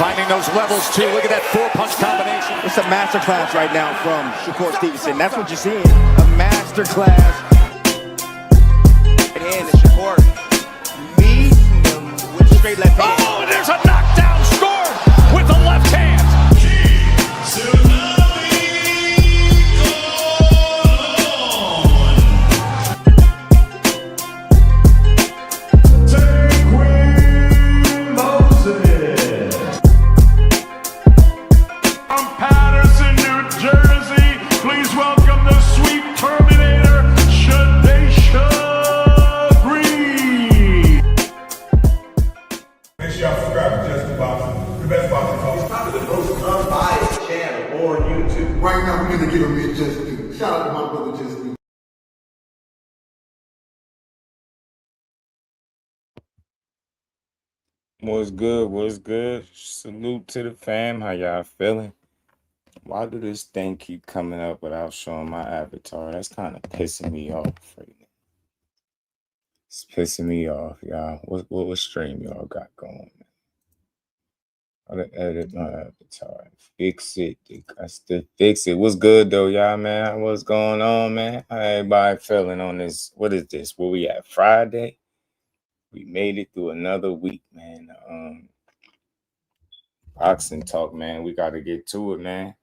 Finding those levels, too. Look at that four-punch combination. It's a masterclass right now from Shakur Stevenson. That's what you're seeing. A masterclass. And Shakur meeting him with a straight left hand. Oh, and there's a knockdown scored with the left hand. Right now, we're going to give him his just due. Shout out to my brother, Just Due. What's good? What's good? Salute to the fam. How y'all feeling? Why do this thing keep coming up without showing my avatar? That's kind of pissing me off right now. It's pissing me off, y'all. What stream y'all got going? How to edit my avatar? Fix it. I still fix it. What's good though, y'all, man? What's going on, man? How everybody feeling on this? What is this? Where we at? Friday? We made it through another week, man. Boxing talk, man. We got to get to it, man.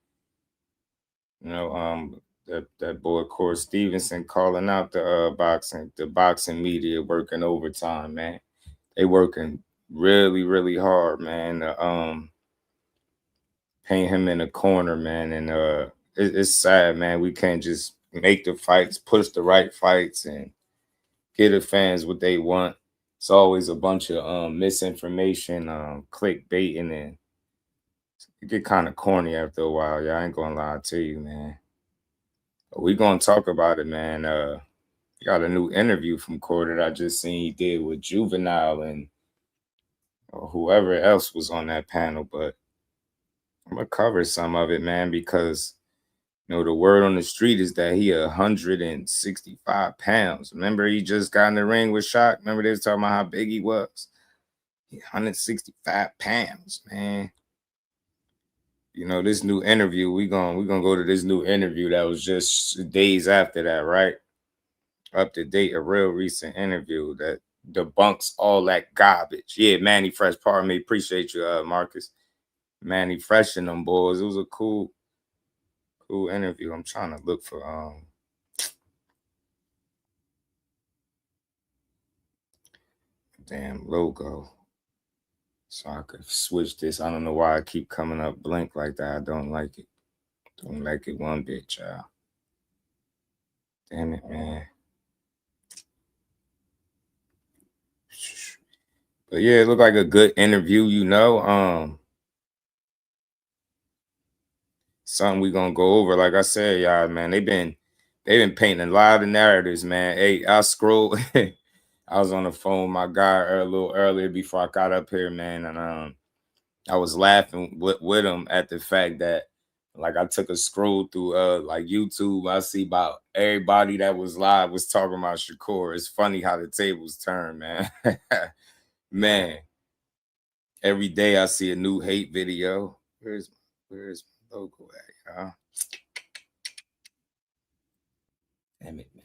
You know, that boy Corey Stevenson calling out the boxing media working overtime, man. They working really, really hard, man. Paint him in the corner, man, and it's sad, man. We can't just make the fights, push the right fights, and get the fans what they want. It's always a bunch of misinformation, clickbaiting, and it get kind of corny after a while. Yeah, I ain't gonna lie to you, man. But we gonna talk about it, man. Got a new interview from Corey that I just seen he did with Juvenile and whoever else was on that panel, but I'm gonna cover some of it, man, because you know the word on the street is that he 165 pounds. Remember, he just got in the ring with Shaq. Remember they was talking about how big he was. 165 pounds, man. You know, this new interview, we gonna go to this new interview that was just days after that, right? Up to date, a real recent interview that debunks all that garbage. Yeah, Manny Fresh, pardon me. Appreciate you, Marcus. Manny Fresh and them boys. It was a cool interview. I'm trying to look for damn logo so I could switch this. I don't know why I keep coming up blank like that. I don't like it. Don't like it one bit, child. Damn it, man. But yeah, it looked like a good interview, you know. Something we gonna go over. Like I said, y'all, man, they've been painting a lot of narratives, man. Hey, I scrolled. I was on the phone with my guy a little earlier before I got up here, man, and I was laughing with him at the fact that, like, I took a scroll through like YouTube. I see about everybody that was live was talking about Shakur. It's funny how the tables turn, man. Man, every day I see a new hate video. Where's my logo at, y'all? Damn it, man.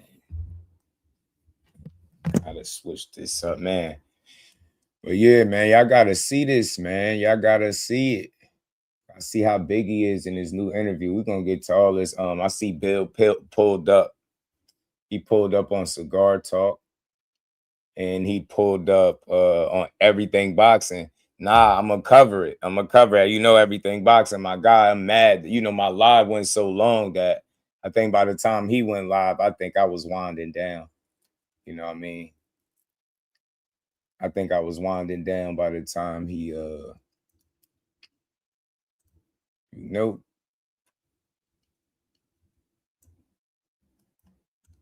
Gotta switch this up, man. But yeah, man, y'all gotta see this, man. Y'all gotta see it. I see how big he is in his new interview. We're gonna get to all this. I see Bill pulled up. He pulled up on Cigar Talk, and he pulled up on Everything Boxing. Nah, I'm gonna cover it. You know, Everything Boxing, my guy. I'm mad. You know, my live went so long that I think by the time he went live, I think I was winding down. You know what I mean? I think I was winding down by the time he nope.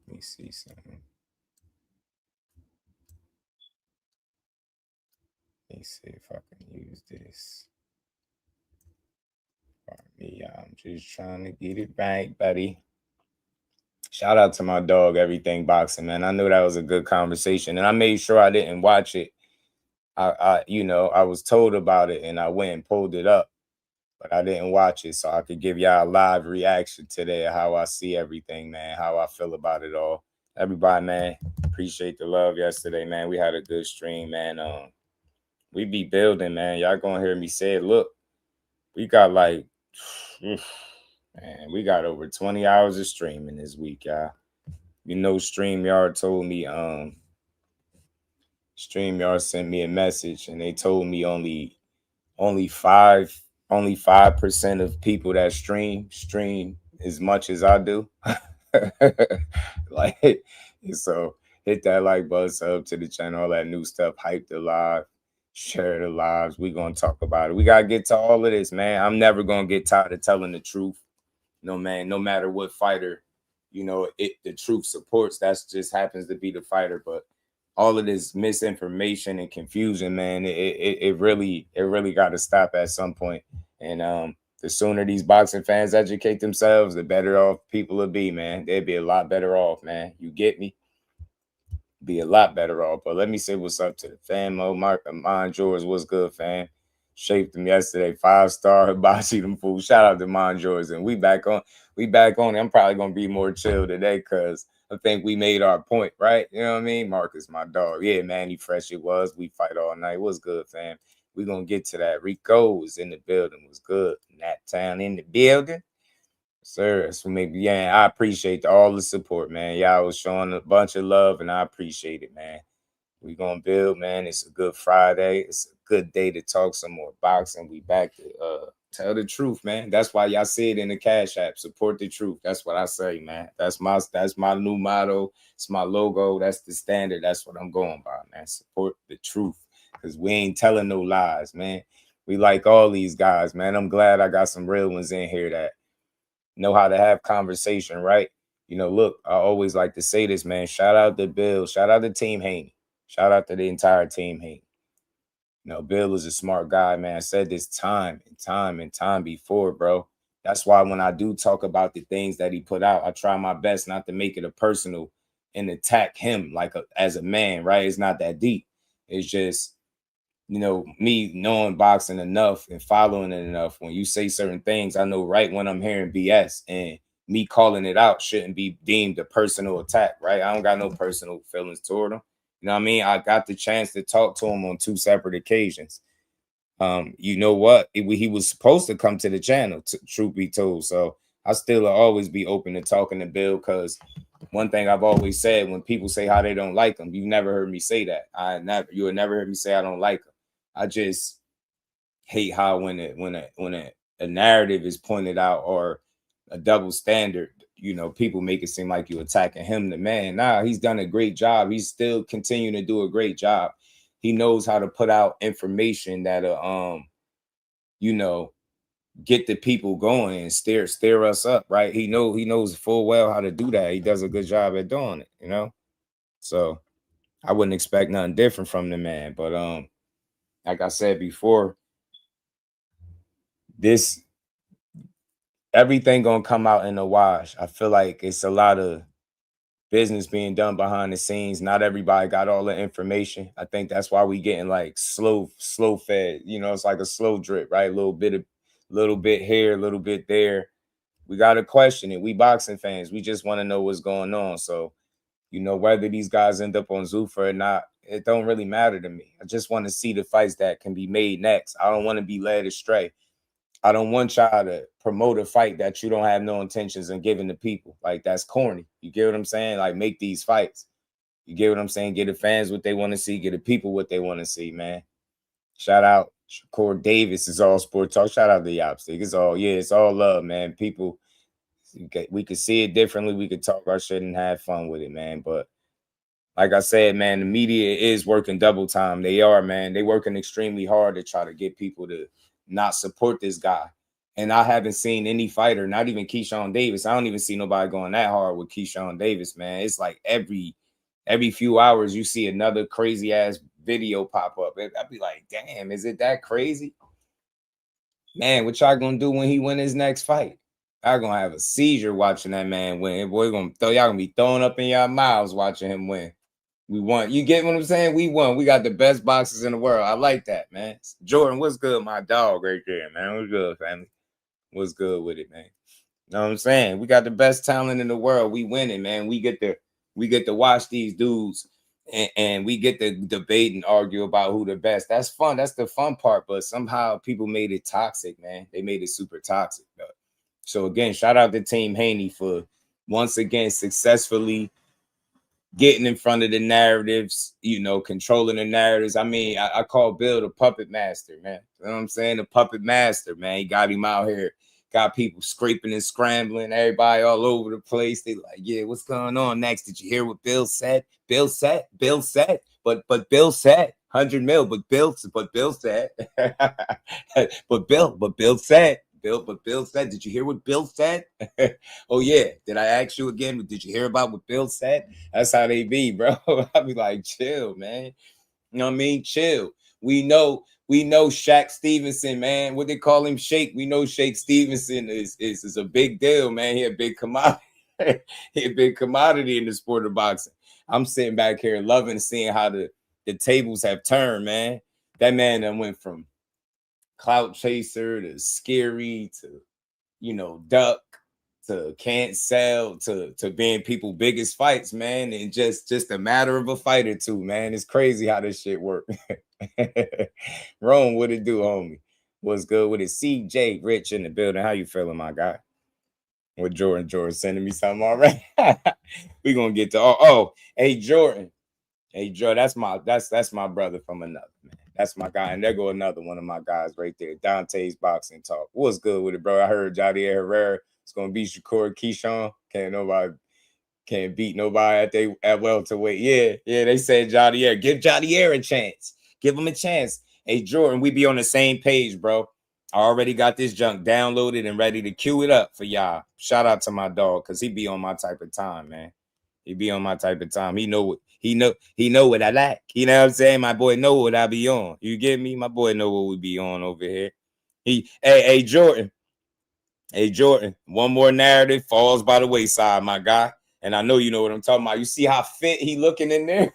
Let me see something. Let me see if I can use this. Pardon me, I'm just trying to get it right, buddy. Shout out to my dog, Everything Boxing, man. I knew that was a good conversation, and I made sure I didn't watch it. I was told about it and I went and pulled it up, but I didn't watch it, so I could give y'all a live reaction today of how I see everything, man, how I feel about it all. Everybody, man, appreciate the love yesterday, man. We had a good stream, man. We be building, man. Y'all gonna hear me say it. Look, we got like, man, we got over 20 hours of streaming this week, y'all. StreamYard told me, StreamYard sent me a message and they told me only 5% of people that stream as much as I do. Like, so hit that like button, sub to the channel, all that new stuff, hype the live, share the lives. We gonna talk about it. We gotta get to all of this, man. I'm never gonna get tired of telling the truth. No, man, no matter what fighter, the truth supports. That's just happens to be the fighter. But all of this misinformation and confusion, man, it really got to stop at some point. And the sooner these boxing fans educate themselves, the better off people will be, man. They'd be a lot better off, man. You get me? Be a lot better off. But let me say what's up to the fam. Mark, Mind Yours, what's good, fam? Shaped them yesterday, 5-star hibachi them fools. Shout out to Mind Yours. And we back on. I'm probably gonna be more chill today because I think we made our point, right? You know what I mean? Marcus, my dog. Yeah, man, he fresh it was. We fight all night. What's good, fam? We gonna get to that. Rico was in the building. Was good. Nat Town in the building. Sir, so maybe, yeah, I appreciate all the support, man. Y'all was showing a bunch of love, and I appreciate it, man. We gonna build, man. It's a good Friday. It's a good day to talk some more boxing. We back to tell the truth, man. That's why y'all see it in the Cash App. Support the truth. That's what I say, man. That's my new motto. It's my logo. That's the standard. That's what I'm going by, man. Support the truth. Because we ain't telling no lies, man. We like all these guys, man. I'm glad I got some real ones in here that know how to have conversation, right? Look, I always like to say this, man. Shout out to Bill. Shout out to Team Haney. Shout out to the entire Team Haney. Bill is a smart guy, man. I said this time and time before, bro. That's why when I do talk about the things that he put out, I try my best not to make it a personal and attack him as a man, right? It's not that deep. It's just, me knowing boxing enough and following it enough. When you say certain things, I know right when I'm hearing BS, and me calling it out shouldn't be deemed a personal attack, right? I don't got no personal feelings toward him. You know what I mean? I got the chance to talk to him on 2 separate occasions. You know what? He was supposed to come to the channel, truth be told. So I still always be open to talking to Bill, because one thing I've always said, when people say how they don't like him, you've never heard me say that. You would never heard me say I don't like him. I just hate how when a narrative is pointed out or a double standard, people make it seem like you're attacking him, the man. Nah, he's done a great job. He's still continuing to do a great job. He knows how to put out information that get the people going and stir us up, right? He knows full well how to do that. He does a good job at doing it, So I wouldn't expect nothing different from the man. But like I said before, everything gonna come out in the wash. I feel like it's a lot of business being done behind the scenes. Not everybody got all the information. I think that's why we getting like slow fed. It's like a slow drip, right? A little bit here, a little bit there. We gotta question it. We boxing fans. We just want to know what's going on. So, whether these guys end up on Zuffa or not, it don't really matter to me. I just want to see the fights that can be made next. I don't want to be led astray. I don't want y'all to promote a fight that you don't have no intentions of giving to people. Like, that's corny. You get what I'm saying? Like, make these fights. You get what I'm saying? Get the fans what they want to see. Get the people what they want to see, man. Shout out Shakur Davis is all sport talk. Shout out to Yopstick. It's all love, man. People, we could see it differently. We could talk our shit and have fun with it, man. But like I said, man, the media is working double time. They are, man. They working extremely hard to try to get people to not support this guy. And I haven't seen any fighter, not even Keyshawn Davis. I don't even see nobody going that hard with Keyshawn Davis, man. It's like every few hours you see another crazy ass video pop up. I'd be like, damn, is it that crazy? Man, what y'all gonna do when he win his next fight? Y'all gonna have a seizure watching that man win. Boy, y'all gonna be throwing up in y'all mouths watching him win. We won. You get what I'm saying? We won. We got the best boxers in the world. I like that, man. Jordan, what's good? My dog right there, man. What's good, family? What's good with it, man? You know what I'm saying? We got the best talent in the world. We winning, man. We get to watch these dudes and we get to debate and argue about who the best. That's fun. That's the fun part. But somehow people made it toxic, man. They made it super toxic, though. So again, shout out to Team Haney for once again successfully getting in front of the narratives, controlling the narratives. I mean, I call Bill the puppet master, man. You know what I'm saying? The puppet master, man. He got him out here, got people scraping and scrambling, everybody all over the place. They like, yeah, what's going on next? Did you hear what Bill said? Bill said. But Bill said 100 mil, but Bill said. but Bill said. Bill said, did you hear what Bill said? Oh, yeah. Did I ask you again? Did you hear about what Bill said? That's how they be, bro. I be like, chill, man. You know what I mean? Chill. We know Shaq Stevenson, man. What they call him, Shake. We know Shake Stevenson is a big deal, man. He a big commodity. He a big commodity in the sport of boxing. I'm sitting back here loving seeing how the tables have turned, man. That man that went from clout chaser to scary to duck to can't sell to being people's biggest fights, man, and just a matter of a fight or two, man. It's crazy how this shit work. Rome, what it do, homie? What's good with it? CJ Rich in the building. How you feeling, my guy? With Jordan sending me something already. We gonna get to hey Jordan, that's my brother from another, man. That's my guy. And there go another one of my guys right there. Dante's Boxing Talk. What's good with it, bro? I heard Javier Herrera is going to beat Shakur Keyshawn. Can't beat nobody at welterweight. Yeah. They said Javier. Give Javier a chance. Give him a chance. Hey, Jordan, we be on the same page, bro. I already got this junk downloaded and ready to queue it up for y'all. Shout out to my dog, because he be on my type of time, man. He be on my type of time. He know what I like. You know what I'm saying? My boy know what I be on. You get me? My boy know what we be on over here. Hey Jordan. Hey Jordan. One more narrative falls by the wayside, my guy. And I know you know what I'm talking about. You see how fit he looking in there?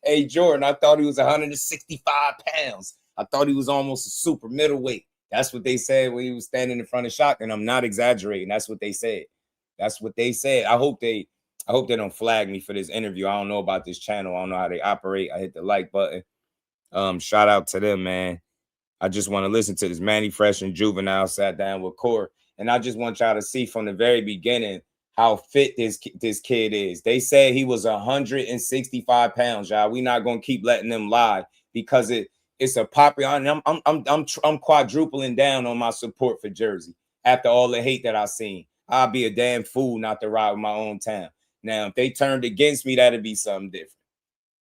Hey Jordan, I thought he was 165 pounds. I thought he was almost a super middleweight. That's what they said when he was standing in front of Shock, and I'm not exaggerating. That's what they said. I hope they don't flag me for this interview. I don't know about this channel. I don't know how they operate. I hit the like button. Shout out to them, man. I just want to listen to this. Manny Fresh and Juvenile sat down with Core, and I just want y'all to see from the very beginning how fit this kid is. They said he was 165 pounds, y'all. We not gonna keep letting them lie, because it's a popular. I'm quadrupling down on my support for Jersey after all the hate that I seen. I'll be a damn fool not to ride with my own town. Now, if they turned against me, that'd be something different.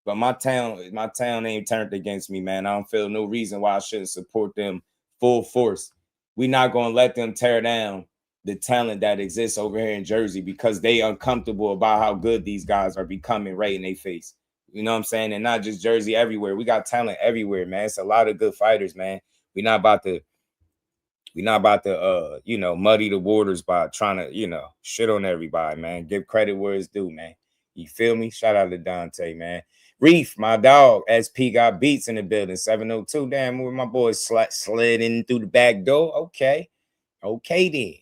But my town ain't turned against me, man. I don't feel no reason why I shouldn't support them full force. We're not gonna let them tear down the talent that exists over here in Jersey, because they uncomfortable about how good these guys are becoming right in their face. You know what I'm saying? And not just Jersey, everywhere. We got talent everywhere, man. It's a lot of good fighters, man. We're not about to muddy the waters by trying to, shit on everybody, man. Give credit where it's due, man. You feel me? Shout out to Dante, man. Reef, my dog, SP got beats in the building. 702. Damn, where my boys slid in through the back door. Okay then.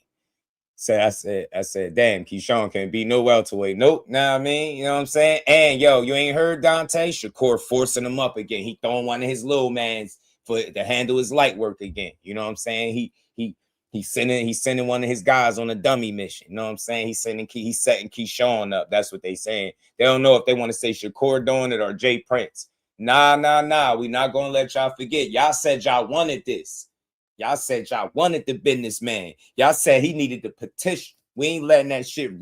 So I said, damn, Keyshawn can't beat no welterweight. Nope. Nah, I mean, you know what I'm saying? And yo, you ain't heard Dante? Shakur forcing him up again. He throwing one of his little mans to handle his light work again. You know what I'm saying? He's sending one of his guys on a dummy mission. You know what I'm saying? He's setting Keyshawn up. That's what they saying. They don't know if they want to say Shakur doing it or Jay Prince. Nah. We not gonna let y'all forget. Y'all said y'all wanted this. Y'all said y'all wanted the businessman. Y'all said he needed the petition. We ain't letting that shit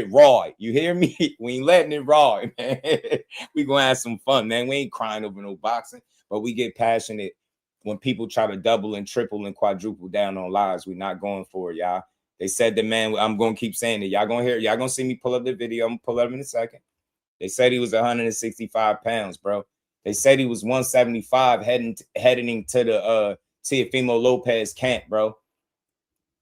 ride. You hear me? We ain't letting it ride, man. We gonna have some fun, man. We ain't crying over no boxing, but we get passionate when people try to double and triple and quadruple down on lies. We not going for it, y'all. They said the man, I'm gonna keep saying it. Y'all gonna see me pull up the video. I'm gonna pull up in a second. They said he was 165 pounds, bro. They said he was 175 heading to the Teofimo Lopez camp, bro.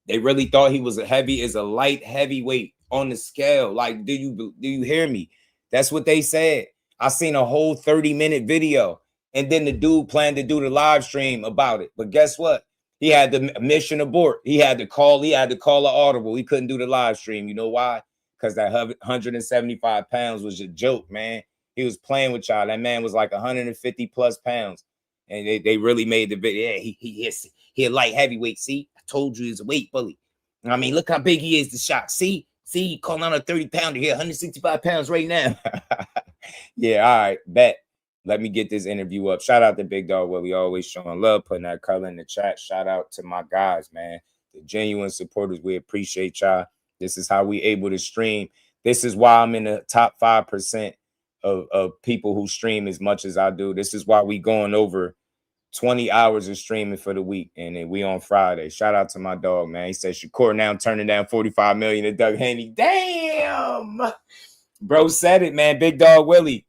They really thought he was a light heavyweight on the scale. Like, do you hear me? That's what they said. I seen a whole 30-minute video. And then the dude planned to do the live stream about it. But guess what? He had the mission abort. He had to call an audible. He couldn't do the live stream. You know why? Because that 175 pounds was a joke, man. He was playing with y'all. That man was like 150 plus pounds. And they really made the video. Yeah, he a light heavyweight. See, I told you he's a weight bully. I mean, look how big he is, the shot. See, he calling out a 30 pounder here, 165 pounds right now. Yeah, all right, bet. Let me get this interview up. Shout out to Big Dog Willie, always showing love, putting that color in the chat. Shout out to my guys, man. The genuine supporters, we appreciate y'all. This is how we able to stream. This is why I'm in the top 5% of people who stream as much as I do. This is why we going over 20 hours of streaming for the week, and then we on Friday. Shout out to my dog, man. He said Shakur now turning down $45 million to Doug Haney. Damn, bro said it, man. Big Dog Willie.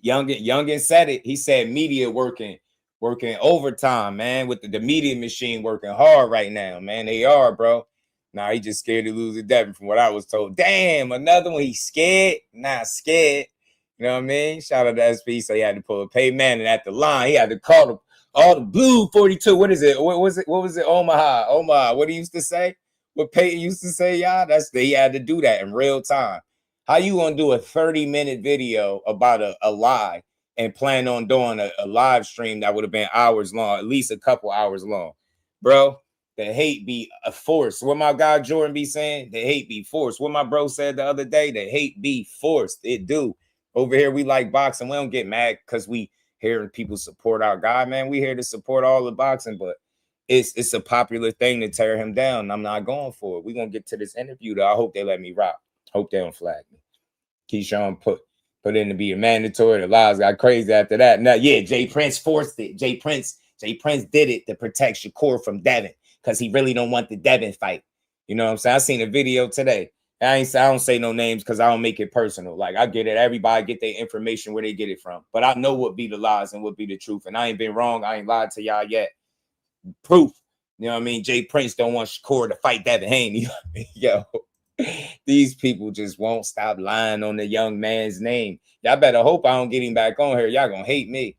Youngin said it. He said media working overtime, man, with the media machine working hard right now, man. They are, bro. Nah, he just scared to lose to Devin from what I was told. Damn, another one. He's scared. Not scared. You know what I mean? Shout out to SP. So he had to pull a pay man, and at the line, he had to call all the blue 42. What is it? What was it? Omaha. What he used to say? What Peyton used to say, y'all? He had to do that in real time. How you gonna do a 30-minute video about a lie and plan on doing a live stream that would have been hours long, at least a couple hours long? Bro, the hate be a force. What my guy Jordan be saying, the hate be forced. What my bro said the other day, the hate be forced. It do. Over here, we like boxing. We don't get mad because we hearing people support our guy, man. We here to support all the boxing, but it's a popular thing to tear him down. I'm not going for it. We're gonna get to this interview, though. I hope they let me rock. Hope they don't flag me. Keyshawn put in to be a mandatory. The lies got crazy after that. Now, yeah, Jay Prince forced it. Jay Prince did it to protect Shakur from Devin because he really don't want the Devin fight. You know what I'm saying? I seen a video today. I don't say no names because I don't make it personal. Like, I get it. Everybody get their information where they get it from. But I know what be the lies and what be the truth. And I ain't been wrong. I ain't lied to y'all yet. Proof. You know what I mean? Jay Prince don't want Shakur to fight Devin Haney. Yo. These people just won't stop lying on the young man's name. Y'all better hope I don't get him back on here. Y'all gonna hate me.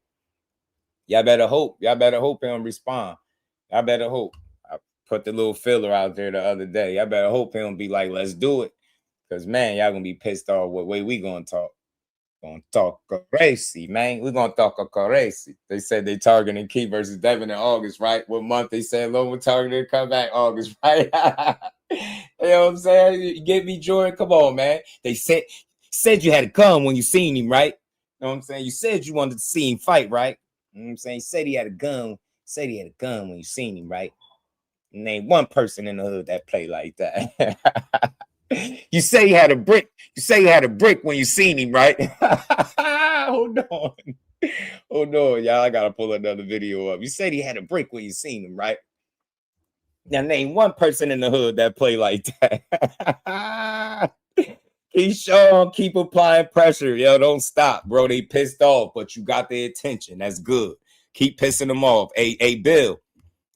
Y'all better hope. Y'all better hope he don't respond. Y'all better hope. I put the little filler out there the other day. Y'all better hope he don't be like, let's do it. Because, man, y'all gonna be pissed off what way we gonna talk. Gonna talk crazy, man. We're gonna talk crazy. They said they targeting Key versus Devin in August, right? What month they said Loma targeted to come back? August, right? You know what I'm saying? You get me, Jordan? Come on, man. They said you had a gun when you seen him, right? You know what I'm saying? You said you wanted to see him fight, right? You know what I'm saying? You said he had a gun. Said he had a gun when you seen him, right? Name one person in the hood that play like that. You say you had a brick. You say you had a brick when you seen him, right? Hold on, y'all. I gotta pull another video up. You said he had a brick when you seen him, right? Now name one person in the hood that play like that. Keyshawn, keep applying pressure. Yo, don't stop, bro. They pissed off, but you got their attention. That's good. Keep pissing them off. Hey, Bill,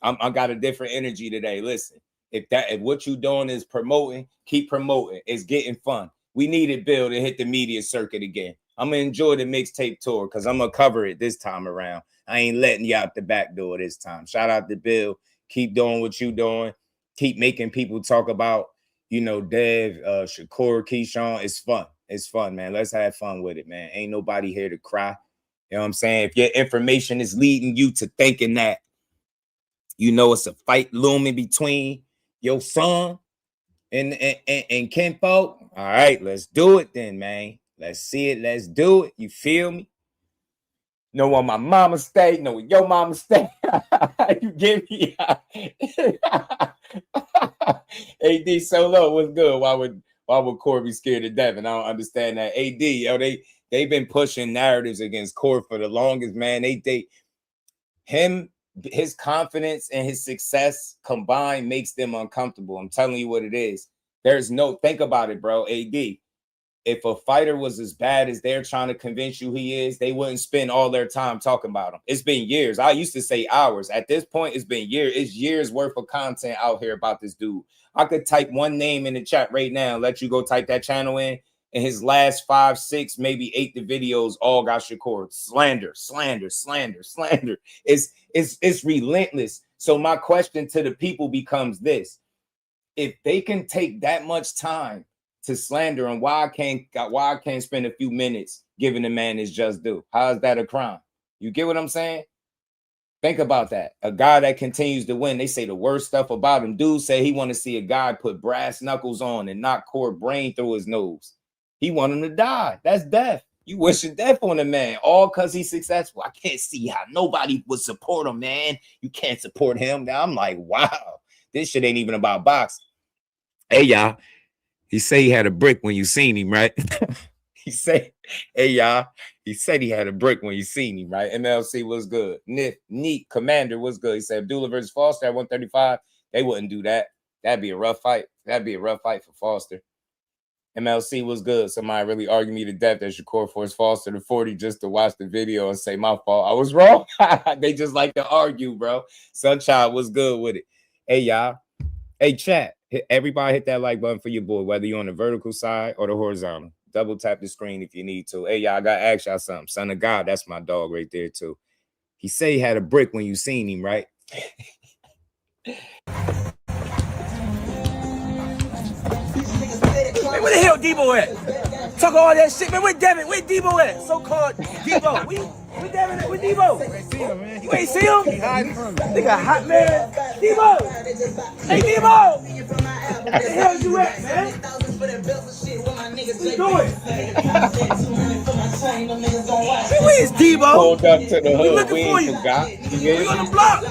I got a different energy today. Listen. If what you doing is promoting, keep promoting. It's getting fun. We needed Bill to hit the media circuit again. I'm gonna enjoy the mixtape tour because I'm gonna cover it this time around. I ain't letting you out the back door this time. Shout out to Bill. Keep doing what you doing. Keep making people talk about, Dev, Shakur, Keyshawn. It's fun. It's fun, man. Let's have fun with it, man. Ain't nobody here to cry. You know what I'm saying? If your information is leading you to thinking that, it's a fight looming between your son and Kenpo, all right, let's do it then, man. Let's see it. Let's do it. You feel me? Know where my mama stay. Know where your mama stay. You get me? AD Solo, what's good? Why would Corey be scared of Devin? I don't understand that. AD, yo, they've been pushing narratives against Corey for the longest, man. His confidence and his success combined makes them uncomfortable. I'm telling you what it is. Think about it, bro. AD, if a fighter was as bad as they're trying to convince you he is, they wouldn't spend all their time talking about him. It's been years. I used to say hours. At this point, it's been years. It's years worth of content out here about this dude. I could type one name in the chat right now, let you go type that channel in, and his last 5, 6, maybe 8 the videos all got Shakur. Slander. It's relentless. So my question to the people becomes this: if they can take that much time to slander him, why I can't spend a few minutes giving the man his just due? How is that a crime? You get what I'm saying? Think about that. A guy that continues to win, they say the worst stuff about him. Dude say he want to see a guy put brass knuckles on and knock cord brain through his nose. He want him to die. That's death. You wishing death on a man, all because he's successful. I can't see how nobody would support him, man. You can't support him. Now I'm like, wow, this shit ain't even about boxing. Hey, y'all. He say he had a brick when you seen him, right? He say, hey, y'all. He said he had a brick when you seen him, right? MLC was good. Neat Commander was good. He said Abdullah versus Foster at 135. They wouldn't do that. That'd be a rough fight. That'd be a rough fight for Foster. MLC was good. Somebody really argued me to death that Shakur forced Foster to 40 just to watch the video and say my fault. I was wrong. They just like to argue, bro. Sunchild was good with it. Hey, y'all. Hey, chat. Everybody hit that like button for your boy, whether you're on the vertical side or the horizontal. Double tap the screen if you need to. Hey, y'all, I got to ask y'all something. Son of God, that's my dog right there, too. He say he had a brick when you seen him, right? Hey, where the hell Debo at? Talk all that shit, man. Where Devin? Where Debo at? So-called Debo. Where Devin at? Where Debo? You ain't see him, man. You ain't see him? He hiding from me. Nigga hot, man. Debo! Hey, Debo! Where the hell you at, man? What you doing? Where is Debo? Pulled up to the hood. We looking for you. We on the block.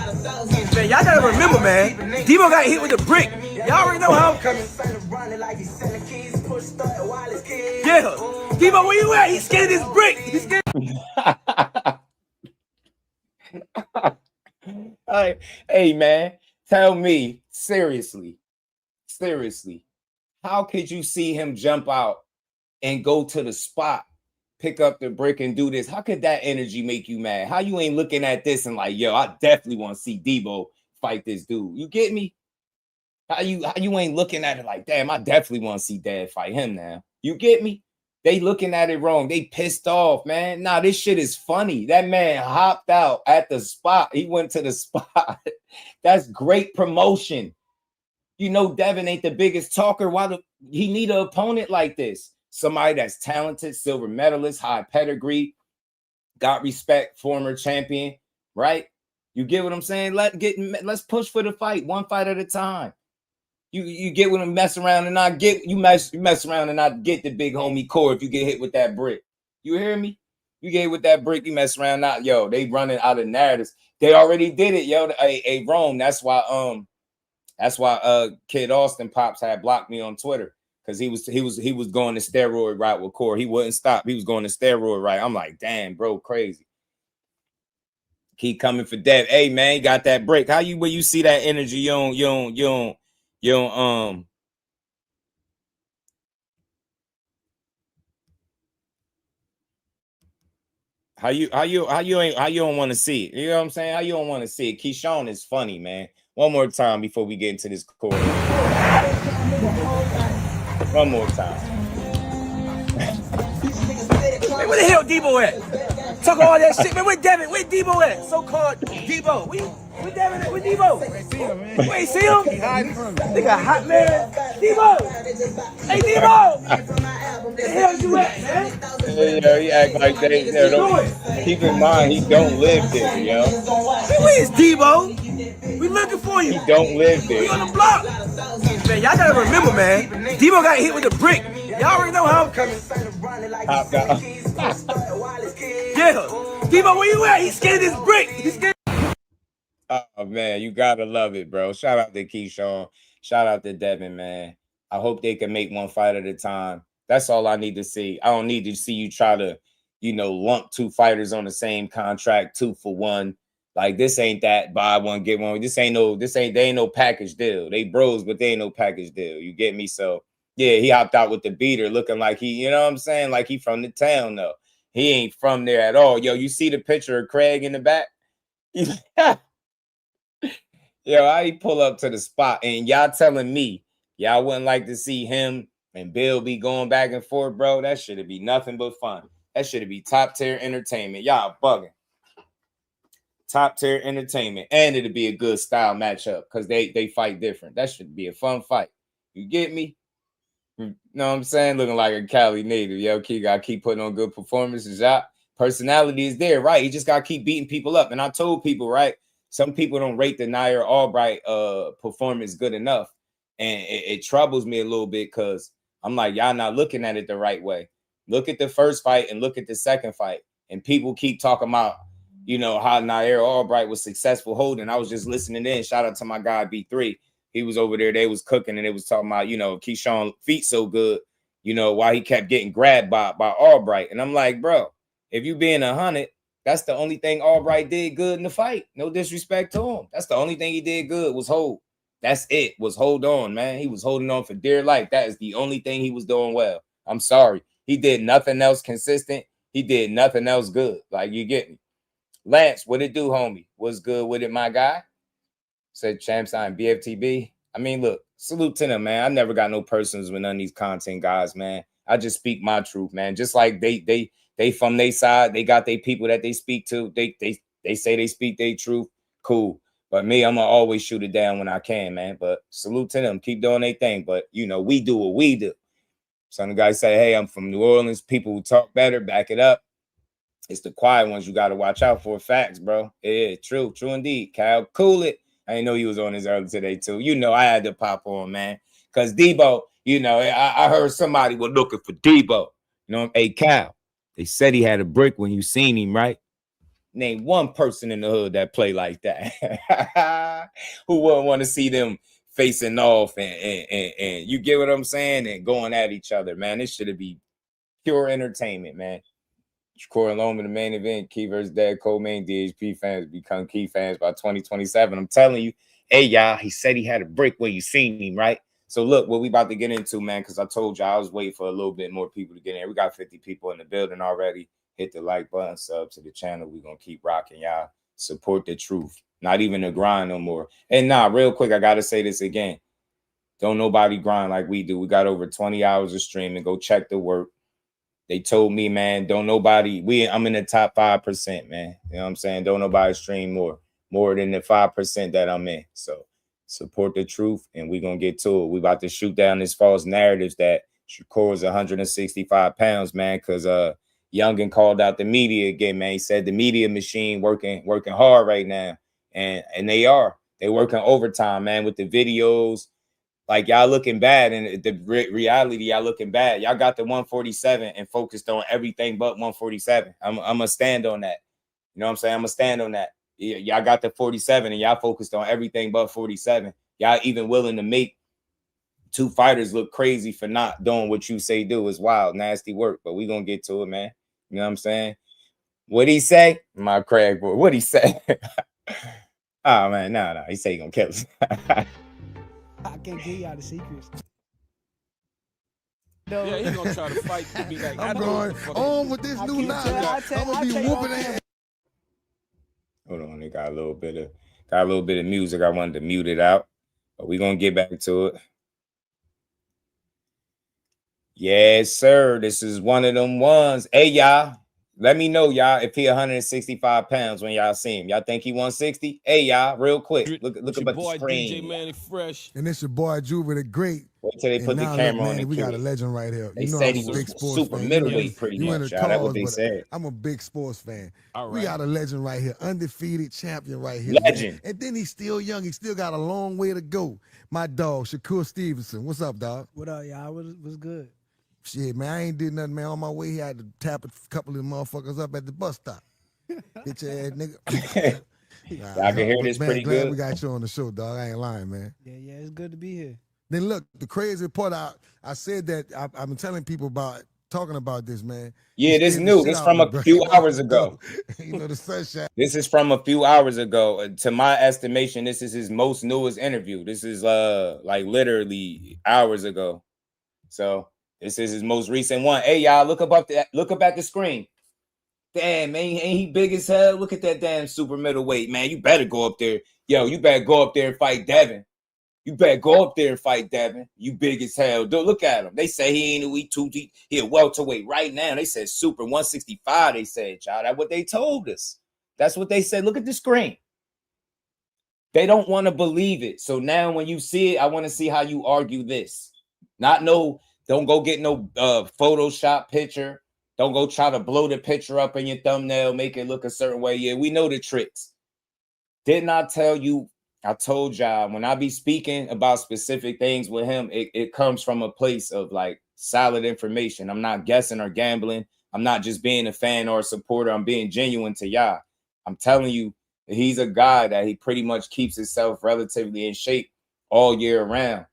Man, y'all gotta remember, man. Debo got hit with a brick. Y'all already know how I'm coming. Yeah. Debo, where you at? He's scared of this brick. He's scared. Hey, man, tell me, seriously, how could you see him jump out and go to the spot, pick up the brick and do this? How could that energy make you mad? How you ain't looking at this and like, yo, I definitely want to see Debo fight this dude? You get me? How you ain't looking at it like, damn, I definitely want to see Dad fight him now. You get me? They looking at it wrong. They pissed off, man. Nah, this shit is funny. That man hopped out at the spot. He went to the spot. That's great promotion. You know, Devin ain't the biggest talker. Why he need an opponent like this? Somebody that's talented, silver medalist, high pedigree, got respect, former champion, right? You get what I'm saying? Let's push for the fight, one fight at a time. You get what I'm messing around and not get you mess around and not get the big homie core if you get hit with that brick. You hear me? You get hit with that brick, you mess around not, yo, they running out of narratives. They already did it, yo. Hey, Rome. That's why Kid Austin Pops had blocked me on Twitter because he was going the steroid route with Core. He wouldn't stop. He was going the steroid right. I'm like, damn, bro, crazy. Keep coming for Dev. Hey, man, got that break. How you when you see that energy, you don't how you don't want to see it? You know what I'm saying? How you don't want to see it? Keyshawn is funny, man. One more time before we get into this quarter. One more time. Hey, where the hell Debo at? Talk all that shit, man. Where Devin? Where Debo at? So-called Debo. Where Devin at? Where Debo? You ain't see him, man. You ain't see him? He hiding from me. Nigga hot, man. Debo! Hey, Debo! Where the hell you at, man? Yeah, he act like they don't. Keep in mind, he don't live there, yo. Where is Debo? We looking for you. He don't live there. We on the block. Man, y'all gotta remember, man. Debo got hit with a brick. Y'all already know how I'm coming. Hopped out. Yeah. Debo, where you at? He's scared of this brick. He's scared. Oh, man, you gotta love it, bro. Shout out to Keyshawn. Shout out to Devin, man. I hope they can make one fight at a time. That's all I need to see. I don't need to see you try to, lump two fighters on the same contract, 2 for 1. Like, this ain't that buy one, get one. They ain't no package deal. They bros, but they ain't no package deal. You get me? So, yeah, he hopped out with the beater looking like he, you know what I'm saying? Like he from the town, though. He ain't from there at all. Yo, you see the picture of Craig in the back? Yo, I pull up to the spot and y'all telling me y'all wouldn't like to see him and Bill be going back and forth, bro, that should be nothing but fun. That should be top tier entertainment. Y'all bugging. Top tier entertainment, and it'll be a good style matchup because they fight different. That should be a fun fight. You get me? You know what I'm saying? Looking like a Cali native. Yo, Key got to keep putting on good performances. Out. Personality is there, right? He just got to keep beating people up. And I told people, right, some people don't rate the Nair Albright performance good enough. And it troubles me a little bit because I'm like, y'all not looking at it the right way. Look at the first fight and look at the second fight. And people keep talking about, you know, how Nair Albright was successful holding. I was just listening in. Shout out to my guy B3. He was over there. They was cooking and they was talking about, you know, Keyshawn feet so good, you know, why he kept getting grabbed by Albright. And I'm like, bro, if you being 100, that's the only thing Albright did good in the fight. No disrespect to him. That's the only thing he did good was hold. That's it, was hold on, man. He was holding on for dear life. That is the only thing he was doing well. I'm sorry. He did nothing else consistent. He did nothing else good. Like, you get me. Lance, what it do, homie? What's good with it, my guy? Said champ sign BFTB. I mean, look, salute to them, man. I never got no personals with none of these content guys, man. I just speak my truth, man. Just like they from their side, they got their people that they speak to. They say they speak their truth. Cool. But me, I'm gonna always shoot it down when I can, man. But salute to them. Keep doing their thing. But you know, we do what we do. Some guys say, hey, I'm from New Orleans. People who talk better, back it up. It's the quiet ones you got to watch out for. Facts, bro. Yeah, true indeed. Kyle, cool it. I didn't know he was on his early today, too. You know, I had to pop on, man. Because Debo, you know, I heard somebody was looking for Debo. You know, hey, Kyle, they said he had a brick when you seen him, right? Name one person in the hood that play like that. Who wouldn't want to see them facing off and you get what I'm saying? And going at each other, man. This should be pure entertainment, man. Shakur alone in the main event, Key versus Dad, co-main DHP fans become Key fans by 2027. I'm telling you, hey, y'all, he said he had a break when you seen him, right? So look, what we about to get into, man, because I told you I was waiting for a little bit more people to get in. We got 50 people in the building already. Hit the like button, sub to the channel. We're going to keep rocking, y'all. Support the truth. Not even the grind no more. And nah, real quick, I got to say this again. Don't nobody grind like we do. We got over 20 hours of streaming. Go check the work. They told me, man, don't nobody, I'm in the top 5%, man. You know what I'm saying? Don't nobody stream more than the 5% that I'm in. So support the truth, and we're going to get to it. We about to shoot down this false narratives that Shakur is 165 pounds, man, because Youngin called out the media again, man. He said the media machine working hard right now, and they are. They working overtime, man, with the videos. Like, y'all looking bad, and the reality, y'all looking bad. Y'all got the 147 and focused on everything but 147. I'm gonna stand on that. You know what I'm saying? I'm gonna stand on that. Y'all got the 47 and y'all focused on everything but 47. Y'all even willing to make two fighters look crazy for not doing what you say do. Is wild, nasty work. But we gonna get to it, man. You know what I'm saying? What'd he say? My Craig boy. What'd he say? Oh man, no. He said he gonna kill us. I can't give y'all the secrets. No. Yeah, he's gonna try to fight to be like, I'm going on with this new knowledge. I'm gonna be whooping ass. Hold on, they got a little bit of music. I wanted to mute it out, but we're gonna get back to it. Yes, sir. This is one of them ones. Hey, y'all. Let me know, y'all, if he 165 pounds when y'all see him. Y'all think he 160? Hey, y'all, real quick. Look about the screen. DJ Manny Fresh. And it's your boy Juba the Great. Wait till they put the camera on. We got a legend right here. They said he was super middleweight, pretty much. That's what they said. I'm a big sports fan. All right. We got a legend right here, undefeated champion right here. Legend. Man. And then he's still young. He still got a long way to go. My dog, Shakur Stevenson. What's up, dog? What up, y'all? What's good? Shit, man, I ain't did nothing, man. On my way here, I had to tap a couple of motherfuckers up at the bus stop. Bitch ass nigga. I can hear this man, pretty glad good. we got you on the show, dog. I ain't lying, man. Yeah, it's good to be here. Then look, the crazy part, I said that I've been telling people talking about this, man. Yeah, this new. It's from a few hours ago. You know, the sunshine. This is from a few hours ago. To my estimation, this is his most newest interview. This is like literally hours ago. So this is his most recent one. Hey, y'all, look up at the screen. Damn, man, ain't he big as hell? Look at that damn super middleweight, man. You better go up there. Yo, you better go up there and fight Devin. You better go up there and fight Devin. You big as hell. Dude, look at him. They say he ain't he a welterweight right now. They said super 165. They said, child, that's what they told us. That's what they said. Look at the screen. They don't want to believe it. So now when you see it, I want to see how you argue this. Don't go get no Photoshop picture. Don't go try to blow the picture up in your thumbnail, make it look a certain way. Yeah, we know the tricks. Didn't I tell you? I told y'all when I be speaking about specific things with him, it comes from a place of like solid information. I'm not guessing or gambling. I'm not just being a fan or a supporter. I'm being genuine to y'all. I'm telling you, he's a guy that he pretty much keeps himself relatively in shape all year round.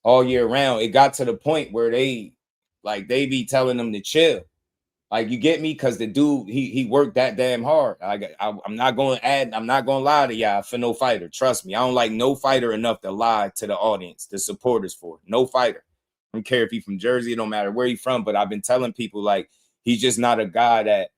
All year round. It got to the point where they be telling him to chill. Like, you get me? Because the dude, he worked that damn hard. I'm not going to lie to y'all for no fighter. Trust me. I don't like no fighter enough to lie to the audience, the supporters for. No fighter. I don't care if he's from Jersey. It don't matter where he's from. But I've been telling people, like, he's just not a guy that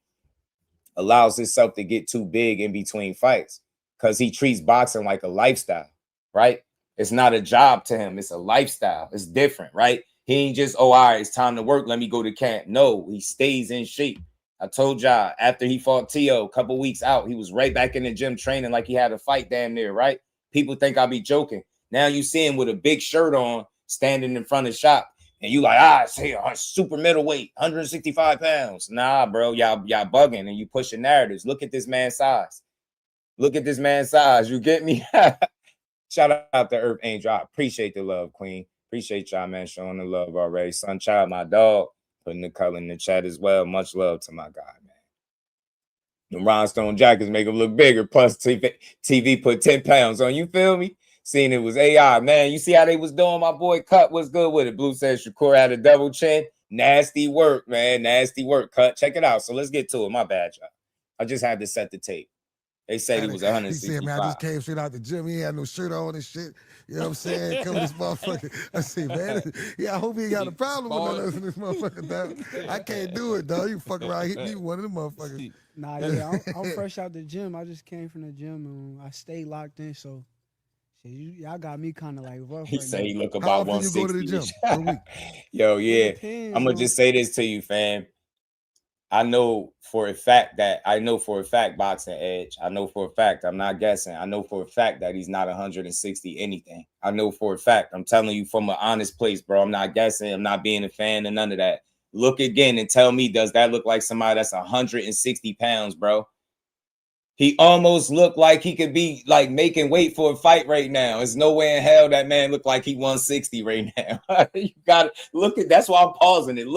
allows himself to get too big in between fights. Because he treats boxing like a lifestyle, right? It's not a job to him. It's a lifestyle. It's different, right? He ain't just, all right, it's time to work. Let me go to camp. No, he stays in shape. I told y'all after he fought T.O. a couple weeks out, he was right back in the gym training like he had a fight damn near, right? People think I be joking. Now you see him with a big shirt on, standing in front of the shop, and you like, say super middleweight, 165 pounds. Nah, bro, y'all bugging and you pushing narratives. Look at this man's size. Look at this man's size. You get me? Shout out to Earth Angel. I appreciate the love, Queen. Appreciate y'all, man, showing the love already. Sunchild, my dog, putting the color in the chat as well. Much love to my guy, man. The rhinestone jackets make him look bigger. Plus, TV put 10 pounds on. You feel me? Seeing it was AI, man. You see how they was doing? My boy Cut was good with it. Blue says Shakur had a double chin. Nasty work, man. Nasty work, Cut. Check it out. So let's get to it. My bad, y'all. I just had to set the tape. They said he was 165. He said, man, I just came straight out the gym. He had no shirt on and shit. You know what I'm saying? Come this motherfucker. I said, man, I hope he ain't got a problem with none of this motherfucker, dog. I can't do it, dog. You fuck around, hit me one of them motherfuckers. Nah, yeah, I'm fresh out the gym. I just came from the gym and I stayed locked in. So, shit, y'all got me kind of like rough. He right said now. he look How about often you 160. go to the gym per week? Yo, yeah. Depends, I'm gonna just say this to you, fam. I know for a fact Boxing Edge. I know for a fact, I'm not guessing. I know for a fact that he's not 160 anything. I know for a fact. I'm telling you from an honest place, bro. I'm not guessing. I'm not being a fan and none of that. Look again and tell me, does that look like somebody that's 160 pounds, bro? He almost looked like he could be like making weight for a fight right now. There's no way in hell that man looked like he 160 right now. You got to look at, that's why I'm pausing it.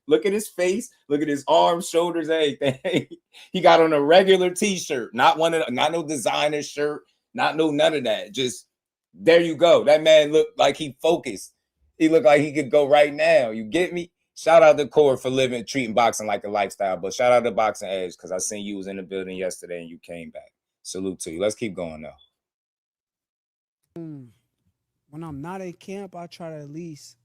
Look at his face. Look at his arms, shoulders, everything. He got on a regular t-shirt, not no designer shirt, not no none of that. Just there you go. That man looked like he focused. He looked like he could go right now. You get me? Shout out to Core for treating boxing like a lifestyle. But shout out to Boxing Edge because I seen you was in the building yesterday and you came back. Salute to you. Let's keep going though. When I'm not in camp, I try to at least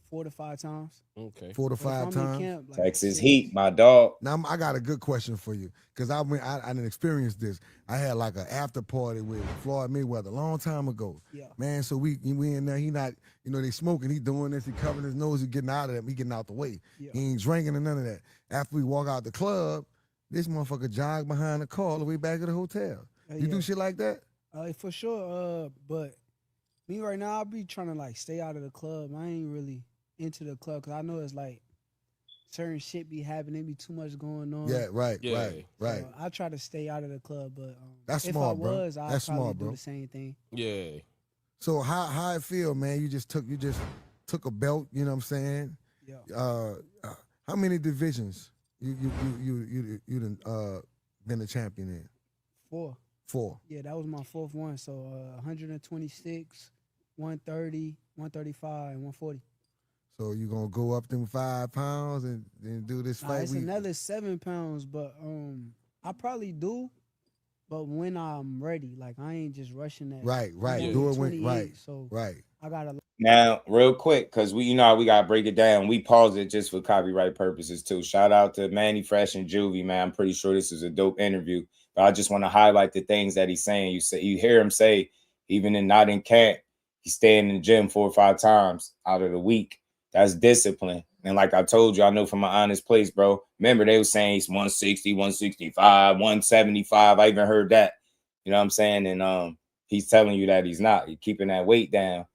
4 to 5 times. Okay. 4 to 5 times. Camp, like, Texas Heat, my dog. Now I got a good question for you because I didn't experience this. I had like an after party with Floyd Mayweather a long time ago. Yeah. Man, so we in there. He not, they smoking. He doing this. He covering his nose. He getting out of them. He getting out the way. Yeah. He ain't drinking and none of that. After we walk out the club, this motherfucker jogged behind the car all the way back to the hotel. You do shit like that? For sure. But me right now, I'll be trying to like stay out of the club. I ain't really into the club because I know it's like certain shit be happening, be too much going on. Yeah, right. So I try to stay out of the club, but that's if smart, I bro. was, I'd That's probably smart, do bro. the same thing. Yeah. So how it feel, man? You just took a belt. You know what I'm saying? Yeah. How many divisions you done been a champion in? 4. 4. Yeah, that was my 4th one. So 126, 130, 135, and 140. So you gonna go up them 5 pounds and do this fight? It's another 7 pounds, but I probably do. But when I'm ready, like I ain't just rushing that. Right. I'm Do only it when 28, So right. I gotta. Now, real quick, because we how we gotta break it down. We paused it just for copyright purposes too. Shout out to Manny Fresh and Juvie, man. I'm pretty sure this is a dope interview. But I just want to highlight the things that he's saying. You hear him say, even in not in camp, He's staying in the gym 4 or 5 times out of the week. That's discipline. And like I told you, I know from my honest place, bro. Remember, they were saying he's 160, 165, 175. I even heard that. You know what I'm saying? And he's telling you that he's not. He's keeping that weight down,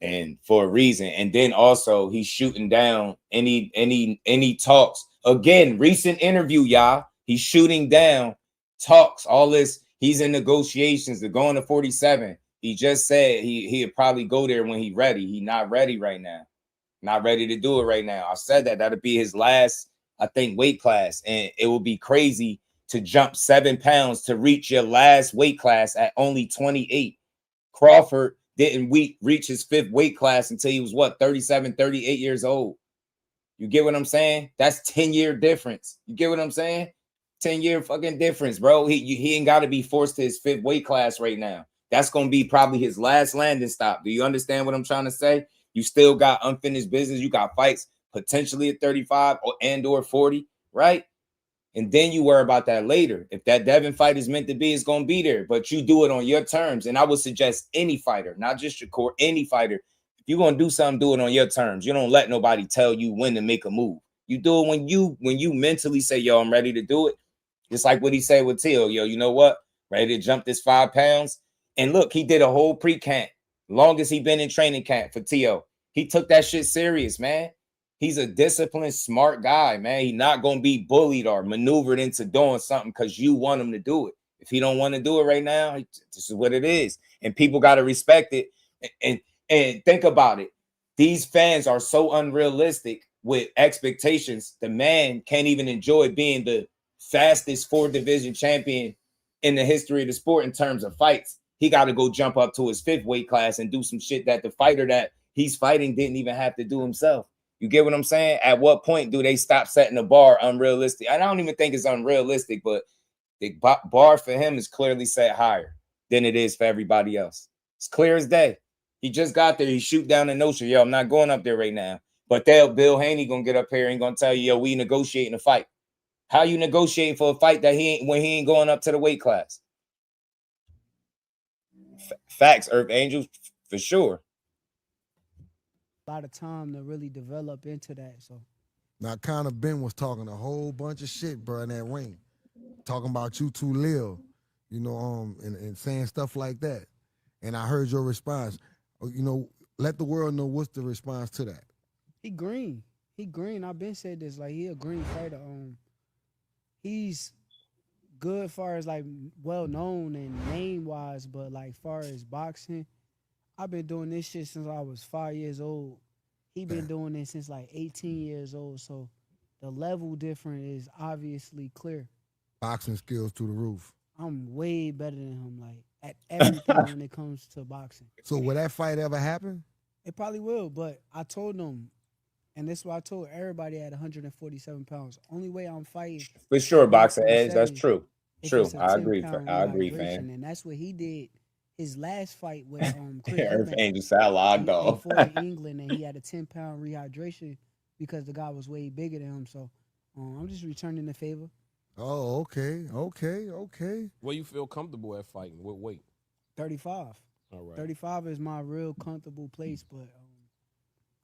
and for a reason. And then also he's shooting down any talks. Again, recent interview, y'all. He's shooting down talks. All this. He's in negotiations to go on to 47. He just said he'd probably go there when he's ready. He's not ready right now. Not ready to do it right now. I said that'll be his last, I think, weight class. And it will be crazy to jump 7 pounds to reach your last weight class at only 28. Crawford didn't reach his 5th weight class until he was, 37, 38 years old. You get what I'm saying? That's 10-year difference. You get what I'm saying? 10-year fucking difference, bro. He ain't got to be forced to his 5th weight class right now. That's going to be probably his last landing stop. Do you understand what I'm trying to say? You still got unfinished business. You got fights potentially at 35 or 40, right? And then you worry about that later. If that Devin fight is meant to be, it's going to be there. But you do it on your terms. And I would suggest any fighter, not just Shakur, any fighter, if you're going to do something, do it on your terms. You don't let nobody tell you when to make a move. You do it when you mentally say, yo, I'm ready to do it. Just like what he said with Teal. Yo, you know what? Ready to jump this 5 pounds? And look, he did a whole pre-camp. Longest he been in training camp for T.O. He took that shit serious, man. He's a disciplined, smart guy, man. He's not going to be bullied or maneuvered into doing something because you want him to do it. If he don't want to do it right now, this is what it is. And people got to respect it. And think about it. These fans are so unrealistic with expectations. The man can't even enjoy being the fastest 4-division champion in the history of the sport in terms of fights. He got to go jump up to his 5th weight class and do some shit that the fighter that he's fighting didn't even have to do himself. You get what I'm saying? At what point do they stop setting the bar unrealistic? And I don't even think it's unrealistic, but the bar for him is clearly set higher than it is for everybody else. It's clear as day. He just got there. He shoot down the notion, yo, I'm not going up there right now. But Bill Haney gonna get up here and gonna tell you, yo, we negotiating a fight. How you negotiating for a fight that he ain't going up to the weight class? Facts, Earth Angels, for sure. A lot of time to really develop into that. So Now, Conor Ben was talking a whole bunch of shit, bro, in that ring. Talking about you too, Lil, you know, and saying stuff like that. And I heard your response. You know, let the world know what's the response to that. he green. He green. I've been said this. Like, he a green fighter. He's good far as like well known and name wise, but like far as boxing, I've been doing this shit since I was 5 years old. He been doing it since like 18 years old. So the level difference is obviously clear. Boxing skills through the roof. I'm way better than him, like at everything when it comes to boxing. So will that fight ever happen? It probably will, but I told him, and this is what I told everybody at 147 pounds. Only way I'm fighting For sure, boxing edge. That's true. if True. it's a I agree. 10-pound I agree, rehydration, fam. and that's what he did. His last fight with Chris Earth Eubank, Angel sound logged he off. fought in England, and he had a 10-pound rehydration because the guy was way bigger than him. So I'm just returning the favor. Oh, okay. Where you feel comfortable at fighting? What weight? 35. All right. 35 is my real comfortable place, but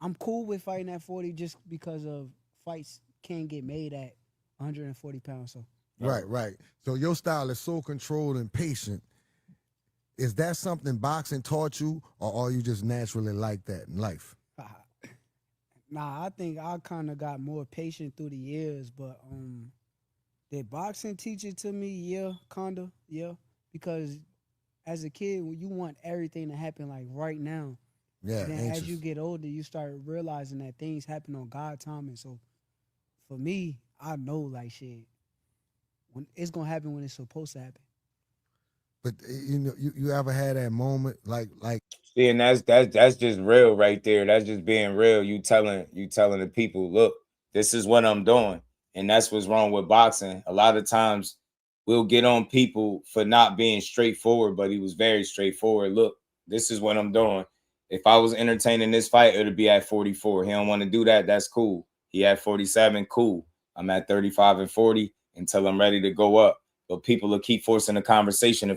I'm cool with fighting at 40 just because of fights can't get made at 140 pounds. So Right. So your style is so controlled and patient. Is that something boxing taught you, or are you just naturally like that in life? Nah, I think I kind of got more patient through the years, but did boxing teach it to me? Yeah, kinda, yeah. Because as a kid, you want everything to happen like right now. Yeah. And then anxious. as you get older, you start realizing that things happen on God's timing. So for me, I know like shit, when it's gonna happen when it's supposed to happen. But you know, you ever had that moment like See, and that's just real right there. That's just being real. You telling the people, look, this is what I'm doing. And that's what's wrong with boxing. A lot of times we'll get on people for not being straightforward, but he was very straightforward. Look, this is what I'm doing. If I was entertaining this fight, it would be at 44. He don't want to do that. That's cool. He at 47, cool. I'm at 35 and 40 until I'm ready to go up. But people will keep forcing the conversation.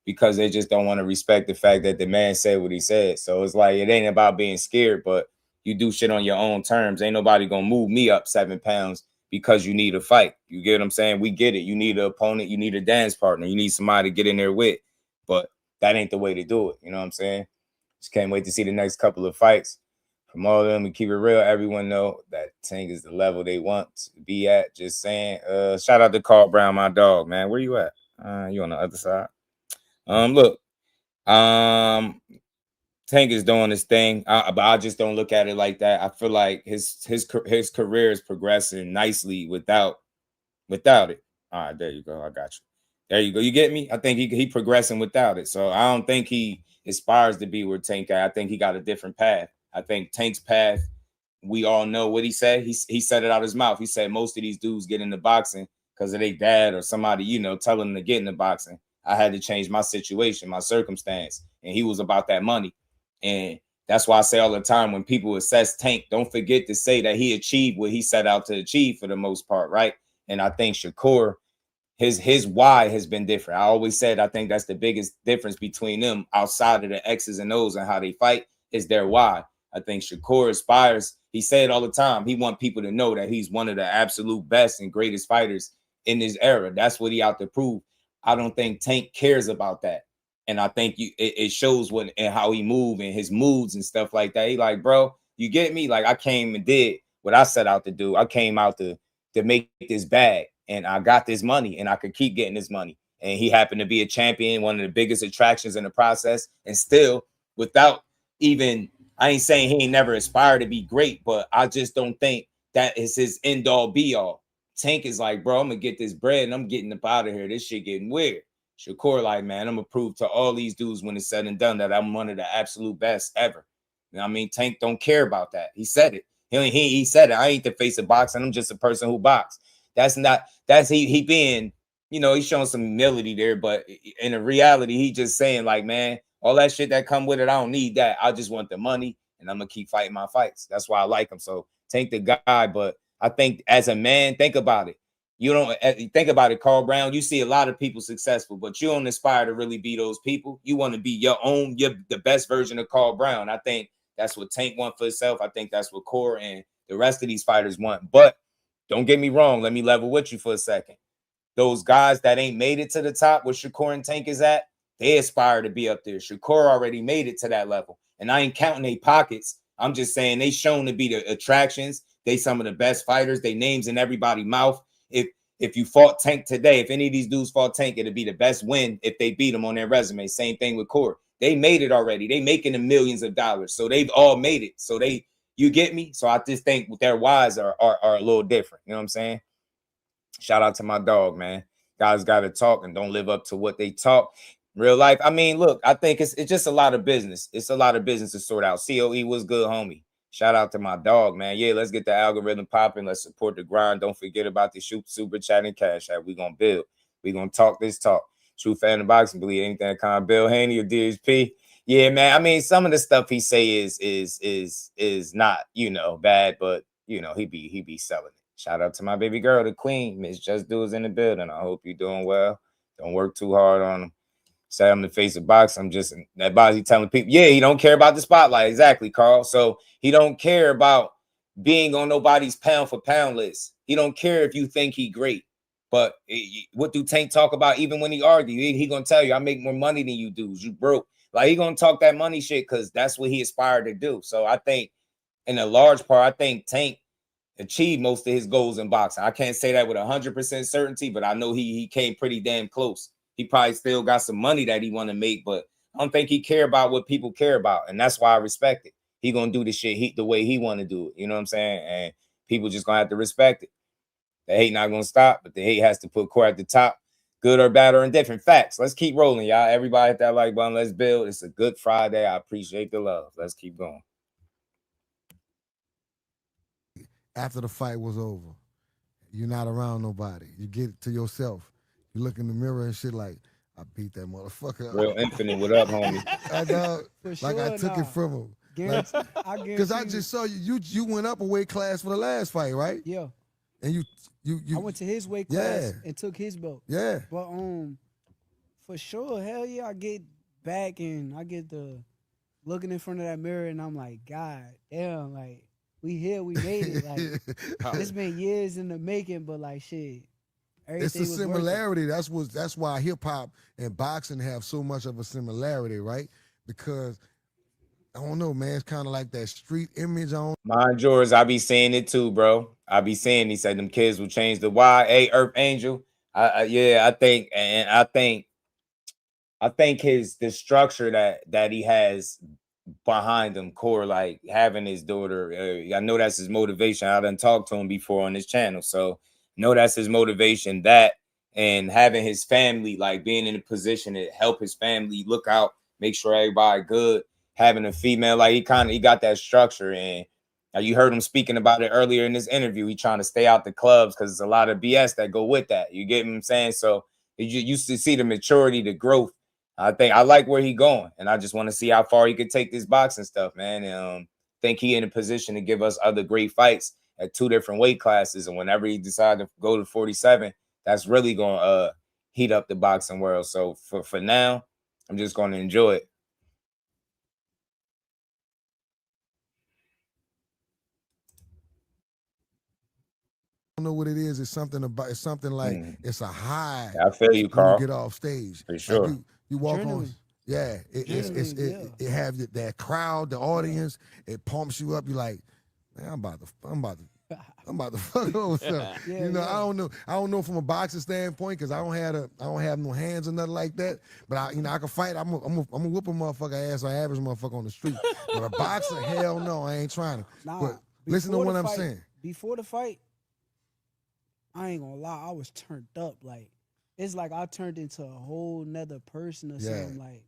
because they just don't want to respect the fact that the man said what he said. So it's like, it ain't about being scared, but you do shit on your own terms. Ain't nobody gonna move me up 7 pounds because you need a fight. You get what I'm saying? We get it. You need an opponent. You need a dance partner. You need somebody to get in there with. But that ain't the way to do it. You know what I'm saying? Just can't wait to see the next couple of fights from all of them. And keep it real. Everyone know that Tank is the level they want to be at. Just saying. Shout out to Carl Brown, my dog, man. Where you at? You on the other side? Look. Tank is doing his thing, but I just don't look at it like that. I feel like his career is progressing nicely without it. All right, there you go. I got you. There you go. You get me? I think he progressing without it. So I don't think he aspires to be where Tank at. I think he got a different path. I think Tank's path, we all know what he said. He said it out his mouth. He said most of these dudes get into boxing because of their dad or somebody, you know, telling them to get into boxing. I had to change my situation, my circumstance, and he was about that money. And that's why I say all the time, when people assess Tank, don't forget to say that he achieved what he set out to achieve for the most part, right? And I think Shakur, his why has been different. I always said I think that's the biggest difference between them outside of the X's and O's and how they fight is their why. I think Shakur aspires, he said all the time, he wants people to know that he's one of the absolute best and greatest fighters in this era. That's what he out to prove. I don't think Tank cares about that. And I think it shows what and how he move and his moods and stuff like that. He like, bro, you get me? Like, I came and did what I set out to do. I came out to make this bag, and I got this money, and I could keep getting this money. And he happened to be a champion, one of the biggest attractions in the process. And still, without even, I ain't saying he ain't never aspired to be great, but I just don't think that is his end all be all. Tank is like, bro, I'm gonna get this bread and I'm getting up out of here. This shit getting weird. Shakur like, man, I'm gonna prove to all these dudes when it's said and done that I'm one of the absolute best ever. You know what I mean? Tank don't care about that. He said it. He said it. I ain't the face of boxing. I'm just a person who box. That's he being, you know, he's showing some humility there, but in reality, he just saying like, man, all that shit that come with it, I don't need that. I just want the money, and I'm gonna keep fighting my fights. That's why I like him. So Tank the guy, but I think as a man, think about it. You don't think about it, Carl Brown. You see a lot of people successful, but you don't aspire to really be those people. You want to be your own, the best version of Carl Brown. I think that's what Tank want for himself. I think that's what Core and the rest of these fighters want. But don't get me wrong. Let me level with you for a second. Those guys that ain't made it to the top where Shakur and Tank is at, they aspire to be up there. Shakur already made it to that level. And I ain't counting their pockets. I'm just saying they shown to be the attractions. They some of the best fighters. They names in everybody's mouth. If you fought Tank today, if any of these dudes fought Tank, it'd be the best win if they beat him on their resume. Same thing with Core. They made it already. They making the millions of dollars. So they've all made it. So you get me? So I just think their whys are a little different. You know what I'm saying? Shout out to my dog, man. Guys got to talk and don't live up to what they talk. Real life. I mean, look, I think it's just a lot of business. It's a lot of business to sort out. COE was good, homie. Shout out to my dog, man. Yeah, let's get the algorithm popping. Let's support the grind. Don't forget about the super chat and cash app. We're going to build. We're going to talk this talk. True fan of boxing, believe anything that kind of Bill Haney or DHP. Yeah, man. I mean, some of the stuff he say is not, you know, bad, but, you know, he be selling it. Shout out to my baby girl, the queen. Miss Just Do is in the building. I hope you're doing well. Don't work too hard on him. Say I'm the face of boxing. I'm just that body's telling people, yeah, he don't care about the spotlight. Exactly, Carl. So he don't care about being on nobody's pound for pound list. He don't care if you think he great. But what do Tank talk about even when he argue? He gonna tell you, I make more money than you dudes. You broke. Like, he gonna talk that money shit because that's what he aspired to do. So I think in a large part, I think Tank achieved most of his goals in boxing. I can't say that with 100% certainty, but I know he came pretty damn close. He probably still got some money that he want to make, but I don't think he care about what people care about. And that's why I respect it. He going to do the shit the way he want to do it. You know what I'm saying? And people just going to have to respect it. The hate not going to stop, but the hate has to put Core at the top. Good or bad or indifferent. Facts. Let's keep rolling, y'all. Everybody hit that like button. Let's build. It's a good Friday. I appreciate the love. Let's keep going. After the fight was over, you're not around nobody. You get it to yourself. You look in the mirror and shit like, I beat that motherfucker. Real Infinite, what up, homie? I know, Sure, I took it from him. Because I just saw you went up a weight class for the last fight, right? Yeah. And you I went to his weight class and took his belt. Yeah. But For sure, hell yeah, I get back and I get the looking in front of that mirror and I'm like, God damn, like we here, we made it. Like it's been years in the making, but like shit, It's everything a was similarity. That's why hip hop and boxing have so much of a similarity, right? Because I don't know, man. It's kind of like that street image on. Mind yours, I be saying it too, bro. I be saying he said them kids will change the why. Hey, Earth Angel. Yeah, I think the structure that he has behind him, core, like having his daughter. I know that's his motivation. I done talked to him before on his channel, so know that's his motivation. That and having his family, like being in a position to help his family look out, make sure everybody good. Having a female, like he got that structure, and you heard him speaking about it earlier in this interview. He trying to stay out the clubs because there's a lot of BS that go with that. You get what I'm saying? So you used to see the maturity, the growth. I think I like where he going, and I just want to see how far he could take this boxing stuff, man. And think he in a position to give us other great fights at 2 different weight classes. And whenever he decide to go to 47, that's really going to heat up the boxing world. So for now, I'm just going to enjoy it. Know what it is. It's something like it's a high. I feel you, Carl. When you get off stage, For sure. Like you walk on. Yeah, it have that crowd, the audience. It pumps you up. You like, man, I'm about to fuck over stuff. Yeah, you know, yeah. I don't know from a boxing standpoint because I don't have no hands or nothing like that. But I can fight. I'm a whoop a motherfucker ass or average motherfucker on the street. But a boxer, hell no, I ain't trying to. Nah, but listen to what I'm fight, saying. Before the fight, I ain't gonna lie, I was turned up. Like it's like I turned into a whole nother person or something. Like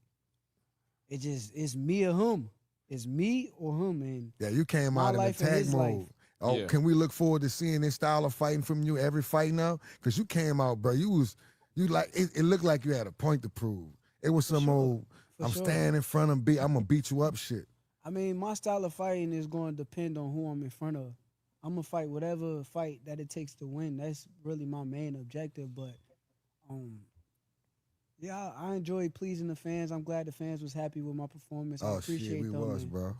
it's me or him. It's me or him. And yeah, you came out in attack mode. Oh, yeah. Can we look forward to seeing this style of fighting from you every fight now? Because you came out, bro. You like it looked like you had a point to prove. It was some old standing in front of I'm gonna beat you up shit. I mean, my style of fighting is going to depend on who I'm in front of. I'm gonna fight whatever fight that it takes to win. That's really my main objective. But yeah, I enjoy pleasing the fans. I'm glad the fans was happy with my performance. I appreciate shit, we them, was, man. bro.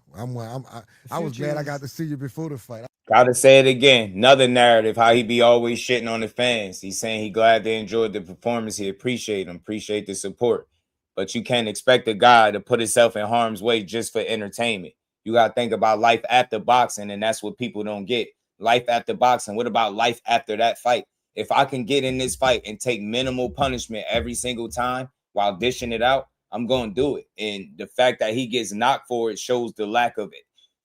I was glad I got to see you before the fight. Gotta say it again. Another narrative, how he be always shitting on the fans. He's saying he glad they enjoyed the performance. He appreciate them, appreciate the support. But you can't expect a guy to put himself in harm's way just for entertainment. You got to think about life after boxing, and that's what people don't get. Life after boxing. What about life after that fight? If I can get in this fight and take minimal punishment every single time while dishing it out, I'm going to do it. And the fact that he gets knocked for it shows the lack of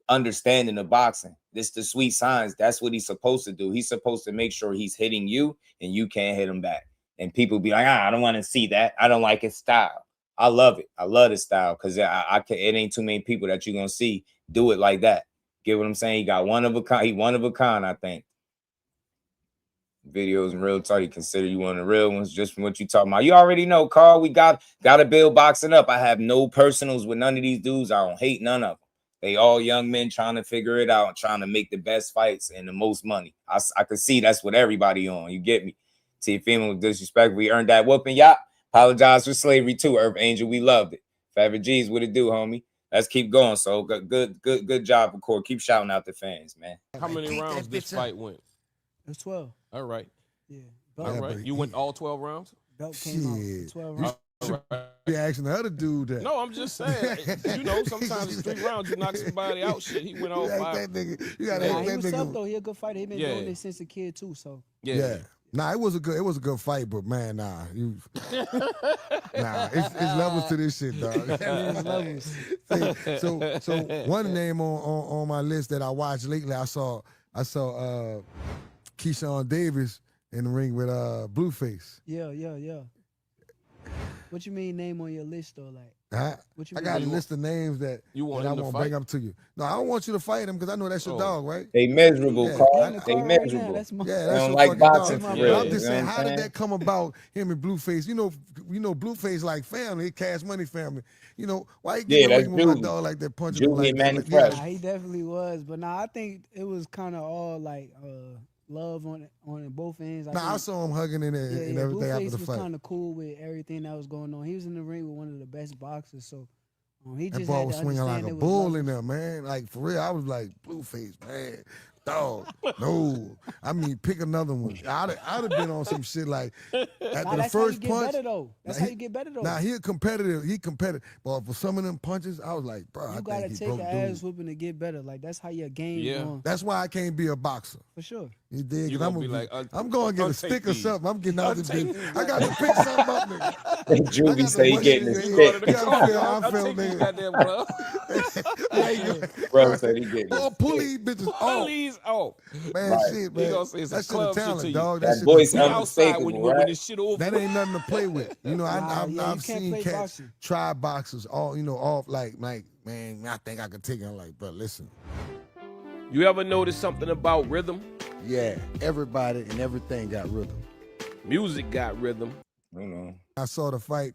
understanding of boxing. This the sweet signs. That's what he's supposed to do. He's supposed to make sure he's hitting you and you can't hit him back. And people be like, I don't want to see that. I don't like his style. I love it. I love his style because it ain't too many people that you're going to see do it like that. Get what I'm saying? He got one of a kind. He one of a kind, I think. Videos in real talk. You consider you one of the real ones just from what you talking about. You already know, Carl. We got to build boxing up. I have no personals with none of these dudes. I don't hate none of them. They all young men trying to figure it out and trying to make the best fights and the most money. I could see that's what everybody on. You get me? See, female with disrespect. We earned that whooping. Y'all apologize for slavery too, Earth Angel. We loved it. Favorite G's, what it do, homie? Let's keep going. So good job, Shakur. Keep shouting out the fans, man. How many rounds this fight went? It was 12. All right. Yeah. All right. You went all 12 rounds? Belt came out for 12 rounds. Be asking the other dude that. No, I'm just saying. You know, sometimes it's 3 rounds. You knock somebody out. Shit, he went all 5. You gotta ask He that was nigga. tough though. He a good fighter. He been doing this since a kid too. So yeah. Nah, it was a good fight, but man, nah, it's levels to this shit, dog. So one name on my list that I watched lately, I saw Keyshawn Davis in the ring with Blueface. Yeah. What you mean name on your list though? Like what you mean? I got a list of names that I want to bring up to you. No, I don't want you to fight him because I know that's your dog, right? They miserable, Carl. They miserable. They don't like boxing for real. I'm just saying, how did that come about? Him and Blueface. You know, Blueface like family, Cash Money family. You know, why he getting with my dog like that, punching him like that? He definitely was, but I think it was kind of all like love on both ends. Nah, I saw him hugging and everything after Blueface the was fight. kind of cool with everything that was going on. He was in the ring with one of the best boxers, so he That just ball had was to swinging like understand a it was bull in levels. there, man. Like, for real, I was like, Blueface, man. Dog, no. I mean, pick another one. I'd have been on some shit like after Nah, the that's how you first get punch. better though. That's how you get better though. Nah, he competitive. But for some of them punches, I was like, bro, I You gotta think he take broke an dude. ass whooping to get better. Like that's how your game Yeah. going. That's why I can't be a boxer. For sure. You dig? You 'Cause gonna be like, I'm going to get a untake stick or these. something. I'm getting out this Untake bitch. these I got to pick something up, nigga. Juvie say he money getting in his your Go stick. to the car. I I'll feel take these nigga. goddamn gloves. Bro said he getting Oh, his pull stick. these bitches Pull off. these off. Man, Right. shit, He man. gonna say some That shit a club shit to talent, you. dog. That shit voice is Be talent. outside when unmistakable, right? this shit over. That ain't nothing to play with. You know, Nah, I've you can't seen play cats boxing. try boxers all, off like, man, I think I could take it. I'm like, bro, listen. You ever notice something about rhythm? Yeah, everybody and everything got rhythm. Music got rhythm. You know. I saw the fight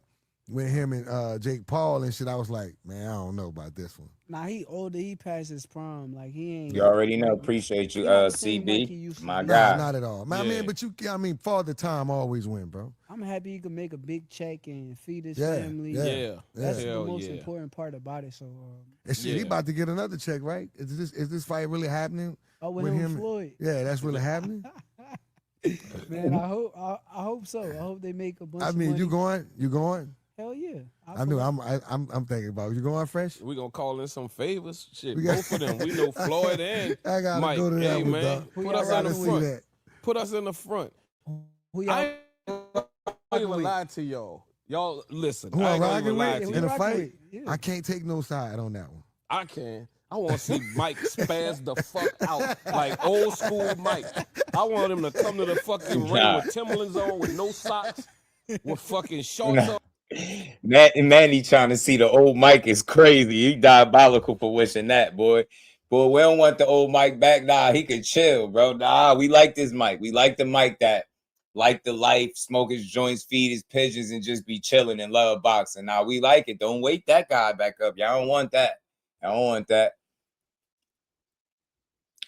with him and Jake Paul and shit. I was like, man, I don't know about this one. Nah, he older. He past his prime. Like he ain't. You already know. Appreciate you, He not the same Mike he CB. used to My be. Nah, guy. not at all. Man, I Yeah. mean, but Father Time always win, bro. I'm happy he could make a big check and feed his Yeah, family. yeah. Yeah. That's the Hell most yeah. important part about it. So, And shit, he Yeah. about to get another check, right? Is this fight really happening? with him, Floyd. Yeah, that's really happening. Man, I hope so. I hope they make a bunch. I of mean, money. you going? Hell yeah. I knew. I'm thinking about it. You going, Fresh? We gonna call in some favors. Shit, We got- both of them. We know Floyd and I gotta Mike. go to that Hey one, man, dog. Who put y'all us in Gotta the see front. that. Put us in the front. Who y'all? I ain't even lie to y'all. Y'all listen. Who I I'm ain't gonna rocking even lie with to in you. a rocking fight? with, yeah. I can't take no side on that one. I can. I want to see Mike spaz the fuck out like old school Mike. I want him to come to the fucking ring Nah. with Timberlands on, with no socks, with fucking shorts Nah. on. Manny trying to see the old Mike is crazy. He diabolical for wishing that, boy. Boy, we don't want the old Mike back. Nah, he could chill, bro. Nah, we like this Mike. We like the Mike that like the life, smoke his joints, feed his pigeons, and just be chilling and love boxing. Nah, we like it. Don't wake that guy back up. Y'all don't want that. I don't want that.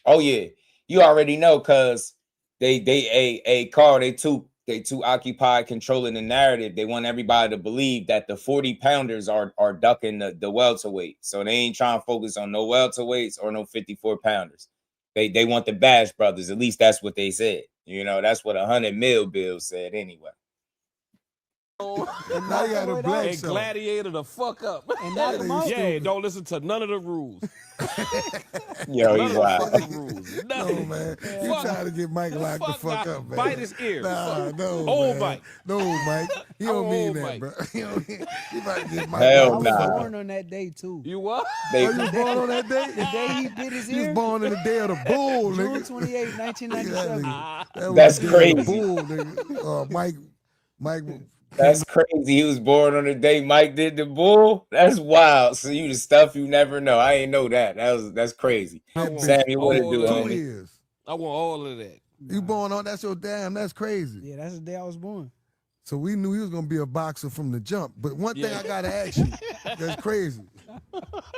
Oh yeah, you already know, cause Carl, they too occupied controlling the narrative. They want everybody to believe that the 40-pounders are ducking the welterweight. So they ain't trying to focus on no welterweights or no 54-pounders. They want the Bash brothers. At least that's what they said. You know, that's what 100 mil bill said anyway. And now you got a Boy, black And show. gladiator the fuck up. And knock him out. Yeah, don't listen to none of the rules. Yo, None he's of the wild. fucking rules. No, Nothing. man. You Fuck. trying to get Mike locked the fuck nah, up, man. bite his ear. Nah, Fuck. no, Old man. Mike. No, Mike. He I'm don't mean old that, Mike. bro. He about to get Mike Hell I locked was the fuck nah. born on that day too. You what? They, Oh, you was born on that day? The day he bit his You was ear. born in the day of the bull, June nigga. 28, 1997. That was That's the day of the crazy. bull, nigga. Mike. That's crazy. He was born on the day Mike did the bull. That's wild. So you the stuff you never know. I ain't know that. That's crazy. I want Sammy, what it all do, of 2 homie? years. I want all of that. You born on that's crazy. Yeah, that's the day I was born. So we knew he was gonna be a boxer from the jump. But one thing Yeah. I gotta ask you, that's crazy.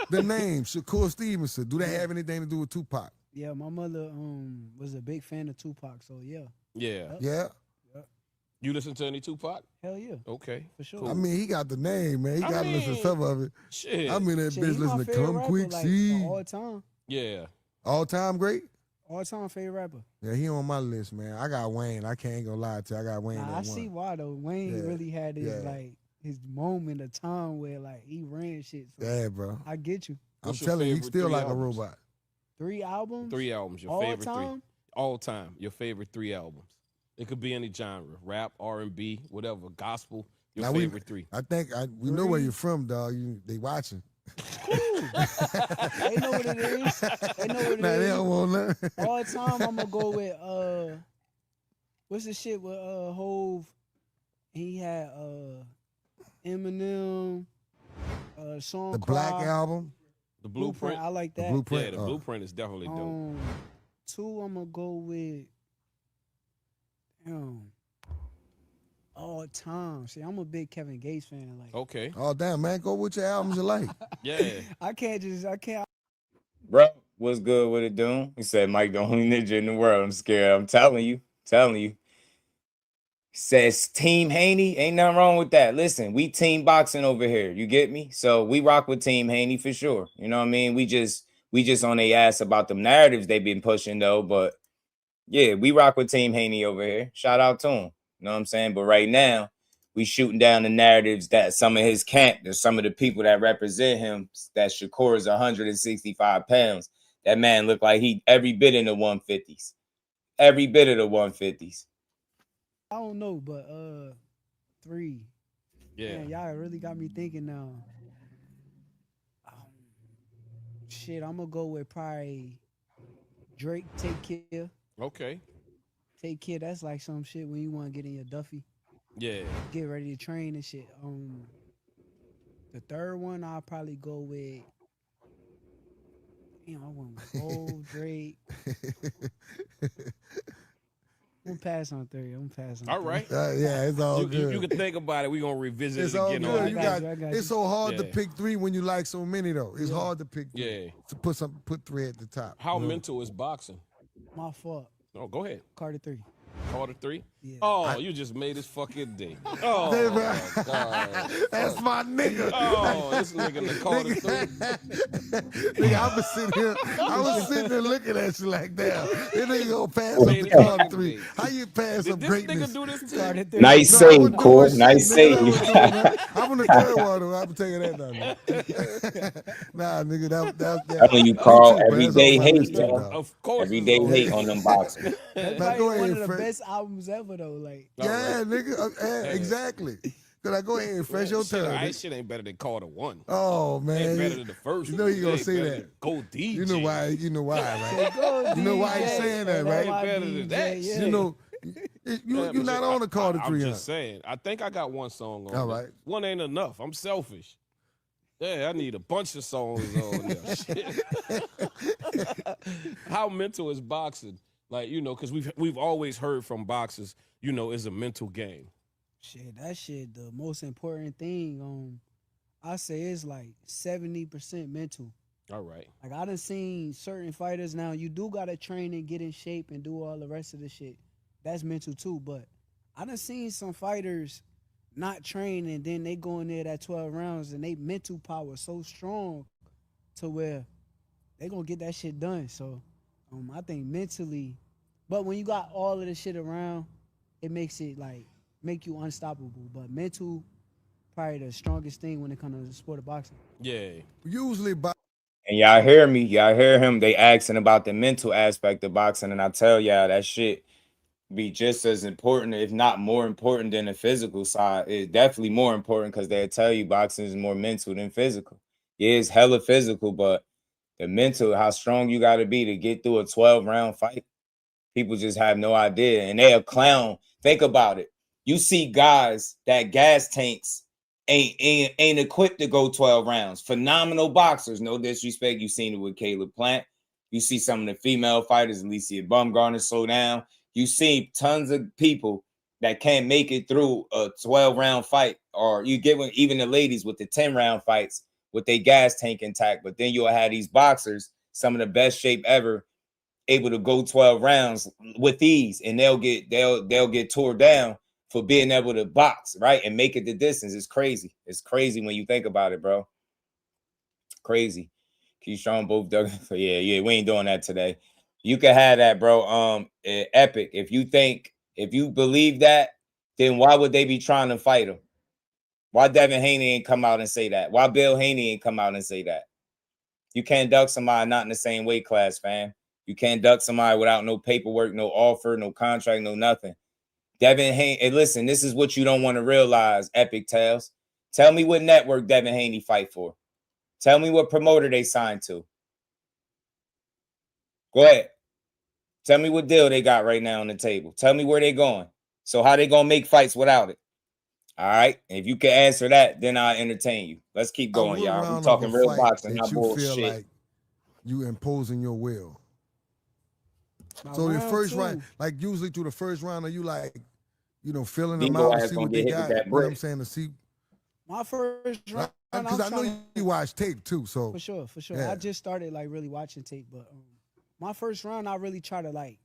The name Shakur Stevenson, do that have anything to do with Tupac? Yeah, my mother was a big fan of Tupac, so yeah. Yeah. Yeah. You listen to any Tupac? Hell yeah, Okay. for sure. Cool. I mean, he got the name, man. He I got to listen to mean, some of it. Shit. I mean, that Shit, bitch he my listen to favorite Come rapper, Quick like, See. all time. Yeah. All time great? All time favorite rapper. Yeah, he on my list, man. I got Wayne. I can't go lie to you. I got Wayne Nah, I at see one. why though. Wayne Yeah, really had his yeah. like his moment of time where like he ran shit. So Yeah, bro. I get you. What's I'm your telling you, he's favorite still three like albums? a robot. 3 albums. 3 albums. Your all favorite time. 3. All time. Your favorite 3 albums. It could be any genre. Rap, R&B, whatever. Gospel. Your Now, favorite 3. I think we know where you're from, dog. They watching. They know what it is. They know what it Nah, they is. don't want nothing. All time, I'm gonna go with what's the shit with Hove? He had Eminem, Song The Cry, Black Album. The Blueprint. I like The that. Blueprint. Yeah, the Blueprint is definitely dope. 2, I'm gonna go with all time. See, I'm a big Kevin Gates fan. Like, Okay. Oh, damn, man. Go with your albums you like. Yeah. I can't. What's good with it, Doom? He said, Mike, the only ninja in the world. I'm scared. I'm telling you. Says Team Haney. Ain't nothing wrong with that. Listen, we team boxing over here. You get me? So we rock with Team Haney for sure. You know what I mean? We just on their ass about them narratives they've been pushing though. But yeah, we rock with Team Haney over here. Shout out to him. You know what I'm saying? But right now, we shooting down the narratives that some of his camp, there's some of the people that represent him, that Shakur is 165 pounds. That man looked like he every bit in the 150s. Every bit of the 150s. I don't know, but 3. Yeah. Man, y'all really got me thinking now. Shit, I'm gonna go with probably Drake. Take Care. Okay. Take Care. That's like some shit when you want to get in your Duffy. Yeah. Get ready to train and shit. The third one I'll probably go with. I went with old Drake. I'm gonna pass on 3. All right. Yeah, it's all good. You can think about it. We're gonna revisit It's it all again. good. On You got got, you. it's so hard to Yeah. pick 3 when you like so many though. It's hard to pick 3. Yeah. To put 3 at the top. How you know? mental is boxing? My fault. Oh, go ahead. Carter 3. Carter 3? Yeah. Oh, you just made his fucking day. Oh, my God. That's my nigga. Oh, this nigga the Carter 3. Nigga, I was sitting there looking at you like that. This nigga gonna pass Made up it the Carter fucking 3. day. How you pass Did up this greatness? nigga do this to Carter you? 3. Nice No, I save, wouldn't do Core. it, Nice shit, save. nigga, I wouldn't do it, man. I'm on the third one, though. I'm taking that down. Nah, nigga, that's Telling you, Me Carl, too, bro. That's everyday on my hate, list, too, man. dog. Of course. Everyday it's on hate there. on them boxers. That's Now, probably go ahead, one of the Fred. best albums ever though. Like All Yeah, right. nigga. Exactly. Could I go ahead and fresh your Shit, turn? I nigga? shit ain't better than Carter 1. Oh Ain't man, better than the first you know one. you gonna Ain't say better that. than Go DJ. You know why? You know why, right? go You know why he's DJ, saying that, and right? that's my Better than DJ, that. yeah. You know, you're not on the Carter 3, I'm huh? just saying. I think I got one song on All there. right. One ain't enough. I'm selfish. Yeah, I need a bunch of songs on there. Shit. How mental is boxing? Like, you know, because we've always heard from boxers, you know, it's a mental game. Shit, that shit the most important thing. I say it's like 70% mental. All right. Like I done seen certain fighters now. You do gotta train and get in shape and do all the rest of the shit. That's mental too. But I done seen some fighters not train and then they go in there that 12 rounds and they mental power so strong to where they gonna get that shit done. So I think mentally, but when you got all of the shit around, it makes it like make you unstoppable. But mental, probably the strongest thing when it comes to the sport of boxing. Yeah. Usually, And y'all hear me? Y'all hear him? They asking about the mental aspect of boxing, and I tell y'all that shit be just as important, if not more important than the physical side. It's definitely more important because they'll tell you boxing is more mental than physical. Yeah, it's hella physical, but the mental, how strong you got to be to get through a 12-round fight. People just have no idea, and they a clown. Think about it. You see guys that gas tanks ain't equipped to go 12 rounds. Phenomenal boxers, no disrespect. You've seen it with Caleb Plant. You see some of the female fighters, Alicia Bumgarner, slow down. You see tons of people that can't make it through a 12-round fight, or you get even the ladies with the 10-round fights with their gas tank intact. But then you'll have these boxers, some of the best shape ever, able to go 12 rounds with ease, and they'll get tore down for being able to box, right, and make it the distance. It's crazy. It's crazy when you think about it, bro. Crazy. Keyshawn both dug. Yeah, we ain't doing that today. You can have that, bro. Epic. If you believe that, then why would they be trying to fight him? Why Devin Haney ain't come out and say that? Why Bill Haney ain't come out and say that? You can't duck somebody not in the same weight class, fam. You can't duck somebody without no paperwork, no offer, no contract, no nothing. Devin Haney, and listen, this is what you don't want to realize, Epic Tales. Tell me what network Devin Haney fight for. Tell me what promoter they signed to. Go ahead. Tell me what deal they got right now on the table. Tell me where they going. So how they going to make fights without it? All right. And if you can answer that, then I'll entertain you. Let's keep going, y'all. We're talking real boxing, not bullshit. Feel like you imposing your will. By So the first 2, round, like usually through the first round, are you like, feeling them Debo out to ass see gonna what get they hit with got? that You know what I'm brick. saying? To see. my first round, Because I know you watch tape too, so. For sure. Yeah. I just started like really watching tape, but my first round, I really try to like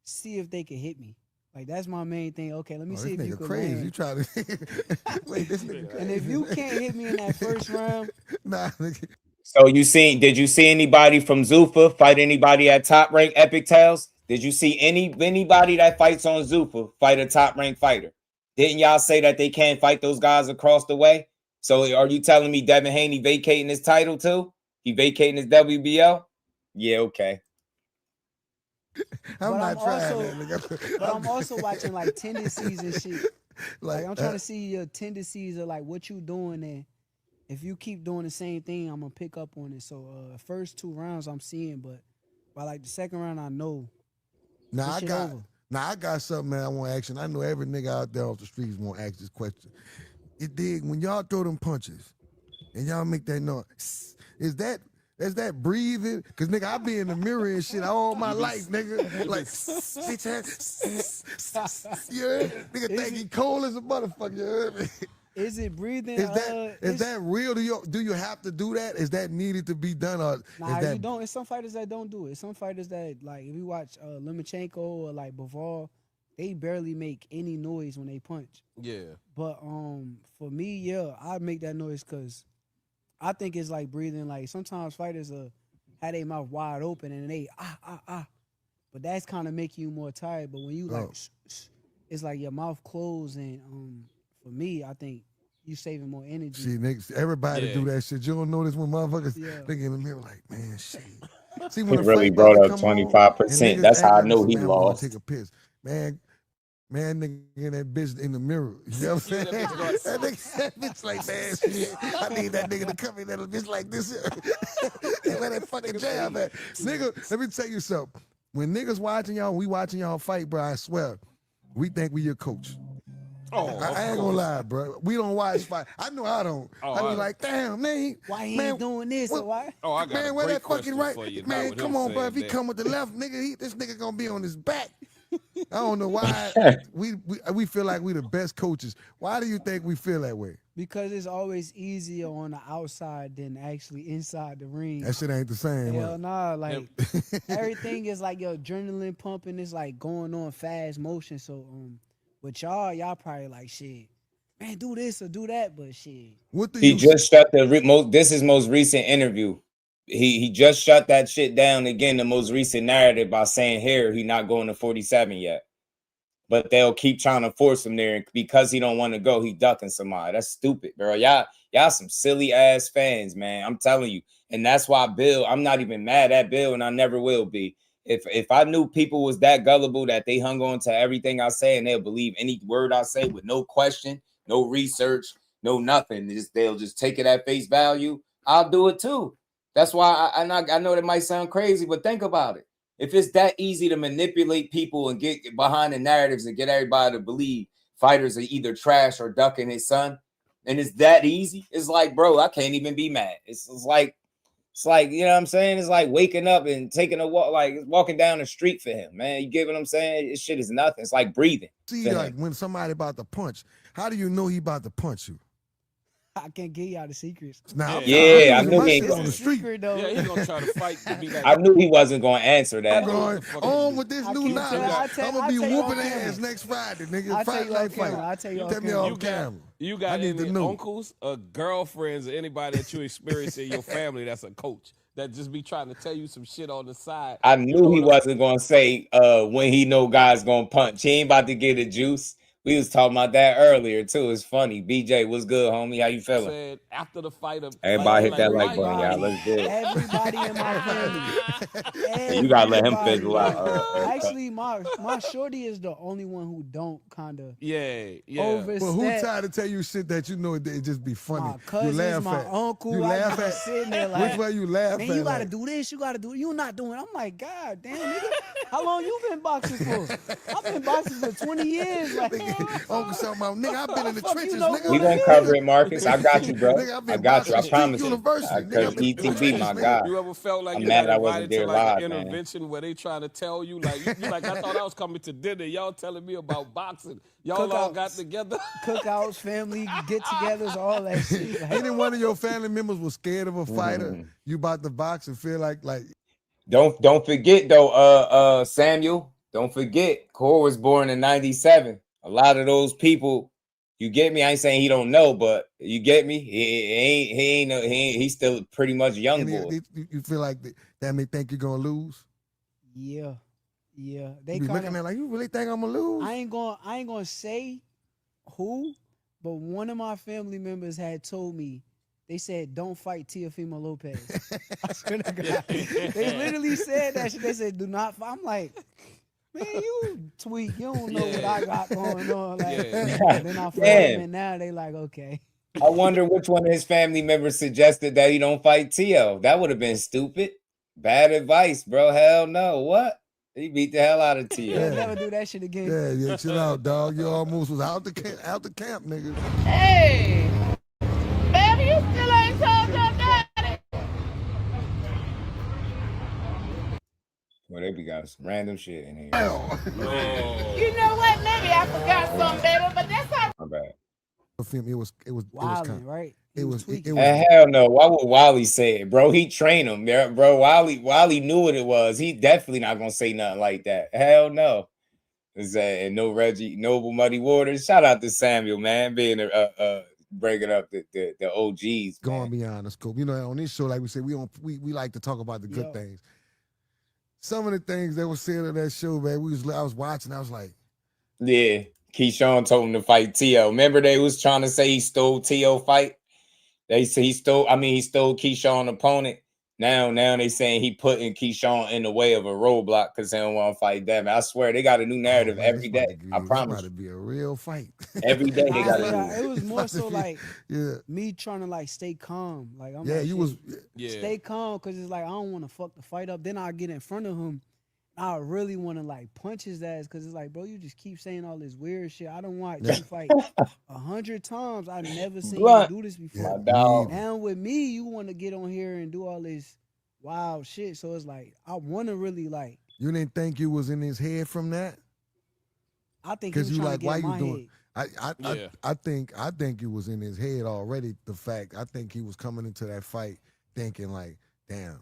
see if they can hit me. Like that's my main thing. Okay, let me see if you can crazy. land. You try to wait, this nigga crazy. And if you can't hit me in that first round, nah, nigga. So did you see anybody from Zuffa fight anybody at Top Rank Epic Tales? Did you see anybody that fights on Zuffa fight a top rank fighter? Didn't y'all say that they can't fight those guys across the way? So are you telling me Devin Haney vacating his title too? He vacating his WBO? Yeah, okay. I'm not trying that, nigga. But I'm also watching like tendencies and shit. Like I'm trying to see your tendencies of like what you doing, and if you keep doing the same thing, I'm gonna pick up on it. So first 2 rounds I'm seeing, but by like the second round I know. Now I got something that I want to ask, and I know every nigga out there off the streets want to ask this question. It dig when y'all throw them punches and y'all make that noise. Is that breathing? Cause nigga, I be in the mirror and shit all my life, nigga. Like, bitch ass, you heard? Nigga think he cold as a motherfucker, you heard me? Is it breathing? Is that real? Do you have to do that? Is that needed to be done? Or nah, you don't. It's some fighters that don't do it. Some fighters that, like, if you watch Lomachenko or like Bivol, they barely make any noise when they punch. Yeah. But for me, yeah, I make that noise because I think it's like breathing. Like sometimes fighters have their mouth wide open and they but that's kind of making you more tired. But when you like, it's like your mouth closed, and for me, I think you saving more energy. See, niggas, everybody do that shit. You don't notice when motherfuckers think in the mirror like, man, shit. See, when he really brought up 25%. That's how I know he lost. Take a piss, man, nigga in that bitch in the mirror. You know what I'm saying? that bitch like, man, shit. I need that nigga to come in that bitch like this. Where that fucking jab at? Nigga, let me tell you something. When niggas watching y'all, we watching y'all fight, bro, I swear, we think we your coach. Oh, I ain't gonna lie, bro. We don't watch fight. I know I don't. I be like, damn, man. Why he ain't doing this or why? Oh, I got man, a where great that fucking right? for you. Man, come on, bro. If he come with the left, nigga, this nigga gonna be on his back. I don't know why we feel like we the best coaches. Why do you think we feel that way? Because it's always easier on the outside than actually inside the ring. That shit ain't the same. Hell nah, like everything is like your adrenaline pumping. It's like going on fast motion. So but y'all probably like shit. Man, do this or do that, but shit. He just shut this is most recent interview. He just shut that shit down again, the most recent narrative, by saying here he not going to 47 yet. But they'll keep trying to force him there, and because he don't want to go, he ducking somebody. That's stupid, bro. Y'all some silly ass fans, man. I'm telling you. And that's why Bill, I'm not even mad at Bill, and I never will be. If I knew people was that gullible that they hung on to everything I say and they'll believe any word I say with no question, no research, no nothing, they'll just take it at face value, I'll do it too. That's why I know that might sound crazy, but think about it. If it's that easy to manipulate people and get behind the narratives and get everybody to believe fighters are either trash or ducking his son, and it's that easy, it's like, bro, I can't even be mad. It's like, you know what I'm saying? It's like waking up and taking a walk, like walking down the street for him, man. You get what I'm saying? This shit is nothing. It's like breathing. See, like when somebody about to punch, how do you know he about to punch you? I can't give y'all the secrets. Now, I knew he ain't on the street. Yeah, he gonna try to fight. I knew he wasn't gonna answer that. I'm going on with this new knowledge. I'm gonna be whooping ass next Friday, nigga. Friday night fight. I'll tell you Tell me off camera. You got any uncles or girlfriends or anybody that you experience in your family that's a coach that just be trying to tell you some shit on the side? I knew he wasn't gonna say when he know guys gonna punch. He ain't about to get a juice. We was talking about that earlier too. It's funny. BJ, what's good, homie? How you feeling? Said after the fight, everybody hit that like button, y'all. Let's do it. Everybody in my family. You gotta let him figure out. Actually, my shorty is the only one who don't kind of overstep. But who tried to tell you shit that you know it just be funny? My cousins, you laugh my at. uncle. You laugh at. Sitting there like, which way you laugh man, at? you gotta do this. You gotta do it. You not doing it. I'm like, God damn, nigga. How long you been boxing for? I've been boxing for 20 years. Like, Uncle talking about, nigga, I've been in the Fuck, you trenches, know nigga. who We gonna cover it, Marcus. I got you, bro. Nigga, I've I been got you. I boxing Street promise you. University. Nigga, Because I've been in the ETB, trenches, my nigga. guy. You ever felt like I'm you mad got I wasn't invited to there like live, an man. intervention where they trying to tell you like you like I thought I was coming to dinner. Y'all telling me about boxing. Y'all all got Cookouts. together. Cookouts, family get-togethers, all that shit. Like, Any one of your family members was scared of a fighter, Mhm. you about to box and feel like Don't forget though, Samuel. Don't forget, Core was born in '97. A lot of those people, you get me. I ain't saying he don't know, but you get me. He's still pretty much young boy. you feel like that may think you're gonna lose. yeah. They You be kind looking of. at like, you really think I'm gonna lose? I ain't gonna say who, but one of my family members had told me. They said, "Don't fight Teofimo Lopez." I swear to God, they literally said that shit. They said, "Do not fight." I'm like, man, you tweak. You don't know what I got going on. Like, and then I fought him, and now they like, okay. I wonder which one of his family members suggested that he don't fight Tio. That would have been stupid. Bad advice, bro. Hell no. What? He beat the hell out of Tio. He'll never do that shit again. Yeah, chill out, dog. You almost was out the camp, nigga. Hey, baby, you still ain't told your daddy. Well, they be got some random shit in here. You know what? Maybe I forgot something, baby, but that's all. My bad. It was Wilding, right? It was Hell no. Why would Wally say it, bro? He trained him, bro. Wally knew what it was. He definitely not gonna say nothing like that. Hell no. Is that and no Reggie, Noble Muddy Waters? Shout out to Samuel, man, being breaking up the OGs. Going beyond the scope. You know, on this show, like we said, we like to talk about the good things. Some of the things that were said on that show, man, I was watching, I was like, yeah. Keyshawn told him to fight T.O. Remember they was trying to say he stole T.O. fight? They say he stole Keyshawn opponent. Now they saying he putting Keyshawn in the way of a roadblock because they don't want to fight that. Man, I swear they got a new narrative every day. I promise. It's about to be a real fight. Every day they got a It was more so like me trying to like stay calm. Like I'm stay calm because it's like I don't want to fuck the fight up. Then I get in front of him. I really want to like punch his ass because it's like, bro, you just keep saying all this weird shit. I don't want you to fight 100 times. I've never seen you do this before. Now with me, you want to get on here and do all this wild shit. So it's like I want to really like. You didn't think you was in his head from that? I think he was trying to get in my head. I think it was in his head already. I think he was coming into that fight thinking like, damn.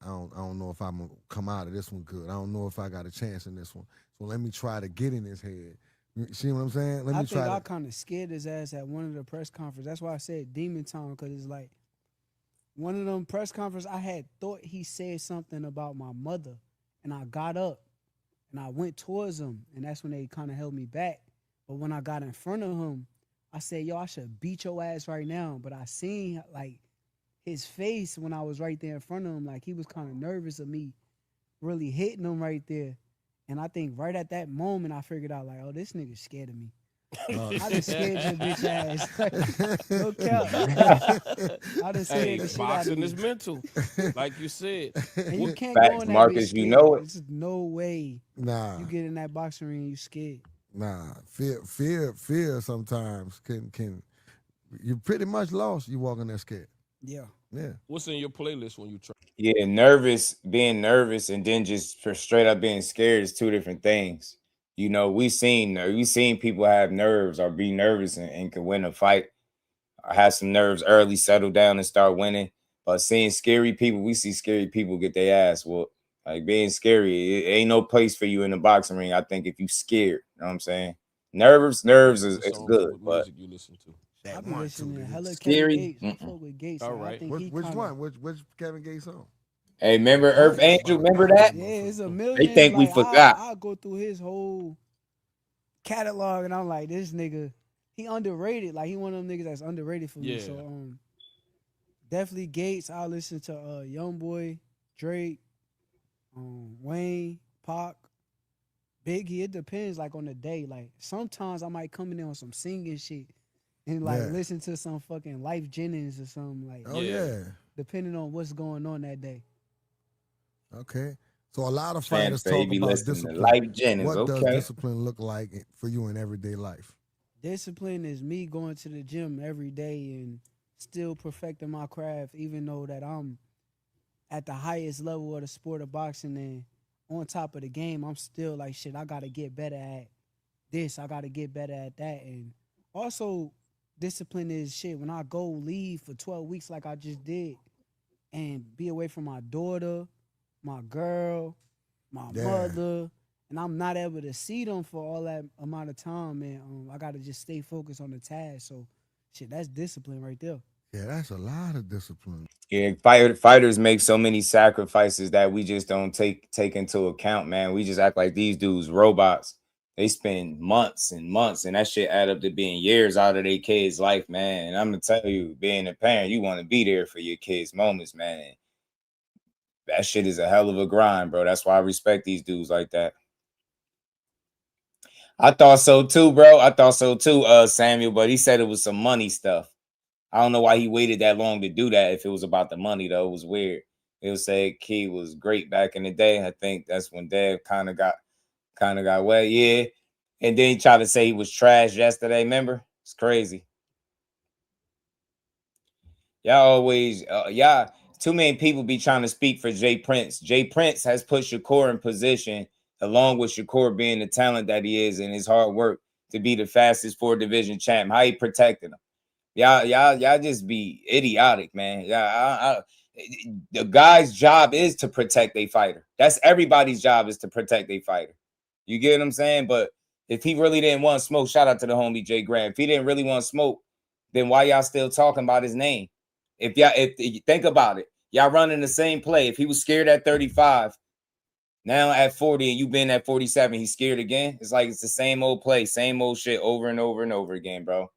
I don't know if I'm gonna come out of this one good. I don't know if I got a chance in this one. So let me try to get in his head. You see what I'm saying? I think I kind of scared his ass at one of the press conferences. That's why I said Demon Time, because it's like one of them press conferences. I had thought he said something about my mother, and I got up and I went towards him, and that's when they kind of held me back. But when I got in front of him, I said, "Yo, I should beat your ass right now." But I seen like his face when I was right there in front of him, like he was kind of nervous of me really hitting him right there. And I think right at that moment, I figured out like, oh, this nigga's scared of me. I just scared your bitch ass. No cap. I just scared the shit out of boxing me. is mental, like you said. And you can't Facts, go in that Marcus, bitch you scared. know it. There's no way you get in that boxing ring and you scared. Nah, fear sometimes can you pretty much lost. You walking there scared. Yeah. What's in your playlist when you try? Yeah, being nervous, and then just for straight up being scared is two different things. You know, we seen people have nerves or be nervous and can win a fight, or have some nerves early, settle down and start winning. But seeing scary people, we see scary people get their ass whooped. Like being scary, it ain't no place for you in the boxing ring. I think if you scared, you know what I'm saying? Nerves is good, but music you listen to. I be listening to hella Scary. Kevin Gates. I fuck with Gates. All Like, I right. think he Which kinda, one? Which Kevin Gates song? hey, remember Earth Angel? Remember that? Yeah, it's a million. They think we forgot. I'll go through his whole catalog and I'm like, this nigga, he underrated. Like he one of them niggas that's underrated for me. So definitely Gates. I'll listen to Youngboy, Drake, Wayne, Pac, Biggie. It depends like on the day. Like sometimes I might come in there on some singing shit and like listen to some fucking Life Jennings or something like. Oh yeah. Depending on what's going on that day. Okay. So a lot of Champ fighters say he talk be about listening to discipline. Life Jennings. What does Okay. discipline look like for you in everyday life? Discipline is me going to the gym every day and still perfecting my craft, even though that I'm at the highest level of the sport of boxing and on top of the game. I'm still like, shit, I got to get better at this. I got to get better at that. And also, discipline is shit. When I go leave for 12 weeks like I just did and be away from my daughter, my girl, my mother, and I'm not able to see them for all that amount of time, man, I got to just stay focused on the task. So, shit, that's discipline right there. Yeah, that's a lot of discipline. Yeah, fighters make so many sacrifices that we just don't take into account, man. We just act like these dudes robots. They spend months and months, and that shit add up to being years out of their kids' life, man. And I'm gonna tell you, being a parent, you want to be there for your kids' moments, man. That shit is a hell of a grind, bro. That's why I respect these dudes like that. I thought so too, bro. I thought so too, Samuel, but he said it was some money stuff. I don't know why he waited that long to do that. If it was about the money, though, it was weird. It was say Key was great back in the day. I think that's when Dad kind of got wet, yeah. And then he tried to say he was trash yesterday. Remember? It's crazy. Y'all always, too many people be trying to speak for Jay Prince. Jay Prince has put Shakur in position, along with Shakur being the talent that he is and his hard work, to be the fastest 4-division champ. How he protected him. Y'all just be idiotic, man. The guy's job is to protect a fighter. That's everybody's job, is to protect a fighter. You get what I'm saying? But if he really didn't want smoke, shout out to the homie Jay Graham. If he didn't really want smoke, then why y'all still talking about his name? If you think about it, y'all running the same play. If he was scared at 35, now at 40 and you been at 47, he's scared again. It's like it's the same old play, same old shit over and over and over again, bro.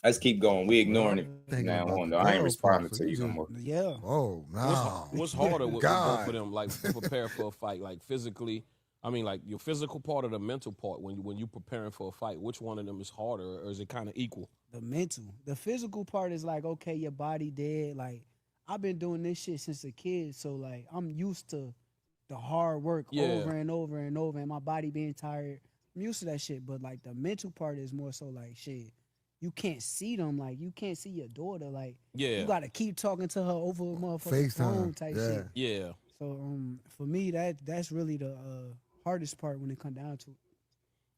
Let's keep going. We ignoring it now on, though. I ain't responding to you no more. Yeah. Oh, no. What's harder with both of them, like, to prepare for a fight, like physically? I mean, like your physical part or the mental part when you preparing for a fight? Which one of them is harder, or is it kind of equal? The mental. The physical part is like, okay, your body dead. Like, I've been doing this shit since a kid, so like I'm used to the hard work over and over and over, and my body being tired. I'm used to that shit. But like the mental part is more so like shit. You can't see them, like you can't see your daughter, like you gotta keep talking to her over a motherfucking phone type shit. Yeah. So for me, that's really the hardest part when it comes down to it.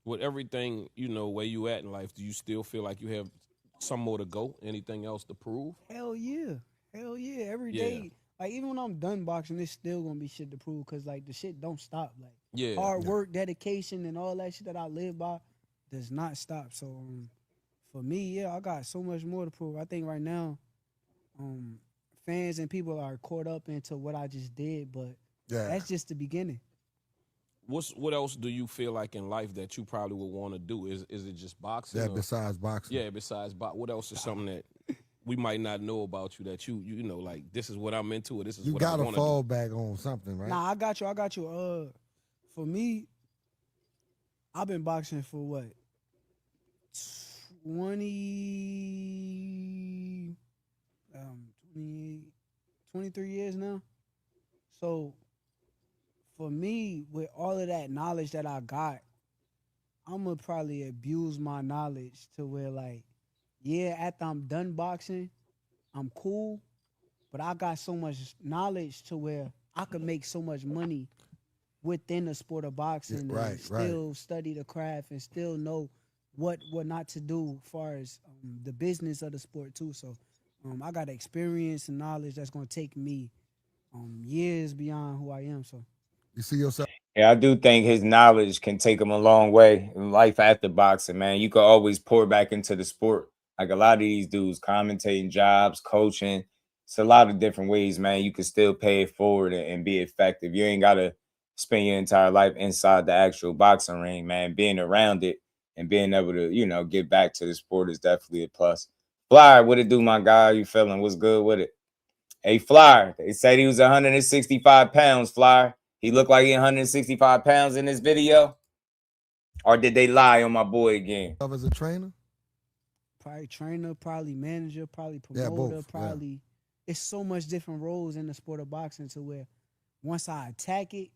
With everything, where you at in life, do you still feel like you have some more to go? Anything else to prove? Hell yeah. Every day, like even when I'm done boxing, it's still gonna be shit to prove, because like the shit don't stop. Like hard work, dedication, and all that shit that I live by does not stop. So for me, I got so much more to prove. I think right now, fans and people are caught up into what I just did, but that's just the beginning. What else do you feel like in life that you probably would want to do? Is it just boxing? Yeah, besides boxing. Yeah, besides boxing. What else is something that we might not know about you that you know, like, this is what I'm into, or this is what I want to do? You got to fall back on something, right? Nah, I got you. For me, I've been boxing for what? 23 years now. So for me, with all of that knowledge that I got, I'm gonna probably abuse my knowledge to where, like, after I'm done boxing, I'm cool, but I got so much knowledge to where I could make so much money within the sport of boxing and still study the craft and still know what not to do as far as the business of the sport too. So I got experience and knowledge that's going to take me years beyond who I am. So you see yourself? Yeah, I do think his knowledge can take him a long way in life after boxing, man. You can always pour back into the sport. Like a lot of these dudes, commentating jobs, coaching. It's a lot of different ways, man. You can still pay it forward and be effective. You ain't got to spend your entire life inside the actual boxing ring, man. Being around it and being able to, get back to the sport is definitely a plus. Flyer, what it do, my guy? You feeling? What's good with it? Hey, Flyer, they said he was 165 pounds, Flyer. He looked like he 165 pounds in this video? Or did they lie on my boy again? As a trainer? Probably trainer, probably manager, probably promoter, probably. It's so much different roles in the sport of boxing to where once I attack it,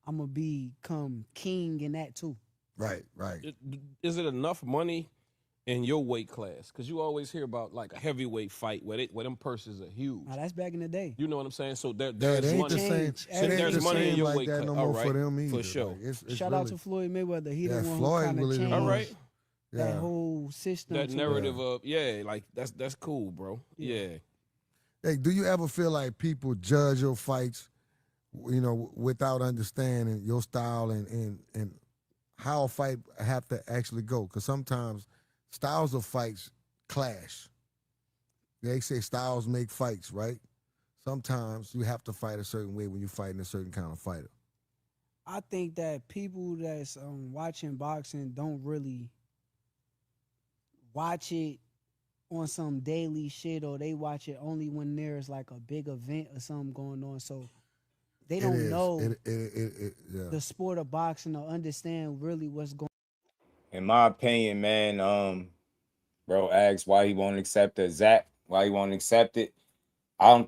I'm gonna become king in that too. Right. Is it enough money in your weight class? Because you always hear about like a heavyweight fight where them purses are huge. Now that's back in the day. You know what I'm saying? So That there's ain't money. the same. Change. It ain't There's the money in same your like weight that cut. no All more right, for them either. for sure. Like, it's Shout really, out to Floyd Mayweather. He Yeah, the one Floyd who kind of really the changed All one. right. that Yeah. whole system. That to narrative of like that's cool, bro. Yeah. Hey, do you ever feel like people judge your fights, you know, without understanding your style and how a fight have to actually go? Because sometimes styles of fights clash. They say styles make fights, right? Sometimes you have to fight a certain way when you're fighting a certain kind of fighter. I think that people that's watching boxing don't really watch it on some daily shit, or they watch it only when there's like a big event or something going on. So they don't know the sport of boxing or understand really what's going on. In my opinion, man, bro asks why he won't accept the Zach, why he won't accept it. I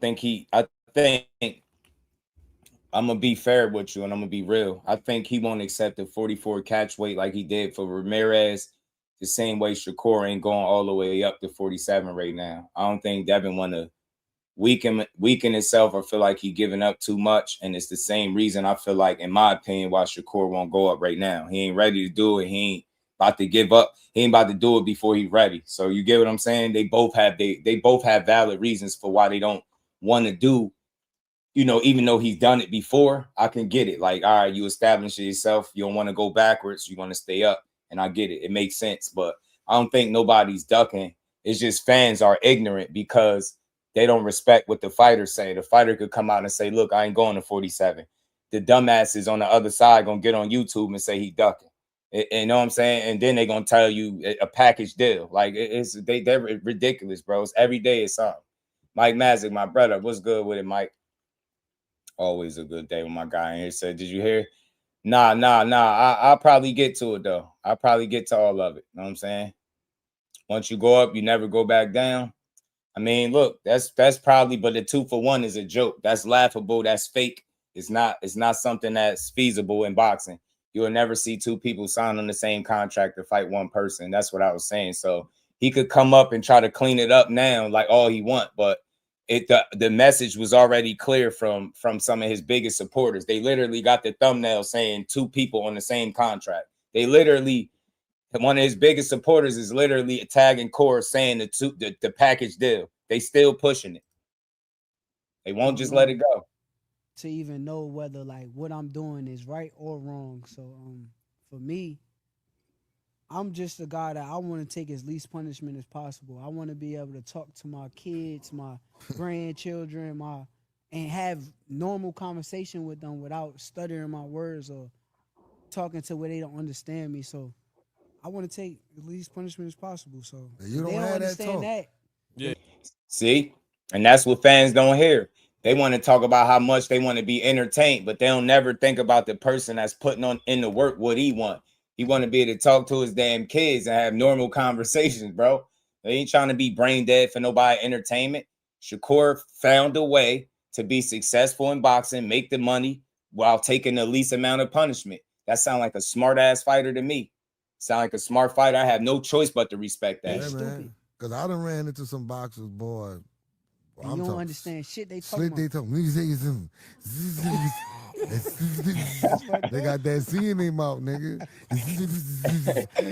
think I'm gonna be fair with you and I'm gonna be real. I think he won't accept the 44 catch weight like he did for Ramirez, the same way Shakur ain't going all the way up to 47 right now. I don't think Devin want to weaken himself or feel like he giving up too much. And it's the same reason I feel like, in my opinion, why Shakur won't go up right now. He ain't ready to do it. He ain't about to give up. He ain't about to do it before he's ready. So you get what I'm saying? They both have valid reasons for why they don't want to do, you know, even though he's done it before. I can get it. Like, all right, you establish it yourself. You don't want to go backwards. You want to stay up. And I get it. It makes sense. But I don't think nobody's ducking. It's just fans are ignorant because they don't respect what the fighters say. The fighter could come out and say, look, I ain't going to 47. The dumbasses on the other side going to get on YouTube and say he ducking. You know what I'm saying? And then they're going to tell you a package deal. Like, they're ridiculous, bro. It's every day it's something. Mike Mazik, my brother, what's good with it, Mike? Always a good day with my guy in here. Said, did you hear? Nah. I'll probably get to it, though. I'll probably get to all of it. You know what I'm saying? Once you go up, you never go back down. I mean, look, that's probably, but the 2-for-1 is a joke. That's laughable. That's fake. It's not something that's feasible in boxing. You'll never see two people sign on the same contract to fight one person. That's what I was saying. So he could come up and try to clean it up now like all he want, but the message was already clear from some of his biggest supporters. They literally got the thumbnail saying two people on the same contract. They literally, one of his biggest supporters is literally tagging Core saying the package deal. They still pushing it. They won't just let it go. To even know whether like what I'm doing is right or wrong. So for me, I'm just a guy that I want to take as least punishment as possible. I want to be able to talk to my kids, my grandchildren, and have normal conversation with them without stuttering my words or talking to where they don't understand me. So I want to take the least punishment as possible. So you don't they don't have understand that talk. Yeah. See? And that's what fans don't hear. They want to talk about how much they want to be entertained, but they don't never think about the person that's putting on in the work what he want. He want to be able to talk to his damn kids and have normal conversations, bro. They ain't trying to be brain dead for nobody entertainment. Shakur found a way to be successful in boxing, make the money while taking the least amount of punishment. That sound like a smart ass fighter to me. Sound like a smart fighter. I have no choice but to respect that. Yeah, man. Because I done ran into some boxers, boy. You don't understand shit they talking about. They got that C in their mouth, nigga.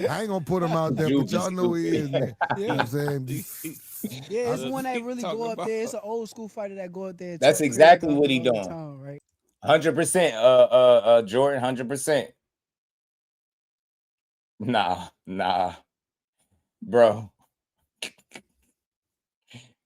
I ain't gonna put him out there, but y'all know who he is, man. You know what I'm saying? Yeah, it's one that really go up there. It's an old school fighter that go up there. That's exactly what he doing. Time, right? 100%, Jordan, 100%. Nah, bro.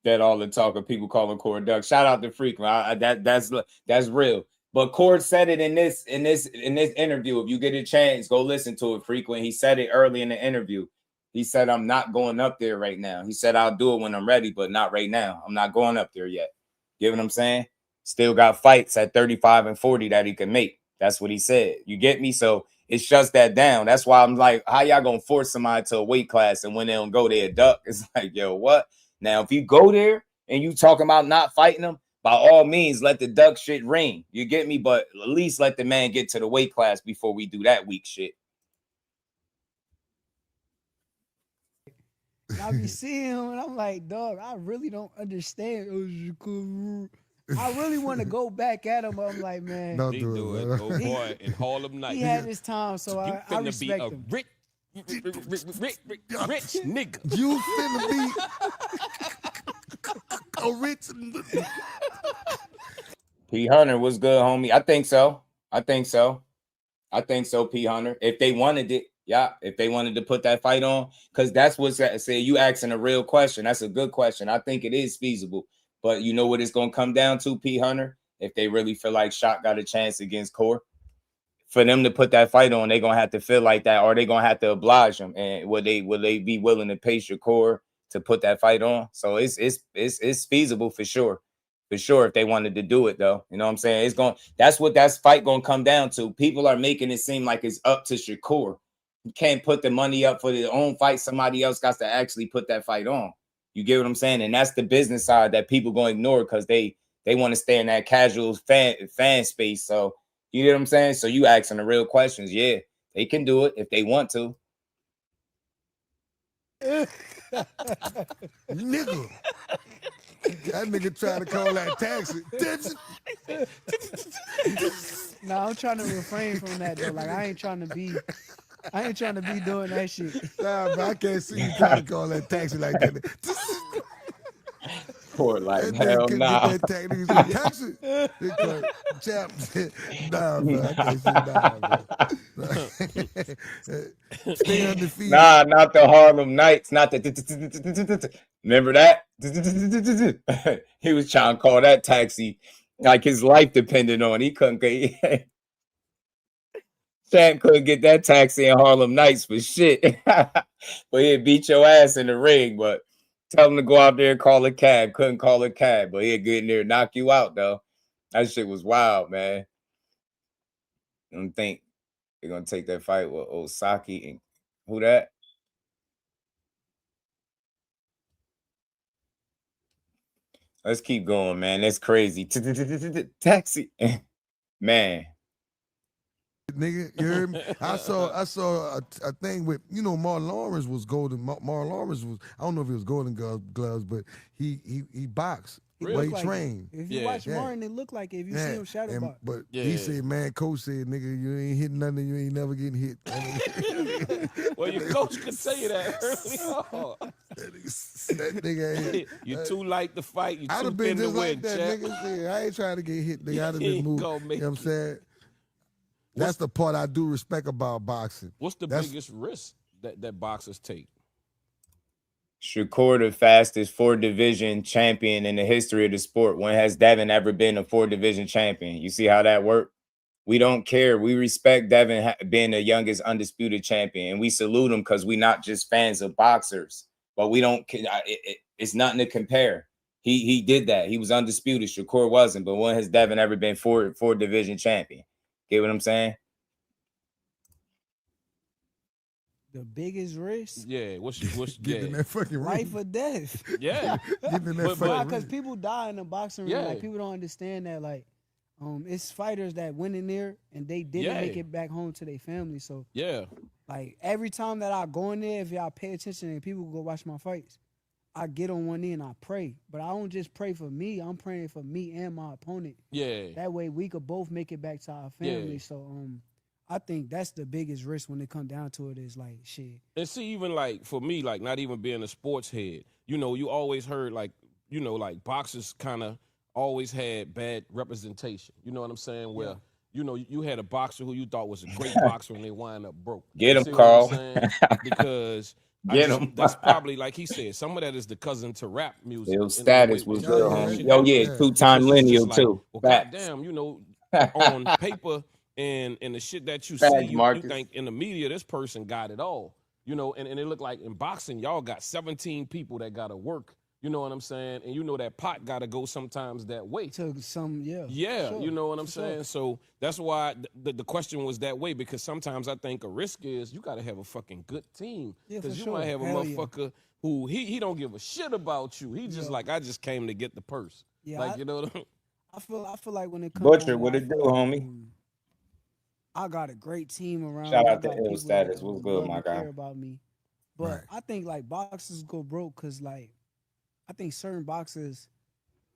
That all the talk of people calling Cord Duck. Shout out to Frequent. That's real. But Cord said it in this interview. If you get a chance, go listen to it. Frequent. He said it early in the interview. He said, "I'm not going up there right now." He said, "I'll do it when I'm ready, but not right now. I'm not going up there yet." Get what I'm saying? Still got fights at 35 and 40 that he can make. That's what he said. You get me? So it shuts that down. That's why I'm like, how y'all gonna force somebody to a weight class and when they don't go there, duck? It's like, yo, what? Now, if you go there and you talking about not fighting them, by all means, let the duck shit ring. You get me? But at least let the man get to the weight class before we do that weak shit. I be seeing him and I'm like, dog, I really don't understand. I really want to go back at him, but I'm like, man. Don't He do do it, it, man. oh boy, and Harlem Nights. He had his time, so You I finna be respect a him. rich nigga. You finna be a rich. P. Hunter was good, homie. I think so. P. Hunter. If they wanted it, yeah. If they wanted to put that fight on, because that's what's say you asking a real question. That's a good question. I think it is feasible. But you know what it's gonna come down to, P. Hunter? If they really feel like Shot got a chance against Core, for them to put that fight on, they're gonna have to feel like that, or they're gonna have to oblige them. And will they be willing to pay Shakur to put that fight on? So it's feasible for sure. For sure, if they wanted to do it, though. You know what I'm saying? That's what that fight gonna come down to. People are making it seem like it's up to Shakur. You can't put the money up for their own fight. Somebody else got to actually put that fight on. You get what I'm saying? And that's the business side that people gonna ignore because they want to stay in that casual fan space. So you know what I'm saying? So you asking the real questions. Yeah, they can do it if they want to. Nigga. That nigga trying to call that taxi. No, I'm trying to refrain from that though. Like I ain't trying to be doing that shit. Nah, bro, I can't see you trying to call that taxi like that. Poor like That hell nigga nah. get that taxi. Chap, nah, bro. I can't see bro. Stay undefeated. Nah, not the Harlem Nights. Not the. Remember that? He was trying to call that taxi like his life depended on. He couldn't get. Champ couldn't get that taxi in Harlem Nights for shit. But he'd beat your ass in the ring. But tell him to go out there and call a cab. Couldn't call a cab, but he'd get in there and knock you out though. That shit was wild, man. I don't think they're gonna take that fight with Oshaquie and who that? Let's keep going, man. That's crazy. Taxi, man. Nigga, you heard me? I saw a thing with, you know, Marlon Lawrence was golden. Marlon Lawrence was, I don't know if he was golden gloves, but he boxed. Really? Well, he Like trained. If you watch Martin, it looked like it. If you see him shadow box. But he said, man, coach said, nigga, you ain't hitting nothing, you ain't never getting hit. Well, your coach could tell you that early on. That nigga You too light to fight. You I'd too have been thin to just win, like that, champ. nigga. Said, I ain't trying to get hit, nigga. I'd have been moved. You know what I'm saying? That's the part I do respect about boxing. What's the biggest risk that boxers take? Shakur, the fastest 4-division champion in the history of the sport. When has Devin ever been a 4-division champion? You see how that worked? We don't care. We respect Devin being the youngest undisputed champion, and we salute him because we're not just fans of boxers. But we don't. It's nothing to compare. He did that. He was undisputed. Shakur wasn't. But when has Devin ever been 4-division champion? Get what I'm saying? The biggest risk? Yeah, what's getting in that fucking ring. Life or death. Yeah. Getting in that fucking ring. Because people die in the boxing ring. Like people don't understand that. Like, it's fighters that went in there and they didn't make it back home to their family. So like every time that I go in there, if y'all pay attention and people go watch my fights, I get on one knee and I pray. But I don't just pray for me. I'm praying for me and my opponent. Yeah. That way we could both make it back to our family. So I think that's the biggest risk when it come down to it is like shit. And see, even like for me, like not even being a sports head, you know, you always heard like, you know, like boxers kind of always had bad representation. You know what I'm saying? Where, you know, you had a boxer who you thought was a great boxer and they wind up broke. Get him, See Carl. what I'm saying? Because Get him. That's probably, like he said, some of that is the cousin to rap music. His status was good, homie. Oh, yeah, 2-time lineal, like, too. Well, goddamn, you know, on paper and the shit that you see, you think in the media, this person got it all. You know, and it looked like in boxing, y'all got 17 people that got to work. You know what I'm saying? And you know that pot got to go sometimes that way. To some, Yeah, sure, you know what I'm saying? So that's why the question was that way, because sometimes I think a risk is you got to have a fucking good team. Because you might have a motherfucker who he don't give a shit about you. He just like, I just came to get the purse. Yeah, Like, you know, I feel like when it comes Butcher, down to what it, I it do, feel like, homie? I got a great team around Shout me. I out to got Ill people that Status. What's good, love my and guy? care about me. But Right. I think like boxers go broke because like I think certain boxers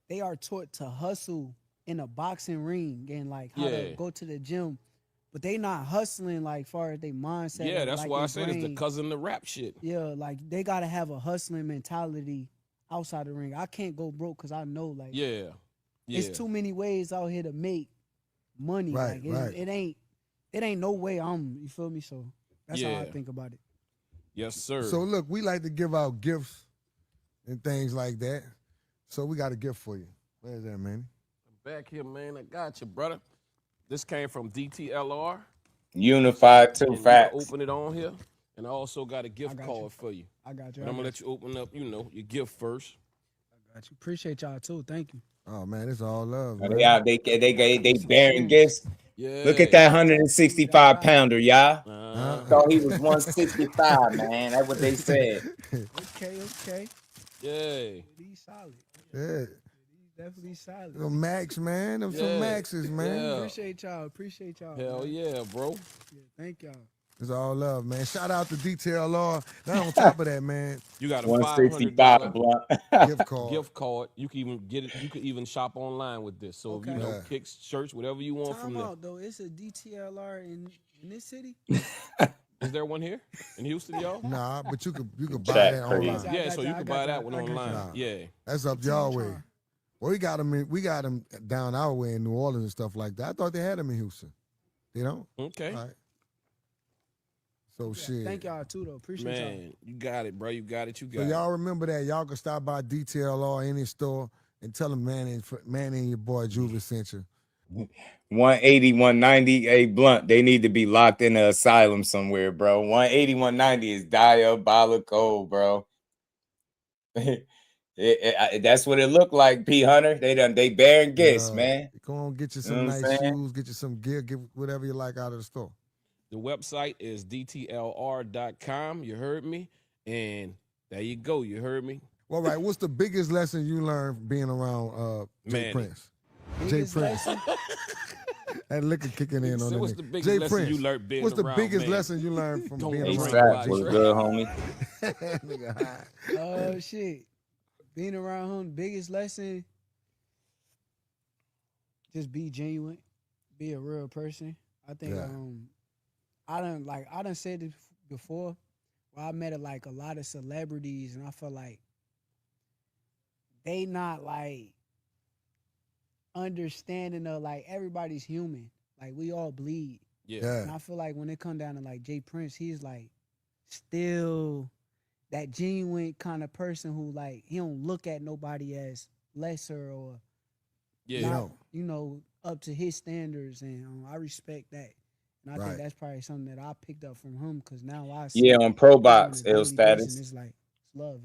they are taught to hustle in a boxing ring and like how to Yeah. go to the gym, but they not hustling like far as their mindset. yeah, that's like why I their said it's the brain. cousin to rap shit. Yeah, like they gotta have a hustling mentality outside the ring. I can't go broke because I know like Yeah. Yeah. it's too many ways out here to make money. Right, Like right. it ain't no way you feel me? So that's how I Yeah. think about it. Yes, sir. So look, we like to give out gifts and things like that. So we got a gift for you. Where's that, man? Back here, man. I got you, brother. This came from DTLR. Unified And too, you can facts. open it on here. And I also got a gift card for you. I got you. But I'm going to let you open up, your gift first. I got you. Appreciate y'all too. Thank you. Oh man, it's all love. They Man. out, they bearing gifts. Yeah. Look at that 165 pounder, y'all. Thought he was 165, man. That's what they said. Okay. Yeah. He's solid. Yeah. He's definitely solid. Them Max, man. Them some Yeah. Maxes, man. Yeah. Appreciate y'all. Hell man. yeah, bro. Yeah, thank y'all. It's all love, man. Shout out to DTLR. Now on top of that, man, You got a 165 $500 blunt. gift card. gift card. You can even get it. You could even shop online with this. So if you Okay. know Yeah. kicks, shirts, whatever you want from Time there. out though. It's a DTLR in this city. Is there one here in Houston, y'all? Nah, but you could buy Chat that crazy. online. Yeah, so you I can got buy you. that one I got you. online. Nah. Yeah. That's up y'all way. Well, we got them down our way in New Orleans and stuff like that. I thought they had them in Houston. They don't? Okay. All right. So shit. Thank y'all too though. Appreciate y'all. Man, you got it, bro. You got it. You So got it. y'all remember that. Y'all can stop by DTLR any store and tell them man and your boy Juva sent you. 180, 190, a blunt. They need to be locked in an asylum somewhere, bro. 180, 190 is diabolical, bro. That's what it looked like, P Hunter. They bearing gifts, man. Go on, get you You some know what I'm nice saying? shoes, get you some gear, get whatever you like out of the store. The website is dtlr.com. You heard me? And there you go. You heard me? All right, what's the biggest lesson you learned being around Jay Manny. Prince? Biggest Jay Prince. That liquor kicking in on So that what's nigga. the biggest Jay lesson Prince. you learned being What's the around biggest Manny? lesson you learned from Don't being drink around Straps while was you good, homie. Nigga high. Oh shit. Being around him, biggest lesson. Just be genuine. Be a real person. I think Yeah. I done said this before. Where I met a lot of celebrities and I feel like they not like understanding of like everybody's human. Like we all bleed. Yeah. And I feel like when it come down to like Jay Prince, he's like still that genuine kind of person who like he don't look at nobody as lesser or Yeah. not, up to his standards, and I respect that. And I Right. think that's probably something that I picked up from him because now I see Yeah, on him PROBOX, a Ill daily Status. basis, and it's like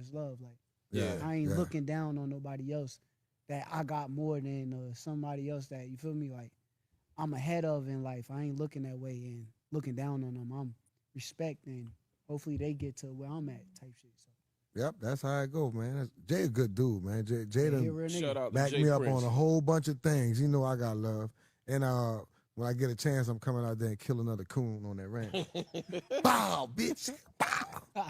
it's love. Like Yeah. I ain't yeah. looking down on nobody else that I got more than somebody else that you feel me like I'm ahead of in life. I ain't looking that way and looking down on them. I'm respecting. Hopefully they get to where I'm at type shit. So Yep, that's how it go, man. Jay a good dude, man. Jay he a done real nigga. Shout out to back Jay me up Prince. on a whole bunch of things. You know I got love. And when I get a chance, I'm coming out there and kill another coon on that ranch. Bow, bitch. Bow.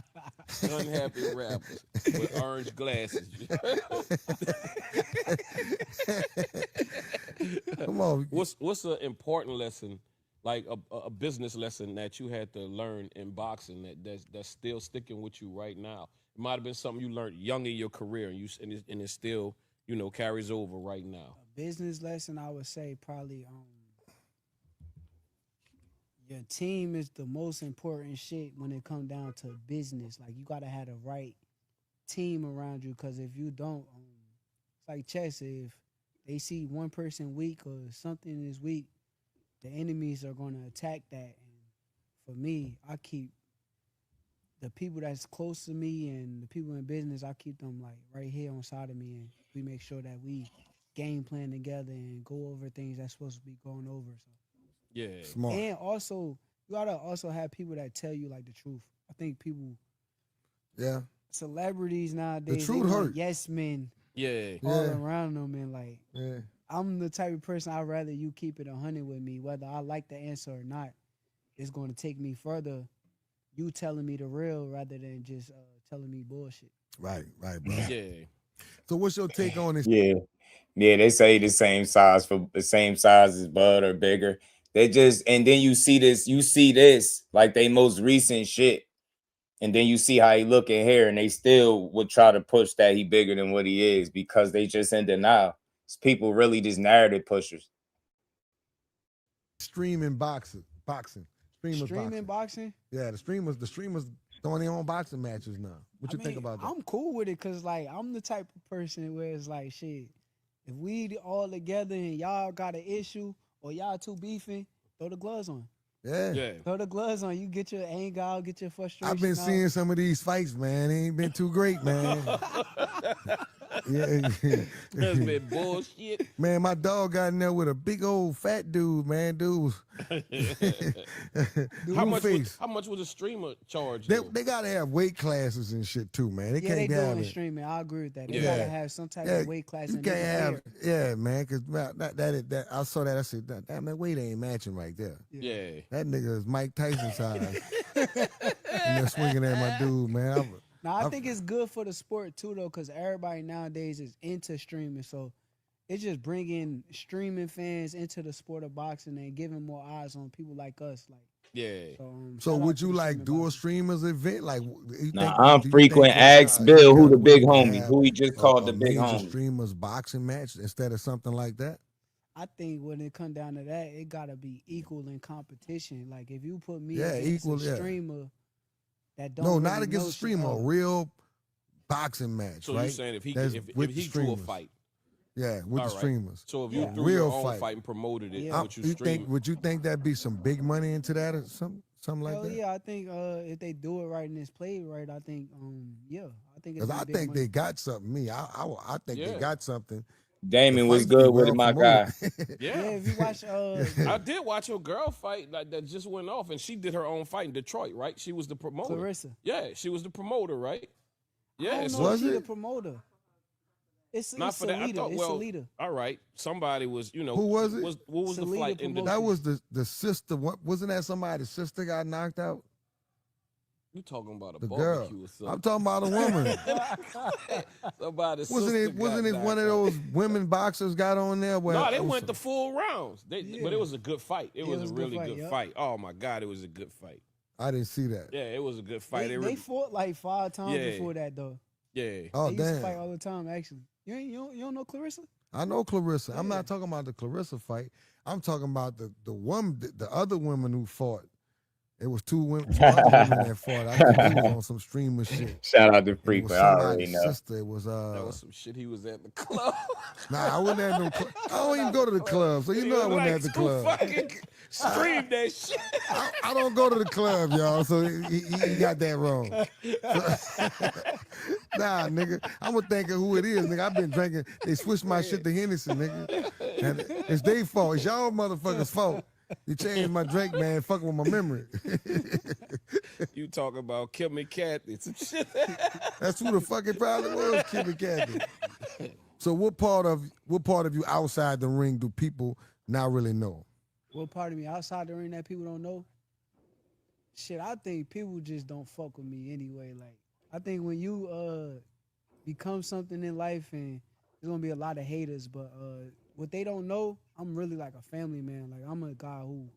Unhappy rappers with orange glasses. Come on. What's an important lesson, like a business lesson that you had to learn in boxing that's still sticking with you right now? It might have been something you learned young in your career and it still carries over right now. A business lesson I would say probably your team is the most important shit when it comes down to business. Like you gotta have the right team around you, because if you don't, it's like chess. If they see one person weak or something is weak, the enemies are gonna attack that. And for me, I keep the people that's close to me and the people in business, I keep them like right here on side of me, and we make sure that we game plan together and go over things that's supposed to be going over. So. Yeah. Smart. And also, you gotta also have people that tell you like the truth. I think people, Yeah. celebrities nowadays, truth they want hurt. yes men Yeah. all around them, and like Yeah. I'm the type of person I'd rather you keep it 100 with me, whether I like the answer or not. It's going to take me further. You telling me the real rather than just telling me bullshit. Right, bro. Yeah. So what's your take on this? Yeah. They say the same size as Bud or bigger. They just, and then you see this like they most recent shit. And then you see how he look in here, and they still would try to push that he bigger than what he is because they just in denial. It's people really just narrative pushers. Streaming boxing. Streaming boxing? Yeah, the streamers throwing their own boxing matches now. What you think about that? I'm cool with it because like I'm the type of person where it's like shit. If we all together and y'all got an issue or y'all two beefing, throw the gloves on. Yeah. Throw the gloves on. You get your anger out, get your frustration I've been seeing some of these fights, man. They ain't been too great, man. That's been bullshit. Man, my dog got in there with a big old fat dude, man. Dude. How much was a streamer charge? They gotta have weight classes and shit too, man. They can't they have doing it. streaming. I agree with that. They gotta have some type of weight class. You can't have, man, because that I saw that. I said, damn, that weight ain't matching right there. Yeah. That nigga is Mike Tyson size. And they're swinging at my dude, man. Now, I think it's good for the sport, too, though, because everybody nowadays is into streaming. So it's just bringing streaming fans into the sport of boxing and giving more eyes on people like us. Like, yeah. So would you like do a streamers event? Like, I'm frequent. Ask Bill who the big homie, who he just called the big homie. Streamers boxing match instead of something like that? I think when it come down to that, it got to be equal in competition. Like, if you put me against a streamer that don't not against a streamer, a real boxing match, so right? So you're saying if he drew a fight. Yeah, with the streamers. So if you threw your own fight and promoted it, would you think that'd be some big money into that or something like that? Yeah, I think if they do it right and it's played right, I think I think it's because I think they got something. I think they got something. Damon was good with my guy. Yeah, if you watch, I did watch your girl fight that just went off, and she did her own fight in Detroit, right? She was the promoter. Clarissa. Yeah, she was the promoter, right? Yeah, I don't know if she the promoter. It's not for that. I thought, it's a leader. All right, somebody was, Who was it? What was the fight in the? That was the sister. What wasn't that somebody's sister got knocked out? You talking about the barbecue girl? Or something? I'm talking about a woman. Wasn't it one of those women boxers got on there? No, they went the full rounds. But it was a good fight. It was a really good fight. Oh my God, it was a good fight. I didn't see that. Yeah, it was a good fight. They fought like 5 times before that though. Yeah. Oh they damn. used to fight all the time. Actually, you don't know Clarissa? I know Clarissa. I'm not talking about the Clarissa fight. I'm talking about the other women who fought. It was two other women that fought. I think he was on some streamer shit. Shout out to Frequent. I already know. Sister. It was that was some shit he was at the club. Nah, I wasn't at no club. I don't even go to the club, so you know I wasn't at the club. Fucking stream that shit. I don't go to the club, y'all. So he got that wrong. Nah, nigga. I'm gonna think of who it is, nigga. I've been drinking. They switched my shit to Hennessy, nigga. And it's their fault. It's y'all motherfuckers' fault. You changed my drink, man. Fucking with my memory. You talking about Kim and Kathy? Some shit. That's who the fuck it probably was, Kim and Kathy. So what part of you outside the ring do people not really know? What part of me outside the ring that people don't know? Shit, I think people just don't fuck with me anyway. Like, I think when you become something in life, and there's gonna be a lot of haters, but what they don't know, I'm really like a family man. Like, I'm a guy who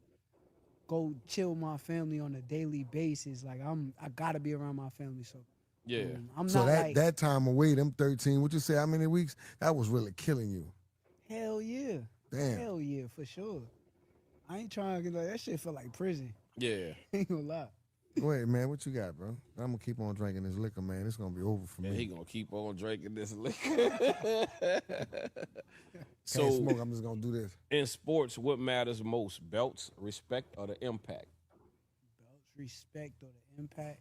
go chill with my family on a daily basis. Like, I gotta be around my family. So yeah, I'm so not that time away, them 13. What you say? How many weeks? That was really killing you. Hell yeah. Damn. Hell yeah, for sure. I ain't trying to get like that shit felt like prison. Yeah. Ain't gonna lie. Wait, man, what you got, bro? I'm gonna keep on drinking this liquor, man. It's gonna be over for me. He gonna keep on drinking this liquor. So smoke. I'm just gonna do this. In sports, what matters most? Belts, respect, or the impact? Belts, respect, or the impact?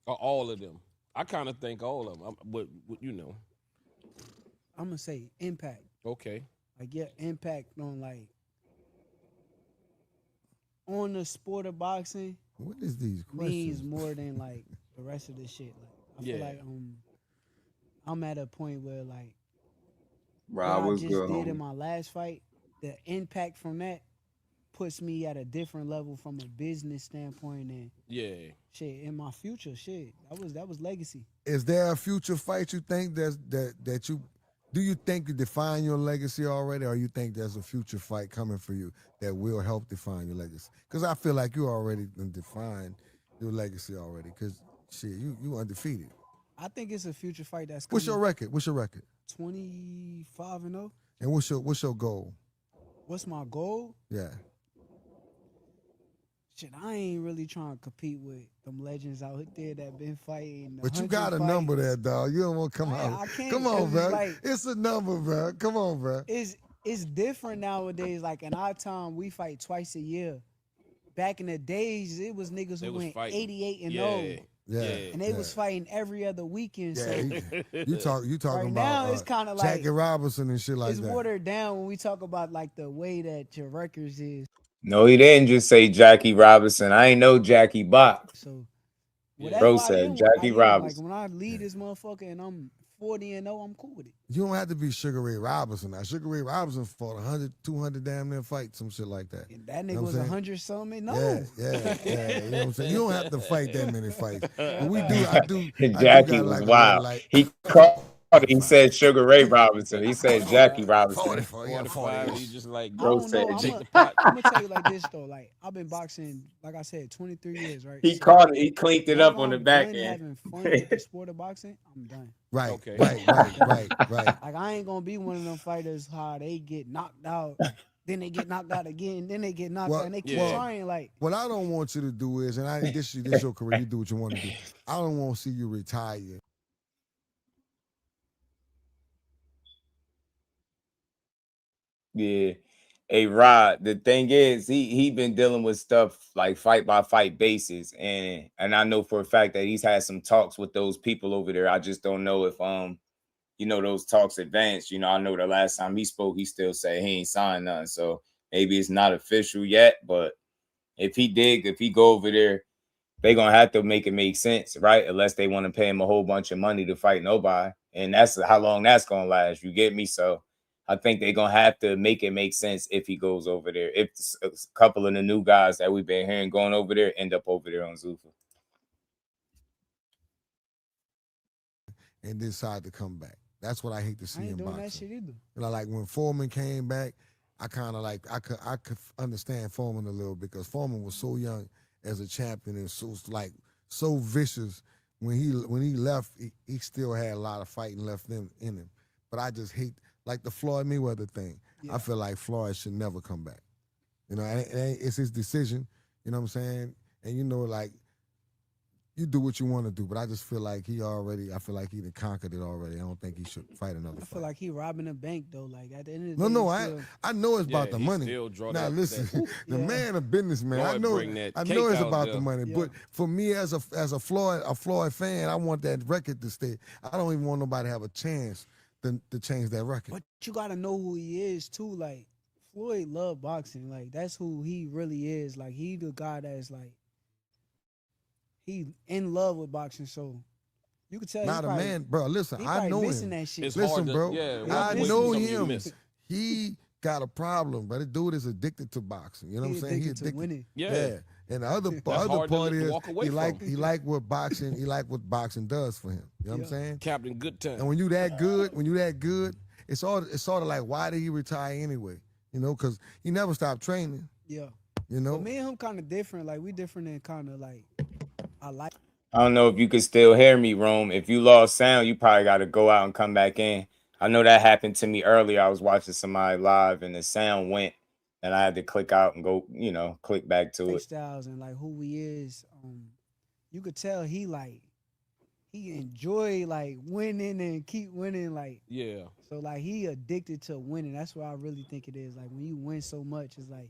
Or all of them? I kind of think all of them. But you know, I'm gonna say impact. Okay. Like, yeah, impact on on the sport of boxing. What is these questions? Means more than like the rest of the shit. Like, I feel like I'm at a point where like Rob was just good, did in homie. my last fight, the impact from that puts me at a different level from a business standpoint and shit in my future. Shit, that was legacy. Is there a future fight you think that you do you think you define your legacy already, or you think there's a future fight coming for you that will help define your legacy? Because I feel like you already defined your legacy already. Because shit, you undefeated. I think it's a future fight that's coming. What's your record? 25-0. And what's your goal? What's my goal? Yeah. Shit, I ain't really trying to compete with them legends out there that been fighting. But you got a number there, dog. You don't want to come out. I can't. Come on, bro. Like, it's a number, bro. Come on, bro. It's different nowadays. Like in our time, we fight twice a year. Back in the days, it was niggas who went 88-0. Yeah. And they was fighting every other weekend. Yeah, So you talking right about now it's kind of like Jackie Robinson and shit like it's that. watered down when we talk about like the way that your records is. No, he didn't just say Jackie Robinson. I ain't know Jackie Box. So bro said Jackie Robinson. Like when I lead this motherfucker and I'm 40-0, I'm cool with it. You don't have to be Sugar Ray Robinson. Now, Sugar Ray Robinson fought 100, 200 damn near fights, some shit like that. And that nigga was 100 something. No. Yeah. You know what I'm saying? You don't have to fight that many fights. But we do. I do. Jackie was wild. He caught. He said Sugar Ray Robinson. He said Jackie Robinson. 45. He just like bro said. I'm gonna tell you like this though. Like I've been boxing, like I said, 23 years, right? He caught it. He cleaned it up on the back end. Having fun with the sport of boxing, I'm done. Right. Okay. Right. Like I ain't gonna be one of them fighters how they get knocked out, then they get knocked out again, then they get knocked out, and they keep trying. Like what I don't want you to do is, and this your career, you do what you want to do. I don't want to see you retire. Yeah. Hey Rod, the thing is he been dealing with stuff like fight by fight basis, and I know for a fact that he's had some talks with those people over there. I just don't know if those talks advanced. I know the last time he spoke, he still said he ain't signed nothing. So maybe it's not official yet, but if he go over there, they gonna have to make it make sense, right? Unless they want to pay him a whole bunch of money to fight nobody. And that's how long that's gonna last. You get me? So I think they're going to have to make it make sense if he goes over there. If a couple of the new guys that we've been hearing going over there end up over there on Zuffa. And decide to come back. That's what I hate to see in boxing. That shit either. Like when Foreman came back, I kind of like, I could understand Foreman a little because Foreman was so young as a champion and so vicious. When he left, he still had a lot of fighting left in him. But I just hate, like the Floyd Mayweather thing. Yeah. I feel like Floyd should never come back. It's his decision. You know what I'm saying? And like, you do what you want to do, but I just feel like he done conquered it already. I don't think he should fight another fight. I feel like he robbing a bank though. Like at the end of the day. No, I know it's about the money. Now listen, the man a businessman. I know it's about the money. But for me as a Floyd fan, I want that record to stay. I don't even want nobody to have a chance to change that record. But you gotta know who he is too. Like Floyd love boxing. Like that's who he really is. Like he the guy that's like he in love with boxing. So you could tell. Not a man, bro. Listen, I know him. That shit. Listen, bro. I know him. He got a problem, bro. This dude is addicted to boxing. You know what I'm saying? He addicted to winning. Yeah. And the other part is he like what boxing does for him. You know what I'm saying? Captain Good Time. And when you that good, it's sort of like, why did he retire anyway? Because he never stopped training. Yeah. But me and him kind of different. Like we different in kind of like I don't know if you could still hear me, Rome. If you lost sound, you probably got to go out and come back in. I know that happened to me earlier. I was watching somebody live and the sound went. And I had to click out and go, click back to it. Styles and like who he is, you could tell he enjoy like winning and keep winning, like So like he addicted to winning. That's what I really think it is. Like when you win so much, it's like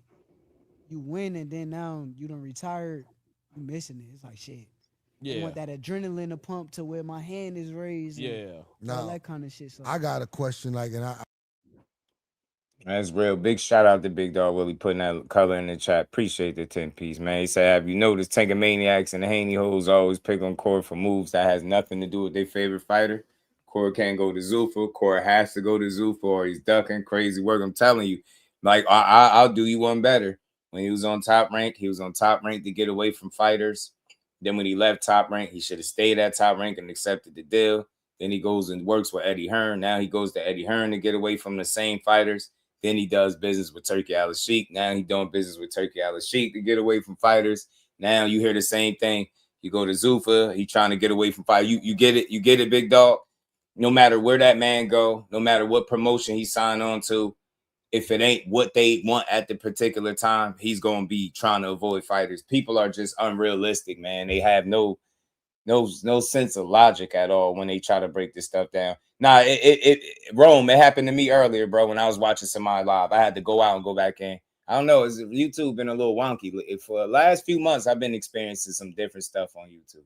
you win and then now you done retired, you missing it. It's like shit. I want that adrenaline to pump to where my hand is raised. All that kind of shit. So I got a question, like, and that's real. Big shout out to Big Dog Willie putting that color in the chat. Appreciate the 10-piece, man. He said, have you noticed Tanker Maniacs and the Haney hoes always pick on Corey for moves that has nothing to do with their favorite fighter? Corey can't go to Zuffa. Corey has to go to Zuffa, or he's ducking crazy work. I'm telling you, like I'll do you one better. When he was on Top Rank, he was on Top Rank to get away from fighters. Then when he left Top Rank, he should have stayed at Top Rank and accepted the deal. Then he goes and works with Eddie Hearn. Now he goes to Eddie Hearn to get away from the same fighters. Then he does business with Turkey Al-Sheikh. Now he's doing business with Turkey Al-Sheikh to get away from fighters. Now you hear the same thing. You go to Zuffa, he's trying to get away from fighters. You get it, big dog. No matter where that man go, no matter what promotion he signed on to, if it ain't what they want at the particular time, he's going to be trying to avoid fighters. People are just unrealistic, man. They have no sense of logic at all when they try to break this stuff down. Nah, Rome, it happened to me earlier, bro, when I was watching somebody live. I had to go out and go back in. I don't know. YouTube been a little wonky. For the last few months, I've been experiencing some different stuff on YouTube.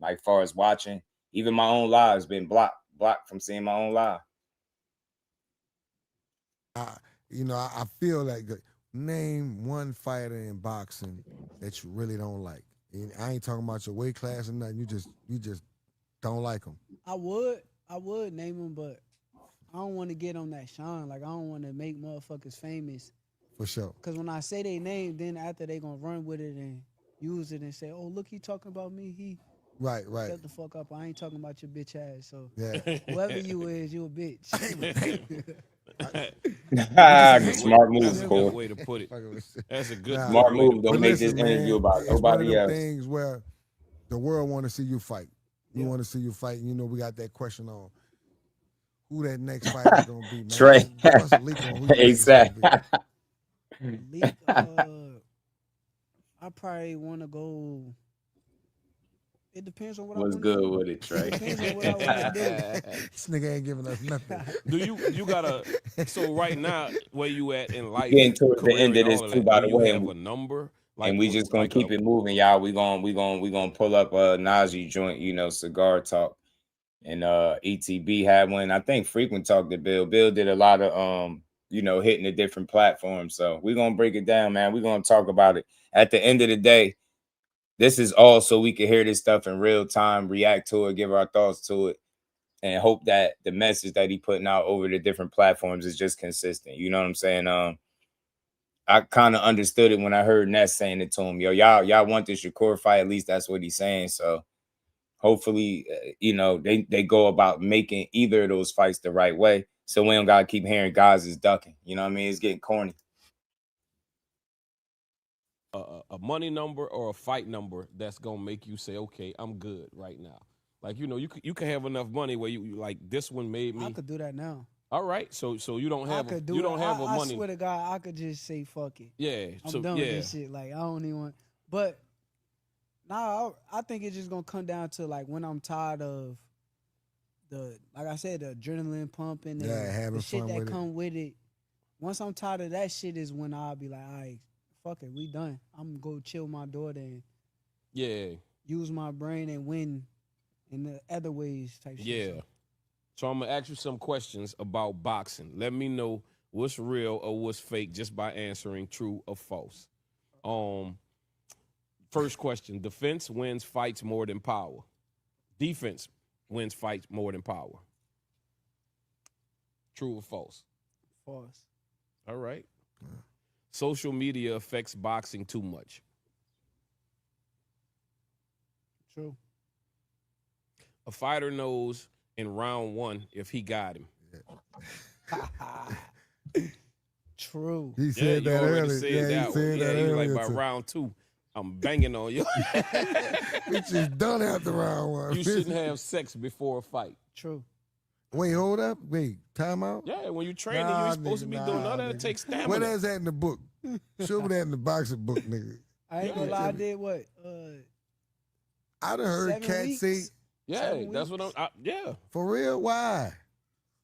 Like far as watching, even my own live's been blocked from seeing my own live. I feel like name one fighter in boxing that you really don't like. And I ain't talking about your weight class or nothing. You just don't like them. I would name them, but I don't want to get on that shine. Like I don't want to make motherfuckers famous. For sure. Because when I say they name, then after they gonna run with it and use it and say, "Oh, look, he talking about me." Right. Shut the fuck up. I ain't talking about your bitch ass. So yeah. Whoever you is, you a bitch. Smart move, That's a Cole. good way to put it. That's a good smart move. To Don't make this man, interview about it's nobody one of else. the things where the world want to see you fight. We want to see you fight. And we got that question on who that next fighter is gonna be, man. Trey. Give us a leak on who you think it's Exactly. gonna be. Leak, I probably want to go. It depends on what What's I want good to do. with it, Trey? It depends on what I want to do. This nigga ain't giving us nothing. Do you gotta? So right now, where you at in life? Getting towards the career end of and this all too, that, by do the you way, have a number? And we just gonna keep it moving, y'all. We gonna pull up a Najee joint, cigar talk. And ETB had one. I think Frequent talked to Bill. Bill did a lot of hitting the different platforms. So we're gonna break it down, man. We're gonna talk about it. At the end of the day, this is all so we can hear this stuff in real time, react to it, give our thoughts to it, and hope that the message that he putting out over the different platforms is just consistent. You know what I'm saying? I kind of understood it when I heard Ness saying it to him. Yo, y'all want this Shakur fight? At least that's what he's saying. So hopefully, they go about making either of those fights the right way. So we don't gotta keep hearing guys is ducking. You know what I mean? It's getting corny. A money number or a fight number that's gonna make you say, okay, I'm good right now. Like you can have enough money where you like this one made me. I could do that now. All right, so you don't have I money. I swear to God, I could just say fuck it. Yeah, I'm done with this shit. Like I don't even want. But now I think it's just gonna come down to like when I'm tired of like I said, the adrenaline pumping and the shit that come with it. Once I'm tired of that shit is when I'll be like, all right, fuck it, we done. I'm gonna go chill my daughter and use my brain and win in the other ways type shit. Yeah. So I'm gonna ask you some questions about boxing. Let me know what's real or what's fake just by answering true or false. First question: defense wins fights more than power. Defense wins fights more than power. True or false? False. All right. Social media affects boxing too much. True. A fighter knows in round one if he got him. True. He said that earlier. He said that earlier. Like by round two, I'm banging on you. Which is done after round one. You shouldn't have sex before a fight. True. Wait, hold up. Wait, time out? Yeah, when you're training, you ain't supposed to be doing none of that. It takes stamina. Where that's at in the book? Show me that in the boxing book, nigga. I ain't gonna lie, I did what? I done heard cats say. Yeah, that's what yeah. For real? Why?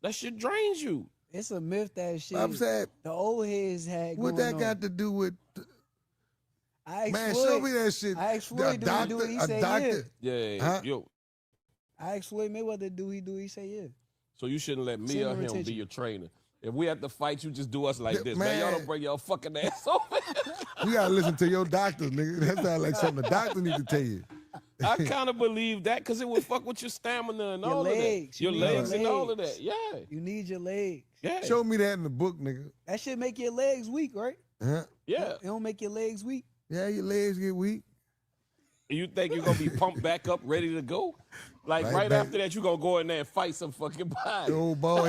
That shit drains you. It's a myth that shit. I'm saying. The old heads had what going that on. got to do with? Man, Floyd, show me that shit. I asked Floyd, do he do it? He said yeah. Huh? Yo. I asked Floyd Mayweather, do he do it? He said yeah. So you shouldn't let me or him be your trainer. If we have to fight, you just do us like this. Man, y'all don't bring your fucking ass over. You gotta listen to your doctors, nigga. That sounds like something the doctor need to tell you. I kind of believe that because it would fuck with your stamina and Your all legs. of that. Your You need legs your and all of legs. that. Yeah. You need your legs. Yeah. Show me that in the book, nigga. That should make your legs weak, right? Huh? Yeah. It don't make your legs weak. Yeah, your legs get weak. You think you're gonna be pumped back up, ready to go? Like right after that, you gonna go in there and fight some fucking body. The whole bald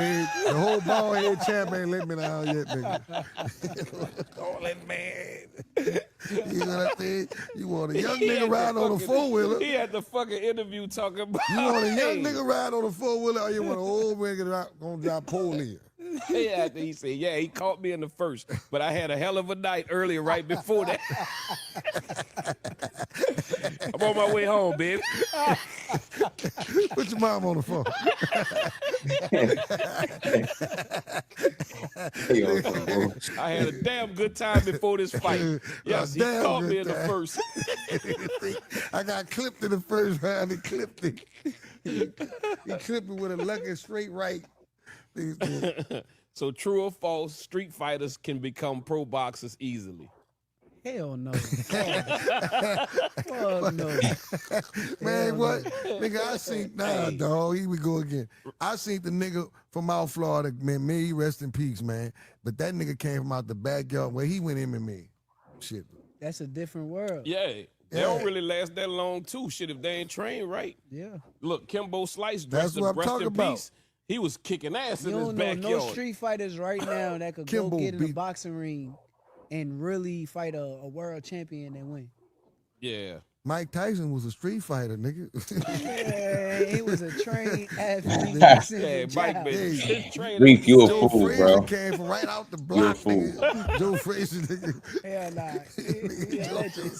head champ ain't let me down yet, nigga. Call that man. You know what I'm saying? You want a young nigga ride on a four-wheeler. He had the fucking interview talking about. You want a young nigga ride on a four-wheeler, or you want an old nigga gonna drive Paulie? He said, yeah, he caught me in the first, but I had a hell of a night earlier right before that. I'm on my way home, baby. Put your mom on the phone. I had a damn good time before this fight. Yes, he caught me in the first. I got clipped in the first round. He clipped it. He clipped it with a lucky straight right. So true or false, street fighters can become pro boxers easily. Hell no. Fuck no. Man, what? Nigga, I seen, dog, here we go again. I seen the nigga from out Florida, man, may he rest in peace, man. But that nigga came from out the backyard where he went MMA. Shit. That's a different world. Yeah. They don't really last that long, too. Shit, if they ain't trained right. Yeah. Look, Kimbo Slice, That's what I'm talking about. Peace. He was kicking ass in his You backyard. don't know no street fighters right now that could Kimbo go get in a beat- boxing ring and really fight a world champion and win. Yeah. Mike Tyson was a street fighter, nigga. Yeah, he was a trained athlete. Yeah, Mike been trained. Reef, you a Joe fool, Frazier bro. came from right out the block, nigga. Joe Frazier, nigga. Hell nah. He a legend.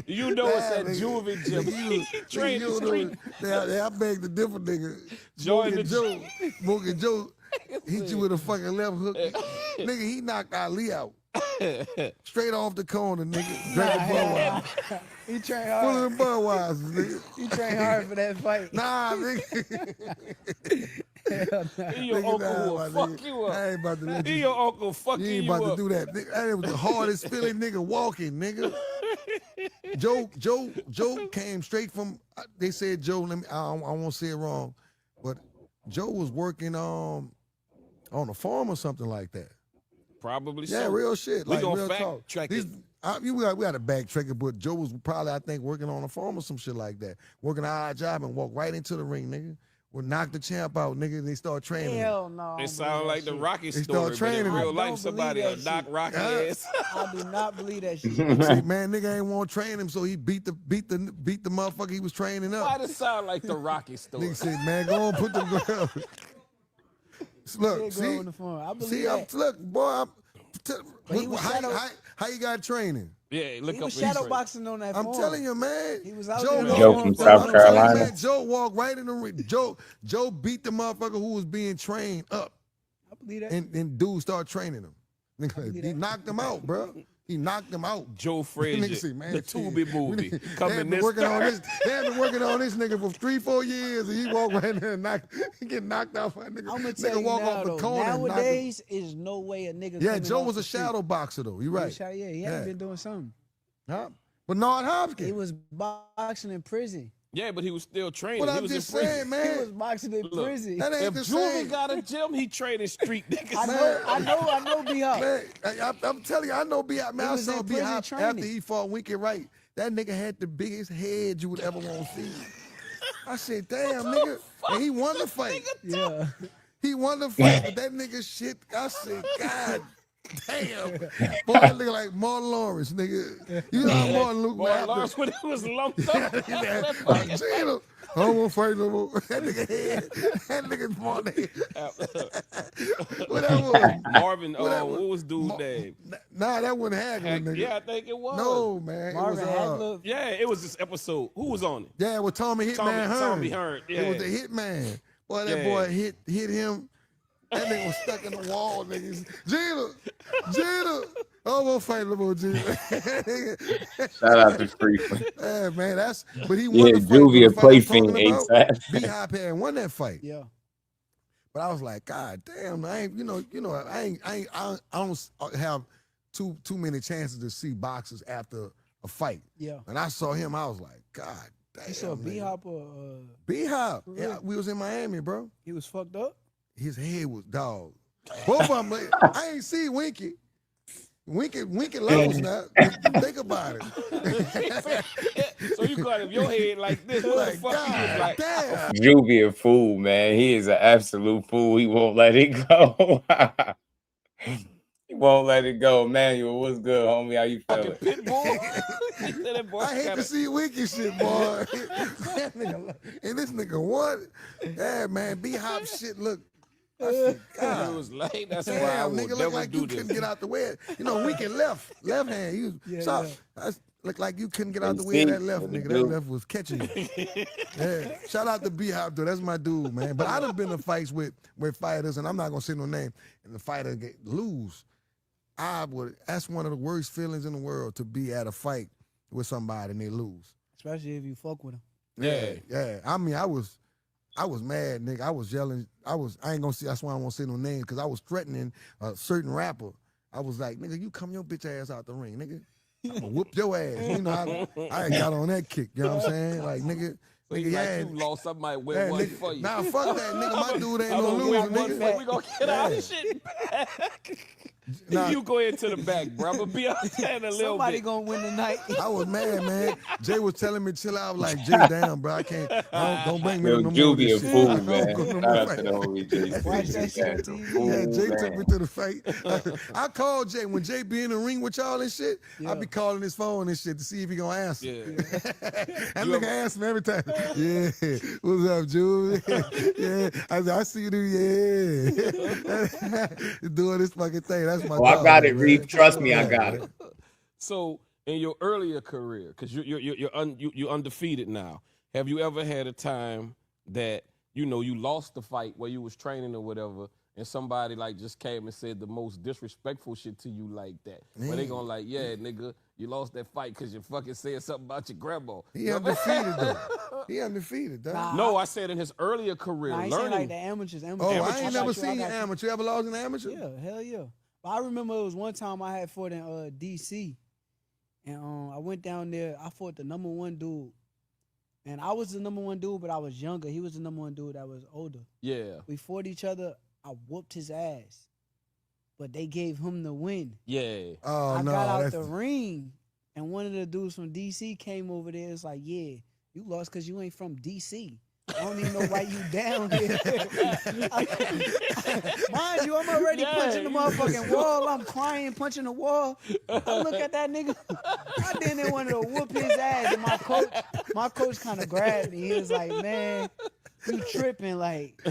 You know it's that nigga. juvie gym. He trained the street. I beg the different nigga. Join the Smoking Joe hit you with a fucking left hook. Nigga, he knocked Ali out. Straight off the corner, nigga. Drinking Budweiser. He trained Full hard. of the Budweisers, nigga. He trained hard for that fight. Nah, nigga. Hell nah. He your uncle who will fuck you up. I ain't about to let He you. your uncle fucking You ain't you about to up. do that. Nigga, that was the hardest Philly nigga walking, nigga. Joe came straight from. They said Joe. I won't say it wrong, but Joe was working on a farm or something like that. Probably Yeah, so. real shit. We Like gonna real fact talk. check These- it. we got to backtrack it, but Joe was probably, I think, working on a farm or some shit like that. Working an odd job and walk right into the ring, nigga. Would knock the champ out, nigga. They start training. him. Hell no. I It don't sound believe like that the shit. Rocky They story, start but in training real him. life, Don't somebody believe will that knock shit. Rocky Yeah. ass. I do not believe that shit. See, man, nigga ain't want to train him, so he beat the motherfucker he was training Why up. does it sound like the Rocky story? Nigga said, man, go on, put them ground. Look, Shit grow in the farm. I believe that. look, boy, But he was shadow- how you got training? Yeah, look He up was his shadow training. boxing on that I'm farm. telling you, man. He was out Joe, there. Joe from South I'm telling you, Carolina. man, Joe walked right in the ring. Joe beat the motherfucker who was being trained up, I believe that. and dude started training him. Nigga, believe he that. knocked him out, bro. He knocked him out. Joe Nigga Frazier, see, man, the Tubi movie. They Coming have been this working on Thursday. this. They have been working on this nigga for 3-4 years, and he walk right in there and he get knocked out by a nigga. I'm gonna Nigga tell you walk now, off the though, corner. and knock him. nowadays is no way a nigga. Yeah, coming Joe off was the a street. shadow boxer though. You He right? was shadow- Yeah, he Yeah. hadn't been doing something. Huh? Bernard Hopkins. He was boxing in prison. Yeah, but he was still training. What he I'm was just in prison. saying, He man. was boxing in Look, prison. That ain't If the Juvie same. got a gym, he training street niggas. I know, B-Hop. Man, I'm telling you, I know B.I. Man, He I was saw in prison B.I. after training. he fought Wicked Right. That nigga had the biggest head you would ever want to see. I said, damn, nigga. And he won the fight. Yeah. He won the fight, but that nigga shit, I said, God damn. Boy, that nigga like Martin Lawrence, nigga. You know how Martin looked Boy, after. Lawrence, when he was lumped up. Gina, I don't want to fight no more. That nigga head. That nigga's Martin head. What that was? Marvin, What what was dude's name? Nah, that wasn't Hagler, nigga. Yeah, I think it was. No, man. Marvin it was, Hagler. Yeah, it was this episode. Who was on it? Yeah, it was Tommy Hitman Hearn. Tommy Hearn, It was yeah. the Hitman. Boy, that Yeah. boy hit him. That nigga was stuck in the wall, niggas. Gina, I won't fight no more, Gina. Shout out to Freeman. Yeah, man, but he won Yeah, the fight. Juvie a The fight I'm plaything talking about, ASAP. B-Hop had won that fight. Yeah. But I was like, God damn, I don't have too many chances to see boxers after a fight. Yeah. And I saw him, I was like, God You saw B-Hop or B-Hop. Yeah, we was in Miami, bro. He was fucked up? His head was dog. Both of them, I ain't see Winky. Winky levels now. Think about it. So you got him your head like this. What the fuck you was like? Damn. Juvie a fool, man. He is an absolute fool. He won't let it go. He won't let it go. Manuel, what's good, homie? How you feeling? I hate to see Winky shit, boy. And this nigga what? Yeah, man. B-Hop shit look. I said, God. It was late. That's Damn, why I would nigga look never like do you this. couldn't get out the way. You know, Winky left hand. Look like you couldn't get out the way of that left, nigga. That left was catching you. Yeah. Shout out to B-Hop, though. That's my dude, man. But I done been in fights with fighters, and I'm not gonna say no name, and the fighter lose. That's one of the worst feelings in the world, to be at a fight with somebody and they lose. Especially if you fuck with him. Yeah. I mean, I was mad, nigga. I was yelling. I ain't gonna say. That's why I won't say no names, because I was threatening a certain rapper. I was like, nigga, you come your bitch ass out the ring, nigga. I'm gonna whoop your ass. You know, I ain't got on that kick. You know what I'm saying? Like, nigga. So you lost, somebody win one for you. Nah, fuck that, nigga. My dude ain't no loser, nigga. We gonna get our shit back. Nah. You go into the back, bro. I'm gonna be out there in a little Somebody bit. gonna win tonight. I was mad, man. Jay was telling me chill out. I was like, Jay, damn, bro, I can't. Don't bring me to no more. Juvie a shit. fool, man. Shout out to the homie Jay. Watch that shit on TV. Yeah, Jay took me to the fight. I called Jay when Jay be in the ring with y'all and shit. I be calling his phone and shit to see if he gonna answer. Yeah. That nigga answer me every time. Yeah, what's up, Julie? Yeah, I see you do. Yeah, doing this fucking thing. That's my. I got it, Reef. Trust me, I got it. So in your earlier career, because you're undefeated now, have you ever had a time that you lost the fight where you was training or whatever, and somebody like just came and said the most disrespectful shit to you like that? Where they gonna like, yeah, nigga, you lost that fight because you fucking said something about your grandma. He undefeated though. He undefeated, though. Nah, No, I said in his earlier career, I ain't saying like the amateurs. Oh, I ain't never seen you amateur. You ever lost an amateur? Yeah, hell yeah. But I remember it was one time I had fought in D.C. and I went down there. I fought the #1 dude, and I was the #1 dude, but I was younger. He was the #1 dude that was older. Yeah. We fought each other. I whooped his ass, but they gave him the win. Yeah. Oh, I no. got out the ring, and one of the dudes from D.C. came over there. It's like, yeah, you lost because you ain't from D.C. I don't even know why you down here. Mind you, I'm already punching the motherfucking wall. I'm crying, punching the wall. I look at that nigga. I didn't want to whoop his ass. And my coach kind of grabbed me. He was like, man, you tripping. Like,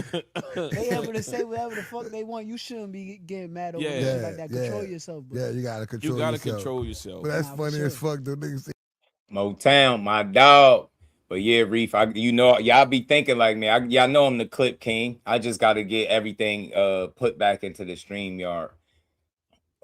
they able to say whatever the fuck they want. You shouldn't be getting mad over shit like that. Control yourself, bro. Yeah, you got to control yourself. You got to control yourself. But that's funny as fuck, though, niggas. Motown, my dog. But yeah, Reef, y'all be thinking like me. Y'all know I'm the clip king. I just got to get everything put back into the StreamYard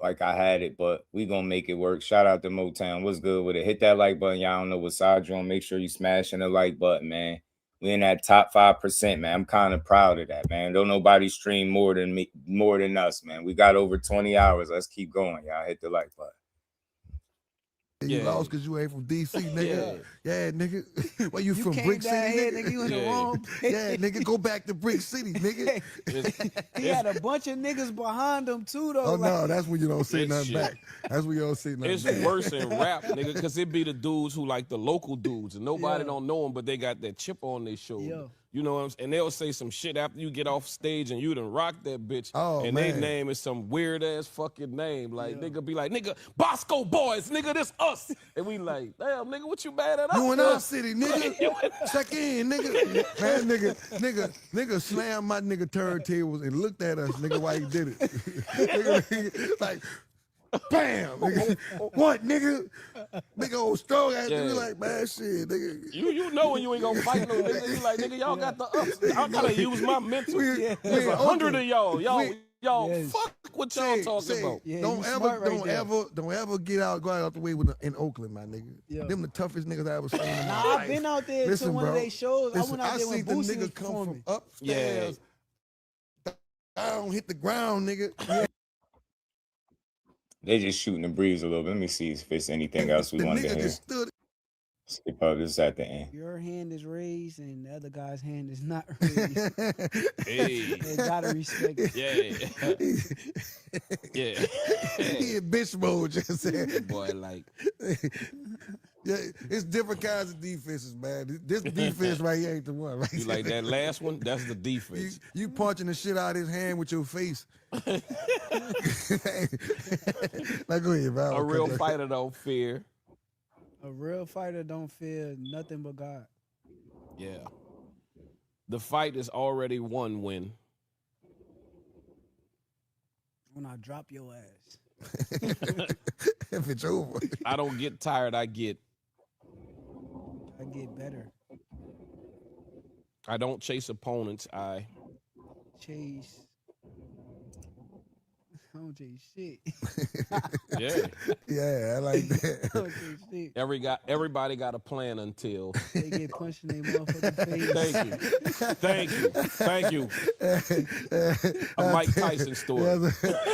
like I had it, but we gonna make it work. Shout out to Motown. What's good with it? Hit that like button. Y'all don't know what side you're on. Make sure you smashing the like button, man. We in that top 5%, man. I'm kind of proud of that, man. Don't nobody stream more than us, man. We got over 20 hours. Let's keep going, y'all. Hit the like button. You lost because you ain't from D.C., nigga. Yeah, nigga. Where you from, Brick City, nigga? You in the wrong place. Yeah, nigga, go back to Brick City, nigga. He had a bunch of niggas behind him, too, though. Oh, no, that's when you don't say nothing back. That's when you don't say nothing back. It's worse in rap, nigga, because it be the dudes who like the local dudes, and nobody don't know them, but they got that chip on their shoulder. Yeah. You know what I'm saying? And they'll say some shit after you get off stage and you done rock that bitch. Oh, and man. their name is some weird ass fucking name. Like, nigga be like, nigga, Bosco Boys, nigga, this us. And we like, damn, nigga, what you mad at us? You in our city, nigga. Check in, nigga. Man, nigga slammed my nigga turntables and looked at us, nigga, while he did it. nigga, like, bam! Nigga. What, nigga? Nigga old strong ass nigga like, man, shit, nigga. You know when you ain't gonna fight no nigga. You like, nigga, y'all got the ups. I gotta use my mental. There's 100 of y'all. Y'all fuck what y'all talking about. Yeah, don't ever go out the way in Oakland, my nigga. Yeah. Them the toughest niggas I ever seen in my life. I've been out there to one of their shows. I went out there when Boosie was nigga come performing. from upstairs. Down, hit the ground, nigga. They just shooting the breeze a little bit. Let me see if it's anything else we want to hear. Skip out this at the end. Your hand is raised and the other guy's hand is not raised. Hey. They gotta respect it. Yeah. He in bitch mode, just saying. Boy, like. Yeah, it's different kinds of defenses, man. This defense right here ain't the one. Right? You like that last one? That's the defense. You punching the shit out of his hand with your face. Like, go ahead, man. A real fighter don't fear. A real fighter don't fear nothing but God. Yeah. The fight is already one win. When I drop your ass. If it's over. I don't get tired, I get better. I don't chase opponents, I don't chase shit. Yeah, I like that. Don't chase shit. Everybody got a plan until they get punched in their motherfucking face. Thank you. A Mike Tyson story.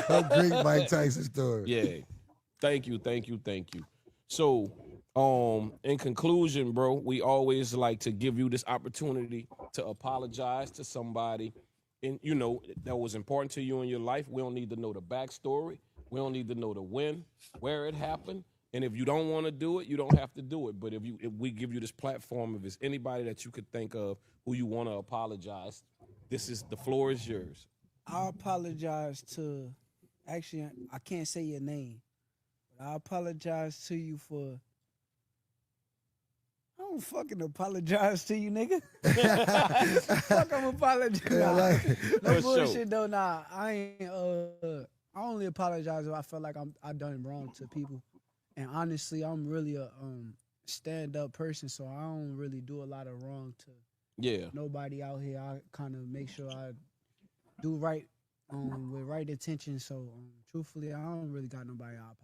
A great Mike Tyson story. Yeah. Thank you. So, in conclusion, bro, we always like to give you this opportunity to apologize to somebody, and that was important to you in your life. We don't need to know the backstory. We don't need to know the when, where it happened. And if you don't want to do it, you don't have to do it. But if we give you this platform, if it's anybody that you could think of who you want to apologize, the floor is yours. I apologize to, actually, I can't say your name. I apologize to you for. I don't fucking apologize to you, nigga. Fuck, I'm apologizing. No bullshit though. Nah, I ain't. I only apologize if I feel like I done wrong to people. And honestly, I'm really a stand-up person, so I don't really do a lot of wrong to nobody out here. I kind of make sure I do right with right intention. So truthfully, I don't really got nobody I apologize.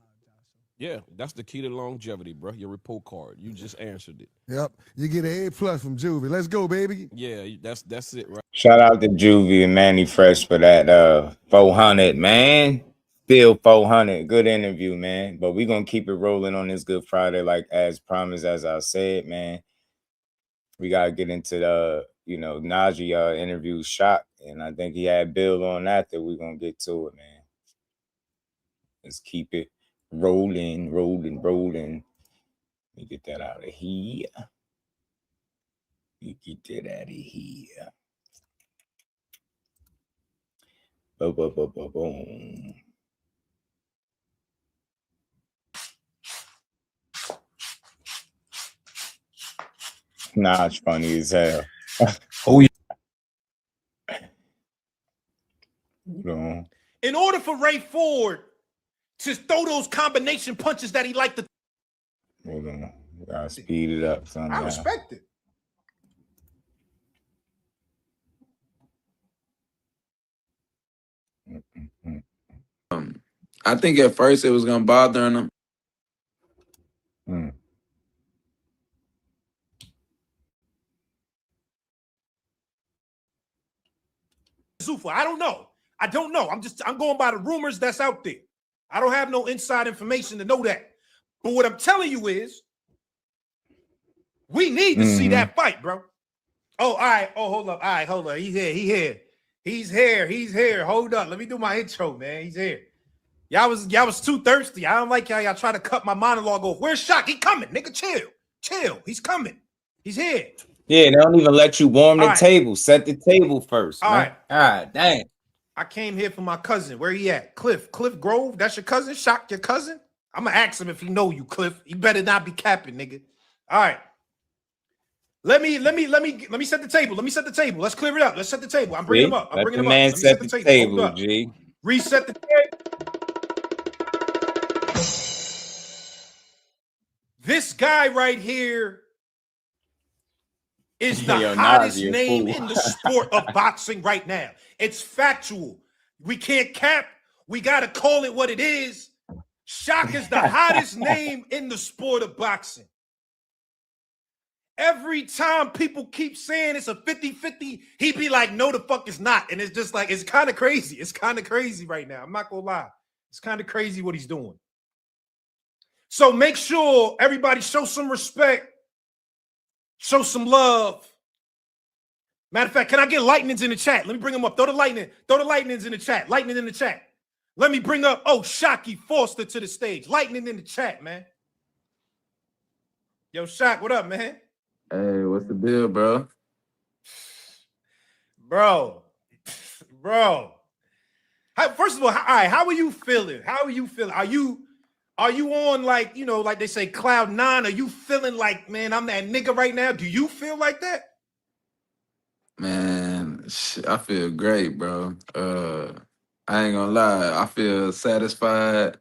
Yeah, that's the key to longevity, bro. Your report card. You just answered it. Yep. You get an A+ from Juvie. Let's go, baby. Yeah, that's it, right? Shout out to Juvie and Manny Fresh for that 400, man. Still 400. Good interview, man. But we're going to keep it rolling on this Good Friday, like as promised, as I said, man. We got to get into the, Najee interview shot. And I think he had Bill on that we're going to get to it, man. Let's keep it rolling. Let me get that out of here. Boom. Nah, it's funny as hell. Oh, yeah. In order for Ray Ford to throw those combination punches that he liked to. Hold on. Gotta speed it up, son. I respect it. I think at first it was gonna bother him. I don't know. I'm going by the rumors that's out there. I don't have no inside information to know that. But what I'm telling you is, we need to see that fight, bro. Oh, all right. Oh, hold up. All right, hold up. He's here. Hold up. Let me do my intro, man. He's here. Y'all was too thirsty. I don't like y'all try to cut my monologue off. Where's Shaq? He coming, nigga. Chill. He's coming. He's here. Yeah, they don't even let you warm the table. Set the table first. All right. All right, dang. I came here for my cousin. Where he at? Cliff Grove. That's your cousin? Shaq, your cousin? I'm gonna ask him if he know you, Cliff. You better not be capping, nigga. All right. Let me set the table. Let's clear it up. Let's set the table. I'm bringing him up. Let the man set the table, G. Reset the table. This guy right here is the hottest name in the sport of boxing right now. It's factual. We can't cap. We got to call it what it is. Shaq is the hottest name in the sport of boxing. Every time people keep saying it's a 50-50, he be like, no, the fuck it's not. And it's just like, it's kind of crazy. It's kind of crazy right now. I'm not going to lie. It's kind of crazy what he's doing. So make sure everybody show some respect Show some love. Matter of fact, can I get lightnings in the chat? Let me bring them up. Throw the lightnings in the chat. Lightning in the chat. Let me bring up Oshaquie Foster to the stage. Lightning in the chat, man. Yo, Shaq, what up, man? Hey, what's the deal, bro? Bro. First of all, how are you feeling? How are you feeling? Are you on, like, you know, like they say, cloud nine? Are you feeling like, man, I'm that nigga right now? Do you feel like that? Man, I feel great, bro. I ain't gonna lie. I feel satisfied.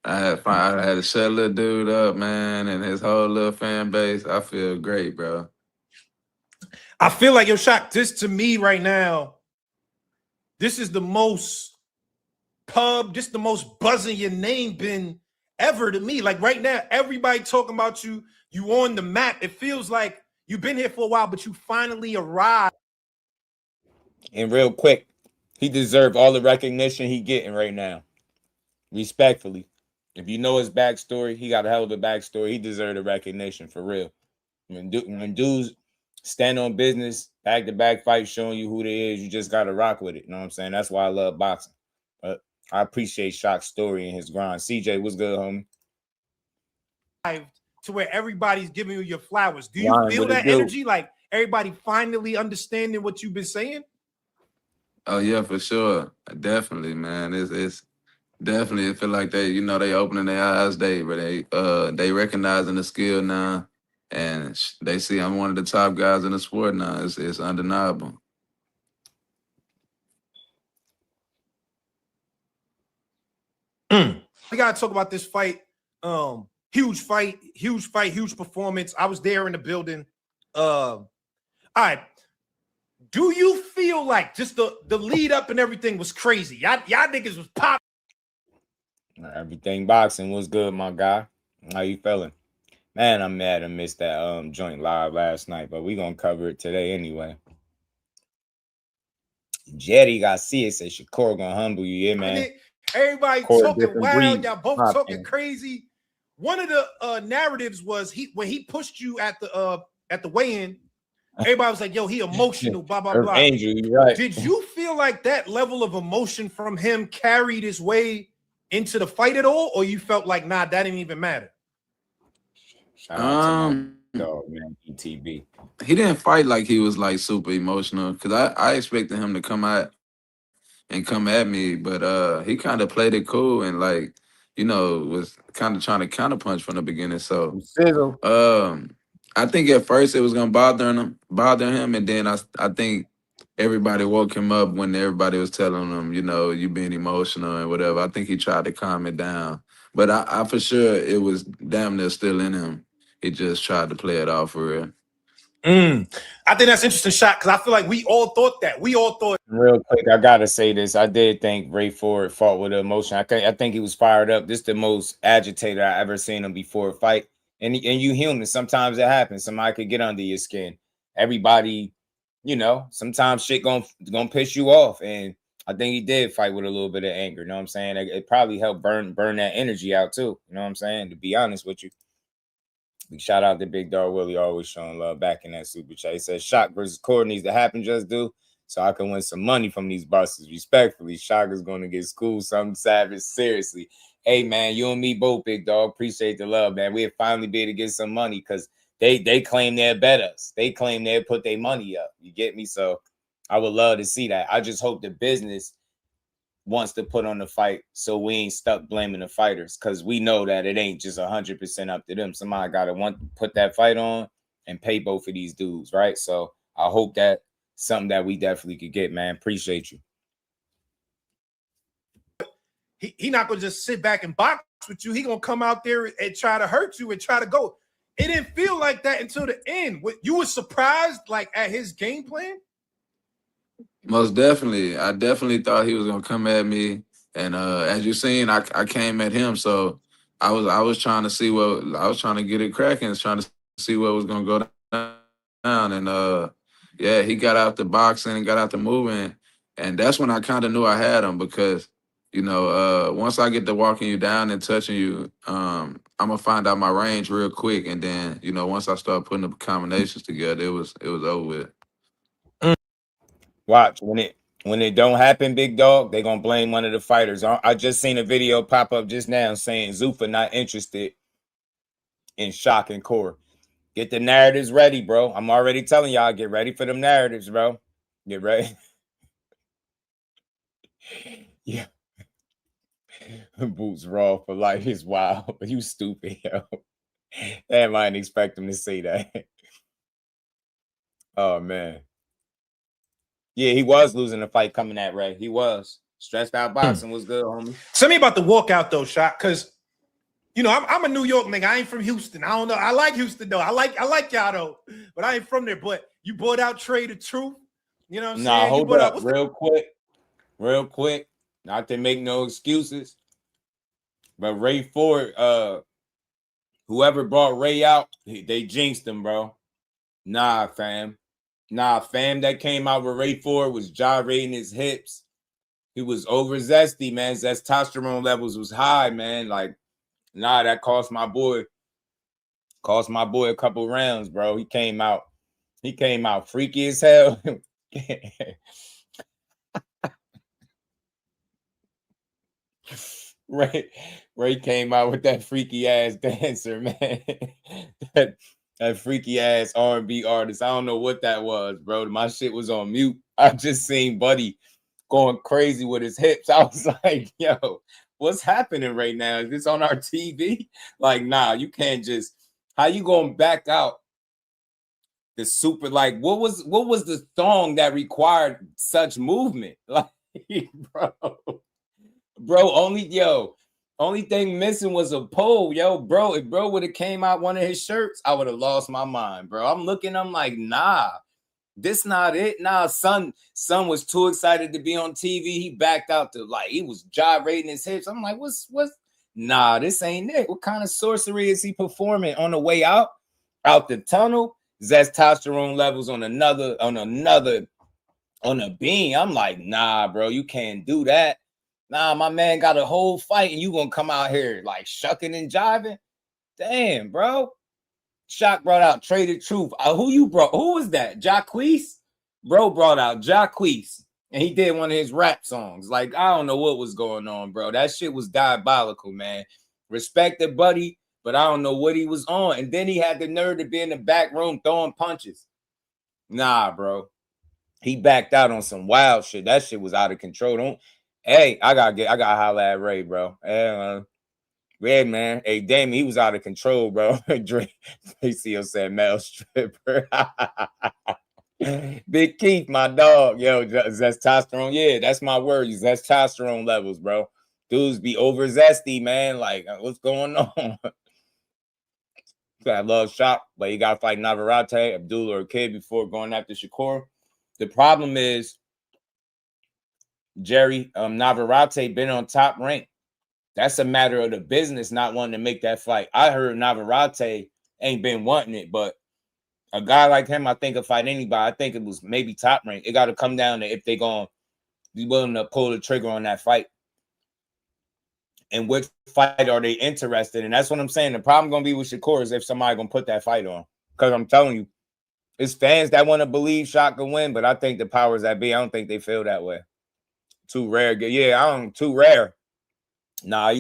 I had to shut little dude up, man, and his whole little fan base. I feel great, bro. I feel like, yo, Shaq, this to me right now, this is the most this the most buzzing your name been ever to me. Like right now, everybody talking about you on the map. It feels like you've been here for a while, but you finally arrived. And real quick, he deserved all the recognition he getting right now. Respectfully. If you know his backstory, he got a hell of a backstory. He deserved the recognition for real. When dudes stand on business, back-to-back fights showing you who they is, you just got to rock with it. You know what I'm saying? That's why I love boxing. But I appreciate Shaq's story and his grind. CJ, what's good, homie? To where everybody's giving you your flowers. Do you feel that energy? Like everybody finally understanding what you've been saying? Oh yeah, for sure. Definitely, man. It's definitely, it feel like they, you know, they opening their eyes, they recognizing the skill now, and they see I'm one of the top guys in the sport now. It's undeniable. We gotta talk about this fight. Huge fight, huge performance. I was there in the building. All right. Do you feel like just the lead up and everything was crazy? Y'all niggas was pop. Everything boxing was good, my guy. How you feeling? Man, I'm mad I missed that joint live last night, but we gonna cover it today anyway. Jetty got see it, said Shakur gonna humble you, yeah, man. Everybody talking wild, y'all both talking crazy. One of the narratives was when he pushed you at the weigh-in. Everybody was like, yo, he emotional, blah, blah, blah. Angel, you're right. Did you feel like that level of emotion from him carried his way into the fight at all? Or you felt like, nah, that didn't even matter? Shout out to my dog, man, ETB. He didn't fight like he was like super emotional, because I expected him to come out and come at me, but he kind of played it cool and, like, you know, was kind of trying to counterpunch from the beginning. So I think at first it was gonna bother him, and then I think everybody woke him up when everybody was telling him, you know, you being emotional and whatever. I think he tried to calm it down, but I for sure it was damn near still in him. He just tried to play it off for real. I think that's an interesting shot, because I feel like we all thought that. Real quick, I gotta say this. I did think Ray Ford fought with emotion. I think he was fired up. This is the most agitated I ever seen him before a fight. And you human, sometimes it happens. Somebody could get under your skin. Everybody, you know, sometimes shit gonna piss you off. And I think he did fight with a little bit of anger. You know what I'm saying? It probably helped burn that energy out too. You know what I'm saying? To be honest with you. Big shout out to Big Dog Willie, always showing love back in that super chat. He says Shock versus Core needs to happen, just do, so I can win some money from these buses. Respectfully, Shock is going to get schooled something savage. Seriously. Hey, man, you and me both, Big Dog. Appreciate the love, man. We'll finally be able to get some money, because they claim they'll bet us. They claim they'll put their money up. You get me? So I would love to see that. I just hope the business wants to put on the fight, so we ain't stuck blaming the fighters, because we know that it ain't just 100% up to them. Somebody got to put that fight on and pay both of these dudes, right? So I hope that something that we definitely could get, man. Appreciate you. He not gonna just sit back and box with you. He gonna come out there and try to hurt you and try to go. It didn't feel like that until the end. You were surprised, like, at his game plan? Most definitely. I definitely thought he was gonna come at me, and as you seen, I came at him. So I was trying to see trying to get it cracking, trying to see what was gonna go down, and yeah, he got out the boxing and got out the moving, and that's when I kind of knew I had him, because, you know, once I get to walking you down and touching you, gonna find out my range real quick, and then once I start putting the combinations together, it was over with. Watch when it don't happen, big dog. They gonna blame one of the fighters. I just seen a video pop up just now saying Zuffa not interested in Shakur. Get the narratives ready, bro. I'm already telling y'all, get ready for them narratives, bro. Get ready. Yeah. Boots raw for life is wild. You stupid, yo. Damn, I didn't expect him to say that. Oh, man. Yeah, he was losing the fight coming at Ray. He was. Stressed out boxing was good, homie. Tell me about the walkout, though, Shot, because, I'm a New York nigga. I ain't from Houston. I don't know. I like Houston, though. I like y'all, though. But I ain't from there. But you brought out Trey the Truth. You know what I'm saying? Nah, hold up. Real quick. Not to make no excuses. But Ray Ford, whoever brought Ray out, they jinxed him, bro. Nah, fam. That came out with Ray Ford was gyrating his hips. He was over zesty, man. His testosterone levels was high, man. Like, nah, that cost my boy a couple rounds, bro. He came out freaky as hell. Ray came out with that freaky ass dancer, man. that freaky ass R&B artist. I don't know what that was, bro. My shit was on mute. I just seen Buddy going crazy with his hips. I was like, yo, what's happening right now? Is this on our TV? Like, nah, you can't just. How you gonna back out the super? Like, what was the song that required such movement? Like, bro, only thing missing was a pole, yo, bro. If bro would have came out one of his shirts, I would have lost my mind, bro. I'm like, nah, this not it. Nah, son was too excited to be on TV. He backed out to he was gyrating his hips. I'm like, what's? Nah, this ain't it. What kind of sorcery is he performing on the way out the tunnel? Testosterone levels on a beam. I'm like, nah, bro, you can't do that. Nah, my man got a whole fight and you gonna come out here like shucking and jiving? Damn, bro. Shock brought out Trey the Truth. Who you brought? Who was that? Jacquees? Bro brought out Jacquees. And he did one of his rap songs. Like, I don't know what was going on, bro. That shit was diabolical, man. Respect the Buddy, but I don't know what he was on. And then he had the nerve to be in the back room throwing punches. Nah, bro. He backed out on some wild shit. That shit was out of control. I gotta holler at Ray, bro. Ray, man. Hey, Damon, he was out of control, bro. ACO said male stripper. Big Keith, my dog. Yo, testosterone. Yeah, that's my word. Testosterone levels, bro. Dudes be over zesty, man. Like, what's going on? I love Shop, but you gotta fight Navarrete, Abdullah, or Kid before going after Shakur. The problem is, Jerry, Navarrete been on Top Rank. That's a matter of the business not wanting to make that fight. I heard Navarrete ain't been wanting it, but a guy like him, I think, could fight anybody. I think it was maybe Top Rank. It got to come down to if they're going to be willing to pull the trigger on that fight. And which fight are they interested in? That's what I'm saying. The problem going to be with Shakur is if somebody going to put that fight on. Because I'm telling you, it's fans that want to believe Shot can win, but I think the powers that be, I don't think they feel that way. Too rare. Yeah, too rare. Nah,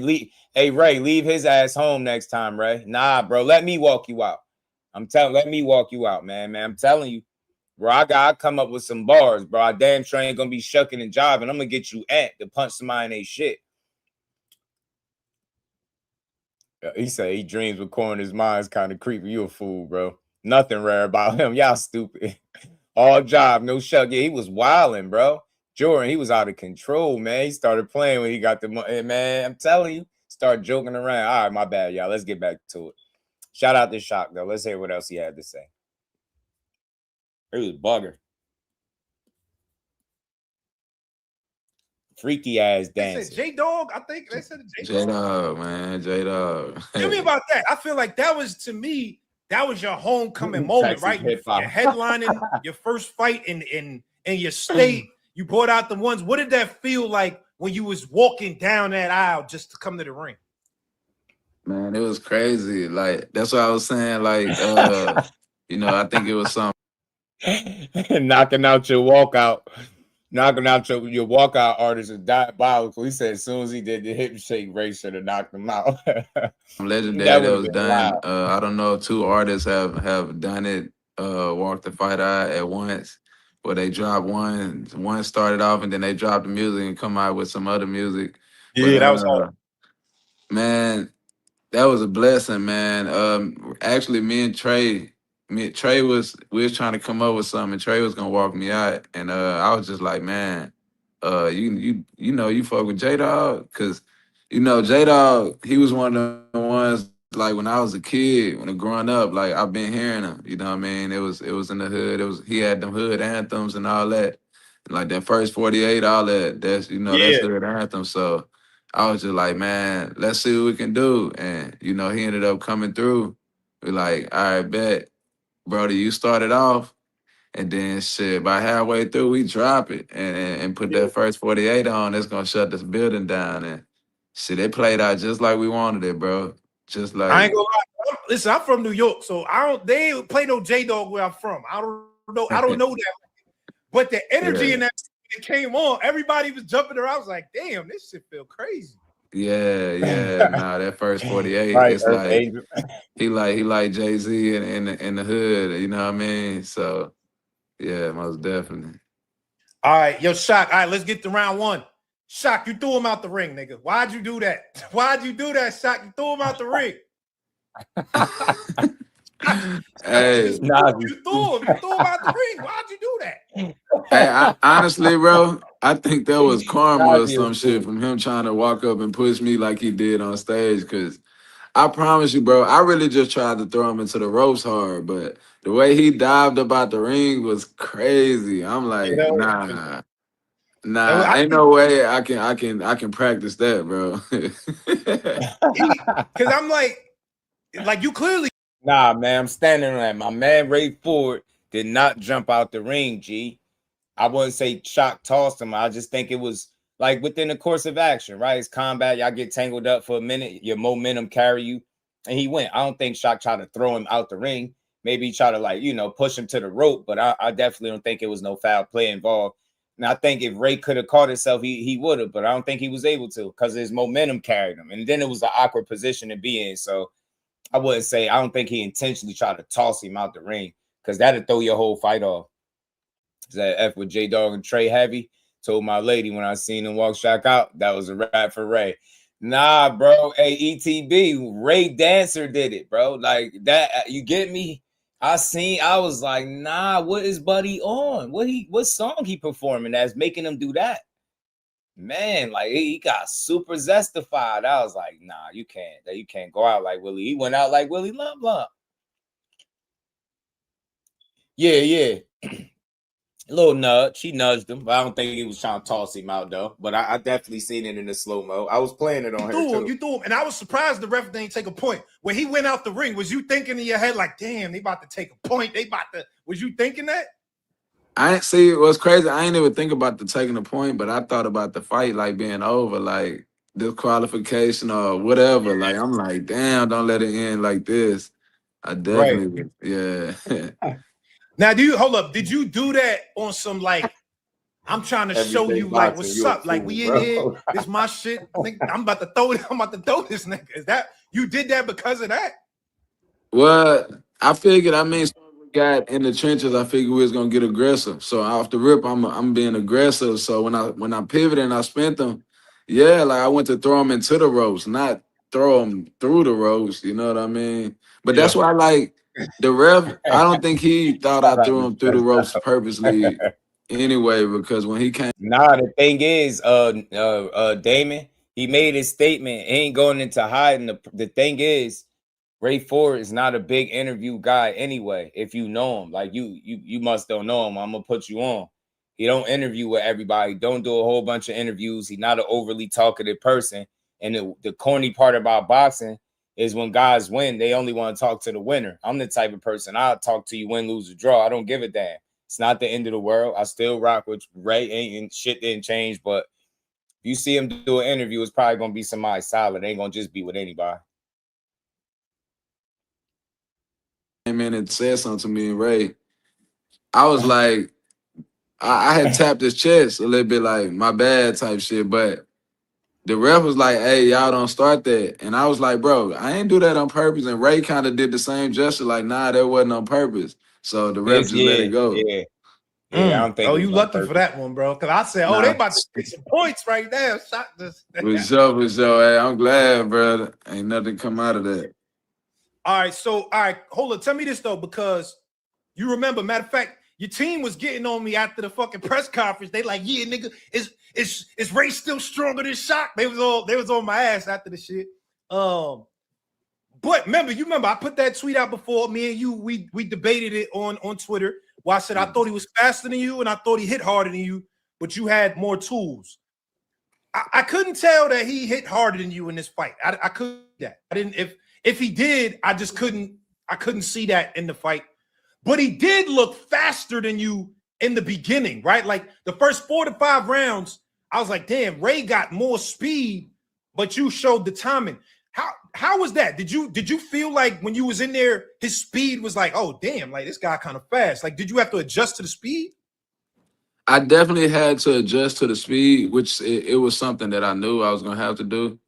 hey, Ray, leave his ass home next time, Ray. Nah, bro, let me walk you out. Let me walk you out, man. I'm telling you, bro, I gotta come up with some bars, bro. I damn sure ain't gonna be shucking and jiving. I'm gonna get you to punch somebody in their shit. He said he dreams with corn in his mind is kind of creepy. You a fool, bro. Nothing rare about him. Y'all stupid. All job, no shuck. Yeah, he was wilding, bro. Jordan, he was out of control, man. He started playing when he got the money. Man, I'm telling you, start joking around. All right, my bad, y'all. Let's get back to it. Shout out to Shock, though. Let's hear what else he had to say. It was bugger. Freaky ass dancer. They said J-Dog. I think they said J-Dog. J-Dog, man. J-Dog. Tell me about that. I feel like that was, to me, that was your homecoming moment, right? You're headlining your first fight in your state. You brought out the ones. What did that feel like when you was walking down that aisle just to come to the ring? Man, it was crazy. Like that's what I was saying. Like, you know, I think it was something. knocking out your walkout, knocking out your walkout artist is diabolical. He said as soon as he did the hip shake, Ray should have knocked him out. Legendary That that would have was been done. wild. I don't know if two artists have done it, walk the fight out at once, where they drop one started off and then they drop the music and come out with some other music. But Yeah, that was hard. man, that was a blessing, man. Actually, Trey we was trying to come up with something. Trey was gonna walk me out, and I was just like, man, you know you fuck with J Dog, cause you know J Dog, he was one of the ones like when I was a kid, when I growing up, like I've been hearing him. You know what I mean? It was in the hood. He had them hood anthems and all that, like that first 48, all that. That's that's Yeah. hood anthem. So. I was just like, man, let's see what we can do. And, he ended up coming through. We like, all right, bet. Brody, you started off. And then shit, by halfway through, we drop it and put that first 48 on. That's gonna shut this building down. And shit, it played out just like we wanted it, bro. Just like I ain't gonna lie. Listen, I'm from New York, so they ain't play no J Dog where I'm from. I don't know that. But the energy in that it came on, everybody was jumping around. I was like, damn, this shit feel crazy. Yeah. Nah, that first 48, Right, it's Earth like Angel. he like Jay-Z in the hood, you know what I mean? So yeah, most definitely. All right, yo, Shock. All right, let's get to round one. Shock, you threw him out the ring, nigga. Why'd you do that? Why'd you do that, Shock? You threw him out the ring. Hey, you threw him. You threw him out the ring. Why'd you do that? Hey, honestly, bro, I think that was karma or some shit from him trying to walk up and push me like he did on stage. Cause I promise you, bro, I really just tried to throw him into the ropes hard, but the way he dived up out the ring was crazy. I'm like, nah, ain't no way I can practice that, bro. Cause I'm like you clearly. Nah, man, I'm standing on that. My man Ray Ford did not jump out the ring, G. I wouldn't say Shock tossed him. I just think it was like within the course of action, right? It's combat. Y'all get tangled up for a minute. Your momentum carry you. And he went. I don't think Shock tried to throw him out the ring. Maybe he tried to push him to the rope, but I definitely don't think it was no foul play involved. And I think if Ray could have caught himself, he would have, but I don't think he was able to because his momentum carried him. And then it was an awkward position to be in. So I don't think he intentionally tried to toss him out the ring because that'd throw your whole fight off. That F with J Dog and Trey Heavy. Told my lady when I seen him walk Shock out, that was a wrap for Ray. Nah, bro. Hey, ETB, Ray Dancer did it, bro. Like that, you get me? I was like, nah, what is Buddy on? What song he performing that's making him do that? Man, like he got super zestified. I was like, nah, you can't go out like Willie. He went out like Willie Lump Lump. Yeah. A little nudge. He nudged him, but I don't think he was trying to toss him out though. But I definitely seen it in the slow mo. I was playing it on her. You threw him, and I was surprised the ref didn't take a point when he went out the ring. Was you thinking in your head like, damn, they about to take a point? Was you thinking that? I see what's crazy. I ain't even think about the taking a point, but I thought about the fight like being over, like disqualification or whatever. Like I'm like, damn, don't let it end like this. I definitely, yeah. Now, hold up? Did you do that on some like? I'm trying to show you like what's up. Like we in here. This my shit. I'm about to throw this nigga. Is that you did that because of that? Well, I figured. I mean, got in the trenches. I figured we was gonna get aggressive. So off the rip, I'm being aggressive. So when I pivoted and I spent them, yeah, like I went to throw them into the ropes, not throw them through the ropes. You know what I mean? But that's why I like. The ref, I don't think he thought I threw him through the ropes purposely anyway, because when he came. Nah, the thing is, Damon, he made his statement. He ain't going into hiding. The thing is, Ray Ford is not a big interview guy anyway. If you know him, like you must don't know him. I'm gonna put you on. He don't interview with everybody. Don't do a whole bunch of interviews. He's not an overly talkative person. And the corny part about boxing is when guys win, they only want to talk to the winner. I'm the type of person, I'll talk to you, win, lose, or draw. I don't give a damn. It's not the end of the world. I still rock with Ray, and shit didn't change. But if you see him do an interview, it's probably going to be somebody solid. It ain't going to just be with anybody. came in and said something to me and Ray. I was like, I had tapped his chest a little bit, like my bad type shit, but the ref was like, hey, y'all don't start that. And I was like, bro, I ain't do that on purpose. And Ray kind of did the same gesture, like, nah, that wasn't on purpose. So the ref just let it go. Yeah, I don't think. Oh, you lucky for that one, bro. Because I said, oh, they about to take some points right now. Shot this. For sure. Hey, I'm glad, brother. Ain't nothing come out of that. All right, hold on. Tell me this though, because you remember, matter of fact, your team was getting on me after the fucking press conference. They like, yeah, nigga, is Ray still stronger than Shock? They was on my ass after the shit. But remember, I put that tweet out before. Me and you, we debated it on Twitter. Where I said I thought he was faster than you and I thought he hit harder than you, but you had more tools. I couldn't tell that he hit harder than you in this fight. I couldn't. I didn't. If he did, I just couldn't. I couldn't see that in the fight. But he did look faster than you in the beginning, right? Like the first 4 to 5 rounds, I was like, damn, Ray got more speed, but you showed the timing. How was that? Did you feel like when you was in there, his speed was like, oh damn, like this guy kind of fast? Like, did you have to adjust to the speed? I definitely had to adjust to the speed, which it was something that I knew I was gonna have to do.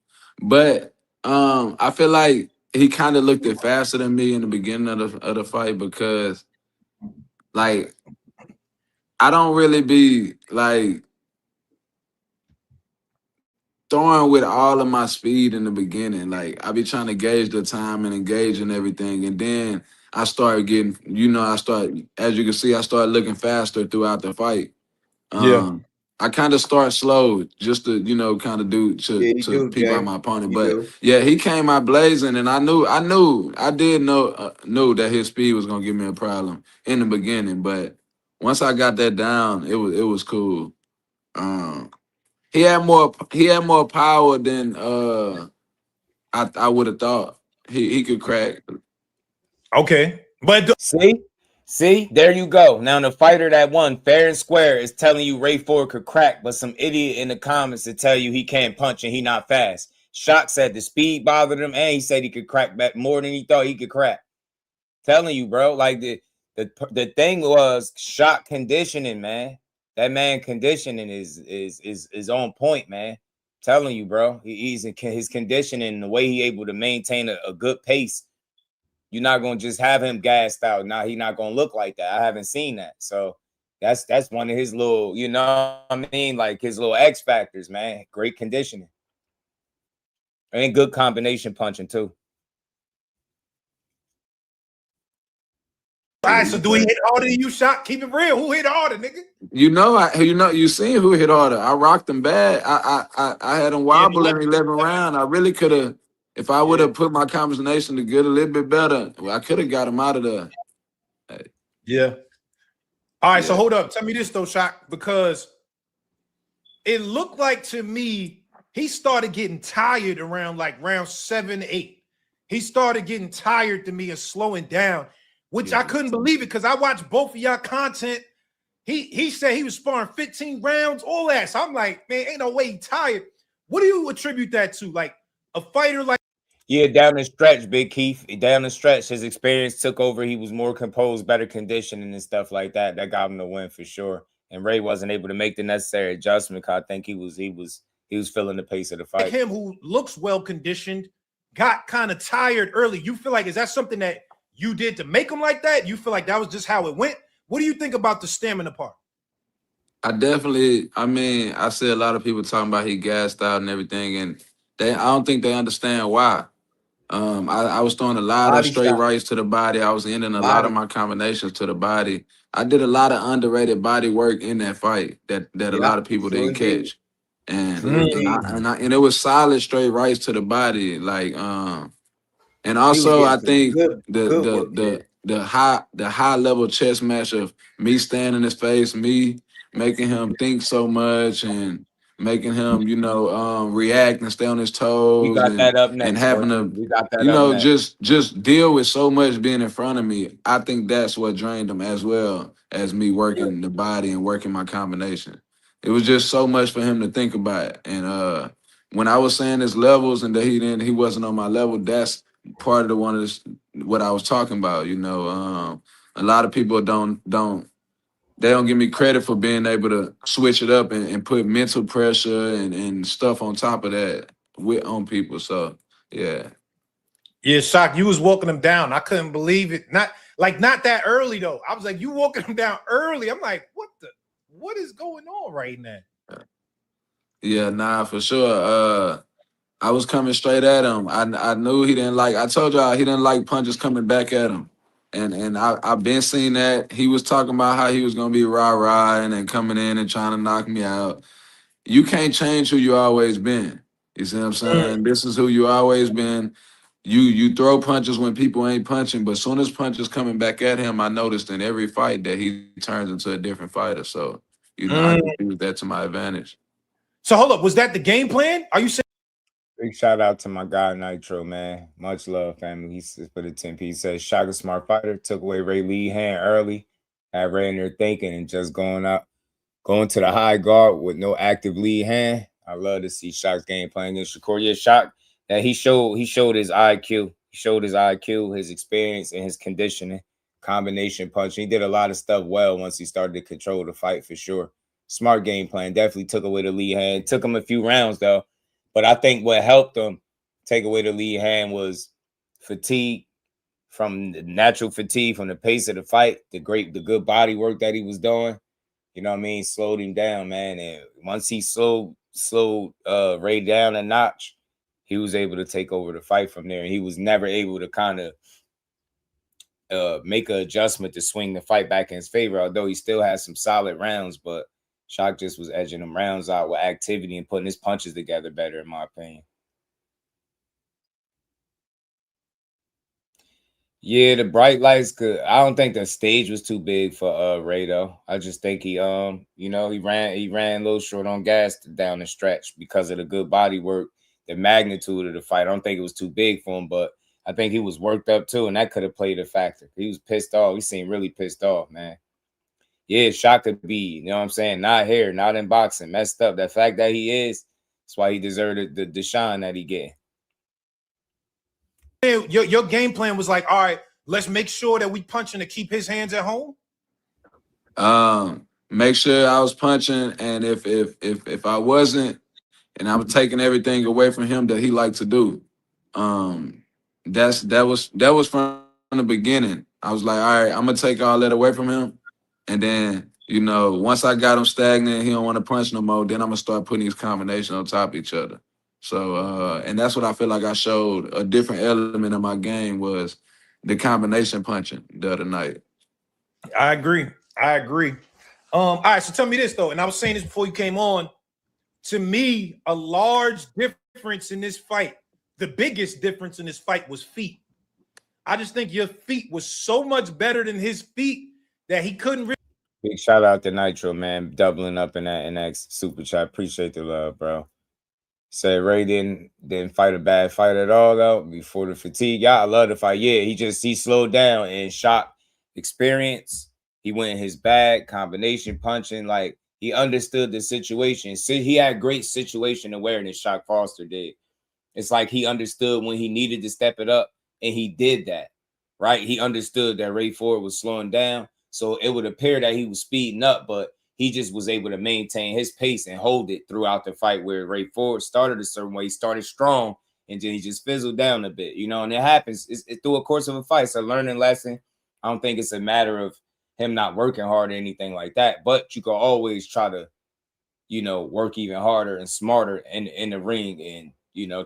But I feel like he kind of looked it faster than me in the beginning of the fight because, like, I don't really be like throwing with all of my speed in the beginning. Like, I be trying to gauge the time and engage in everything. And then I started getting, as you can see, I started looking faster throughout the fight. I kind of start slow just to, kind of do to peep out my opponent. But yeah, he came out blazing, and I knew that his speed was gonna give me a problem in the beginning. But once I got that down, it was cool. He had more power than I would have thought he could crack. Okay, but see, there you go. Now the fighter that won fair and square is telling you Ray Ford could crack, but some idiot in the comments to tell you he can't punch and he not fast. Shock said the speed bothered him, and he said he could crack back more than he thought he could crack. Telling you, bro, like the thing was Shock conditioning, man. That man conditioning is on point, man. Telling you, bro, he's in his conditioning, the way he able to maintain a good pace. You're not gonna just have him gassed out. Now he's not gonna look like that. I haven't seen that. So that's one of his little, like his little X factors, man. Great conditioning. And good combination punching too. All right, so do he hit harder than you, Shock? Keep it real. Who hit harder, nigga? You seen who hit harder. I rocked him bad. I had him wobble in 11 round. I really could have, if I would have put my combination to get a little bit better, I could have got him out of there. Yeah. All right, so hold up. Tell me this though, Shock, because it looked like to me he started getting tired around like round 7, 8. He started getting tired to me and slowing down, which I couldn't believe it because I watched both of y'all content. He said he was sparring 15 rounds, all that. So I'm like, man, ain't no way he tired. What do you attribute that to? Like a fighter like? Yeah, down the stretch, Big Keith. Down the stretch, his experience took over. He was more composed, better conditioning and stuff like that. That got him the win for sure. And Ray wasn't able to make the necessary adjustment because I think he was feeling the pace of the fight. Like him, who looks well conditioned, got kind of tired early. You feel like, is that something that you did to make him like that? You feel like that was just how it went? What do you think about the stamina part? I see a lot of people talking about he gassed out and everything, and I don't think they understand why. I was throwing a lot of straight rights to the body. I was ending a lot of my combinations to the body. I did a lot of underrated body work in that fight that a lot of people didn't catch. And it was solid straight rights to the body. Like and also I think the high level chess match of me standing in his face, me making him think so much and making him, react and stay on his toes. We got that up next. And having to, just deal with so much being in front of me. I think that's what drained him as well as me working the body and working my combination. It was just so much for him to think about. And when I was saying his levels and that he wasn't on my level, that's part of what I was talking about. You know, a lot of people don't give me credit for being able to switch it up and put mental pressure and stuff on top of that on people. So yeah. Yeah, Shock, you was walking him down. I couldn't believe it. Not that early though. I was like, you walking him down early. I'm like, what is going on right now? Yeah, nah, for sure. I was coming straight at him. I knew he didn't like. I told y'all he didn't like punches coming back at him, and I've been seeing that. He was talking about how he was gonna be rah-rah and then coming in and trying to knock me out. You can't change who you always been. You see what I'm saying? This is who you always been. You throw punches when people ain't punching, but soon as punches coming back at him, I noticed in every fight that he turns into a different fighter. So I just use that to my advantage. So hold up, was that the game plan? Are you saying? Big shout out to my guy Nitro, man. Much love, family. He says for the 10 piece. Says Shaka smart fighter, took away Ray Lee hand early, had Ray in there thinking and just going to the high guard with no active lead hand. I love to see Shaq's game playing against Shakur. Yeah, Shaq that he showed his IQ. He showed his IQ, his experience, and his conditioning, combination punching. He did a lot of stuff well once he started to control the fight for sure. Smart game plan. Definitely took away the lead hand. Took him a few rounds though. But I think what helped him take away the lead hand was fatigue, from the natural fatigue from the pace of the fight, the good body work that he was doing. You know what I mean? Slowed him down, man. And once he slowed Ray down a notch, he was able to take over the fight from there. And he was never able to kind of make an adjustment to swing the fight back in his favor, although he still had some solid rounds, but Shock just was edging them rounds out with activity and putting his punches together better, in my opinion. Yeah, the bright lights could. I don't think the stage was too big for Ray though. I just think he he ran a little short on gas down the stretch because of the good body work, the magnitude of the fight. I don't think it was too big for him, but I think he was worked up too, and that could have played a factor. He was pissed off. He seemed really pissed off, man. Yeah, Shock could be, you know what I'm saying, not here, not in boxing, messed up. The fact that he is, that's why he deserved the shine that he get. Your game plan was like, all right, let's make sure that we punching to keep his hands at home. Make sure I was punching, and if I wasn't, and I was taking everything away from him that he liked to do, that was from the beginning. I was like, all right, I'm gonna take all that away from him. And then, once I got him stagnant, he don't want to punch no more, then I'm going to start putting these combinations on top of each other. So, and that's what I feel like I showed. A different element of my game was the combination punching the other night. I agree. All right, so tell me this, though, and I was saying this before you came on. To me, a large difference in this fight, the biggest difference in this fight was feet. I just think your feet was so much better than his feet that he couldn't really. Big shout out to Nitro, man, doubling up in that super chat. Appreciate the love, bro. Said Ray didn't fight a bad fight at all though before the fatigue. Yeah, I love the fight. Yeah, he slowed down and Shock experience. He went in his bag, combination punching, like he understood the situation. So he had great situation awareness. Shock Foster did. It's like he understood when he needed to step it up, and he did that. Right? He understood that Ray Ford was slowing down. So it would appear that he was speeding up, but he just was able to maintain his pace and hold it throughout the fight, where Ray Ford started a certain way. He started strong, and then he just fizzled down a bit, and it happens. It's through a course of a fight. It's a learning lesson. I don't think it's a matter of him not working hard or anything like that, but you can always try to, work even harder and smarter in the ring and,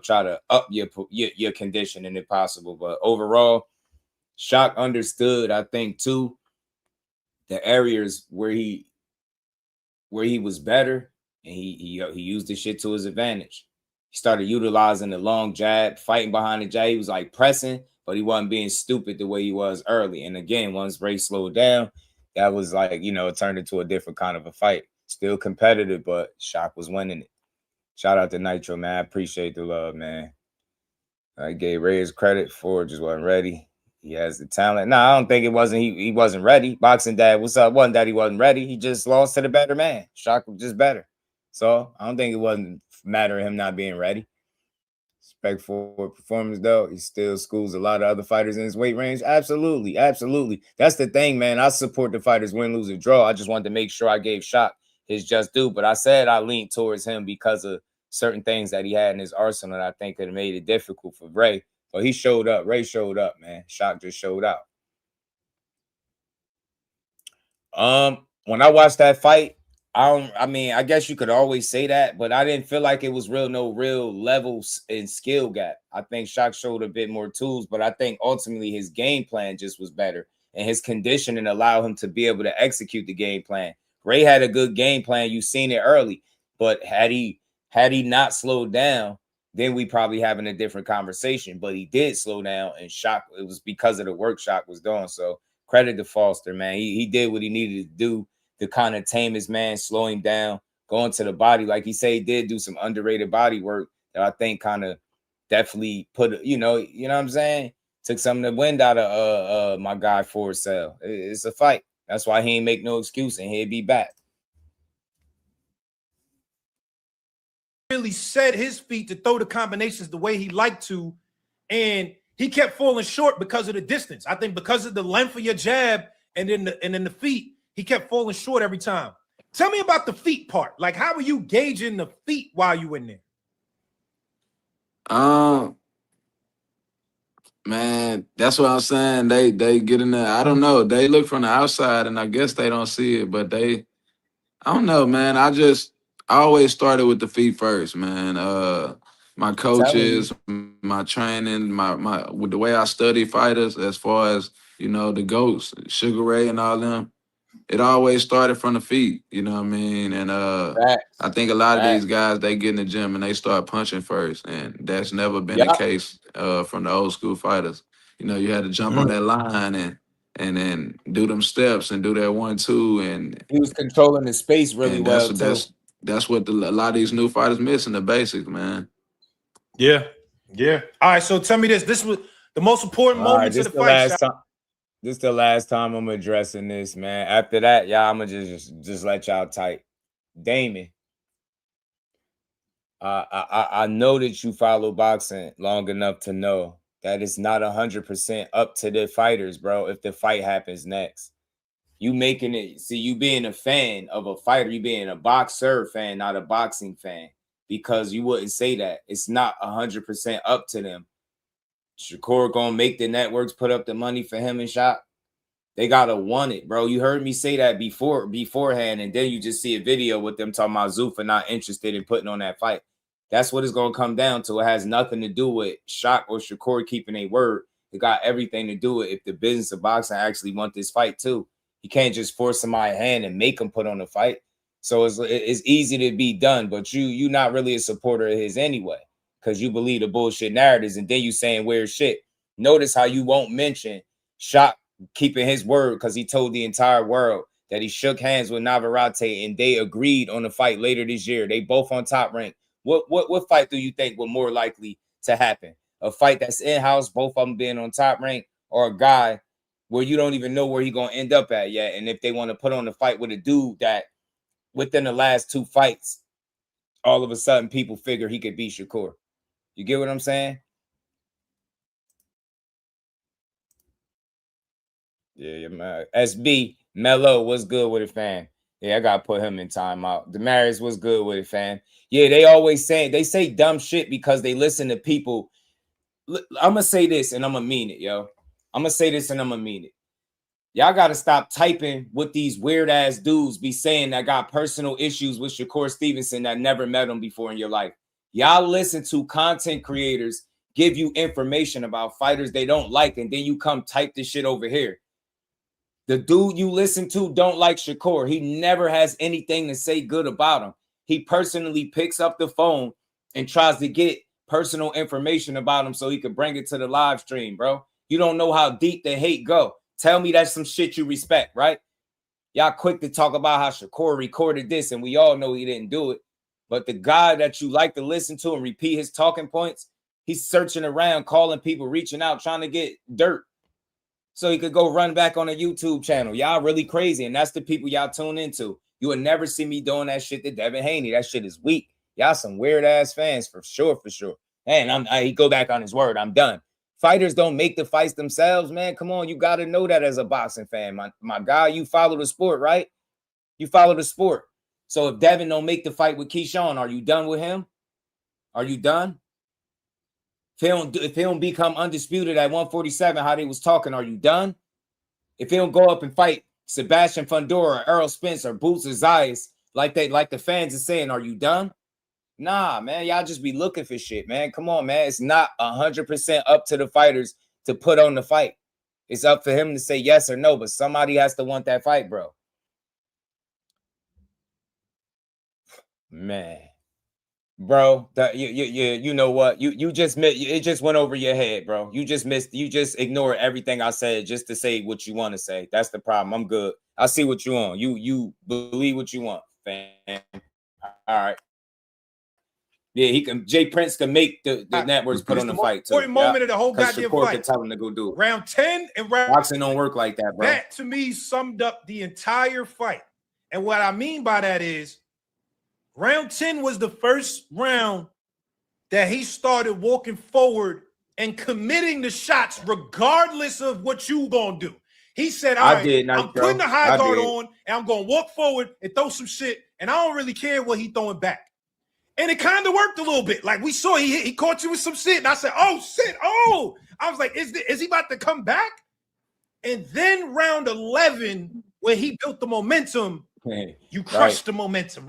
try to up your conditioning if possible. But overall, Shock understood, I think, too, the areas where he was better, and he used the shit to his advantage. He started utilizing the long jab, fighting behind the jab. He was like pressing, but he wasn't being stupid the way he was early. And again, once Ray slowed down, that was like, it turned into a different kind of a fight. Still competitive, but Shock was winning it. Shout out to Nitro, man. I appreciate the love, man. I gave Ray his credit. Ford just wasn't ready. He has the talent. No, I don't think it wasn't. He wasn't ready. Boxing Dad, what's up? Wasn't that he wasn't ready? He just lost to the better man. Shock was just better. So I don't think it wasn't a matter of him not being ready. Respect for performance, though. He still schools a lot of other fighters in his weight range. Absolutely. Absolutely. That's the thing, man. I support the fighters win, lose, or draw. I just wanted to make sure I gave Shock his just due. But I said I leaned towards him because of certain things that he had in his arsenal that I think could have made it difficult for Ray. But he showed up. Ray showed up, man. Shock just showed out. When I watched that fight, I mean, I guess you could always say that, but I didn't feel like it was no real levels in skill gap. I think Shock showed a bit more tools, but I think ultimately his game plan just was better, and his conditioning allowed him to be able to execute the game plan. Ray had a good game plan. You seen it early, but had he not slowed down, then we probably having a different conversation. But he did slow down, and Shock, it was because of the work Shock was doing. So credit to Foster, man. He did what he needed to do to kind of tame his man, slow him down, going to the body. Like he said, he did do some underrated body work that I think kind of definitely put, you know what I'm saying? Took some of the wind out of my guy Ford Sale. It's a fight. That's why he ain't make no excuse, and he'll be back. Really set his feet to throw the combinations the way he liked to, and he kept falling short because of the distance. I think because of the length of your jab and then the feet, he kept falling short every time. Tell me about the feet part. Like, how are you gauging the feet while you in there? Man, that's what I'm saying. They get in there. I don't know. They look from the outside, and I guess they don't see it, but I don't know, man. I always started with the feet first, man. My coaches, my training, my with the way I study fighters, as far as the GOATs, Sugar Ray and all them. It always started from the feet, you know what I mean? And I think a lot of these guys, they get in the gym and they start punching first, and that's never been the case from the old school fighters. You had to jump on that line and then do them steps and do that 1-2, and he was controlling the space really well too. That's what a lot of these new fighters missing, the basics, man. Yeah. All right, so tell me this. This was the most important moment of the fight. This is the last time I'm addressing this, man. After that, y'all, I'm gonna just let y'all type. Damon, I know that you follow boxing long enough to know that it's not 100% up to the fighters, bro. If the fight happens next, you making it. See, you being a fan of a fighter, you being a boxer fan, not a boxing fan, because you wouldn't say that. It's not 100% up to them. Shakur gonna make the networks put up the money for him and Shock. They gotta want it, bro. You heard me say that beforehand, and then you just see a video with them talking about Zuffa not interested in putting on that fight. That's what it's gonna come down to. It has nothing to do with Shock or Shakur keeping a word. It got everything to do with if the business of boxing actually want this fight too. You can't just force somebody's hand and make them put on the fight. So it's easy to be done, but you not really a supporter of his anyway, because you believe the bullshit narratives, and then you saying weird shit. Notice how you won't mention Shock keeping his word, because he told the entire world that he shook hands with Navarrete and they agreed on the fight later this year. They both on Top Rank. What fight do you think would more likely to happen? A fight that's in-house, both of them being on Top Rank, or a guy where you don't even know where he's gonna end up at yet? And if they want to put on the fight with a dude that within the last 2 fights, all of a sudden people figure he could beat Shakur. You get what I'm saying? Yeah, man. SB Mello, what's good with it, fam? Yeah, I gotta put him in timeout. Damaris, what's good with it, fam? Yeah, they say dumb shit because they listen to people. I'm gonna say this and I'm gonna mean it, yo. I'm gonna say this and I'm gonna mean it. Y'all gotta stop typing what these weird ass dudes be saying that got personal issues with Shakur Stevenson that never met him before in your life. Y'all listen to content creators give you information about fighters they don't like, and then you come type this shit over here. The dude you listen to don't like Shakur. He never has anything to say good about him. He personally picks up the phone and tries to get personal information about him so he could bring it to the live stream, bro. You don't know how deep the hate go. Tell me that's some shit you respect, right? Y'all quick to talk about how Shakur recorded this, and we all know he didn't do it. But the guy that you like to listen to and repeat his talking points, he's searching around, calling people, reaching out, trying to get dirt so he could go run back on a YouTube channel. Y'all really crazy, and that's the people y'all tune into. You would never see me doing that shit to Devin Haney. That shit is weak. Y'all some weird-ass fans for sure, for sure. And he go back on his word. I'm done. Fighters don't make the fights themselves, man. Come on, you got to know that as a boxing fan. My guy, you follow the sport, right? You follow the sport. So if Devin don't make the fight with Keyshawn, are you done with him? Are you done? If he don't become undisputed at 147, how they was talking, are you done? If he don't go up and fight Sebastian Fundora, Errol Spence, or Boots Zayas, like the fans are saying, are you done? Nah, man, y'all just be looking for shit, man. Come on, man. It's not 100% up to the fighters to put on the fight. It's up for him to say yes or no, but somebody has to want that fight, bro. Man, bro, you know what? You just missed. It just went over your head, bro. You just missed. You just ignored everything I said just to say what you want to say. That's the problem. I'm good. I see what you want. You believe what you want, fam. All right. Yeah, he can. Jay Prince can make the networks put on the fight too. Important moment of the whole goddamn Shakur fight. can tell him to go do it. Round 10 and round boxing don't work like that, bro. That to me summed up the entire fight. And what I mean by that is round 10 was the first round that he started walking forward and committing the shots regardless of what you gonna do. He said, all right, I'm putting the high guard on and I'm gonna walk forward and throw some shit, and I don't really care what he throwing back. And it kind of worked a little bit. Like we saw, he caught you with some shit. And I said, oh, shit. Oh, I was like, is he about to come back? And then round 11, where he built the momentum, you crushed the momentum.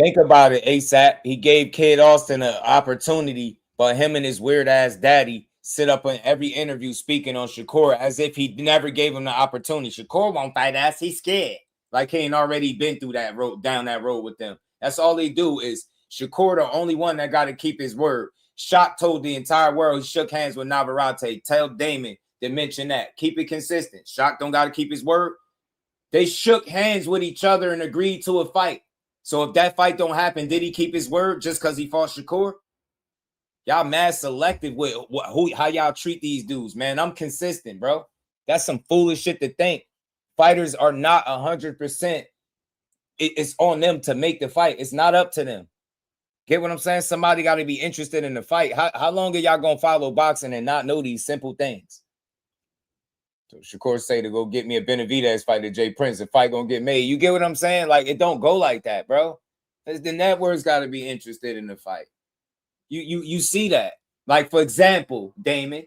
Think about it, ASAP. He gave Kid Austin an opportunity, but him and his weird-ass daddy sit up in every interview speaking on Shakur as if he never gave him the opportunity. Shakur won't fight us. He's scared. Like he ain't already been through that road, down that road with them. That's all they do is Shakur, the only one that got to keep his word. Shock told the entire world he shook hands with Navarrete. Tell Damon to mention that. Keep it consistent. Shock don't got to keep his word. They shook hands with each other and agreed to a fight. So if that fight don't happen, did he keep his word just because he fought Shakur? Y'all mad selective with how y'all treat these dudes, man. I'm consistent, bro. That's some foolish shit to think. Fighters are not 100%. It's on them to make the fight. It's not up to them. Get what I'm saying? Somebody got to be interested in the fight. How long are y'all going to follow boxing and not know these simple things? So Shakur say to go get me a Benavidez fight to Jay Prince. The fight going to get made. You get what I'm saying? Like, it don't go like that, bro. The network's got to be interested in the fight. You see that. Like, for example, Damon,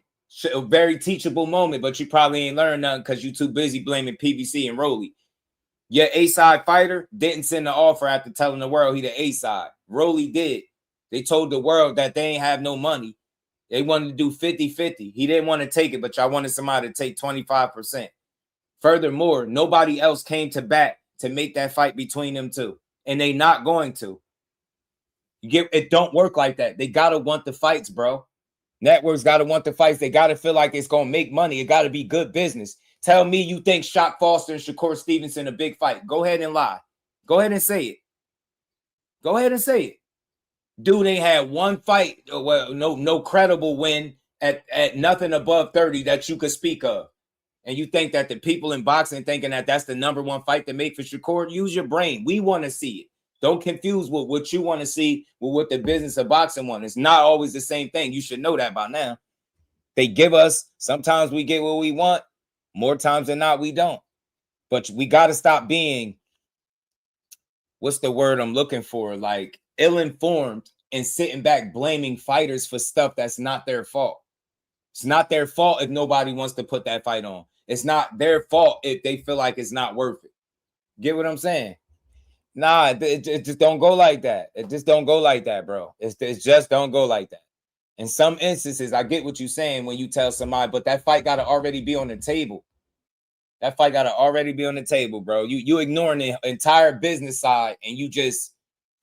a very teachable moment, but you probably ain't learned nothing because you too busy blaming PBC and Rolly. Your A-side fighter didn't send the offer after telling the world he the A-side. Rolly did. They told the world that they ain't have no money. They wanted to do 50-50. He didn't want to take it, but y'all wanted somebody to take 25%. Furthermore, nobody else came to bat to make that fight between them two. And they not going to. It don't work like that. They got to want the fights, bro. Networks got to want the fights. They got to feel like it's going to make money. It got to be good business. Tell me you think Shock Foster and Shakur Stevenson a big fight. Go ahead and lie. Go ahead and say it. Go ahead and say it. Dude ain't had one fight, well, no credible win at nothing above 30 that you could speak of. And you think that the people in boxing thinking that that's the number one fight to make for Shakur? Use your brain. We want to see it. Don't confuse what you want to see with what the business of boxing wants. It's not always the same thing. You should know that by now. They give us, sometimes we get what we want. More times than not, we don't. But we got to stop being, what's the word I'm looking for? Like ill-informed and sitting back blaming fighters for stuff that's not their fault. It's not their fault if nobody wants to put that fight on. It's not their fault if they feel like it's not worth it. Get what I'm saying? Nah, it just don't go like that. It just don't go like that, bro. It just don't go like that. In some instances, I get what you're saying when you tell somebody, but that fight got to already be on the table. That fight got to already be on the table, bro. You ignoring the entire business side and you just,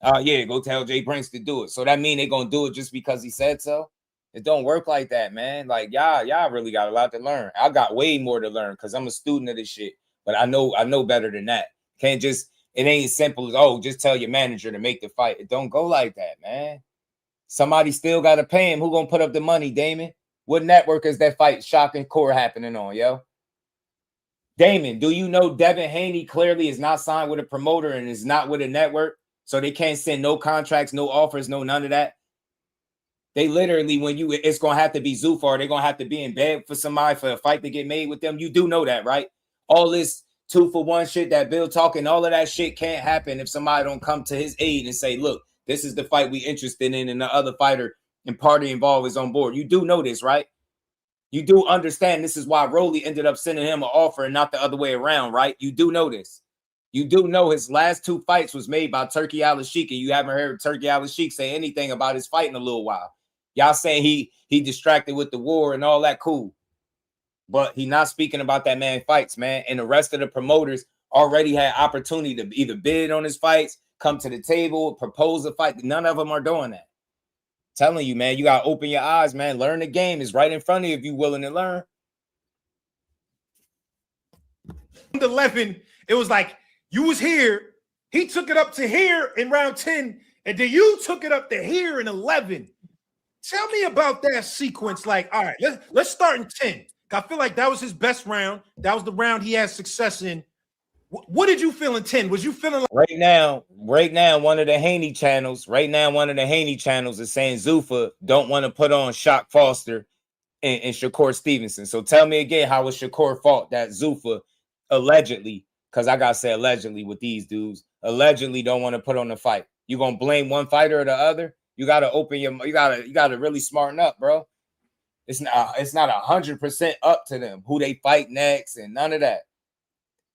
yeah, go tell Jay Prince to do it. So that mean they going to do it just because he said so? It don't work like that, man. Like, y'all really got a lot to learn. I got way more to learn because I'm a student of this shit. But I know better than that. Can't just, it ain't as simple as, oh, just tell your manager to make the fight. It don't go like that, man. Somebody still got to pay him. Who going to put up the money, Damon? What network is that fight Shock and Core happening on, yo? Damon, do you know Devin Haney clearly is not signed with a promoter and is not with a network? So they can't send no contracts, no offers, no none of that. They literally, when it's gonna have to be Zufar, they're gonna have to be in bed for somebody for a fight to get made with them. You do know that, right? All this 2-for-1 shit that Bill talking, all of that shit can't happen if somebody don't come to his aid and say, look, this is the fight we interested in, and the other fighter and party involved is on board. You do know this, right? You do understand this is why Rolly ended up sending him an offer and not the other way around, right? You do know this. You do know his last 2 fights was made by Turkey Al-Sheikh, and you haven't heard Turkey Al-Sheikh say anything about his fight in a little while. Y'all saying he distracted with the war and all that, cool. But he not speaking about that man fights, man. And the rest of the promoters already had opportunity to either bid on his fights, come to the table, propose a fight. None of them are doing that. Telling you, man, you got to open your eyes, man. Learn the game. It's right in front of you if you're willing to learn. 11, it was like you was here. He took it up to here in round 10, and then you took it up to here in 11. Tell me about that sequence. Like, all right, let's start in 10. I feel like that was his best round. That was the round he had success in. What did you feel in 10? Was you feeling like right now, one of the Haney channels is saying Zuffa don't want to put on Shock Foster and Shakur Stevenson. So tell me again, how was Shakur fault that Zuffa allegedly, because I gotta say allegedly with these dudes, allegedly don't want to put on the fight? You gonna blame one fighter or the other? You gotta open your, you gotta really smarten up, bro. It's not 100% up to them who they fight next and none of that.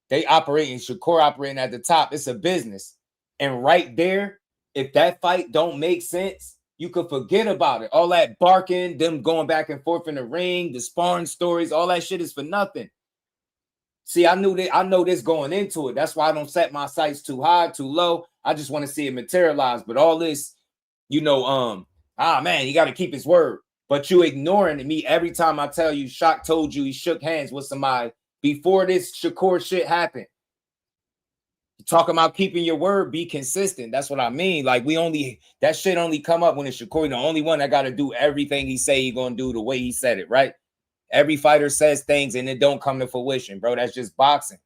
They operating, Shakur operating at the top. It's a business. And right there, if that fight don't make sense, you could forget about it. All that barking, them going back and forth in the ring, the sparring stories, all that shit is for nothing. See, I know this going into it. That's why I don't set my sights too high, too low. I just want to see it materialize. But all this, you know, man, you got to keep his word. But you ignoring me every time I tell you Shock told you he shook hands with somebody before this Shakur shit happened. You talking about keeping your word, be consistent. That's what I mean. Like that shit only come up when it's Shakur, the only one that got to do everything he say he gonna do the way he said it, right? Every fighter says things and it don't come to fruition, bro. That's just boxing.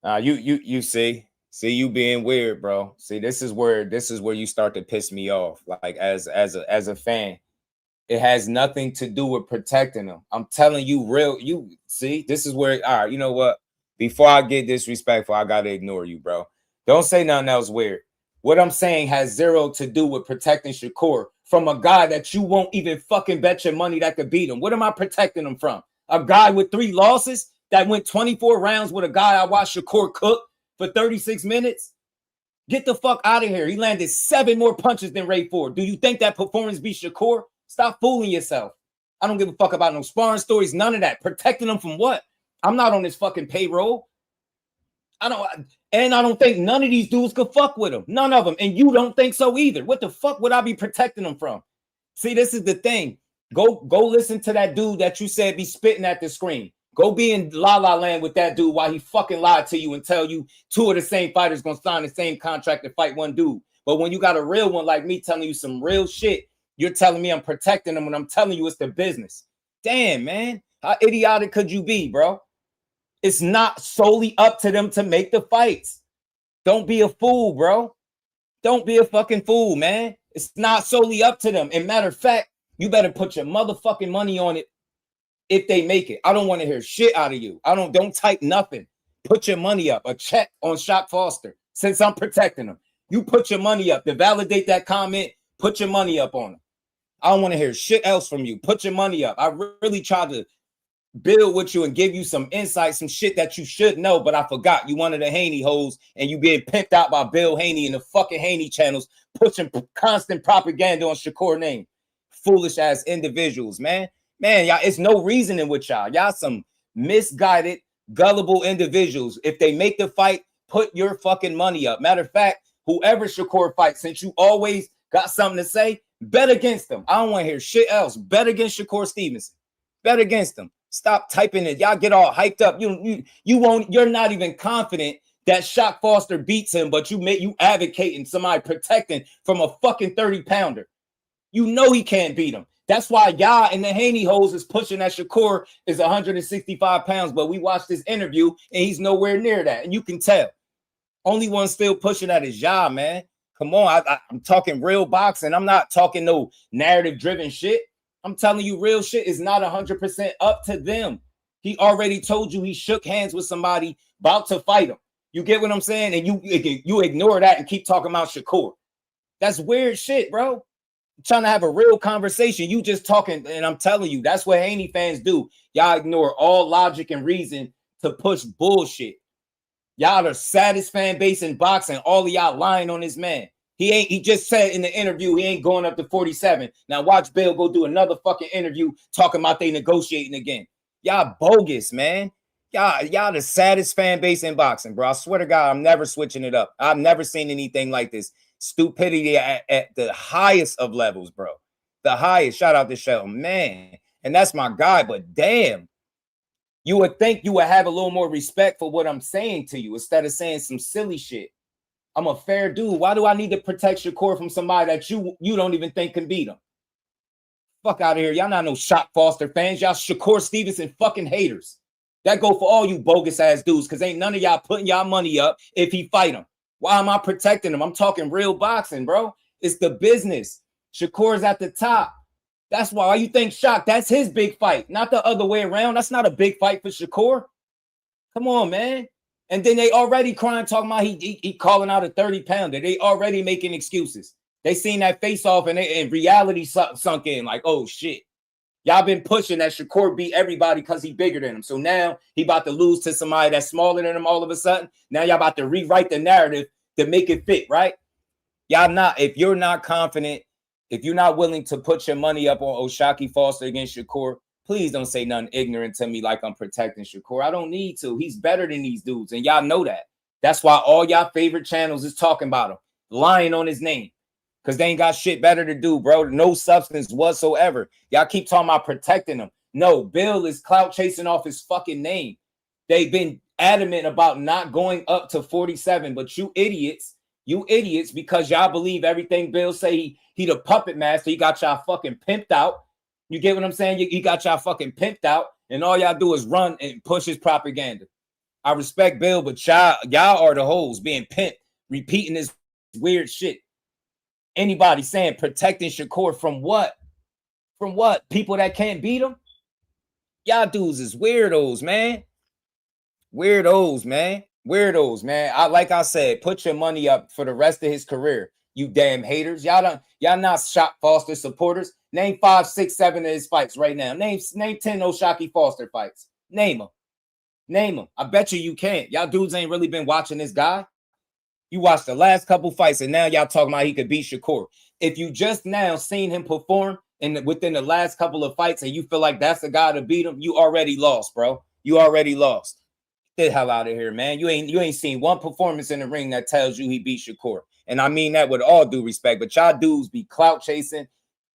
You see you being weird, bro. See, this is where you start to piss me off. Like as a fan, it has nothing to do with protecting them. I'm telling you, you see, this is where, all right, you know what? Before I get disrespectful, I gotta ignore you, bro. Don't say nothing else weird. What I'm saying has zero to do with protecting Shakur from a guy that you won't even fucking bet your money that could beat him. What am I protecting him from? A guy with 3 losses that went 24 rounds with a guy I watched Shakur cook for 36 minutes? Get the fuck out of here. He landed 7 more punches than Ray Ford. Do you think that performance beat Shakur? Stop fooling yourself. I don't give a fuck about no sparring stories, none of that. Protecting them from what? I'm not on this fucking payroll. I don't think none of these dudes could fuck with him. None of them. And you don't think so either. What the fuck would I be protecting them from? See, this is the thing. Go listen to that dude that you said be spitting at the screen. Go be in La La Land with that dude while he fucking lied to you and tell you 2 of the same fighters gonna sign the same contract to fight one dude. But when you got a real one like me telling you some real shit, you're telling me I'm protecting them when I'm telling you it's the business. Damn, man. How idiotic could you be, bro? It's not solely up to them to make the fights. Don't be a fool, bro. Don't be a fucking fool, man. It's not solely up to them. And matter of fact, you better put your motherfucking money on it if they make it. I don't want to hear shit out of you. Don't type nothing. Put your money up. A check on Shock Foster since I'm protecting them. You put your money up to validate that comment. Put your money up on them. I don't want to hear shit else from you. Put your money up. I really tried to build with you and give you some insight, some shit that you should know, but I forgot. You one of the Haney hoes and you being pimped out by Bill Haney and the fucking Haney channels pushing constant propaganda on Shakur name. Foolish ass individuals, man. Man, y'all, it's no reasoning with y'all. Y'all some misguided, gullible individuals. If they make the fight, put your fucking money up. Matter of fact, whoever Shakur fights, since you always got something to say, bet against them. I don't want to hear shit else. Bet against Shakur Stevenson. Bet against them. Stop typing it. Y'all get all hyped up. You're not even confident that Shock Foster beats him, but you advocating somebody protecting from a fucking 30-pounder. You know he can't beat him. That's why y'all and the Haney hoes is pushing that Shakur is 165 pounds, but we watched this interview and he's nowhere near that. And you can tell. Only one still pushing that is y'all, man. Come on, I'm talking real boxing. I'm not talking no narrative-driven shit. I'm telling you, real shit is not 100% up to them. He already told you he shook hands with somebody about to fight him. You get what I'm saying? And you ignore that and keep talking about Shakur. That's weird shit, bro. I'm trying to have a real conversation. You just talking, and I'm telling you, that's what Haney fans do. Y'all ignore all logic and reason to push bullshit. Y'all the saddest fan base in boxing. All of y'all lying on this man. He just said in the interview he ain't going up to 47. Now watch Bill go do another fucking interview talking about they negotiating again. Y'all bogus, man. Y'all the saddest fan base in boxing, bro. I swear to God, I'm never switching it up. I've never seen anything like this. Stupidity at the highest of levels, bro. The highest. Shout out to Shelton, man. And that's my guy, but damn. You would think you would have a little more respect for what I'm saying to you instead of saying some silly shit. I'm a fair dude. Why do I need to protect Shakur from somebody that you don't even think can beat him? Fuck out of here. Y'all not no Shock Foster fans. Y'all Shakur Stevenson fucking haters. That go for all you bogus ass dudes because ain't none of y'all putting y'all money up if he fight him. Why am I protecting him? I'm talking real boxing, bro. It's the business. Shakur's at the top. That's why you think Shock, that's his big fight, not the other way around. That's not a big fight for Shakur. Come on, man. And then they already crying, talking about he calling out a 30-pounder. They already making excuses. They seen that face off and reality sunk in like, oh, shit. Y'all been pushing that Shakur beat everybody because he bigger than him. So now he about to lose to somebody that's smaller than him all of a sudden. Now y'all about to rewrite the narrative to make it fit, right? Y'all not, if you're not confident, if you're not willing to put your money up on Oshaquie Foster against Shakur, please don't say nothing ignorant to me like I'm protecting Shakur. I don't need to. He's better than these dudes, and y'all know that. That's why all y'all favorite channels is talking about him, lying on his name, because they ain't got shit better to do, bro. No substance whatsoever. Y'all keep talking about protecting him. No, Bill is clout chasing off his fucking name. They've been adamant about not going up to 47, but you idiots, because y'all believe everything Bill say he the puppet master. He got y'all fucking pimped out. You get what I'm saying? He got y'all fucking pimped out, and all y'all do is run and push his propaganda. I respect Bill, but y'all are the hoes being pimped, repeating this weird shit. Anybody saying protecting Shakur from what? From what? People that can't beat him? Y'all dudes is weirdos, man. Weirdos, man. Weirdos, man. Like I said, put your money up for the rest of his career. You damn haters. Y'all not Shock Foster supporters. Name 5, 6, 7 of his fights right now. Name 10 Oshaquie Foster fights. Name them. Name them. I bet you can't. Y'all dudes ain't really been watching this guy. You watched the last couple fights, and now y'all talking about he could beat Shakur. If you just now seen him perform within the last couple of fights, and you feel like that's the guy to beat him, you already lost, bro. You already lost. Get the hell out of here, man. You ain't seen one performance in the ring that tells you he beat Shakur. And I mean that with all due respect, but y'all dudes be clout chasing,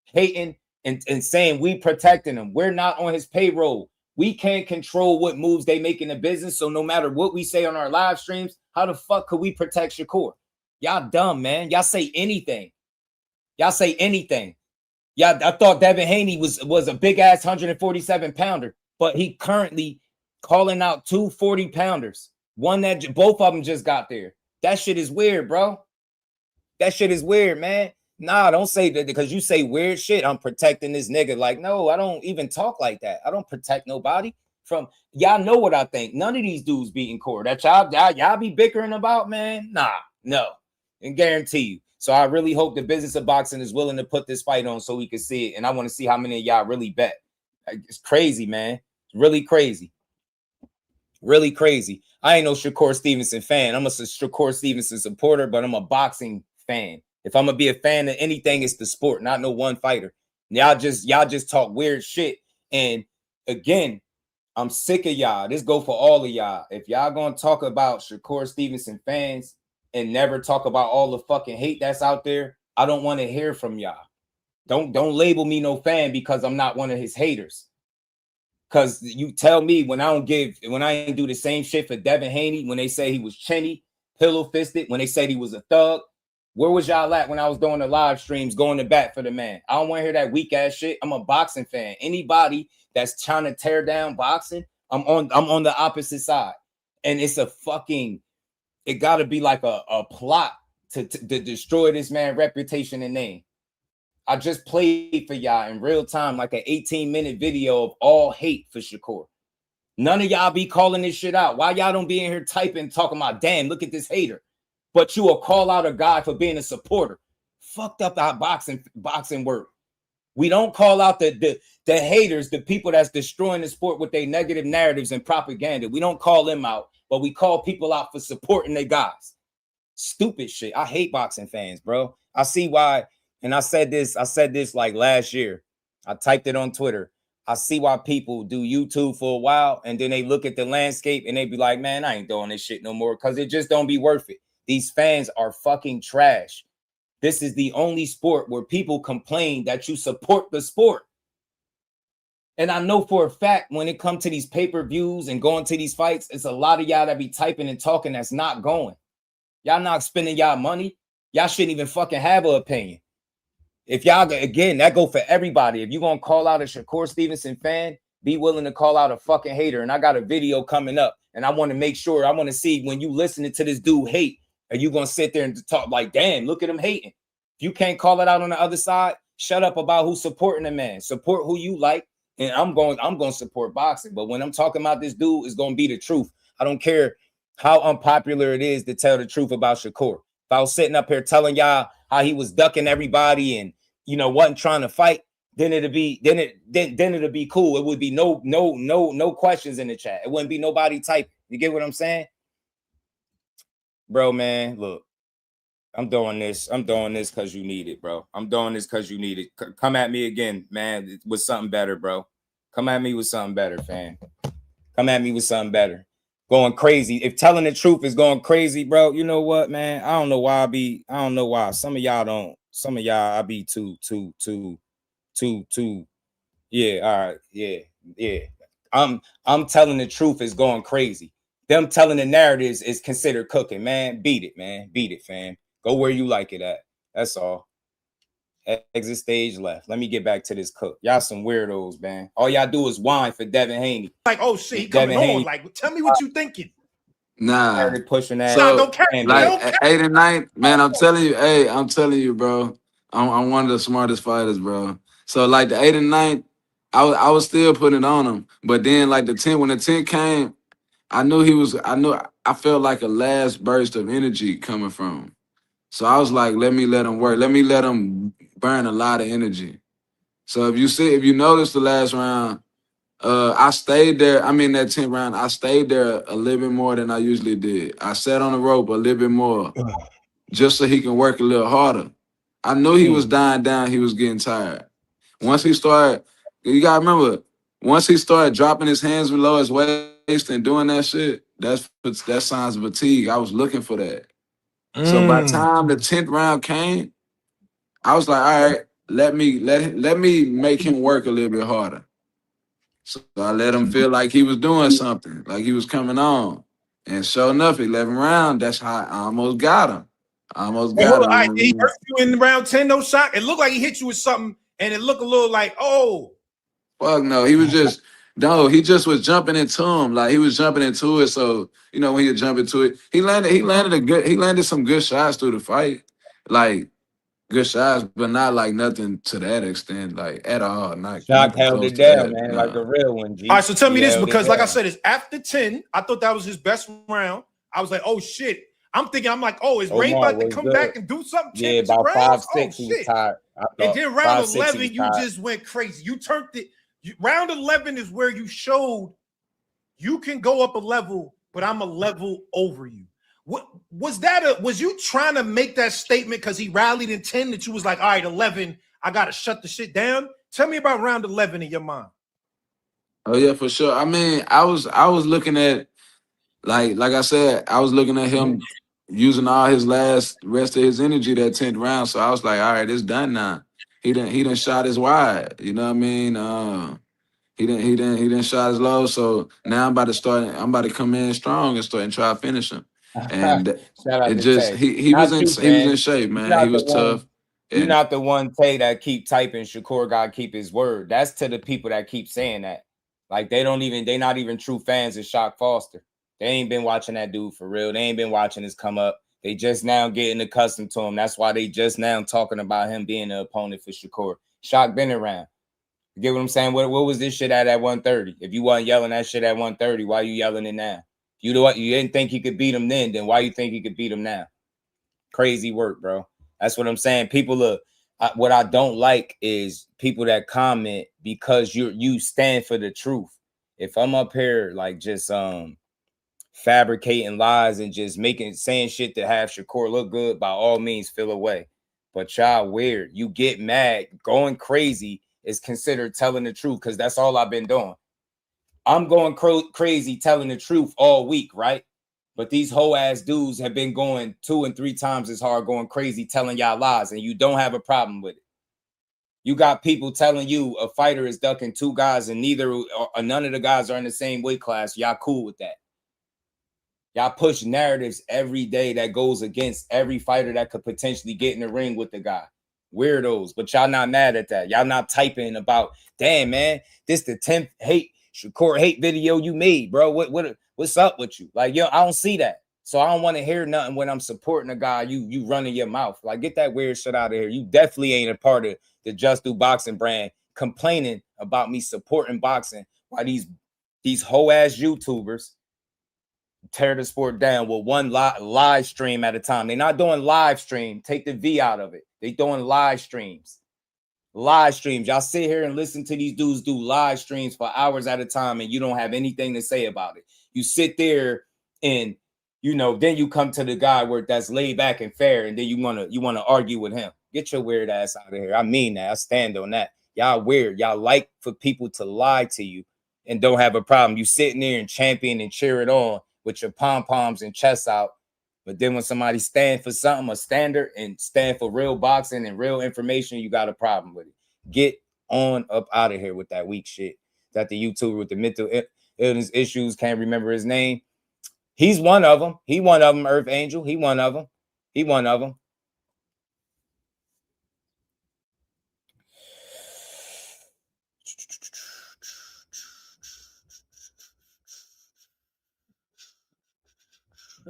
hating, and saying we protecting him. We're not on his payroll. We can't control what moves they make in the business. So no matter what we say on our live streams, how the fuck could we protect Shakur? Y'all dumb, man. Y'all say anything. Y'all say anything. Yeah, I thought Devin Haney was a big ass 147-pounder, but he currently calling out 2 40-pounders. One that both of them just got there. That shit is weird, bro. That shit is weird, man. Nah, don't say that because you say weird shit. I'm protecting this nigga. Like, no, I don't even talk like that. I don't protect nobody from y'all. Know what I think. None of these dudes beating Core. That y'all be bickering about, man. Nah, no, and guarantee you. So I really hope the business of boxing is willing to put this fight on so we can see it. And I want to see how many of y'all really bet. It's crazy, man. It's really crazy. Really crazy. I ain't no Shakur Stevenson fan. I'm a Shakur Stevenson supporter, but I'm a boxing fan. If I'm gonna be a fan of anything, it's the sport, not no one fighter. Y'all just talk weird shit. And again, I'm sick of y'all. This go for all of y'all. If y'all gonna talk about Shakur Stevenson fans and never talk about all the fucking hate that's out there, I don't want to hear from y'all. Don't label me no fan because I'm not one of his haters. Cause you tell me when I ain't do the same shit for Devin Haney, when they say he was chinny, pillow fisted, when they said he was a thug. Where was y'all at when I was doing the live streams going to bat for the man? I don't want to hear that weak ass shit. I'm a boxing fan. Anybody that's trying to tear down boxing, I'm on the opposite side. And it's a fucking, it gotta be like a plot to destroy this man's reputation and name. I just played for y'all in real time like an 18-minute video of all hate for Shakur. None of y'all be calling this shit out. Why y'all don't be in here typing, talking about, damn, look at this hater. But you will call out a guy for being a supporter. Fucked up our boxing work. We don't call out the haters, the people that's destroying the sport with their negative narratives and propaganda. We don't call them out, but we call people out for supporting their guys. Stupid shit. I hate boxing fans, bro. I see why. And I said this like last year. I typed it on Twitter. I see why people do YouTube for a while and then they look at the landscape and they be like, man, I ain't doing this shit no more because it just don't be worth it. These fans are fucking trash. This is the only sport where people complain that you support the sport. And I know for a fact when it comes to these pay-per-views and going to these fights, it's a lot of y'all that be typing and talking that's not going. Y'all not spending y'all money. Y'all shouldn't even fucking have an opinion. If y'all, again, that go for everybody. If you're going to call out a Shakur Stevenson fan, be willing to call out a fucking hater. And I got a video coming up, and I want to make sure, I want to see when you listening to this dude hate, are you going to sit there and talk like, damn, look at him hating. If you can't call it out on the other side, shut up about who's supporting the man. Support who you like, and I'm going to support boxing. But when I'm talking about this dude, it's going to be the truth. I don't care how unpopular it is to tell the truth about Shakur. If I was sitting up here telling y'all how he was ducking everybody and, you know, wasn't trying to fight, then it'll be cool. It would be no questions in the chat. It wouldn't be nobody typing. You get what I'm saying? Bro, man, look. I'm doing this because you need it, bro. I'm doing this because you need it. Come at me again, man, with something better, bro. Come at me with something better, fam. Come at me with something better. Going crazy. If telling the truth is going crazy, bro, you know what, man? I don't know why I don't know why. Some of y'all don't. Some of y'all, I be too. Yeah, all right. Yeah. I'm telling the truth is going crazy. Them telling the narratives is considered cooking, man. Beat it, man. Beat it, fam. Go where you like it at. That's all. Exit stage left. Let me get back to this cook. Y'all some weirdos, man. All y'all do is whine for Devin Haney. Like, oh shit, he coming on. Like, tell me what you thinking. Nah. Pushing that. So, don't care. like 8 and 9, man, I'm telling you, bro. I'm one of the smartest fighters, bro. So like the 8 and 9, I was still putting it on him. But then like the 10, when the 10 came, I felt like a last burst of energy coming from him. So I was like, let him work. Let me let him burn a lot of energy. So if you notice the last round, I stayed there. I mean, that 10th round, I stayed there a little bit more than I usually did. I sat on the rope a little bit more just so he can work a little harder. I knew he was dying down. He was getting tired. Once he started, you got to remember, once he started dropping his hands below his waist and doing that shit, that's signs of fatigue. I was looking for that. So by the time the 10th round came, I was like, all right, let me make him work a little bit harder. So I let him feel like he was doing something, like he was coming on. And sure enough, 11th round, that's how I almost got him. He hurt you in round 10, no shot. It looked like he hit you with something, and it looked a little like, oh. Fuck no, he was just, he just was jumping into him. Like he was jumping into it. So, you know, when he would jump into it, he landed some good shots through the fight. Like good shots, but not like nothing to that extent, like at all. Not Shock held it down, man, like a real one. G. All right, so tell me this, because like I said, it's after 10. I thought that was his best round. I was like, oh shit. I'm like, oh, is Ray about to come back and do something? Yeah, about 5-6, he was tired. And then round 11, you just went crazy. You turned it. Round 11 is where you showed you can go up a level, but I'm a level over you. What was that? Was you trying to make that statement because he rallied in 10 that you was like, all right, 11, I gotta shut the shit down? Tell me about round 11 in your mind. Oh yeah, for sure. I mean, I was looking at like I said, I was looking at him using all his rest of his energy that 10th round. So I was like, all right, it's done now. He done shot his wide. You know what I mean? He didn't shot his low. So now I'm about to come in strong and start and try to finish him. And it just he was in shape, man. He was tough. You're not the one that keep typing Shakur gotta keep his word. That's to the people that keep saying that. Like they not even true fans of Shock Foster. They ain't been watching that dude for real. They ain't been watching his come up. They just now getting accustomed to him. That's why they just now talking about him being an opponent for Shakur. Shaq been around. You get what I'm saying? What was this shit at 130? If you wasn't yelling that shit at 130, why you yelling it now? You know what? You didn't think he could beat him then why you think he could beat him now? Crazy work, bro. That's what I'm saying. People what I don't like is people that comment because you stand for the truth. If I'm up here like just fabricating lies and just saying shit to have Shakur look good, by all means feel away. But y'all weird. You get mad, going crazy is considered telling the truth, because that's all I've been doing. I'm going crazy telling the truth all week, right? But these whole ass dudes have been going 2 and 3 times as hard, going crazy, telling y'all lies, and you don't have a problem with it. You got people telling you a fighter is ducking 2 guys and none of the guys are in the same weight class. Y'all cool with that? Y'all push narratives every day that goes against every fighter that could potentially get in the ring with the guy. Weirdos, but y'all not mad at that. Y'all not typing about, damn, man, this the 10th Shakur hate video you made, bro. What's up with you? Like, yo, I don't see that. So I don't want to hear nothing when I'm supporting a guy. You running your mouth. Like, get that weird shit out of here. You definitely ain't a part of the Just Do Boxing brand, complaining about me supporting boxing while these whole ass YouTubers tear the sport down with one live stream at a time. They're not doing live stream. Take the V out of it. They doing live streams. Live streams. Y'all sit here and listen to these dudes do live streams for hours at a time, and you don't have anything to say about it. You sit there and, you know, then you come to the guy where that's laid back and fair, and then you wanna argue with him. Get your weird ass out of here. I mean that. I stand on that. Y'all weird. Y'all like for people to lie to you and don't have a problem. You sitting there and champion and cheer it on with your pom-poms and chest out. But then when somebody stand for something, a standard, and stand for real boxing and real information, you got a problem with it. Get on up out of here with that weak shit. That the YouTuber with the mental illness issues, can't remember his name. He's one of them. He one of them, Earth Angel. He one of them. He one of them.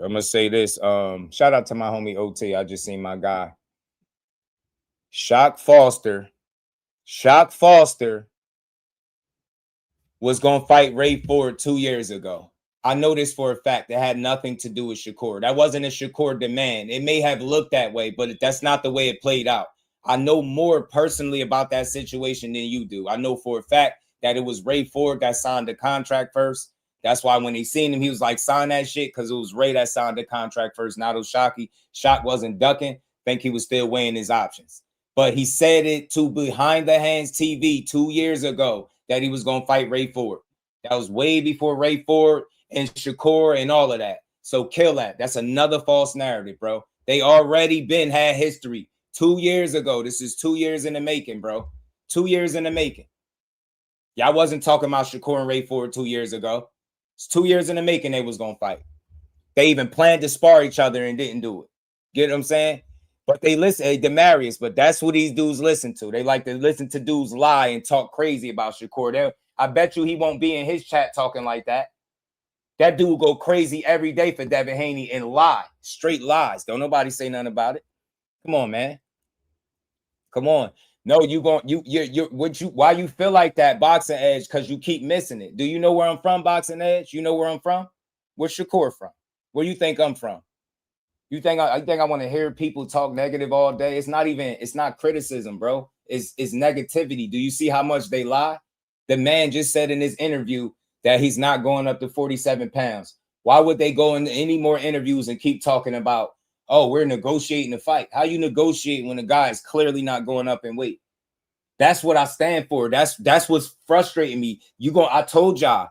I'm gonna say this. Shout out to my homie OT. I just seen my guy. Shock Foster was gonna fight Ray Ford 2 years ago. I know this for a fact. That had nothing to do with Shakur. That wasn't a Shakur demand. It may have looked that way, but that's not the way it played out. I know more personally about that situation than you do. I know for a fact that it was Ray Ford that signed the contract first. That's why when he seen him, he was like, sign that shit, because it was Ray that signed the contract first, not Oshaquie. Shot wasn't ducking. Think he was still weighing his options. But he said it to Behind the Hands TV 2 years ago that he was going to fight Ray Ford. That was way before Ray Ford and Shakur and all of that. So kill that. That's another false narrative, bro. They already had history 2 years ago. This is 2 years in the making, bro. 2 years in the making. Y'all wasn't talking about Shakur and Ray Ford 2 years ago. It's 2 years in the making they was going to fight. They even planned to spar each other and didn't do it. Get what I'm saying? But they listen, hey, Demarius, but that's what these dudes listen to. They like to listen to dudes lie and talk crazy about Shakur. I bet you he won't be in his chat talking like that. That dude go crazy every day for Devin Haney and lie. Straight lies. Don't nobody say nothing about it. Come on, man. Come on. No, why you feel like that, Boxing Edge? Because you keep missing it. Do you know where I'm from, Boxing Edge? You know where I'm from? Where's Shakur from? Where you think I'm from? You think I want to hear people talk negative all day? It's not criticism, bro. It's negativity. Do you see how much they lie? The man just said in his interview that he's not going up to 47 pounds. Why would they go into any more interviews and keep talking about, oh, we're negotiating the fight? How you negotiate when a guy is clearly not going up in weight? That's what I stand for. That's what's frustrating me. I told y'all,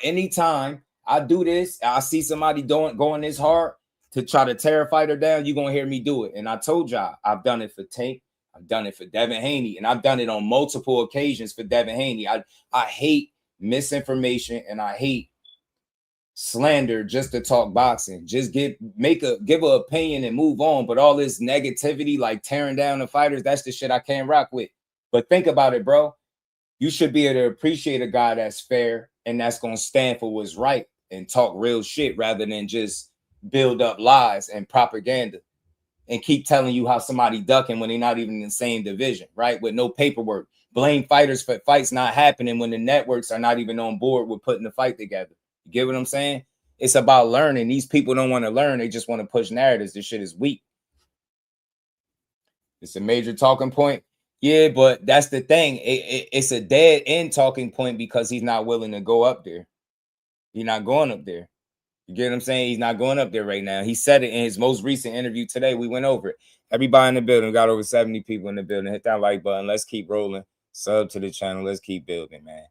anytime I do this, I see somebody going this hard to try to tear a fighter down, you're going to hear me do it. And I told y'all, I've done it for Tank. I've done it for Devin Haney. And I've done it on multiple occasions for Devin Haney. I hate misinformation and I hate slander just to talk boxing. Just give an opinion and move on. But all this negativity, like tearing down the fighters, that's the shit I can't rock with. But think about it, bro. You should be able to appreciate a guy that's fair and that's going to stand for what's right and talk real shit rather than just build up lies and propaganda and keep telling you how somebody ducking when they're not even in the same division, right? With no paperwork. Blame fighters for fights not happening when the networks are not even on board with putting the fight together. You get what I'm saying? It's about learning. These people don't want to learn. They just want to push narratives. This shit is weak. It's a major talking point. Yeah, but that's the thing. It's a dead end talking point because he's not willing to go up there. He's not going up there. You get what I'm saying? He's not going up there right now. He said it in his most recent interview today. We went over it. Everybody in the building, got over 70 people in the building. Hit that like button. Let's keep rolling. Sub to the channel. Let's keep building, man.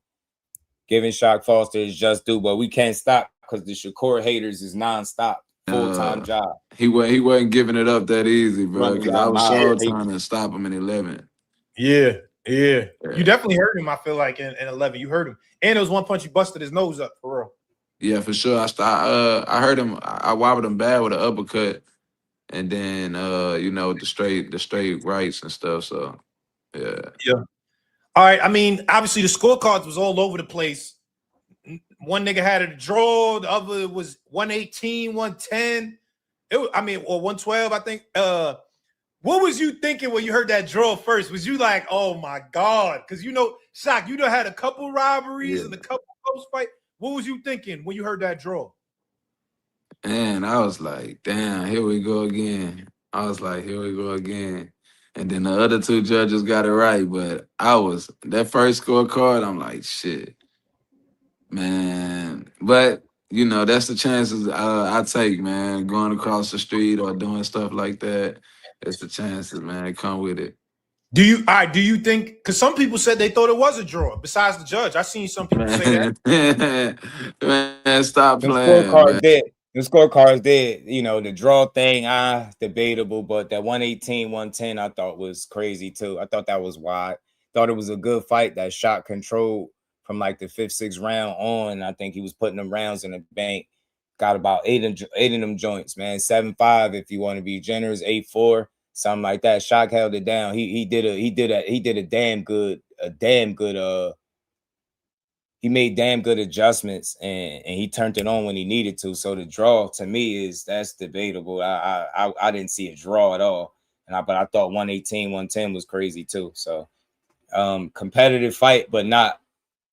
Giving Shock Foster his just due, but we can't stop because the Shakur haters is nonstop. Full-time job. He wasn't giving it up that easy, bro, because I was so people. trying to stop him in 11. Yeah. You definitely heard him, I feel like, in 11. You heard him. And there was one punch he busted his nose up, for real. Yeah, for sure. I heard him. I wobbled him bad with an uppercut, and then you know, the straight rights and stuff. So yeah. All right. I mean, obviously the scorecards was all over the place. One nigga had a draw, the other was 118, 110. Or 112, I think. What was you thinking when you heard that draw first? Was you like, oh my God? Because you know, Shock, you done had a couple robberies and a couple post fight. What was you thinking when you heard that draw? And I was like, damn, here we go again. And then the other two judges got it right, but that first scorecard, I'm like, shit, man. But you know, that's the chances I take, man. Going across the street or doing stuff like that, it's the chances, man. Come with it. Do you think, because some people said they thought it was a draw besides the judge? I seen some people say that. Man, stop playing. The scorecards did, you know, the draw thing, debatable, but that 118, 110 I thought was crazy too. I thought that was wide. Thought it was a good fight. That shot controlled from like the 5th, 6th round on. I think he was putting them rounds in the bank. Got about eight of them joints, man. 7-5 if you want to be generous, 8-4, something like that. Shock held it down. He did a damn good he made damn good adjustments and he turned it on when he needed to. So the draw to me that's debatable. I didn't see a draw at all. But I thought 118, 110 was crazy too. So competitive fight, but not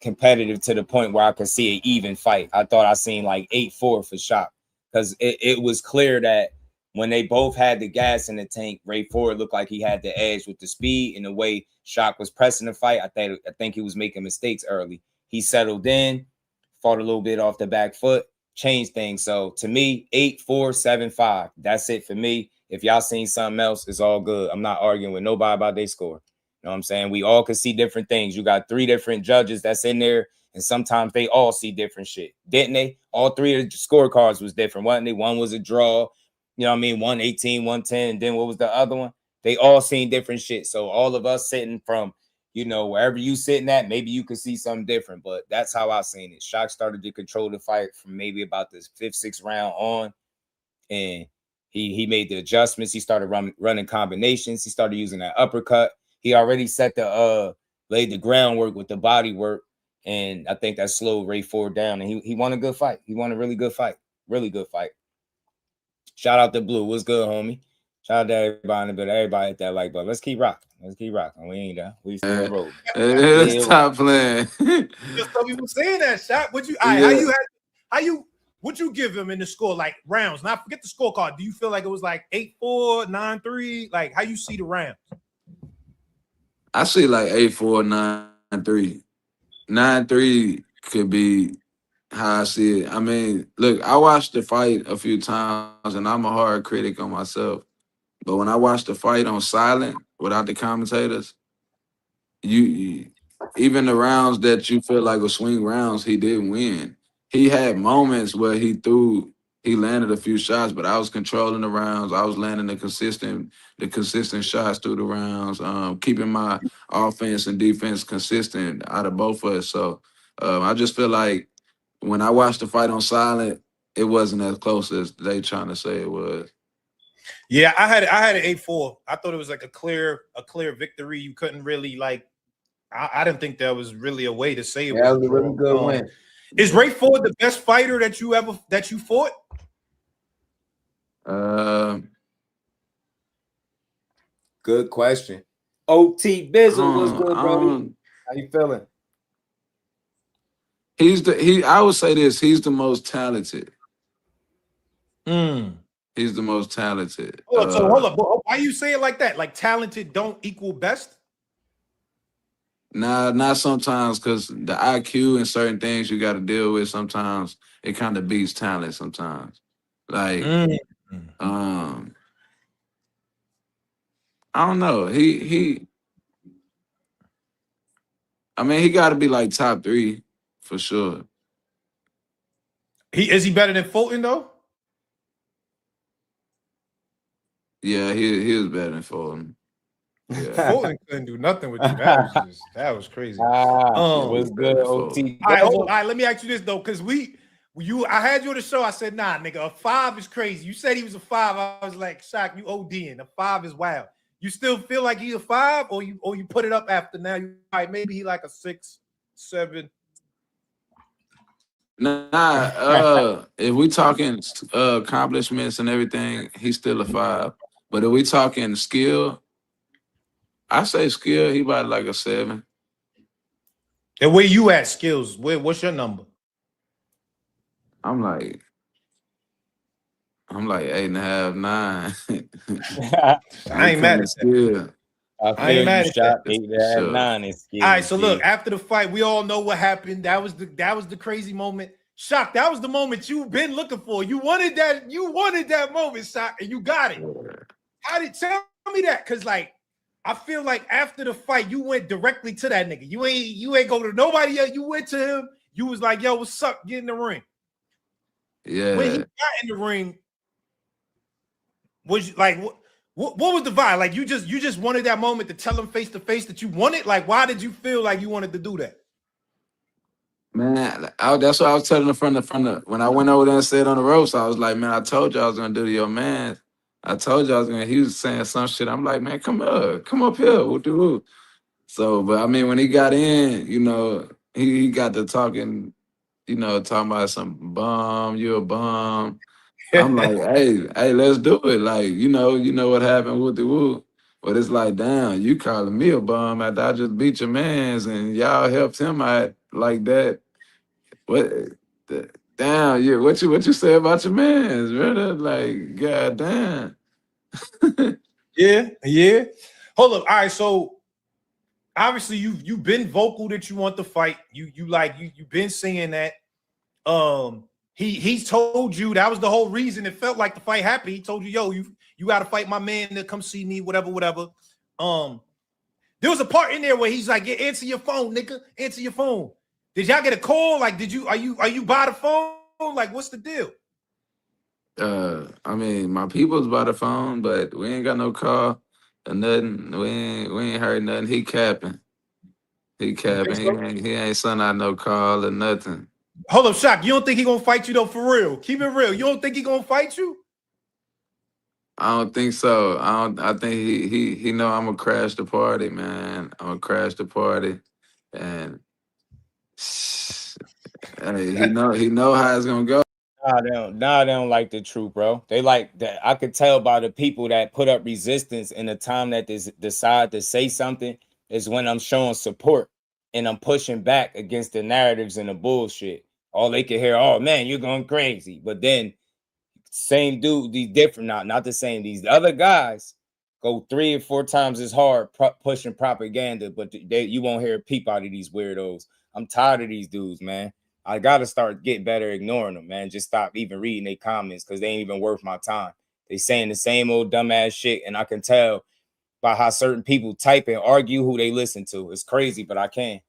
competitive to the point where I could see an even fight. I thought I seen like 8-4 for Shock because it was clear that when they both had the gas in the tank, Ray Ford looked like he had the edge with the speed and the way Shock was pressing the fight. I think he was making mistakes early. He settled in, fought a little bit off the back foot, changed things. So to me, 8-4, 7-5. That's it for me. If y'all seen something else, it's all good. I'm not arguing with nobody about their score. You know what I'm saying? We all could see different things. You got 3 different judges that's in there, and sometimes they all see different shit. Didn't they? All 3 of the scorecards was different, wasn't they? One was a draw, you know what I mean? 118, 110, and then what was the other one? They all seen different shit. So all of us sitting from, you know, wherever you sitting at, maybe you could see something different, but that's how I seen it. Shock started to control the fight from maybe about the 5th, 6th round on, and he made the adjustments. He started running combinations. He started using that uppercut. He already set laid the groundwork with the body work, and I think that slowed Ray Ford down, and he won a good fight. He won a really good fight. Really good fight. Shout out to Blue. What's good, homie? Shout out to everybody in the building. Everybody hit that like button. Let's keep rocking. We ain't done. We still rolling. Stop playing. Just some people saying that, Shot. What you give him in the score, like rounds? Not forget the scorecard. Do you feel like it was like 8-4, 9-3? Like how you see the rounds? I see like 8-4, 9-3. 9-3 could be how I see it. I mean, look, I watched the fight a few times, and I'm a hard critic on myself. But when I watched the fight on silent without the commentators, you even the rounds that you feel like were swing rounds, he didn't win. He had moments where he landed a few shots, but I was controlling the rounds. I was landing the consistent shots through the rounds, keeping my offense and defense consistent out of both of us. So I just feel like when I watched the fight on silent, it wasn't as close as they trying to say it was. Yeah, I had an 8-4. I thought it was like a clear victory. You couldn't really like. I didn't think there was really a way to say it. That was a really good win. Is Ray Ford the best fighter that you fought? Good question. OT Bizzle was good, Brody. How you feeling? I would say this. He's the most talented. He's the most talented. Hold up. Why you say it like that? Like talented don't equal best? Nah, not sometimes, because the IQ and certain things you got to deal with, sometimes it kind of beats talent sometimes. Like, I don't know. I mean, he got to be like top 3 for sure. Is he better than Fulton though? Yeah, he was better than Fulton. Yeah. Fulton couldn't do nothing with you. That was crazy. Was good, OT. All right, let me ask you this though, because I had you on the show. I said, nah, nigga, a 5 is crazy. You said he was a 5. I was like, Shaq, you ODing. A 5 is wild. You still feel like he's a 5, or you put it up after now? You right, maybe he like a 6, 7. Nah, if we talking accomplishments and everything, he's still a 5. But if we talking skill, I say skill, he about like a 7. And where you at skills? What's your number? I'm like 8.5, 9. I ain't mad at that. I ain't mad at that. 8.5, 9 is skill. All right, so look, after the fight, we all know what happened. That was the crazy moment. Shock, that was the moment you've been looking for. You wanted that moment, Shock, and you got it. Tell me that? Because like I feel like after the fight, you went directly to that nigga. You ain't go to nobody else. You went to him. You was like, yo, what's up? Get in the ring. Yeah. When he got in the ring, was like what was the vibe? Like you just wanted that moment to tell him face to face that you wanted? Like, why did you feel like you wanted to do that? Man, that's what I was telling from the when I went over there and said on the ropes, I was like, man, I told you I was gonna do to your man. I told you I was gonna. He was saying some shit. I'm like, man, come up here. What do? So, but I mean, when he got in, you know, he got to talking, you know, talking about some bum, you a bum. I'm like, hey, let's do it. Like, you know what happened with the woo. But it's like, damn, you calling me a bum after I just beat your mans and y'all helped him out like that. What? Damn, yeah. What you say about your mans, brother? Like, goddamn. Yeah. Hold up. All right, so obviously you've been vocal that you want the fight. You've been saying that. He's told you that was the whole reason it felt like the fight happened. He told you, yo, you got to fight my man to come see me, whatever. There was a part in there where he's like, yeah, answer your phone, nigga, answer your phone. Did y'all get a call? Like, are you by the phone? Like, what's the deal? I mean, my people's by the phone, but we ain't got no call or nothing. We ain't heard nothing. He capping. He ain't sent out no call or nothing. Hold up, Shock. You don't think he gonna fight you though? For real, keep it real. You don't think he gonna fight you? I don't think so. I think he know I'm gonna crash the party, man. I'm gonna crash the party, and hey, he know how it's gonna go. Nah, they don't like the truth, bro. They like that. I could tell by the people that put up resistance in the time that they decide to say something is when I'm showing support and I'm pushing back against the narratives and the bullshit. All they can hear, oh man, you're going crazy. But then same dude, these different, not the same. These other guys go 3 or 4 times as hard pushing propaganda, but you won't hear a peep out of these weirdos. I'm tired of these dudes, man. I gotta start getting better ignoring them, man. Just stop even reading their comments because they ain't even worth my time. They saying the same old dumbass shit, and I can tell by how certain people type and argue who they listen to. It's crazy, but I can.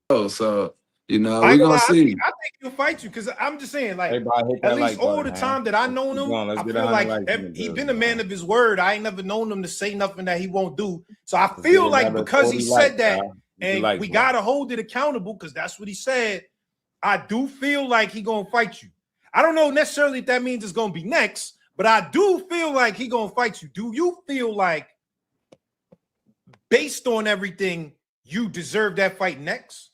Oh, so we're gonna see. I think he'll fight you because I'm just saying, like, at least all the time that I known him, I feel like he's been a man of his word. I ain't never known him to say nothing that he won't do. So I feel like because he said that, and we gotta hold it accountable because that's what he said. I do feel like he gonna fight you. I don't know necessarily if that means it's gonna be next, but I do feel like he gonna fight you. Do you feel like, based on everything, you deserve that fight next?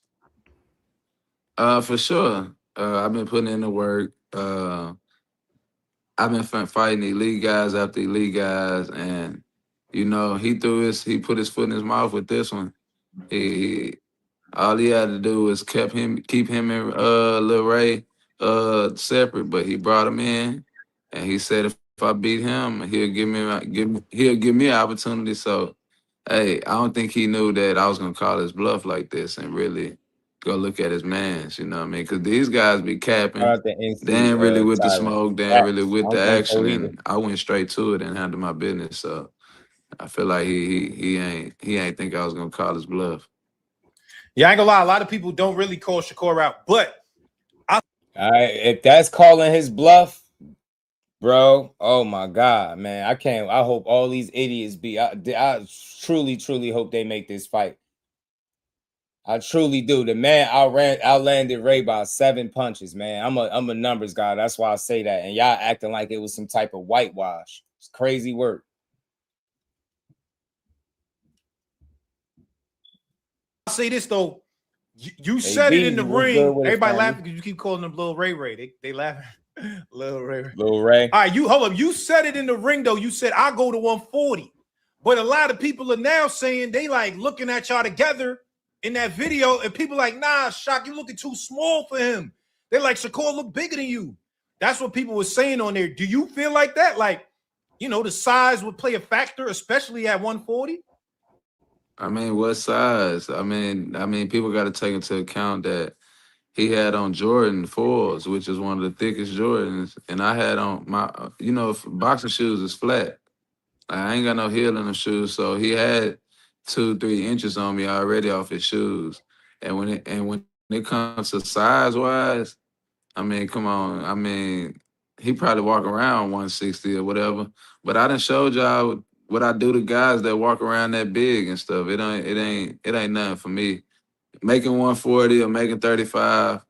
For sure. I've been putting in the work. I've been fighting elite guys after elite guys, and you know, he put his foot in his mouth with this one. He all he had to do was keep him and Lil Ray separate, but he brought him in, and he said if I beat him, he'll give me an opportunity. So, hey, I don't think he knew that I was gonna call his bluff like this and really go look at his mans. You know what I mean? Because these guys be capping. Shout out to They NC, ain't really with the Tyler. smoke. They ain't really Facts. I with the don't think so action, either. and I went straight to it and handled my business. So I feel like he ain't think I was gonna call his bluff. Yeah, I ain't gonna lie. A lot of people don't really call Shakur out, but if that's calling his bluff, bro, oh my God, man, I can't. I hope all these idiots I truly hope they make this fight. I truly do. The man outlanded Ray by 7 punches, man. I'm a numbers guy. That's why I say that. And y'all acting like it was some type of whitewash. It's crazy work. I'll say this though. You said it in the ring. Everybody laughing because you keep calling them Lil Ray Ray. They laughing. Lil Ray Ray. Lil Ray. All right, hold up. You said it in the ring though. You said I go to 140. But a lot of people are now saying they like looking at y'all together in that video, and people like, nah, Shock, you looking too small for him. They're like, Shakur look bigger than you. That's what people were saying on there. Do you feel like that? Like, you know, the size would play a factor, especially at 140? I mean, what size? I mean, people got to take into account that he had on Jordan 4s, which is one of the thickest Jordans, and I had on my, you know, boxing shoes is flat. I ain't got no heel in the shoes, so he had 2-3 inches on me already off his shoes. And when it comes to size wise, I mean, come on, I mean, he probably walk around 160 or whatever. But I done showed y'all what I do to guys that walk around that big and stuff. It ain't nothing for me. Making 140 or making 35,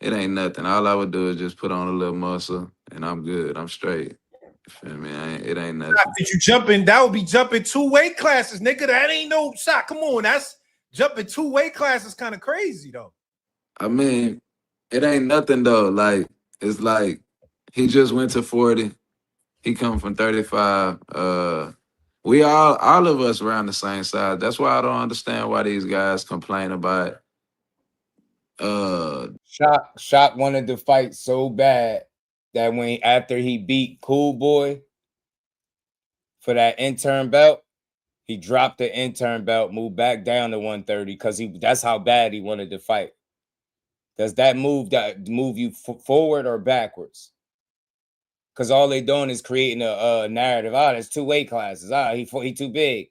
it ain't nothing. All I would do is just put on a little muscle and I'm good. I'm straight. You feel me? It ain't nothing. Did you jumping? That would be jumping 2 weight classes, nigga. That ain't no shot. Come on, that's jumping 2 weight classes kind of crazy though. I mean, it ain't nothing though. Like, it's like he just went to 40. He come from 35. We all of us around the same size. That's why I don't understand why these guys complain about Shock wanted to fight so bad that after he beat Cool Boy for that intern belt, he dropped the intern belt, moved back down to 130 because that's how bad he wanted to fight. Does that move you forward or backwards? Because all they doing is creating a narrative. There's 2 weight classes. He too big.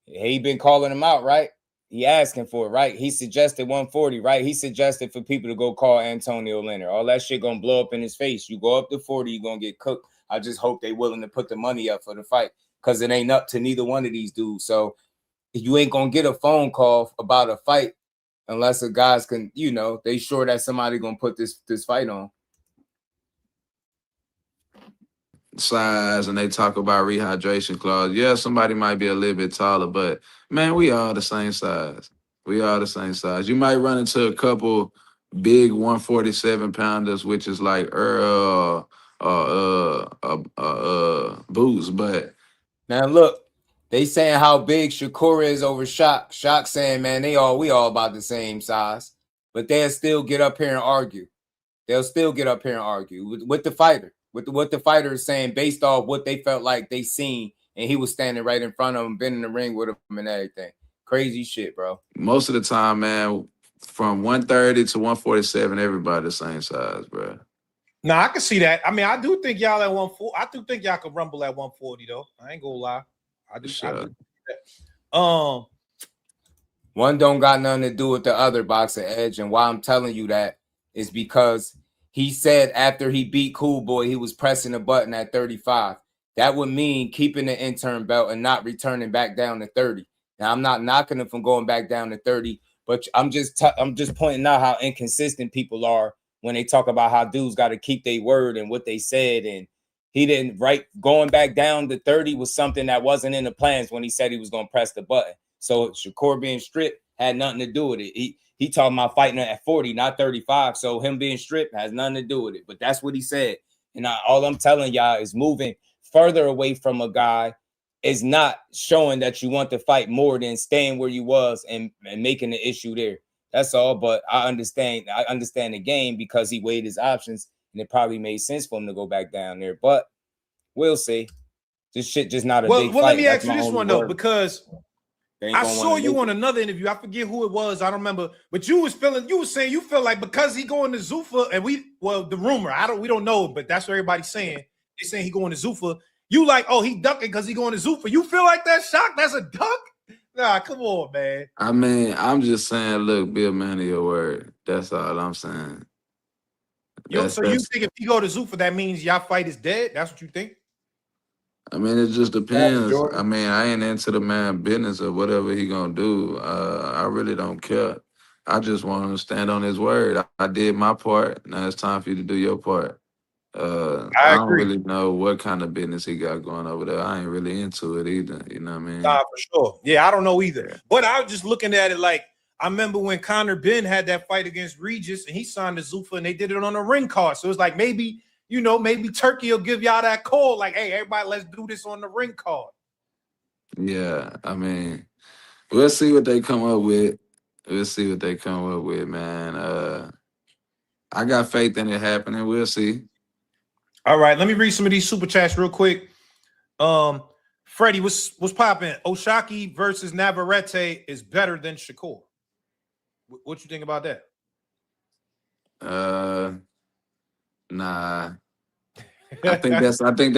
He been calling him out, right? He asking for it, right? He suggested 140, right? He suggested for people to go call Antonio Leonard. All that shit gonna blow up in his face. You go up to 40, you're gonna get cooked. I just hope they willing to put the money up for the fight because it ain't up to neither one of these dudes. So you ain't gonna get a phone call about a fight unless the guys can, you know, they sure that somebody gonna put this fight on. Size, and they talk about rehydration clause. Yeah, somebody might be a little bit taller, but man, we all the same size. We all the same size. You might run into a couple big 147 pounders, which is like Boots, but now look, they saying how big Shakur is over Shock. Shock saying, man, we all about the same size, but they'll still get up here and argue. They'll still get up here and argue with the fighter. With what the fighter is saying based off what they felt like they seen, and he was standing right in front of them, been in the ring with him and everything. Crazy shit, bro. Most of the time, man, from 130 to 147, everybody the same size, bro. Nah, I can see that. I mean, I do think y'all at 140. I do think y'all could rumble at 140 though. I ain't gonna lie. I do think that. One don't got nothing to do with the other, Boxer Edge, and why I'm telling you that is because he said after he beat Cool Boy, he was pressing a button at 35. That would mean keeping the intern belt and not returning back down to 30. Now, I'm not knocking him from going back down to 30, but I'm just pointing out how inconsistent people are when they talk about how dudes got to keep their word and what they said. And he didn't, right? Going back down to 30 was something that wasn't in the plans when he said he was going to press the button. So Shakur being stripped had nothing to do with it. He talking about fighting at 40, not 35. So him being stripped has nothing to do with it. But that's what he said. And all I'm telling y'all is moving further away from a guy is not showing that you want to fight more than staying where you was and making the issue there. That's all. But I understand the game because he weighed his options and it probably made sense for him to go back down there. But we'll see. This shit just not a big fight. Well, let me That's ask you my this only one though, word. because I saw you on another interview. I forget who it was. I don't remember. But you was saying you feel like because he going to Zuffa, and the rumor, we don't know, but that's what everybody's saying. They're saying he going to Zuffa. You like, oh, he ducking because he going to Zuffa. You feel like that shock? That's a duck? Nah, come on, man. I mean, I'm just saying, look, be a man of your word. That's all I'm saying. You think if he go to Zuffa, that means y'all fight is dead? That's what you think? I mean, it just depends. I mean, I ain't into the man business or whatever he gonna do. I really don't care. I just want him to stand on his word. I did my part. Now it's time for you to do your part. I don't really know what kind of business he got going over there. I ain't really into it either. You know what I mean? Nah, for sure. Yeah, I don't know either. But I was just looking at it like, I remember when Conor Ben had that fight against Regis and he signed to Zuffa and they did it on a ring card. So it's like maybe Turkey will give y'all that call. Like, hey, everybody, let's do this on the ring card. Yeah, I mean, we'll see what they come up with. We'll see what they come up with, man. I got faith in it happening. We'll see. All right, let me read some of these super chats real quick. Freddie, what's popping? Oshaquie versus Navarrete is better than Shakur. What you think about that? Nah. I think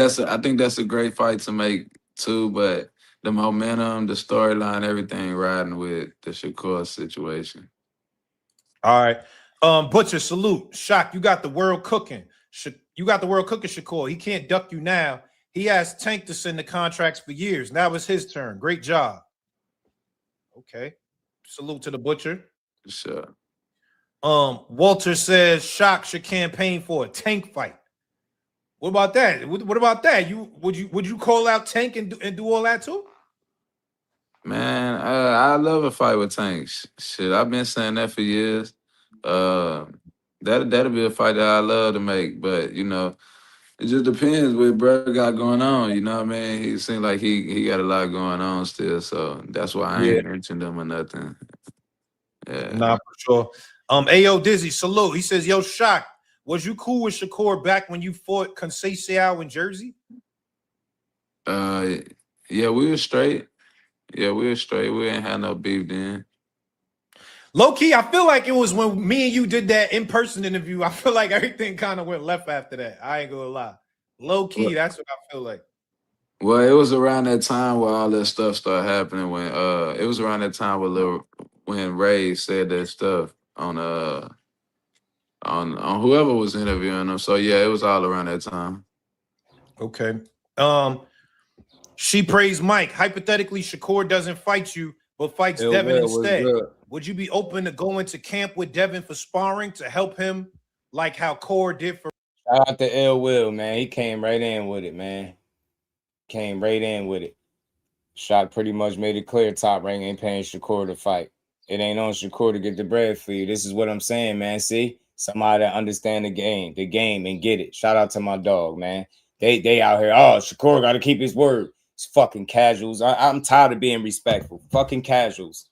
that's a great fight to make too, but the momentum, the storyline, everything riding with the Shakur situation. All right. Butcher, salute. Shock, you got the world cooking. You got the world cooking, Shakur. He can't duck you now. He asked Tank to send the contracts for years. Now it's his turn. Great job. Okay. Salute to the Butcher. Sure. Walter says Shock should campaign for a Tank fight. What about that? What about that? Would you call out Tank and do all that too? Man, I love a fight with Tanks. Shit, I've been saying that for years. That'll be a fight that I love to make, but it just depends what bro got going on. You know what I mean? He seems like he got a lot going on still, so that's why I ain't mentioned him or nothing. Yeah. Nah, for sure. Ayo Dizzy, salute. He says, yo, Shock, was you cool with Shakur back when you fought Conceição in Jersey? Yeah, we were straight. We ain't had no beef then. Low key, I feel like it was when me and you did that in-person interview. I feel like everything kind of went left after that. I ain't gonna lie. Low key, that's what I feel like. Well, it was around that time where all that stuff started happening. When it was around that time when Ray said that stuff on whoever was interviewing him. So yeah, it was all around that time. Okay. She praised Mike. Hypothetically, Shakur doesn't fight you, but fights Devin instead. Would you be open to going to camp with Devin for sparring to help him, like how Core did for? Shout out to Ill Will, man. He came right in with it, man. Came right in with it. Shock pretty much made it clear Top Rank ain't paying Shakur to fight. It ain't on Shakur to get the bread for you. This is what I'm saying, man. See? Somebody that understand the game and get it. Shout out to my dog, man. They out here, oh, Shakur got to keep his word. It's fucking casuals. I'm tired of being respectful. Fucking casuals.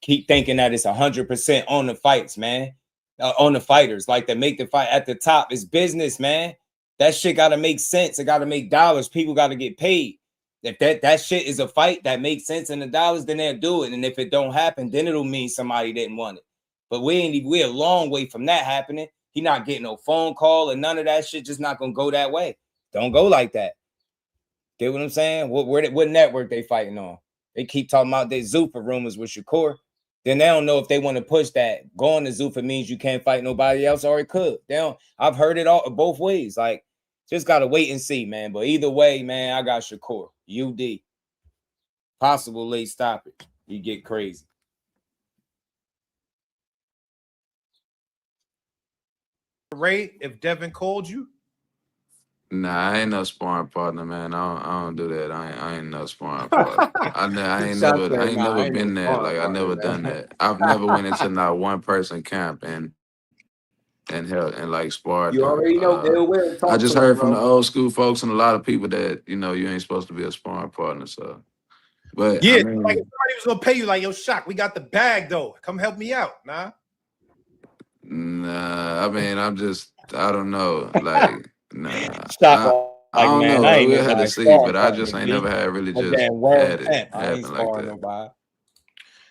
Keep thinking that it's 100% on the fights, man. On the fighters. Like, they make the fight at the top. It's business, man. That shit got to make sense. It got to make dollars. People got to get paid. If that shit is a fight that makes sense in the dollars, then they'll do it. And if it don't happen, then it'll mean somebody didn't want it. But we're a long way from that happening. He not getting no phone call and none of that shit. Just not going to go that way. Don't go like that. Get what I'm saying? What network they fighting on? They keep talking about their Zuffa rumors with Shakur. Then they don't know if they want to push that. Going to Zuffa means you can't fight nobody else, or it could. I've heard it all both ways. Like, just gotta wait and see, man. But either way, man, I got Shakur. UD. Possible late stoppage. You get crazy. Ray, if Devin called you? Nah, I ain't no sparring partner, man. I don't do that. I ain't no sparring partner. I ain't never been there. Like, I never done that. I've never went into not one person camp, and and help and like sparred You them. already know Bill will I talk just to heard him, from the bro. old school folks and a lot of people that you ain't supposed to be a sparring partner. So, but Yeah, I like if mean, somebody was gonna pay you, like, yo, Shock, we got the bag though. Come help me out, nah. nah. I mean, I don't know. Like, nah. Shock I like, don't man, I know. ain't We had to nobody see, sparring but I partner, just ain't G. never had really That just damn worm had it tent. I ain't happen like sparring that. nobody.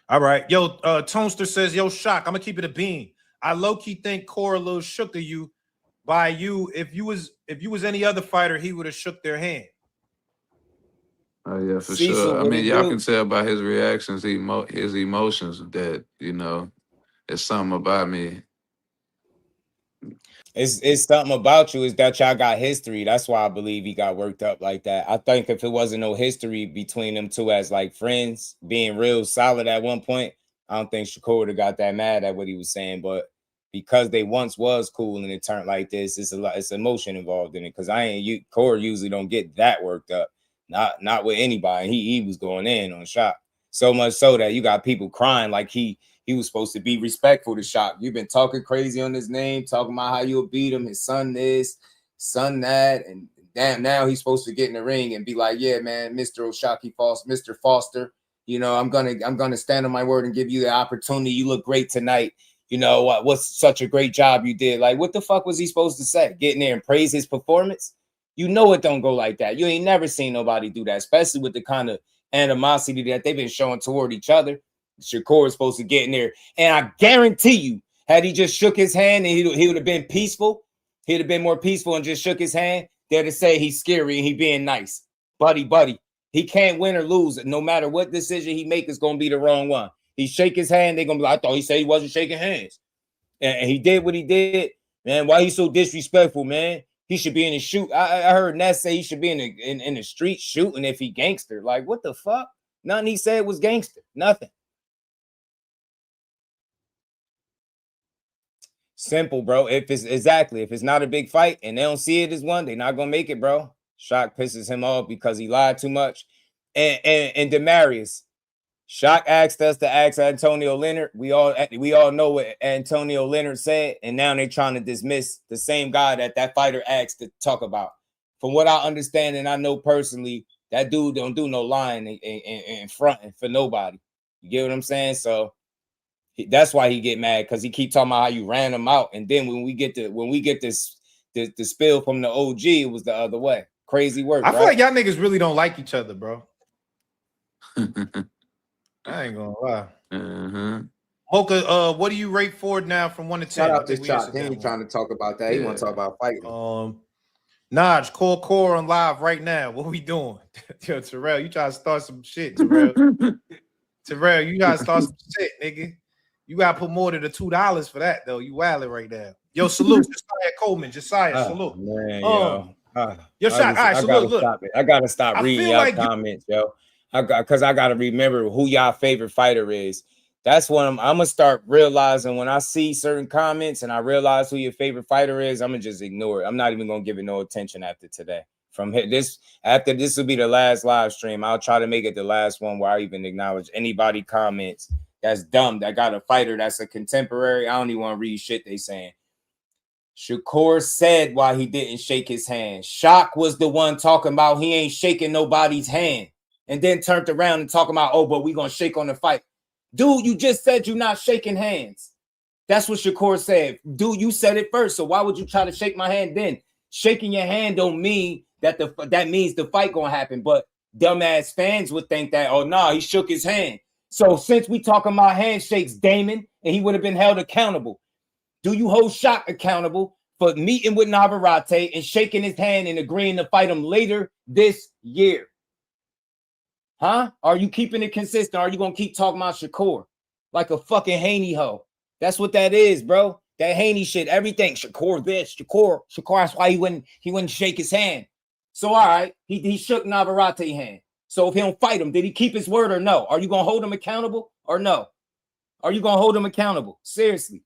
All right, yo, Tonester says, yo, Shock, I'm gonna keep it a bean. I low-key think Cora a little shook of you by you. If you was any other fighter, he would have shook their hand. Oh yeah, for Cecil, sure. I what mean, it y'all do? can tell by his reactions, his emotions that it's something about me. It's something about you is that y'all got history. That's why I believe he got worked up like that. I think if it wasn't no history between them two as like friends, being real solid at one point, I don't think Shakur would have got that mad at what he was saying. But because they once was cool and it turned like this, it's emotion involved in it. Because Corey usually don't get that worked up. Not with anybody. He was going in on Shock. So much so that you got people crying like he was supposed to be respectful to Shock. You've been talking crazy on his name, talking about how you'll beat him, his son this, son that, and damn, now he's supposed to get in the ring and be like, yeah, man, Mr. Oshaquie Foster, Mr. Foster, I'm gonna stand on my word and give you the opportunity. You look great tonight. What's such a great job you did. Like, what the fuck was he supposed to say? Get in there and praise his performance? It don't go like that. You ain't never seen nobody do that, especially with the kind of animosity that they've been showing toward each other. Shakur is supposed to get in there. And I guarantee you, had he just shook his hand and he would have been peaceful, he'd have been more peaceful and just shook his hand, they'd have say he's scary and he being nice. Buddy. He can't win or lose. No matter what decision he make, is going to be the wrong one. He shake his hand, they're going to be like, I thought he said he wasn't shaking hands. And he did what he did. Man, why he so disrespectful, man? He should be in the shoot. I heard Ness say he should be in the street shooting if he gangster. Like, what the fuck? Nothing he said was gangster. Nothing. Simple, bro. If it's not a big fight and they don't see it as one, they're not gonna make it, bro. Shock pisses him off because he lied too much. And Demarius, Shock asked us to ask Antonio Leonard. We all know what Antonio Leonard said, and now they're trying to dismiss the same guy that fighter asked to talk about. From what I understand, and I know personally, that dude don't do no lying and fronting for nobody. You get what I'm saying? So that's why he get mad, because he keep talking about how you ran him out, and then when we get this the spill from the OG, it was the other way. Crazy work. I feel like y'all niggas really don't like each other, bro. I ain't gonna lie. Mocha, what do you rate Ford now from 1 to 10? Shout out to Shock. He ain't trying to talk about that. He want to talk about fighting. Naj, call Core on live right now. What we doing? Yo, Terrell, you trying to start some shit, Terrell. Terrell, you gotta start some shit, nigga. You gotta put more than the $2 for that, though. You wilding right now. Yo, salute. Josiah Coleman. Josiah, salute. Man, yo, Shot. All right, so look. I gotta stop reading y'all comments, yo. Because I gotta remember who y'all favorite fighter is. That's when I'm gonna start realizing when I see certain comments and I realize who your favorite fighter is, I'm gonna just ignore it. I'm not even gonna give it no attention after today. After this will be the last live stream. I'll try to make it the last one where I even acknowledge anybody comments that's dumb, that got a fighter that's a contemporary. I don't even want to read shit they saying. Shakur said why he didn't shake his hand. Shock was the one talking about he ain't shaking nobody's hand, and then turned around and talking about, oh, but we gonna shake on the fight. Dude, you just said you're not shaking hands. That's what Shakur said. Dude, you said it first, so why would you try to shake my hand then? Shaking your hand don't mean that means the fight gonna happen, but dumbass fans would think that, oh, nah, he shook his hand. So since we talking about handshakes, Damon, and he would have been held accountable, do you hold Shock accountable for meeting with Navarrete and shaking his hand and agreeing to fight him later this year? Huh? Are you keeping it consistent? Or are you going to keep talking about Shakur like a fucking Haney hoe? That's what that is, bro. That Haney shit, everything. Shakur this, Shakur. That's why he wouldn't shake his hand. So, all right, he shook Navarrete's hand. So if he don't fight him, did he keep his word or no? Are you going to hold him accountable or no? Are you going to hold him accountable? Seriously.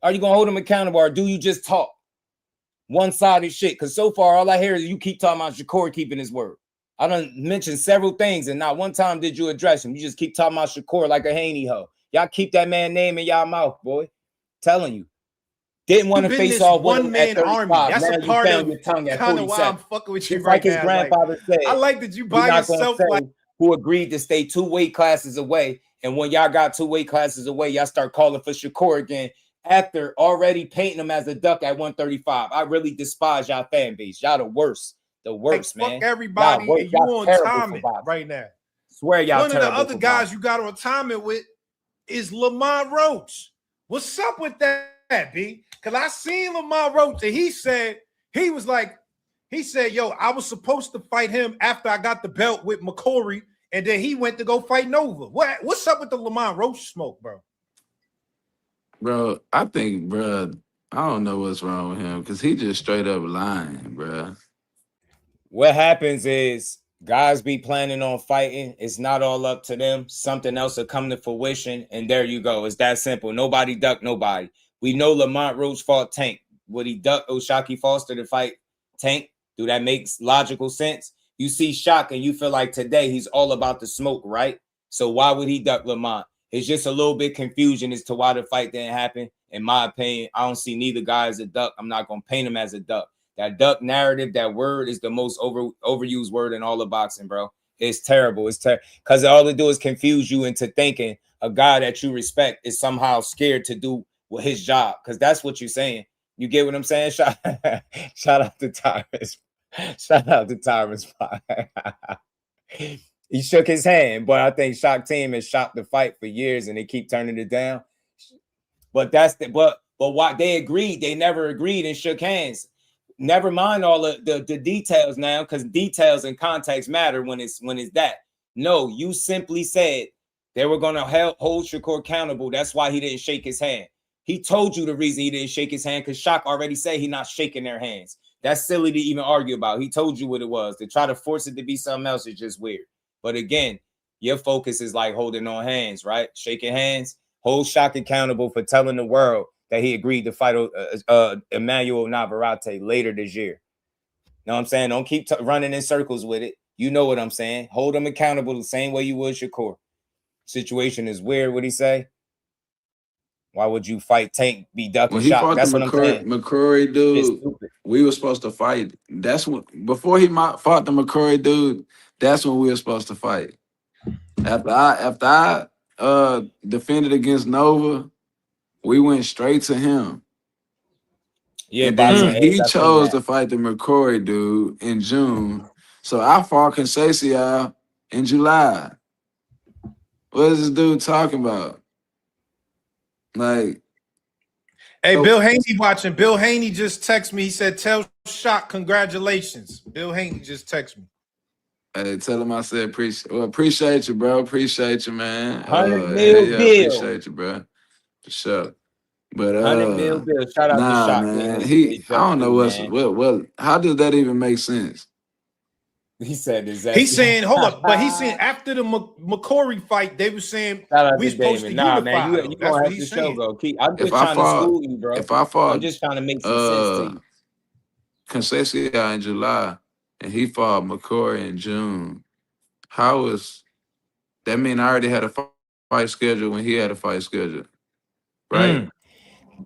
Are you going to hold him accountable, or do you just talk one-sided shit? Because so far, all I hear is you keep talking about Shakur keeping his word. I done mentioned several things, and not one time did you address him. You just keep talking about Shakur like a Haney hoe. Y'all keep that man name in y'all mouth, boy. Telling you. Didn't want to been face this off with him one-man at army. 35. That's Now a you part found of your tongue at kind of why I'm 47. fucking with you Just right like his now. Like, grandfather said, I like that you you're by not gonna yourself. say Like, who agreed to stay 2 weight classes away. And when y'all got 2 weight classes away, y'all start calling for Shakur again after already painting him as a duck at 135. I really despise y'all fan base. Y'all the worst. The worst, fuck man. everybody, and you on timing right now. Swear y'all One of the terrible other for guys boxing. you got on timing with is Lamont Roach. What's up with that, B? Because I seen Lamont Roach, and he said, yo, I was supposed to fight him after I got the belt with McCory, and then he went to go fight Nova. What's up with the Lamont Roach smoke, bro? Bro, I think, bro, I don't know what's wrong with him because he just straight up lying, bro. What happens is guys be planning on fighting. It's not all up to them. Something else will come to fruition, and there you go. It's that simple. Nobody ducked nobody. We know Lamont Roach fought Tank. Would he duck Oshaquie Foster to fight Tank? Do that makes logical sense? You see Shaq and you feel like today he's all about the smoke, right? So why would he duck Lamont? It's just a little bit confusion as to why the fight didn't happen. In my opinion, I don't see neither guy as a duck. I'm not going to paint him as a duck. That duck narrative, that word is the most overused word in all of boxing, bro. It's terrible. It's terrible because all it do is confuse you into thinking a guy that you respect is somehow scared to do his job, because that's what you're saying. You get what I'm saying? Shout out to Tyrus. Shout out to Tyrus. He shook his hand, but I think Shock Team has shot the fight for years and they keep turning it down. But that's the but why they agreed, they never agreed and shook hands. Never mind all of the details now, because details and context matter when it's that. No, you simply said they were going to hold Shakur accountable. That's why he didn't shake his hand. He told you the reason he didn't shake his hand because Shock already said he's not shaking their hands. That's silly to even argue about. He told you what it was. To try to force it to be something else is just weird. But again, your focus is like holding on hands, right? Shaking hands. Hold Shock accountable for telling the world that he agreed to fight Emmanuel Navarrete later this year. Know what I'm saying? Don't keep running in circles with it. You know what I'm saying? Hold him accountable the same way you would Shakur. Situation is weird. What'd he say? Why would you fight Tank, be ducking When he Shock? fought That's the what I'm saying. McCurry dude, we were supposed to fight. That's when, before he fought the McCurry dude, that's when we were supposed to fight. After I defended against Nova, we went straight to him. Yeah, and then he I chose to fight the McCory dude in June. So I fought Conceição in July. What is this dude talking about? Like, hey, Bill Haney watching. Bill Haney just texted me. He said, "Tell Shock congratulations." Bill Haney just texted me. Hey, tell him I said appreciate you, bro. Appreciate you, man. 100 mil bill. Appreciate you, bro. For sure. But 100 mil bill. Shout out to Shock. man. I don't know what. How does that even make sense? He said exactly. He's saying, hold up, but he's saying after the McCory fight, they were saying we supposed to unify. Man, you that's what he's the saying. show go. I'm just trying to school you, bro. If I fought, I'm just trying to make some sense to you. Conceição in July and he fought McCory in June. How is that? Mean I already had a fight schedule when he had a fight schedule, right?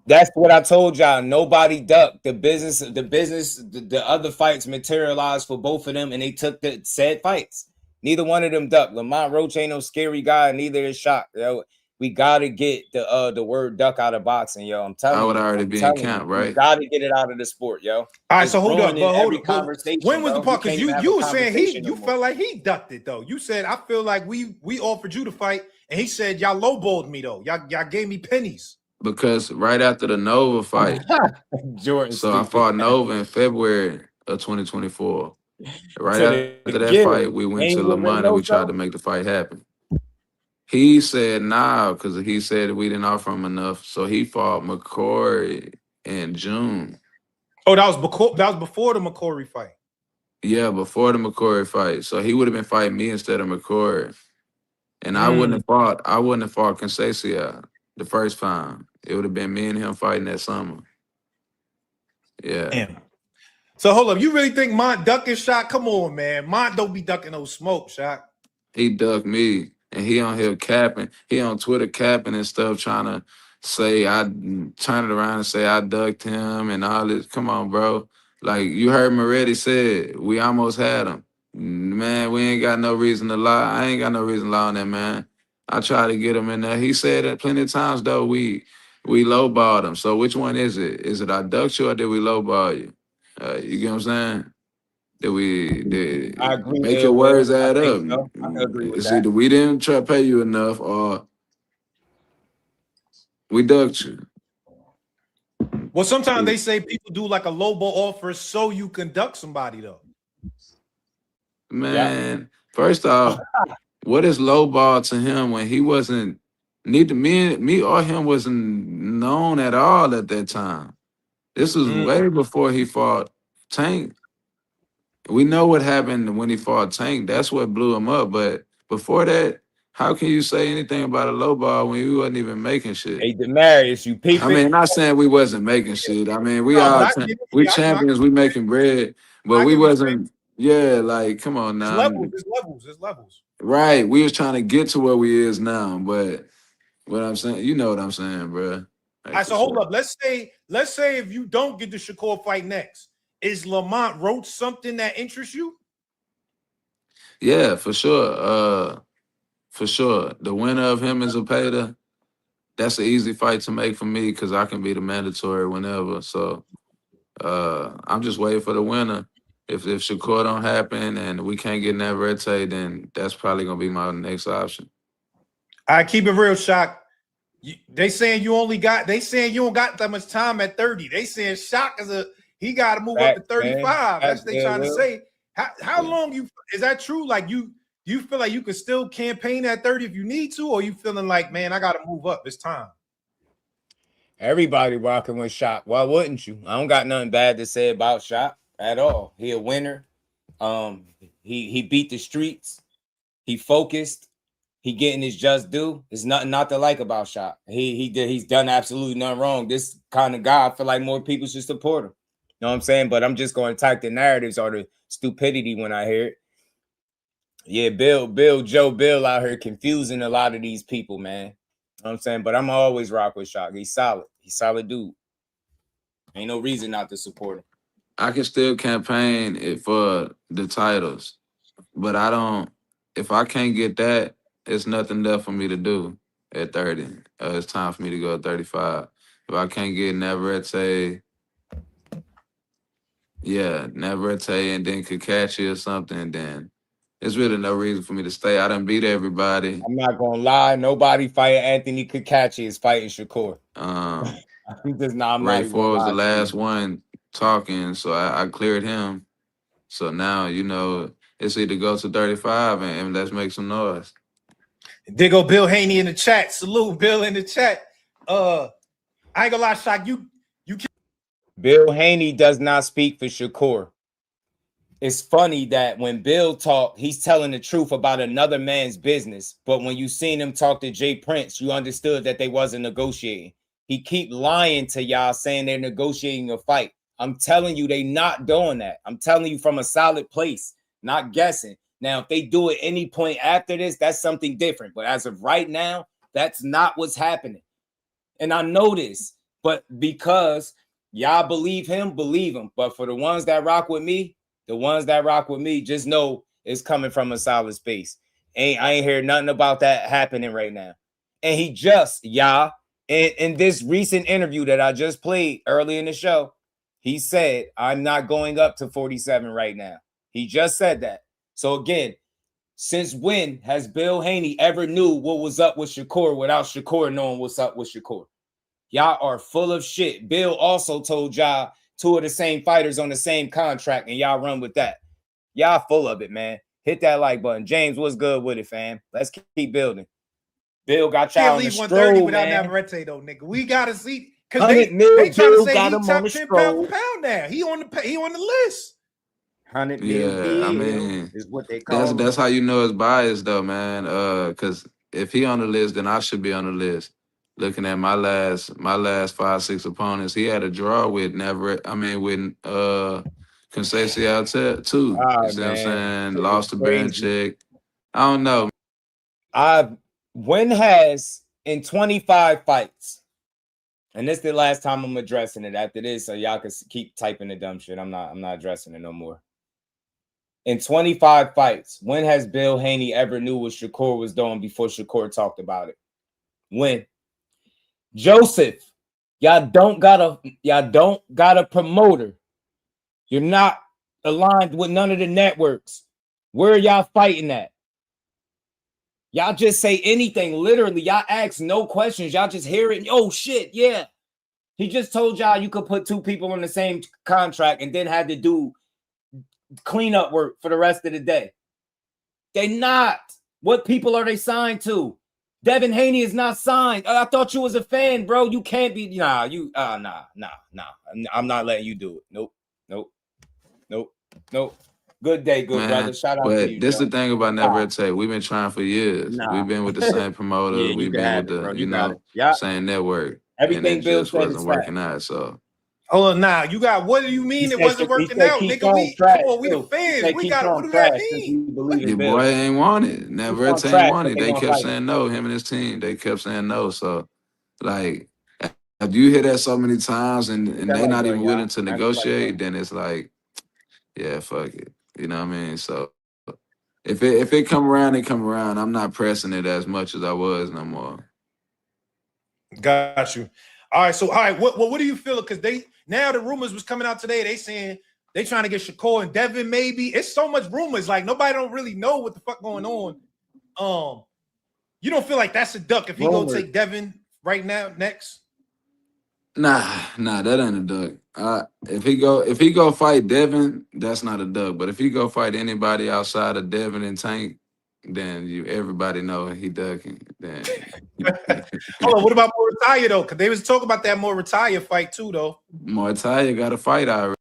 That's what I told y'all. Nobody ducked. The other fights materialized for both of them, and they took the said fights. Neither one of them ducked. Lamont Roach ain't no scary guy, neither is Shock. Yo, we gotta get the word duck out of boxing, yo. I'm telling you. I would already be in camp, right? You gotta get it out of the sport, yo. All right, so hold up, but hold up. When was the part? Because you were saying you felt like he ducked it though. You said I feel like we offered you to fight, and he said y'all lowballed me though. Y'all gave me pennies. Because right after the Nova fight, Jordan. So I fought Nova in February of 2024. Right after that fight, we went to Lamont and we tried to make the fight happen. He said nah, because he said we didn't offer him enough. So he fought McCory in June. Oh, that was before the McCory fight. Yeah, before the McCory fight. So he would have been fighting me instead of McCory. And I wouldn't have fought Conceição the first time. It would have been me and him fighting that summer. Yeah. Damn. So hold up, you really think Mont ducking Shock? Come on, man. Mont don't be ducking no smoke, Shock. He ducked me, and he on here capping. He on Twitter capping and stuff, trying to say I turn it around and say I ducked him and all this. Come on, bro. Like you heard Moretti said, we almost had him. Man, we ain't got no reason to lie. I ain't got no reason to lie on that, man. I tried to get him in there. He said it plenty of times though. We lowballed him. So which one is it? Is it I ducked you or did we lowball you? You get what I'm saying? I agree, Make your Will. words I add think up. so. I can agree with It's that. either we didn't try to pay you enough or we ducked you. Well, sometimes they say people do like a low ball offer so you can duck somebody though. Man, first off, what is low ball to him when he wasn't me or him wasn't known at all at that time. This was way before he fought Tank. We know what happened when he fought Tank. That's what blew him up. But before that, how can you say anything about a low ball when you wasn't even making shit? Hey, Demarius, you peep I it? mean, not saying we wasn't making shit. I mean, we No, all but I get it. we Yeah, champions, we making bread, but I we get what you're saying. wasn't. Yeah, like come on There's now. levels. There's levels. There's levels. Right, we was trying to get to where we is now, but what I'm saying, you know what I'm saying, bro. Like, All right, so hold up. Let's say if you don't get the Shakur fight next, is Lamont Roach something that interests you? Yeah, for sure. For sure. The winner of him is a Zapata. That's an easy fight to make for me because I can be the mandatory whenever. So I'm just waiting for the winner. If Shakur don't happen and we can't get Navarrete, then that's probably gonna be my next option. I keep it real, Shock. They saying you don't got that much time at 30. They saying Shock he got to move up to 35. That's what they trying to say. How long is that true? Like you feel like you can still campaign at 30 if you need to, or you feeling like, man, I got to move up. It's time. Everybody rocking with Shock. Why wouldn't you? I don't got nothing bad to say about Shock at all. He a winner. He beat the streets. He focused. He getting his just due. There's nothing not to like about Shock. He's done absolutely nothing wrong. This kind of guy, I feel like more people should support him. You know what I'm saying? But I'm just going to attack the narratives or the stupidity when I hear it. Yeah, Bill out here confusing a lot of these people, man. You know what I'm saying? But I'm always rock with Shock. He's solid. He's solid dude. Ain't no reason not to support him. I can still campaign for the titles, but I don't. If I can't get that, it's nothing left for me to do at 30. It's time for me to go at 35. If I can't get Navarrete, and then Kakashi or something, then there's really no reason for me to stay. I done beat everybody. I'm not gonna lie. Nobody fighting Anthony Kakashi is fighting Shakur. Ray Ford was the last one talking, so I cleared him. So now, it's either go to 35 and let's make some noise. There go Bill Haney in the chat. Salute Bill in the chat. I ain't gonna lie, Shock. You Bill Haney does not speak for Shakur. It's funny that when Bill talked, he's telling the truth about another man's business. But when you seen him talk to Jay Prince, you understood that they wasn't negotiating. He keep lying to y'all saying they're negotiating a fight. I'm telling you, they not doing that. I'm telling you from a solid place, not guessing. Now, if they do it any point after this, that's something different. But as of right now, that's not what's happening. And I know this, but because y'all believe him, believe him. But for the ones that rock with me, just know it's coming from a solid space. I ain't heard nothing about that happening right now. And he just, in this recent interview that I just played early in the show, he said, I'm not going up to 47 right now. He just said that. So again, since when has Bill Haney ever knew what was up with Shakur without Shakur knowing what's up with Shakur? Y'all are full of shit. Bill also told y'all two of the same fighters on the same contract, and y'all run with that. Y'all full of it, man. Hit that like button. James, what's good with it, fam? Let's keep building. Bill got y'all on the stroll, without man. Navarrete, though, nigga. We gotta see because they trying to say he top 10 pound for pound now. He on the list. 100 Yeah, I mean, is what they call that's how you know it's biased, though, man. Because if he on the list, then I should be on the list. Looking at my last 5-6 opponents, he had a draw with Conceição too. You see what I'm saying? Lost to Belichick. I don't know. When has in 25 fights, And this is the last time I'm addressing it. After this, so y'all can keep typing the dumb shit. I'm not addressing it no more. In 25 fights, when has Bill Haney ever knew what Shakur was doing before Shakur talked about it? When? Joseph, y'all don't got a promoter. You're not aligned with none of the networks. Where are y'all fighting at? Y'all just say anything. Literally, y'all ask no questions. Y'all just hear it. Oh, shit, yeah. He just told y'all you could put 2 people on the same contract and then had to do cleanup work for the rest of the day. They not. What people are they signed to? Devin Haney is not signed. I thought you was a fan, bro. You can't be. Nah. I'm not letting you do it. Nope. Good day, good Man, brother. Shout out but to you. this Joe. the thing about Never Take. We've been trying for years. We've been with the same promoter. Yeah, We've been with the same network. Everything and it Bill just said wasn't is working fact. out. So Hold on now. You got what do you mean it wasn't working out? Nigga, come on, we the fans. We got what do that mean? your boy ain't want it. Never Keyshawn Take trash, want but it. they They gonna kept fight. saying no. Him and his team, they kept saying no. So like if you hear that so many times and they're not even willing to negotiate, then it's like, yeah, fuck it. You know what I mean? So if it come around, it come around. I'm not pressing it as much as I was no more. Got you. All right. What do you feel? Because now the rumors was coming out today. They saying they trying to get Shakur and Devin. Maybe it's so much rumors. Like nobody don't really know what the fuck going on. You don't feel like that's a duck if he go take Devin right now next? Nah, that ain't a duck. If he go fight Devin, that's not a duck. But if he go fight anybody outside of Devin and Tank, then everybody know he ducking. Then hold on, what about Moritaya though? Because they was talking about that Moritaya fight too, though. Moritaya got a fight already.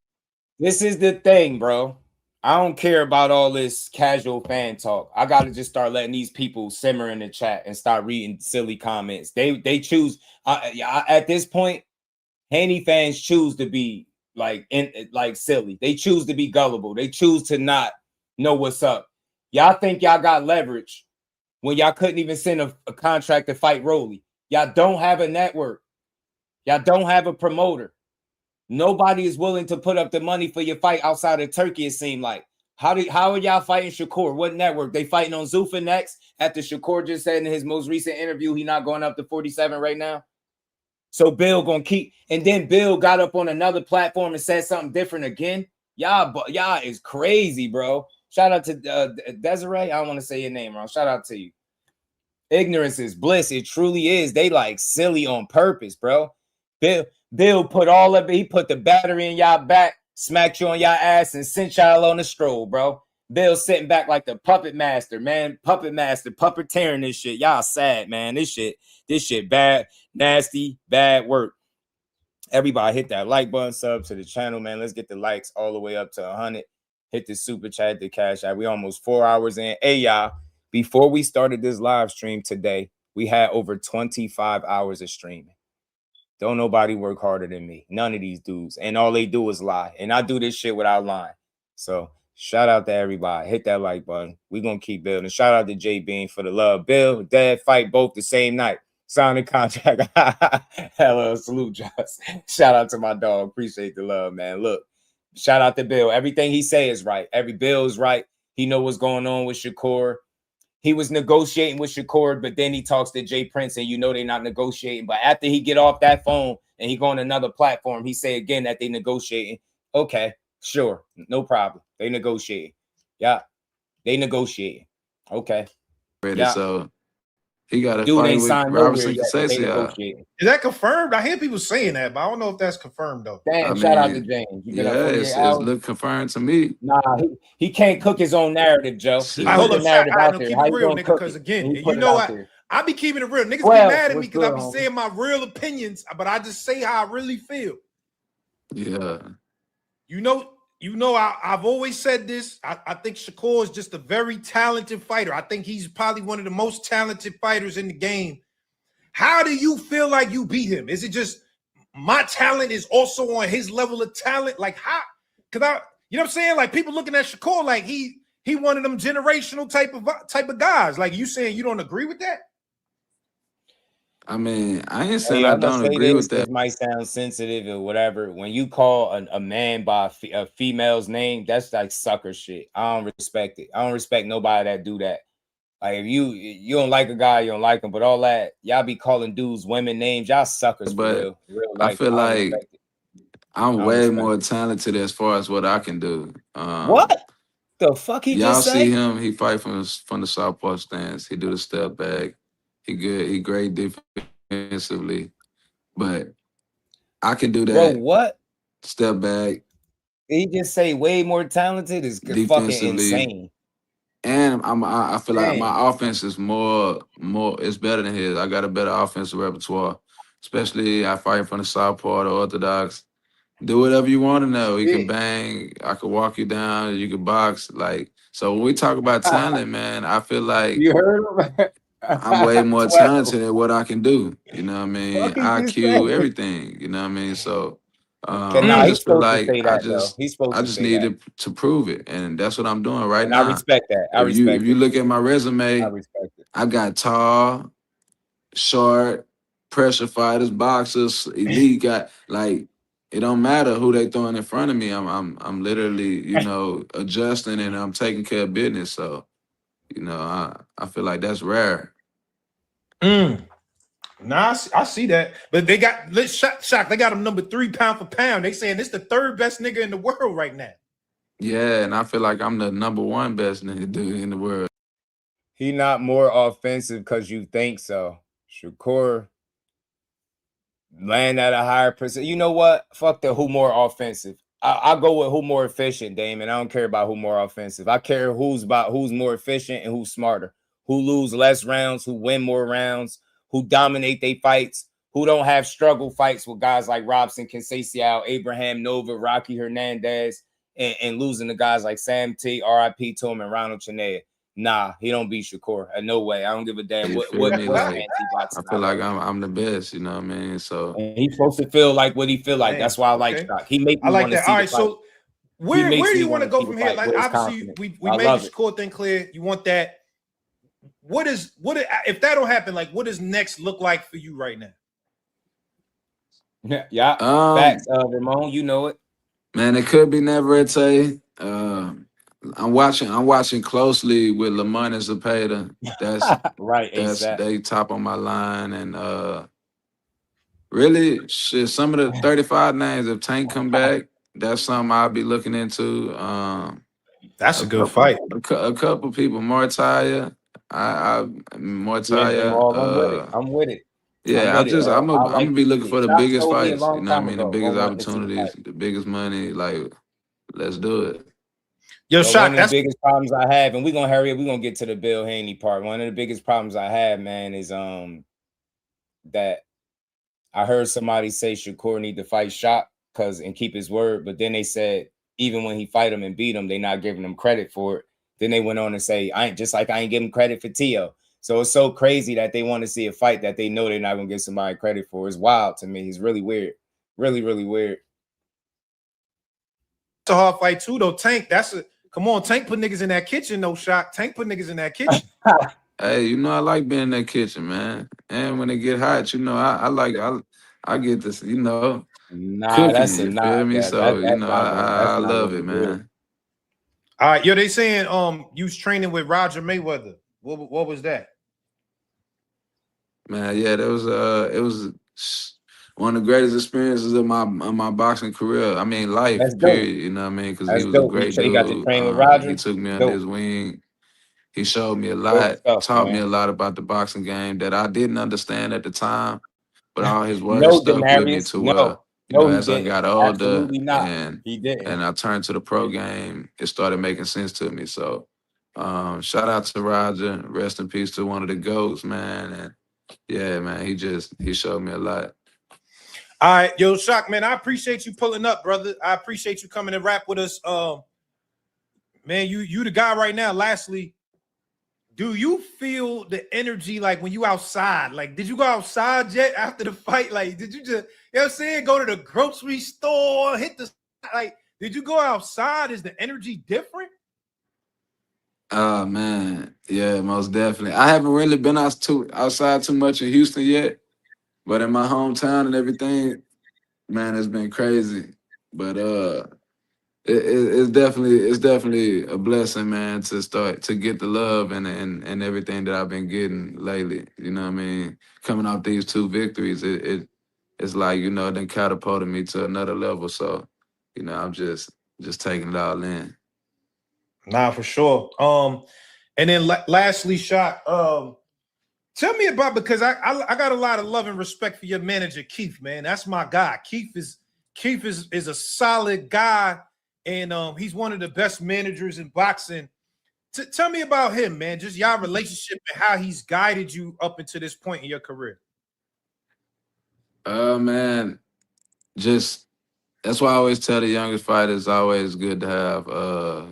This is the thing, bro. I don't care about all this casual fan talk. I gotta just start letting these people simmer in the chat and start reading silly comments. They choose at this point. Haney fans choose to be like silly. They choose to be gullible. They choose to not know what's up. Y'all think y'all got leverage when y'all couldn't even send a contract to fight Rolly. Y'all don't have a network. Y'all don't have a promoter. Nobody is willing to put up the money for your fight outside of Turkey, it seemed like. How are y'all fighting Shakur? What network? They fighting on Zuffa next? After Shakur just said in his most recent interview he not going up to 47 right now? So Bill gonna keep, and then Bill got up on another platform and said something different again. Y'all is crazy, bro. Shout out to Desiree. I don't want to say your name wrong. Shout out to you. Ignorance is bliss. It truly is. They like silly on purpose, bro. Bill put all of it. He put the battery in y'all back, smacked you on y'all ass, and sent y'all on the stroll, bro. Bill sitting back like the puppet master, man. Puppet master, puppeteering this shit. Y'all sad, man. This shit bad, nasty, bad work. Everybody hit that like button, sub to the channel, man. Let's get the likes all the way up to 100. Hit the super chat, the cash out. We almost 4 hours in. Hey, y'all, before we started this live stream today, we had over 25 hours of streaming. Don't nobody work harder than me. None of these dudes. And all they do is lie. And I do this shit without lying. So shout out to everybody. Hit that like button. We're going to keep building. Shout out to J Bean for the love. Bill, Dad fight both the same night. Sign the contract. Hello, salute, Josh. Shout out to my dog. Appreciate the love, man. Look, shout out to Bill. Everything he say is right. Every Bill is right. He know what's going on with Shakur. He was negotiating with Shakur, but then he talks to Jay Prince, and you know they're not negotiating. But after he get off that phone and he go on another platform, he say again that they negotiating. Okay, sure, no problem. They negotiating. Yeah, they negotiating. Okay. Yeah. So he got a dude fight ain't with signed Robertson yet, but they Casese. negotiating. Is that confirmed? I hear people saying that, but I don't know if that's confirmed though. Damn, shout out to James. Yeah, it's look confirmed to me. Nah, he can't cook his own narrative, Joe. He put the narrative out there. Keep How it you real, gonna nigga, cook because it? again, You you know I be keeping it real. Niggas be mad at me because I be saying my real opinions, but I just say how I really feel. Yeah. You know, I've always said this. I think Shakur is just a very talented fighter. I think he's probably one of the most talented fighters in the game. How do you feel like you beat him? Is it just my talent is also on his level of talent? Like how? Because you know what I'm saying? Like people looking at Shakur like he one of them generational type of guys. Like you saying you don't agree with that? I mean, I ain't Hey, saying I I'm gonna don't say agree this. with This that, might sound sensitive or whatever. When you call a man by a female's name, that's like sucker shit. I don't respect it. I don't respect nobody that do that. Like if you don't like a guy, you don't like him. But all that y'all be calling dudes women names, y'all suckers for but real I life. feel I don't like respect it. I'm I don't way respect more it. talented as far as what I can do. What the fuck he Y'all just see say? him? He fight from the southpaw stance. He do the step back. He good. He great defensively, but I can do Bro, that what? step back He just say way more talented is fucking defensively. insane. And I feel like Dang. my offense is more it's better than his. I got a better offensive repertoire, especially I fight from the southpaw, the orthodox. Do whatever you want to know. He can Shit. bang. I could walk you down. You can box. Like so, when we talk about talent, man, I feel like You heard him? I'm way more 12. talented at what I can do. You know what I mean? Fuck he just IQ, say? everything. You know what I mean? So I Nah, he's just feel supposed to like say that though. He's supposed I to just say that. needed to prove it, and that's what I'm doing right And I now. respect that. I If respect you it. look at my I resume, respect it. I got tall, short, pressure fighters, boxers, elite guy. Like it don't matter who they throwing in front of me. I'm literally adjusting and I'm taking care of business. So I feel like that's rare. Nah, I see that. But they got shock. They got him number 3 pound for pound. They saying this the 3rd best nigga in the world right now. Yeah, and I feel like I'm the number 1 best nigga dude in the world. He not more offensive because you think so. Shakur land at a higher percent. You know what? Fuck the who more offensive. I'll go with who more efficient, Damon. I don't care about who more offensive. I care who's more efficient and who's smarter. Who lose less rounds, who win more rounds, who dominate they fights, who don't have struggle fights with guys like Robson, Conceição, Abraham Nova, Rocky Hernandez, and losing to guys like Sam T, RIP to him, and Ronald Chinea. Nah, he don't beat Shakur. No way. I don't give a damn You what feel me? stance Like he boxing. I feel like I'm the best. You know what I mean? So And he's supposed to feel like what he feel like. Dang, That's why I like okay. Shock. He makes I me like want to that. see All the right, fight. so He where makes do me you want to to go see from the here? fight Like with his obviously confidence. we I made the love it. score thing clear. You want that. What if that don't happen? Like what does next look like for you right now? Yeah, facts, Ramon. You know it. man, it could be never a say. I'm watching closely with Lamont and Zepeda. Right, That's ASAP. they top on my line, and really shit. Some of the 35 names, if Tank come back, that's something I'll be looking into. That's a good fight. A couple people, Mortaya, I Yeah, Mortaya. Jamal, I'm with it. I'm with it. I'm Yeah, with it. I'm I gonna like be to looking see for it. the Shock biggest told me a fights. You long know what I time mean? The ago. Go biggest want to see the opportunities, fight. the biggest money. Like, let's do it. Yo, But Shock, one of the biggest problems I have, and we're gonna hurry up, we're gonna get to the Bill Haney part. One of the biggest problems I have, man, is that I heard somebody say Shakur need to fight Shock and keep his word, but then they said even when he fight him and beat him, they not giving him credit for it. Then they went on to say, I ain't giving credit for Tio. So it's so crazy that they want to see a fight that they know they're not gonna give somebody credit for. It's wild to me. He's really weird. Really, really weird. It's a hard fight too, though. Tank, come on, Tank put niggas in that kitchen, no Shock. Tank put niggas in that kitchen. Hey, I like being in that kitchen, man. And when it get hot, I get this, Nah, cooking. that's a You nah. feel me? So That's not gonna I love it, do it. man. All right, yo, they saying you was training with Roger Mayweather. What was that? Man, yeah, it was one of the greatest experiences of my boxing career. I mean, life, That's dope. period. You know what I mean? Because he That's was a dope. great He got to dude. train with He Roger. took me under Dope. his wing. He showed me a Dope lot, stuff, taught me man. a lot about the boxing game that I didn't understand at the time. But all his words No, stuck with me Demarius. to where, No, he as I didn't. got older Absolutely not. and He didn't. I turned to the pro game, it started making sense to me. So shout out to Roger. Rest in peace to one of the GOATs, man. And yeah, man, he showed me a lot. All right, yo, Shock, man, I appreciate you pulling up, brother. I appreciate you coming to rap with us. Man, you the guy right now. Lastly, do you feel the energy like when you outside? Like, did you go outside yet after the fight? Like, did you just, you know what I'm saying, go to the grocery store, hit the, like, did you go outside? Is the energy different? Oh man, yeah, most definitely. I haven't really been outside too much in Houston yet. But in my hometown and everything, man, it's been crazy. But it's definitely a blessing, man, to start to get the love and everything that I've been getting lately. You know what I mean? Coming off these 2 victories, it's like, you know, it done catapulted me to another level. So, you know, I'm just taking it all in. Nah, for sure. And then lastly, Shot, tell me about, because I got a lot of love and respect for your manager, Keith, man. That's my guy. Keith is a solid guy, and he's one of the best managers in boxing. Tell me about him, man. Just y'all relationship and how he's guided you up into this point in your career. Man, just that's why I always tell the youngest fighters, always good to have a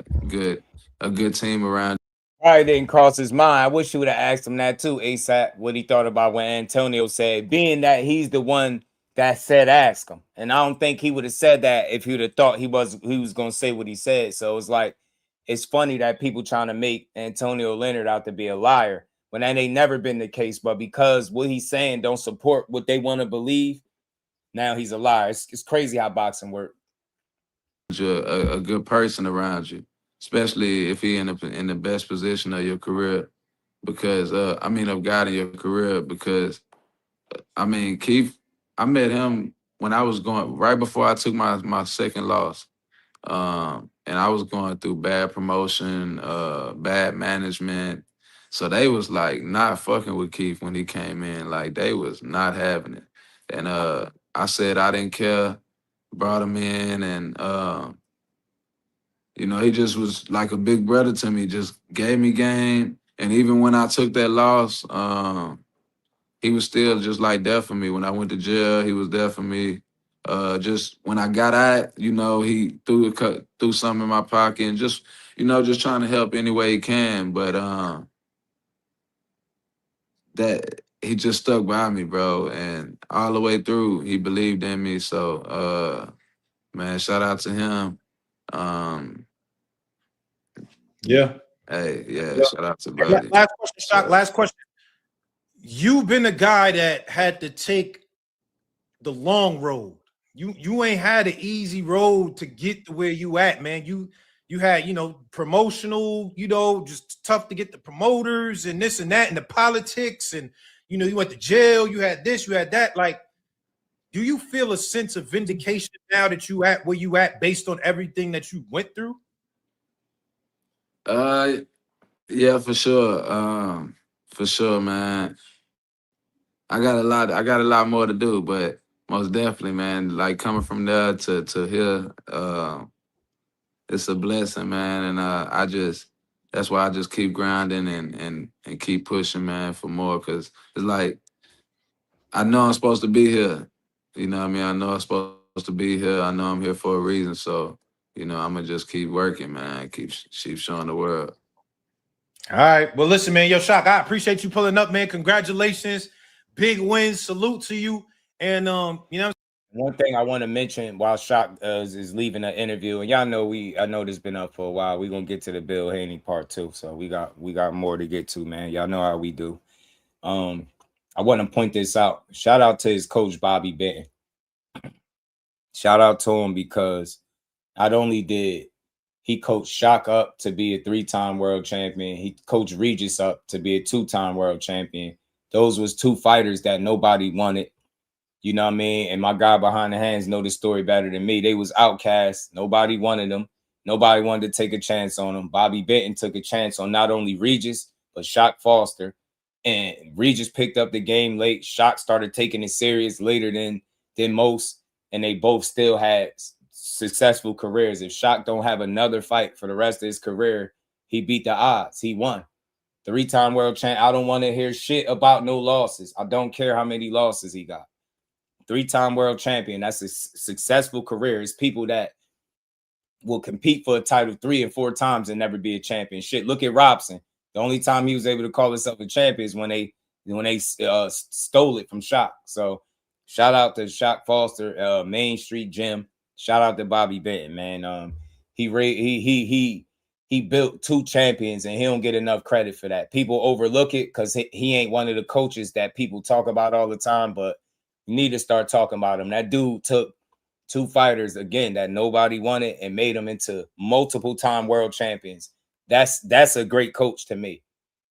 good team around. Probably didn't cross his mind. I wish you would have asked him that too, ASAP, what he thought about when Antonio said, being that he's the one that said ask him. And I don't think he would have said that if he would have thought he was going to say what he said. So it's like, it's funny that people trying to make Antonio Leonard out to be a liar when that ain't never been the case. But because what he's saying don't support what they want to believe, now he's a liar. It's crazy how boxing works. A good person around you, especially if he in the best position of your career, because of guiding your career. Because Keith, I met him when I was going right before I took my second loss, and I was going through bad promotion, bad management. So they was like not fucking with Keith when he came in. Like they was not having it. And I said I didn't care, brought him in, and you know, he just was like a big brother to me, just gave me game. And even when I took that loss, he was still just like there for me. When I went to jail, he was there for me. Just when I got out, you know, he threw something in my pocket and just, you know, just trying to help any way he can. But that he just stuck by me, bro. And all the way through, he believed in me. So, man, shout out to him. Yeah. Hey, yeah, shout out to Brody. Last question, Shot. Last question. You've been a guy that had to take the long road. You ain't had an easy road to get to where you at, man. You had, you know, promotional, you know, just tough to get the promoters and this and that and the politics, and you know, you went to jail, you had this, you had that. Like, do you feel a sense of vindication now that you at where you at based on everything that you went through? Yeah, for sure. For sure, man. I got a lot more to do, but most definitely, man, like coming from there to here, it's a blessing, man. And that's why I just keep grinding and keep pushing, man, for more, because it's like I know I'm supposed to be here. You know what I mean? I know I'm supposed to be here. I know I'm here for a reason. So, you know, I'm gonna just keep working, man. Keep showing the world. All right. Well, listen, man, yo, Shock, I appreciate you pulling up, man. Congratulations. Big win. Salute to you. And you know, one thing I want to mention while Shock is leaving the interview, and y'all know I know this been up for a while. We're gonna get to the Bill Haney part 2. So we got more to get to, man. Y'all know how we do. I want to point this out. Shout out to his coach, Bobby Benton. Shout out to him, because not only did he coached Shock up to be a 3-time world champion, he coached Regis up to be a 2-time world champion. Those was 2 fighters that nobody wanted. You know what I mean? And my guy behind the hands know the story better than me. They was outcasts. Nobody wanted them. Nobody wanted to take a chance on them. Bobby Benton took a chance on not only Regis, but Shock Foster. And Regis picked up the game late. Shock started taking it serious later than most. And they both still had successful careers. If Shock don't have another fight for the rest of his career, he beat the odds. He won. 3-time world champ. I don't want to hear shit about no losses. I don't care how many losses he got. 3-time world champion. That's a successful career. It's people that will compete for a title 3 and 4 times and never be a champion. Shit, look at Robson. The only time he was able to call himself a champion is when they stole it from Shock. So shout out to Shock Foster, Main Street Gym. Shout out to Bobby Benton, man. He built 2 champions, and he don't get enough credit for that. People overlook it because he ain't one of the coaches that people talk about all the time, but You need to start talking about him. That dude took 2 fighters again that nobody wanted and made them into multiple time world champions. That's a great coach to me.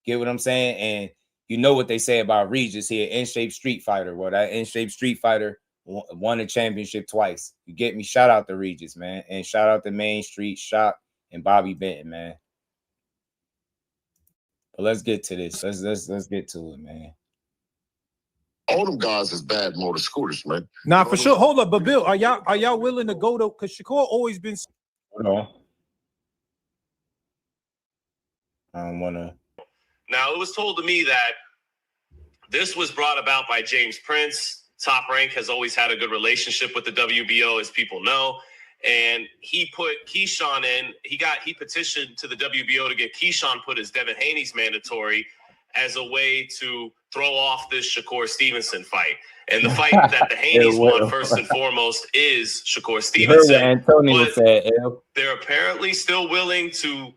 Get what I'm saying? And you know what they say about Regis here, in-shape street fighter. Well, that in-shape street fighter won a championship twice. You get me? Shout out to Regis, man. And shout out to Main Street, Shock, and Bobby Benton, man. But let's get to this. Let's get to it, man. All them guys is bad motor scooters, man. Nah, for sure. Hold up, but Bill, are y'all willing to go to? Because Shakur always been. Hold on. I don't want to. Now, it was told to me that this was brought about by James Prince. Top Rank has always had a good relationship with the WBO, as people know. And he put Keyshawn in. He petitioned to the WBO to get Keyshawn put as Devin Haney's mandatory as a way to throw off this Shakur Stevenson fight. And the fight that the Haneys won first and foremost is Shakur Stevenson. Antonio said, they're apparently still willing to,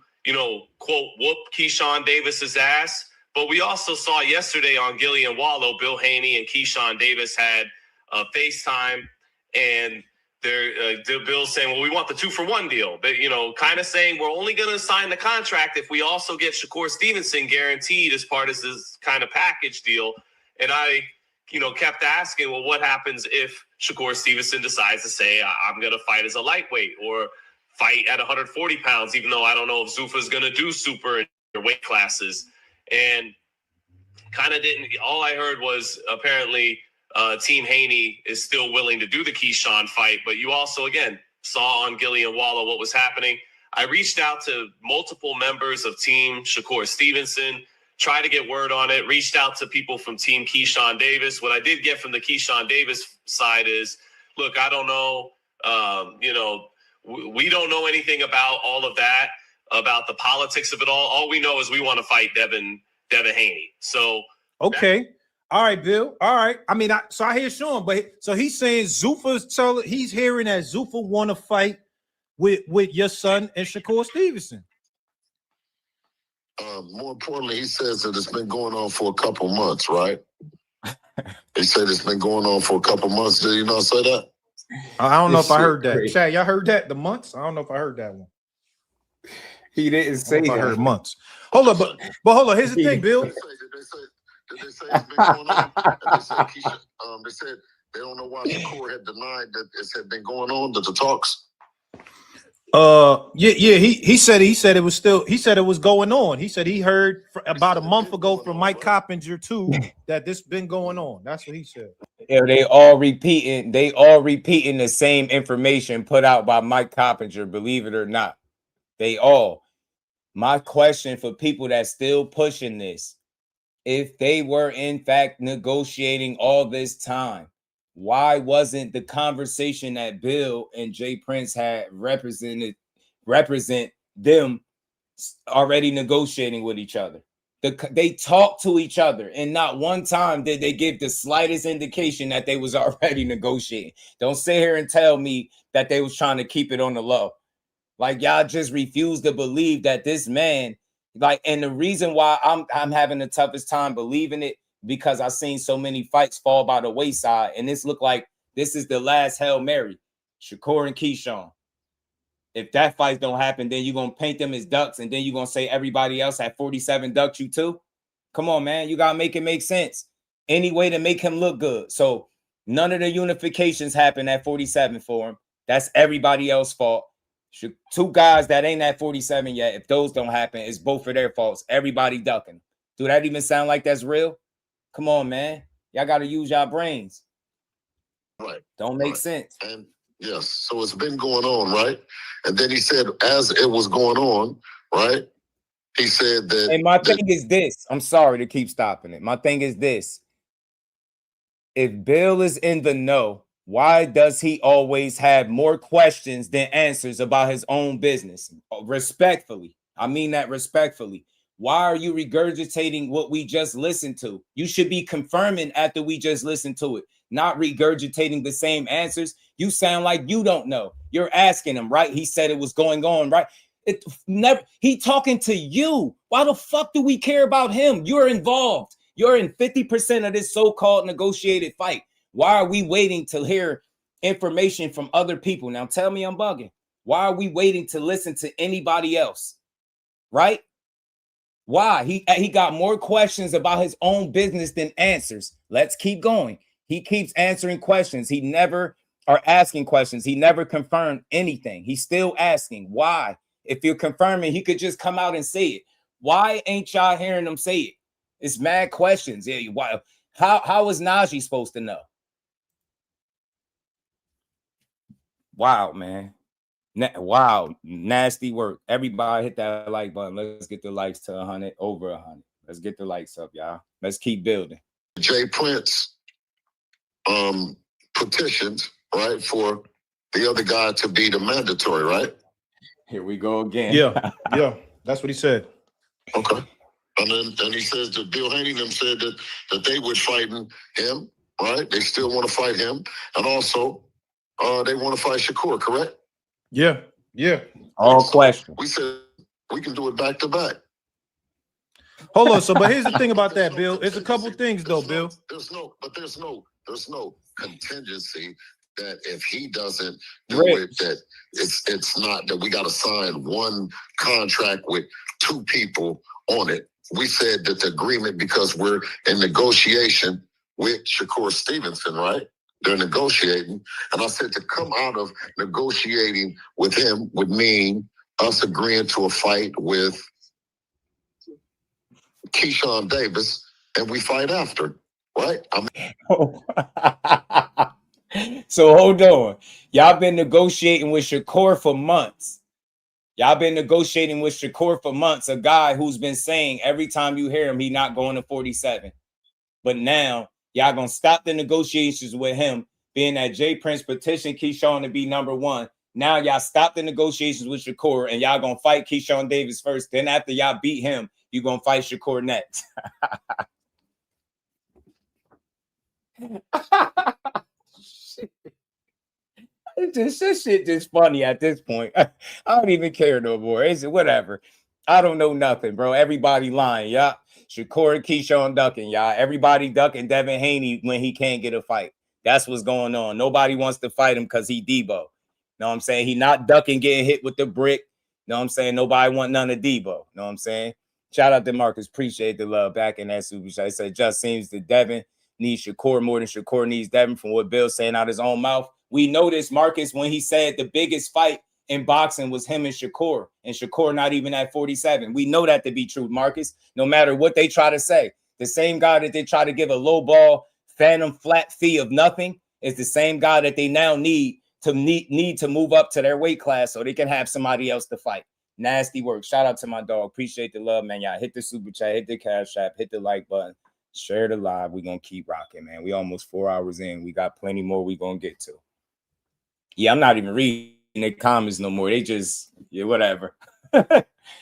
quote, whoop Keyshawn Davis's ass. But we also saw yesterday on Gilly and Wallow, Bill Haney and Keyshawn Davis had FaceTime, and they're Bill's saying, well, we want the 2-for-1 deal. But, kind of saying we're only going to sign the contract if we also get Shakur Stevenson guaranteed as part of this kind of package deal. And I, kept asking, well, what happens if Shakur Stevenson decides to say, I'm going to fight as a lightweight or fight at 140 pounds, even though I don't know if Zuffa's going to do super in your weight classes. And kind of didn't. All I heard was apparently Team Haney is still willing to do the Keyshawn fight. But you also, again, saw on Gilly and Wallow what was happening. I reached out to multiple members of Team Shakur Stevenson, tried to get word on it, reached out to people from Team Keyshawn Davis. What I did get from the Keyshawn Davis side is, look, I don't know, we don't know anything about all of that, about the politics of it all. All we know is we want to fight Devin Haney. So okay, all right, Bill. All right. I mean, so I hear Sean, but so he's saying he's hearing that Zuffa want to fight with your son and Shakur Stevenson. More importantly, he says that it's been going on for a couple months, right? He said it's been going on for a couple months. Did you not say that? I don't know if I heard that. Chad, y'all heard that? The months? I don't know if I heard that one. He didn't say that. I heard months. Hold up, but hold on. Here's the thing, Bill. Did they say it's been going on? They said they don't know why Shakur had denied that it had been going on, the talks. He said it was still. He said it was going on. He said he heard about a month ago from Mike Coppinger too that this been going on. That's what he said. Yeah, they all repeating the same information put out by Mike Coppinger. Believe it or not, they all. My question for people that's still pushing this: if they were in fact negotiating all this time, why wasn't the conversation that Bill and Jay Prince had represent them already negotiating with each other? They talked to each other, and not one time did they give the slightest indication that they was already negotiating. Don't sit here and tell me that they was trying to keep it on the low. Like, y'all just refuse to believe that this man, and the reason why I'm having the toughest time believing it, because I've seen so many fights fall by the wayside, and this look like this is the last Hail Mary, Shakur and Keyshawn. If that fight don't happen, then you're going to paint them as ducks, and then you're going to say everybody else had 47 ducks you too? Come on, man. You got to make it make sense. Any way to make him look good. So none of the unifications happen at 47 for him. That's everybody else's fault. 2 guys that ain't at 47 yet, if those don't happen, it's both of their faults. Everybody ducking. Do that even sound like that's real? Come on, man. Y'all got to use y'all brains. Right. Don't make sense. And yes, so it's been going on, right? And then he said, as it was going on, right? He said that. And my thing is this. I'm sorry to keep stopping it. My thing is this. If Bill is in the know, why does he always have more questions than answers about his own business? Respectfully. I mean that respectfully. Why are you regurgitating what we just listened to? You should be confirming after we just listened to it, not regurgitating the same answers. You sound like you don't know. You're asking him, right? He said it was going on, right? He talking to you. Why the fuck do we care about him? You're involved. You're in 50% of this so-called negotiated fight. Why are we waiting to hear information from other people? Now tell me I'm bugging. Why are we waiting to listen to anybody else? Right? Why? He got more questions about his own business than answers. Let's keep going. He keeps answering questions. He never are asking questions. He never confirmed anything. He's still asking. Why? If you're confirming, he could just come out and say it. Why ain't y'all hearing him say it? It's mad questions. Yeah, why? How is Najee supposed to know? Wow, man. Wow, nasty work. Everybody hit that like button. Let's get the likes to 100, over 100. Let's get the likes up, y'all. Let's keep building. Jay Prince petitioned, right, for the other guy to be the mandatory, right? Here we go again. Yeah, yeah, that's what he said. Okay. And then he says that Bill Haney them said that they would fighting him, right? They still want to fight him. And also, they want to fight Shakur, correct? Yeah, yeah. All questions. We said we can do it back to back. Hold on. So, but here's the thing about that, Bill. It's a couple things, though, Bill. There's no contingency that if he doesn't do it, that it's not that we got to sign one contract with two people on it. We said that the agreement, because we're in negotiation with Shakur Stevenson, right? They're negotiating. And I said to come out of negotiating with him would mean us agreeing to a fight with Keyshawn Davis, and we fight after, right? So hold on. Y'all been negotiating with Shakur for months. Y'all been negotiating with Shakur for months, a guy who's been saying every time you hear him, he not going to 47. But now y'all gonna stop the negotiations with him, being that Jay Prince petitioned Keyshawn to be number one. Now y'all stop the negotiations with Shakur and y'all gonna fight Keyshawn Davis first. Then after y'all beat him, you gonna fight Shakur next. This shit just funny at this point. I don't even care no more. Is it whatever? I don't know nothing, bro. Everybody lying, y'all. Shakur and Keyshawn ducking, y'all. Everybody ducking Devin Haney when he can't get a fight. That's what's going on. Nobody wants to fight him because he Debo. Know what I'm saying? He not ducking, getting hit with the brick. Know what I'm saying? Nobody want none of Debo. Know what I'm saying? Shout out to Marcus. Appreciate the love back in that super chat. He said, just seems that Devin needs Shakur more than Shakur needs Devin, from what Bill's saying out his own mouth. We noticed Marcus when he said the biggest fight in boxing was him and Shakur not even at 47. We know that to be true, Marcus, no matter what they try to say. The same guy that they try to give a low ball, phantom flat fee of nothing is the same guy that they now need to move up to their weight class so they can have somebody else to fight. Nasty work. Shout out to my dog. Appreciate the love, man. Y'all hit the super chat, hit the cash app, hit the like button, share the live. We're going to keep rocking, man. We almost 4 hours in. We got plenty more we going to get to. Yeah, I'm not even reading their comments no more. They just, yeah, whatever.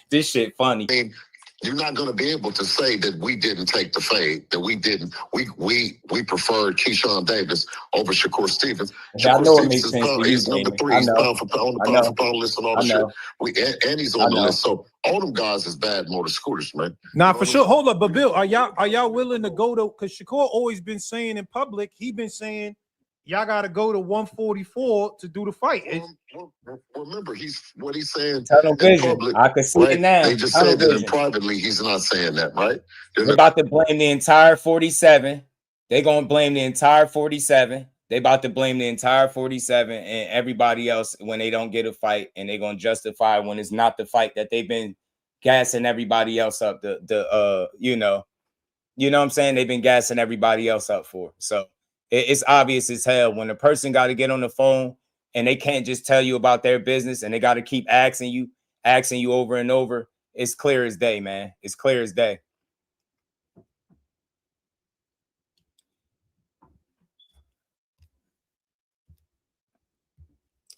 This shit funny. I mean, you're not going to be able to say that we didn't take the fade, that we didn't. We preferred Keyshawn Davis over Shakur Stevens. I know it makes Stevens sense. he's number 3. He's pound for pound list and all the shit. And he's on the list. So all them guys is bad motor scooters, man. Nah, for sure. Hold up, but Bill, are y'all willing to go to? Because Shakur always been saying in public, he been saying, y'all got to go to 144 to do the fight. Remember, what he's saying Tunnel vision. in public. I can see right? it now. They just said that privately he's not saying that, right? They're about to blame the entire 47. They're going to blame the entire 47. They about to blame the entire 47 and everybody else when they don't get a fight, and they're going to justify when it's not the fight that they've been gassing everybody else up. You know what I'm saying? They've been gassing everybody else up for. So it's obvious as hell when a person got to get on the phone and they can't just tell you about their business and they got to keep asking you over and over. It's clear as day, man. It's clear as day.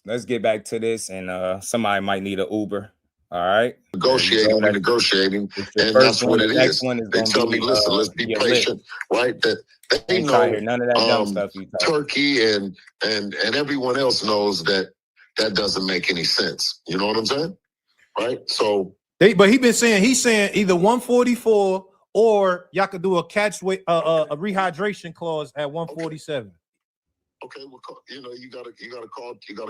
Let's get back to this, and somebody might need an Uber. All right. Negotiating, and that's what it is. They tell me, listen, let's be patient, right? That they know none of that dumb stuff you Turkey and everyone else knows that doesn't make any sense. You know what I'm saying? Right? So but he's saying either 144 or y'all could do a catch weight, a rehydration clause at 147. Okay, well, you gotta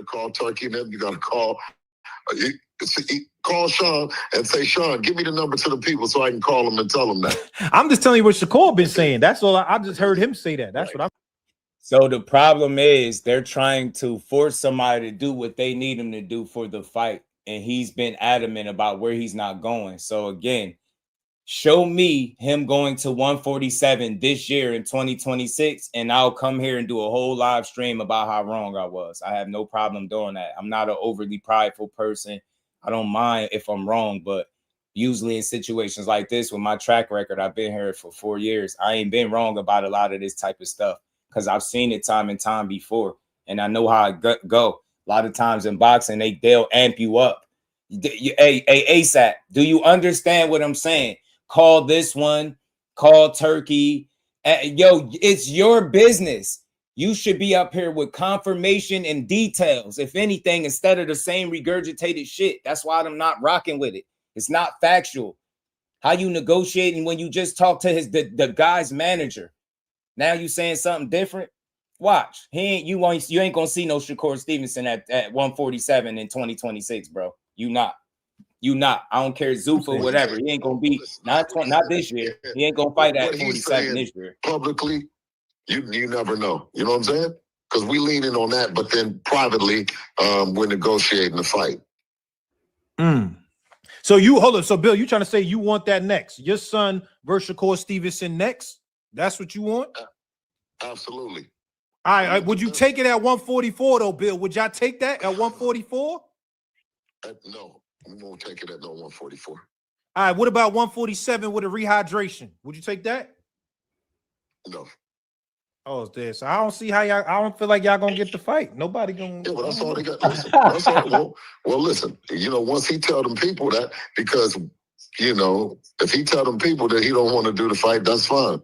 call Turkey, and then you gotta call. Call Sean and say, Sean, give me the number to the people so I can call them and tell them that. I'm just telling you what Shakur been saying. That's all. I just heard him say that. That's what I'm. So the problem is they're trying to force somebody to do what they need him to do for the fight. And he's been adamant about where he's not going. So again, show me him going to 147 this year in 2026, and I'll come here and do a whole live stream about how wrong I was. I have no problem doing that. I'm not an overly prideful person. I don't mind if I'm wrong, but usually in situations like this, with my track record, I've been here for 4 years. I ain't been wrong about a lot of this type of stuff because I've seen it time and time before, and I know how it go. A lot of times in boxing, they'll amp you up. Hey, ASAP, do you understand what I'm saying? Call this one, call Turkey. Yo, it's your business. You should be up here with confirmation and details, if anything, instead of the same regurgitated shit. That's why I'm not rocking with it. It's not factual. How you negotiating when you just talk to the guy's manager? Now you saying something different? Watch. You ain't gonna see no Shakur Stevenson at 147 in 2026, bro. You not. I don't care, Zuffa, whatever. He ain't gonna be not this year. He ain't gonna fight at 47 this year. Publicly, you never know. You know what I'm saying? Because we leaning on that, but then privately, we're negotiating the fight. So you hold on. So Bill, you trying to say you want that next? Your son versus Shakur Stevenson next? That's what you want? Absolutely. All right. Would you take it at 144 though, Bill? Would y'all take that at 144? No, we won't take it at no 144. All right. What about 147 with a rehydration? Would you take that? No. Oh, it's there. So I don't see how y'all. I don't feel like y'all gonna get the fight. Nobody gonna. Yeah, well, that's all they got. Listen, that's all. Well, listen. Once he tell them people that, because if he tell them people that he don't want to do the fight, that's fine.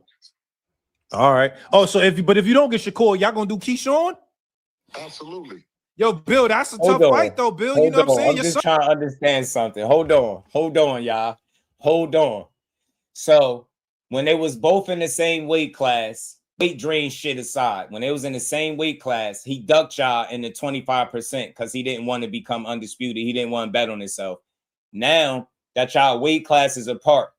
All right. Oh, so if you don't get Shakur, y'all gonna do Keyshawn? Absolutely. Yo, Bill, that's a tough fight though, Bill. You know what I'm saying? I'm just trying to understand something. Hold on, y'all. Hold on. So when they was both in the same weight class, weight drain shit aside, when they was in the same weight class, he ducked y'all in the 25% because he didn't want to become undisputed. He didn't want to bet on himself. Now that y'all weight classes apart,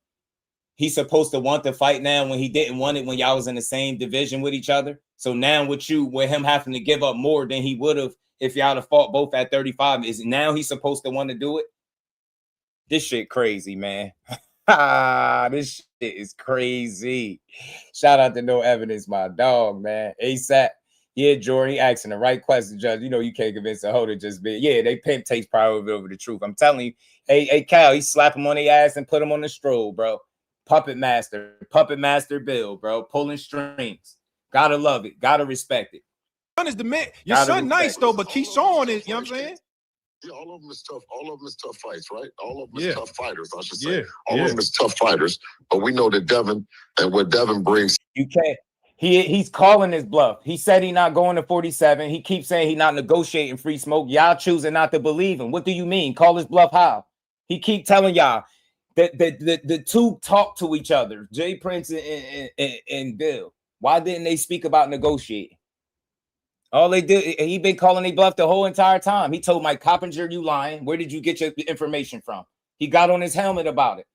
he's supposed to want the fight now when he didn't want it when y'all was in the same division with each other. So now with him having to give up more than he would have if y'all have fought both at 35, is now he's supposed to want to do it? This shit crazy, man. This shit is crazy. Shout out to No Evidence, my dog, man. ASAP. Yeah, Jordan, he asking the right question, Judge. You can't convince a hoe to just be. Yeah, they pimp takes priority over the truth. I'm telling you. Hey, Cal, he slap him on the ass and put him on the stroll, bro. Puppet master Bill, bro. Pulling strings. Gotta love it. Gotta respect it. Son is the man. Your son nice though, but Keyshawn is. You know what I'm saying? Yeah, all of them is tough. All of them is tough fights, right? All of them is tough fighters, I should say. Yeah. All of them is tough fighters. But we know that Devin and what Devin brings. You can't. He's calling his bluff. He said he's not going to 47. He keeps saying he's not negotiating free smoke. Y'all choosing not to believe him. What do you mean? Call his bluff how? He keep telling y'all that the two talk to each other, Jay Prince and Bill. Why didn't they speak about negotiating? All they did, he been calling a bluff the whole entire time. He told Mike Coppinger, you lying. Where did you get your information from? He got on his helmet about it.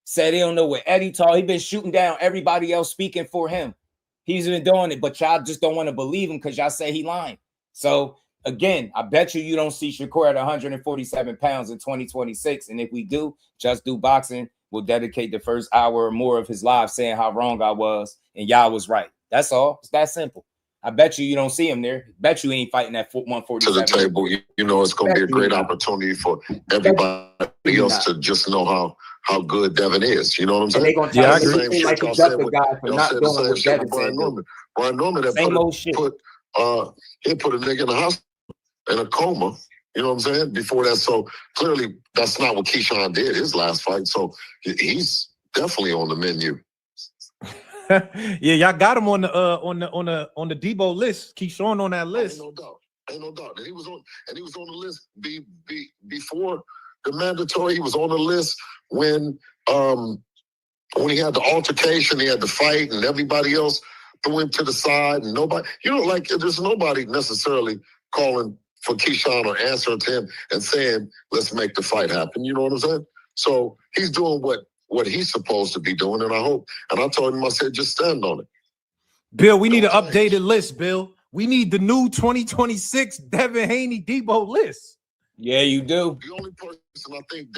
Said he don't know where Eddie talk. He been shooting down everybody else speaking for him. He's been doing it, but y'all just don't want to believe him because y'all say he lying. So again, I bet you don't see Shakur at 147 pounds in 2026. And if we do, Just Do Boxing will dedicate the first hour or more of his live saying how wrong I was and y'all was right. That's all. It's that simple. I bet you don't see him there. Bet you ain't fighting at 147. To the table, it's going to be a great opportunity for everybody else to just know how good Devin is. You know what I'm saying? They're going to try to say like a justice guy for not doing what Devin said. Brian Norman that put a nigga in a hospital in a coma. You know what I'm saying? Before that, so clearly that's not what Keyshawn did his last fight. So he's definitely on the menu. Yeah, y'all got him on the Debo list. Keyshawn on that list. Ain't no doubt. And he was on the list before the mandatory. He was on the list when he had the altercation, he had the fight, and everybody else. went to the side and nobody, like there's nobody necessarily calling for Keyshawn or answering to him and saying, let's make the fight happen. You know what I'm saying? So he's doing what he's supposed to be doing. And I told him, I said, just stand on it. Bill, we need an updated list, Bill. We need the new 2026 Devin Haney Debo list. Yeah, you do. The only person I think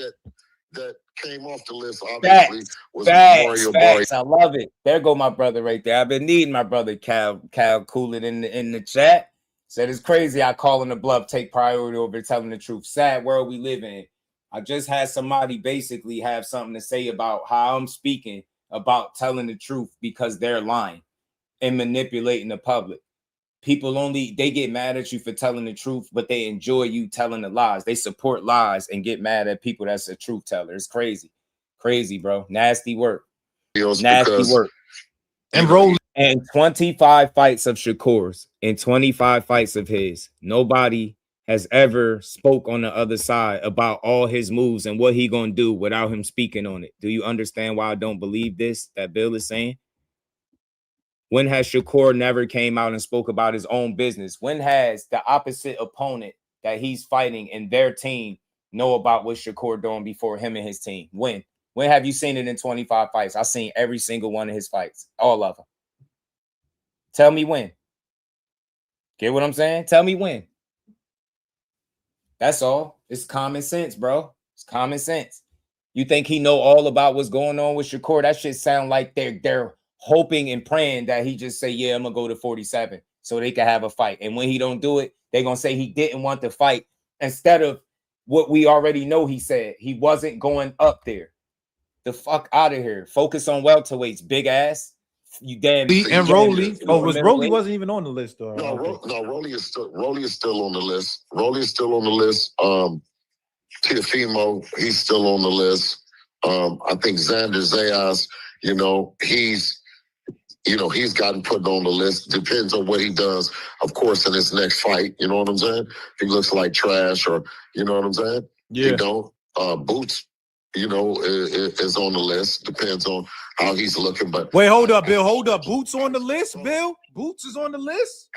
that came off the list, obviously, was Mario Facts. I love it. There go my brother right there. I've been needing my brother Cal Coolin in the chat. Said it's crazy I calling the bluff take priority over telling the truth. Sad world we live in. I just had somebody basically have something to say about how I'm speaking about telling the truth because they're lying and manipulating the public. People they get mad at you for telling the truth, but they enjoy you telling the lies. They support lies and get mad at people that's a truth teller. It's crazy. Crazy, bro. Nasty work. Nasty work. And 25 fights of Shakur's and 25 fights of his. Nobody has ever spoke on the other side about all his moves and what he gonna do without him speaking on it. Do you understand why I don't believe this that Bill is saying? When has Shakur never came out and spoke about his own business? When has the opposite opponent that he's fighting and their team know about what Shakur doing before him and his team? When? When have you seen it in 25 fights? I've seen every single one of his fights, all of them. Tell me when. Get what I'm saying? Tell me when. That's all. It's common sense, bro. It's common sense. You think he know all about what's going on with Shakur? That shit sound like they're hoping and praying that he just say, yeah, I'm gonna go to 47 so they can have a fight. And when he don't do it, they're gonna say he didn't want to fight instead of what we already know he said. He wasn't going up there. The fuck out of here. Focus on welterweights, big ass. You damn. And Rolly. Rolly wasn't even on the list though. No, Rolly is still on the list. Rolly is still on the list. Teofimo, he's still on the list. I think Xander Zayas, he's gotten put on the list. Depends on what he does, of course, in his next fight. You know what I'm saying? If he looks like trash or, you know what I'm saying? Yeah. He don't. Boots, is on the list. Depends on how he's looking. But wait, hold up, Bill. Hold up. Boots on the list, Bill? Boots is on the list?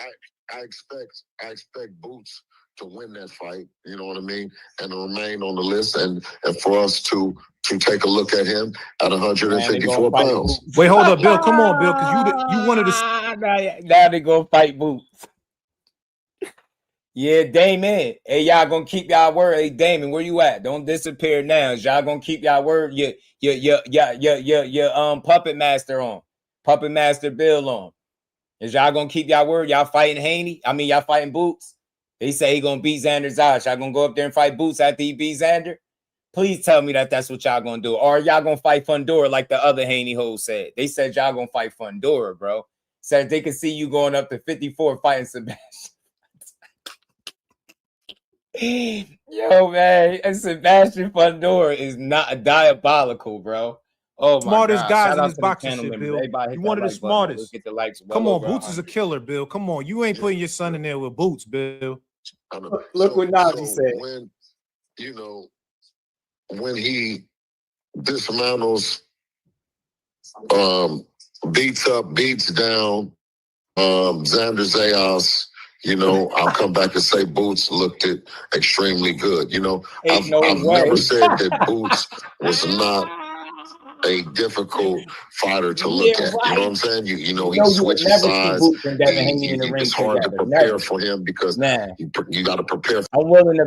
I expect Boots to win that fight, you know what I mean, and to remain on the list and for us to take a look at him at 154 pounds. Wait, hold up, Bill. Come on, Bill, because you wanted to. Now they gonna fight Boots. Yeah, Damon. Hey, y'all gonna keep y'all word. Hey, Damon, where you at? Don't disappear now. Is y'all gonna keep y'all word? Your puppet master on. Puppet master Bill on. Is y'all gonna keep y'all word? Y'all fighting Haney? I mean, y'all fighting Boots? They say he gonna beat Xander Zayas. Y'all gonna go up there and fight Boots after he beat Xander? Please tell me that's what y'all gonna do. Or y'all gonna fight Fundora like the other Haney hoes said. They said y'all gonna fight Fundora, bro. Said they could see you going up to 54 fighting Sebastian. Yo, man, and Sebastian Fundora is not diabolical, bro. Oh my smartest God. guys in this boxing shit, Bill. You one of the smartest. Get the likes come on, Boots is a killer, Bill. Come on, you ain't putting your son in there with Boots, Bill. Look what Najee said. When he dismantles, beats down Xander Zayas, I'll come back and say Boots looked it extremely good. I've never said that Boots was not a difficult fighter to look at. You know what I'm saying? He switches sides. It's hard to prepare for him because you got to prepare. I'm willing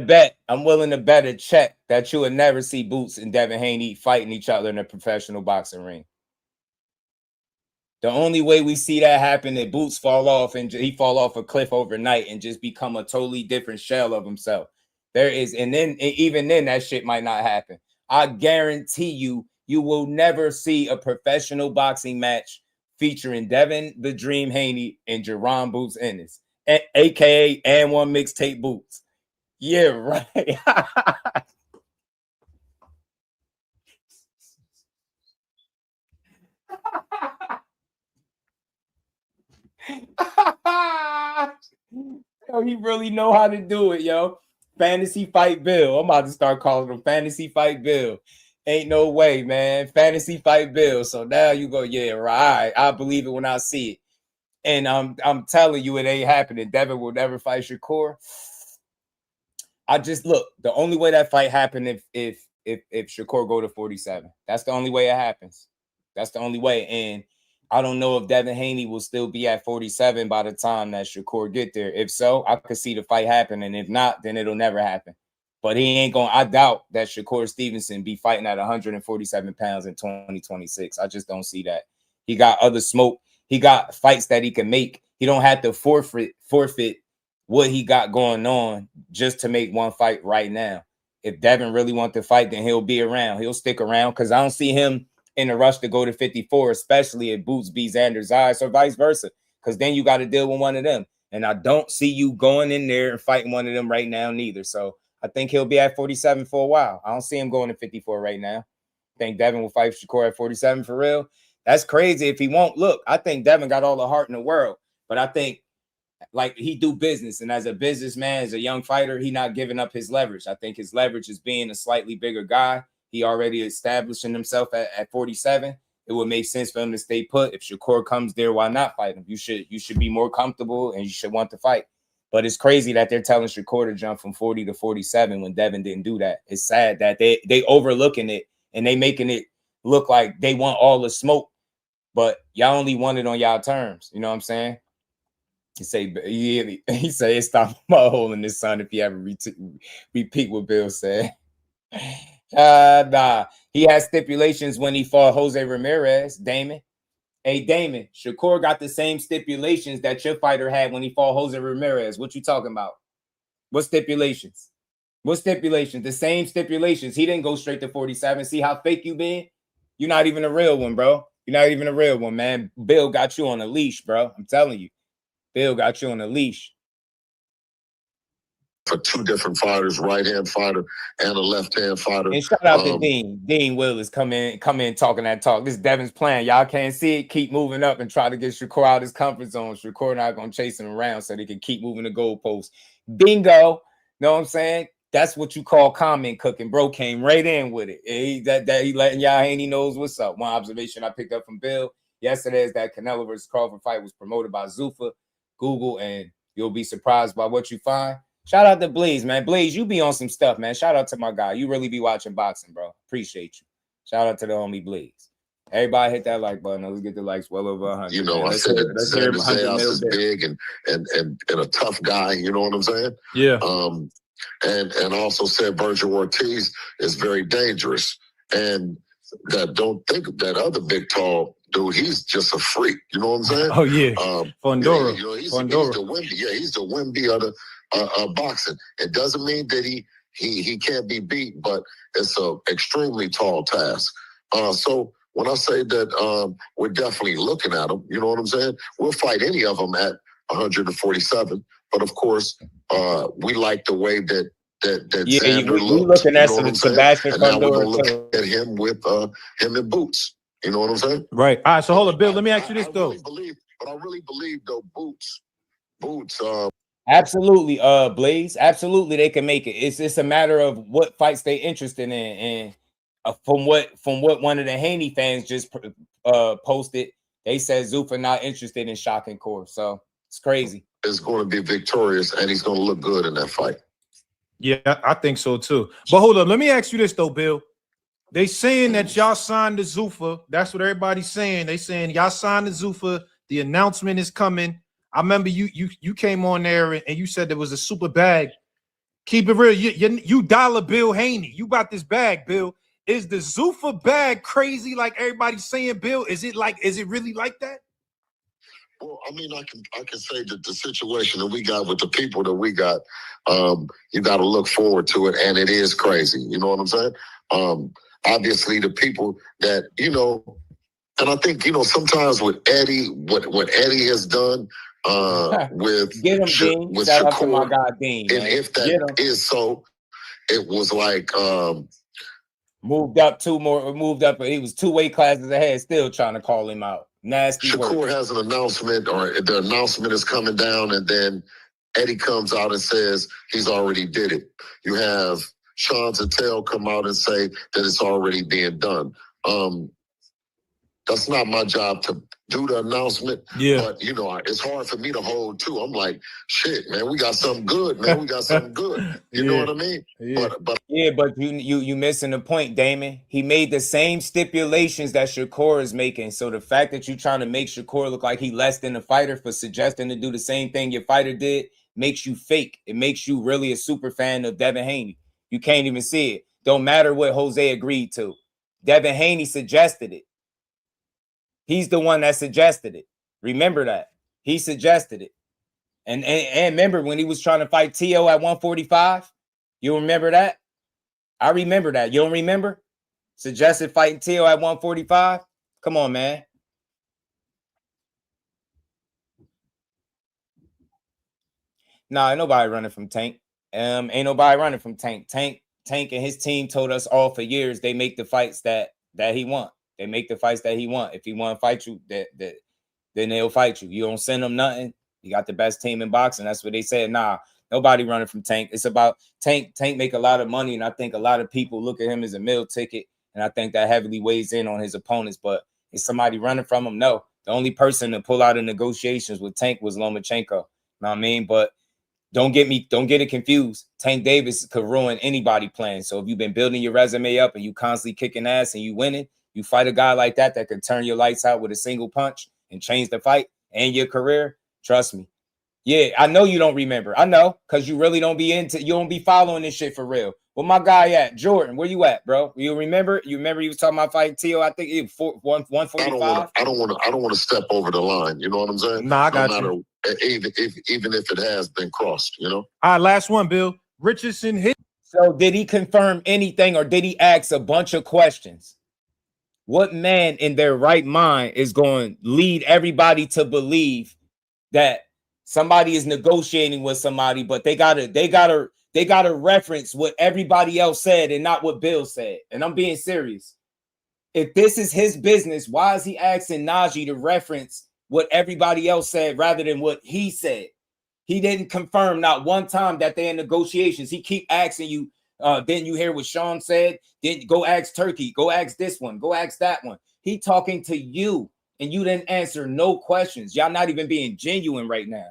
to bet a check that you would never see Boots and Devin Haney fighting each other in a professional boxing ring. The only way we see that happen is Boots fall off and he fall off a cliff overnight and just become a totally different shell of himself. Even then that shit might not happen. I guarantee you will never see a professional boxing match featuring Devin the Dream Haney and Jerron Boots Ennis, aka and one mixtape Boots. Yeah, right. Yo, he really know how to do it, yo. Fantasy Fight Bill. I'm about to start calling him Fantasy Fight Bill. Ain't no way, man. Fantasy Fight Bill. So now you go, yeah, right. I believe it when I see it. And I'm telling you, it ain't happening. Devin will never fight Shakur. I just look, the only way that fight happened if Shakur go to 47. That's the only way it happens. That's the only way. And I don't know if Devin Haney will still be at 47 by the time that Shakur get there. If so, I could see the fight happen. And if not, then it'll never happen. But he ain't going. I doubt that Shakur Stevenson be fighting at 147 pounds in 2026. I just don't see that. He got other smoke. He got fights that he can make. He don't have to forfeit what he got going on just to make one fight right now. If Devin really wants to fight, then he'll be around. He'll stick around because I don't see him in a rush to go to 54, especially if Boots beats Xander's eyes or vice versa, because then you got to deal with one of them. And I don't see you going in there and fighting one of them right now neither. So I think he'll be at 47 for a while. I don't see him going to 54 right now. I think Devin will fight Shakur at 47 for real. That's crazy if he won't. Look, I think Devin got all the heart in the world, but I think like he do business, and as a businessman, as a young fighter, he not giving up his leverage. I think his leverage is being a slightly bigger guy. He already establishing himself at 47. It would make sense for him to stay put. If Shakur comes there, why not fight him? You should be more comfortable and you should want to fight. But it's crazy that they're telling Shakur to jump from 40 to 47 when Devin didn't do that. It's sad that they overlooking it and they making it look like they want all the smoke, but y'all only want it on y'all terms. You know what I'm saying? He say it's stop my hole in this son if he ever repeat what Bill said. Nah. He has stipulations when he fought Jose Ramirez, Damon. Hey, Damon, Shakur got the same stipulations that your fighter had when he fought Jose Ramirez. What you talking about? What stipulations? What stipulations? The same stipulations. He didn't go straight to 47. See how fake you been? You're not even a real one, bro. You're not even a real one, man. Bill got you on a leash, bro. I'm telling you. Bill got you on a leash. For two different fighters, right-hand fighter and a left-hand fighter. And shout out to Dean. Dean Willis come in talking that talk. This is Devin's plan. Y'all can't see it. Keep moving up and try to get Shakur out of his comfort zone. Shakur not going to chase him around so they can keep moving the goalposts. Bingo. Know what I'm saying? That's what you call comment cooking. Bro came right in with it. He letting y'all Haney knows what's up. One observation I picked up from Bill yesterday is that Canelo versus Crawford fight was promoted by Zuffa. Google, and you'll be surprised by what you find. Shout out to Blaze, man. Blaze, you be on some stuff, man. Shout out to my guy. You really be watching boxing, bro. Appreciate you. Shout out to the homie Blaze. Everybody hit that like button. Let's get the likes well over 100. You know, man. I said Zayas is big and a tough guy. You know what I'm saying? Yeah. And also said Virgil Ortiz is very dangerous. And that don't think of that other big tall dude. He's just a freak. You know what I'm saying? Oh yeah. Fondora. Yeah, you know, he's the Wemby. Yeah, he's the Wemby of the boxing. It doesn't mean that he can't be beat, but it's a extremely tall task. So when I say that we're definitely looking at him, you know what I'm saying? We'll fight any of them at 147. But of course, we like the way that Xander looked. Looking at some Sebastian and now we're gonna look at him with him in Boots. You know what I'm saying? Right. All right. So hold on, Bill. Let me ask you this though. I really believe though, Boots. Absolutely, Blaze. Absolutely, they can make it. It's a matter of what fights they interested in, and from what one of the Haney fans just posted, they said Zuffa not interested in Shakur. So it's crazy. Is going to be victorious, and he's going to look good in that fight. Yeah, I think so too. But hold on, let me ask you this though, Bill. They saying that y'all signed the Zuffa. That's what everybody's saying. They saying y'all signed the Zuffa. The announcement is coming. I remember you came on there and you said there was a super bag. Keep it real. You dollar Bill Haney. You got this bag, Bill. Is the Zuffa bag crazy like everybody's saying, Bill? Is it really like that? Well, I mean, I can say that the situation that we got with the people that we got, you got to look forward to it, and it is crazy. You know what I'm saying? Obviously, the people that, you know, and I think, you know, sometimes with Eddie, what Eddie has done with Shakur, shout out to my guy Dean, and if that is so, it was like moved up, but he was 2 weight classes ahead, still trying to call him out. Nasty Shakur work. has an announcement, or the announcement is coming down, and then Eddie comes out and says he's already did it. You have Sean Zattel come out and say that it's already being done. That's not my job to do the announcement. Yeah. But, you know, it's hard for me to hold, too. I'm like, shit, man, we got something good, man. We got something good. You know what I mean? Yeah. But you missing the point, Damon. He made the same stipulations that Shakur is making. So the fact that you're trying to make Shakur look like he less than a fighter for suggesting to do the same thing your fighter did makes you fake. It makes you really a super fan of Devin Haney. You can't even see it. Don't matter what Jose agreed to. Devin Haney suggested it. He's the one that suggested it. Remember that. He suggested it. And remember when he was trying to fight T.O. at 145? You remember that? I remember that. You don't remember? Suggested fighting T.O. at 145? Come on, man. Nah, ain't nobody running from Tank. Ain't nobody running from Tank. Tank and his team told us all for years they make the fights that he want. They make the fights that he want. If he want to fight you, then they'll fight you. You don't send them nothing. You got the best team in boxing. That's what they said. Nah, nobody running from Tank. It's about Tank. Tank make a lot of money, and I think a lot of people look at him as a meal ticket, and I think that heavily weighs in on his opponents. But is somebody running from him? No. The only person to pull out of negotiations with Tank was Lomachenko. Know what I mean? But don't get it confused. Tank Davis could ruin anybody playing. So if you've been building your resume up and you constantly kicking ass and you winning, you fight a guy like that could turn your lights out with a single punch and change the fight and your career. Trust me. Yeah, I know you don't remember. I know, because you really don't be following this shit for real. Where my guy at? Jordan, where you at, bro? You remember? You was talking about fighting T.O. I think it was 145. I don't want to step over the line. You know what I'm saying? Nah, I got you. Even if it has been crossed, you know. All right, last one, Bill. Richardson hit. So did he confirm anything, or did he ask a bunch of questions? What man in their right mind is going to lead everybody to believe that somebody is negotiating with somebody, but they gotta reference what everybody else said and not what Bill said? And I'm being serious. If this is his business, why is he asking Najee to reference what everybody else said rather than what he said? He didn't confirm not one time that they're in negotiations. He keep asking you, didn't you hear what Sean said? Didn't go ask Turkey, go ask this one, go ask that one. He talking to you, and you didn't answer no questions. Y'all not even being genuine right now.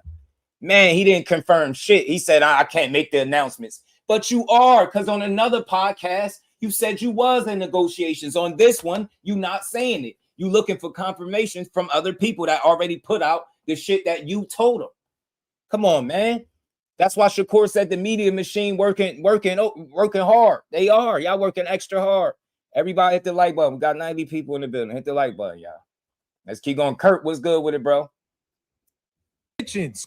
Man, he didn't confirm shit. He said, I can't make the announcements. But you are, because on another podcast, you said you was in negotiations. On this one, you not saying it. You looking for confirmations from other people that already put out the shit that you told them. Come on, man. That's why Shakur said the media machine working hard. They are. Y'all working extra hard. Everybody hit the like button. We got 90 people in the building. Hit the like button, y'all. Let's keep going. Kurt, what's good with it, bro?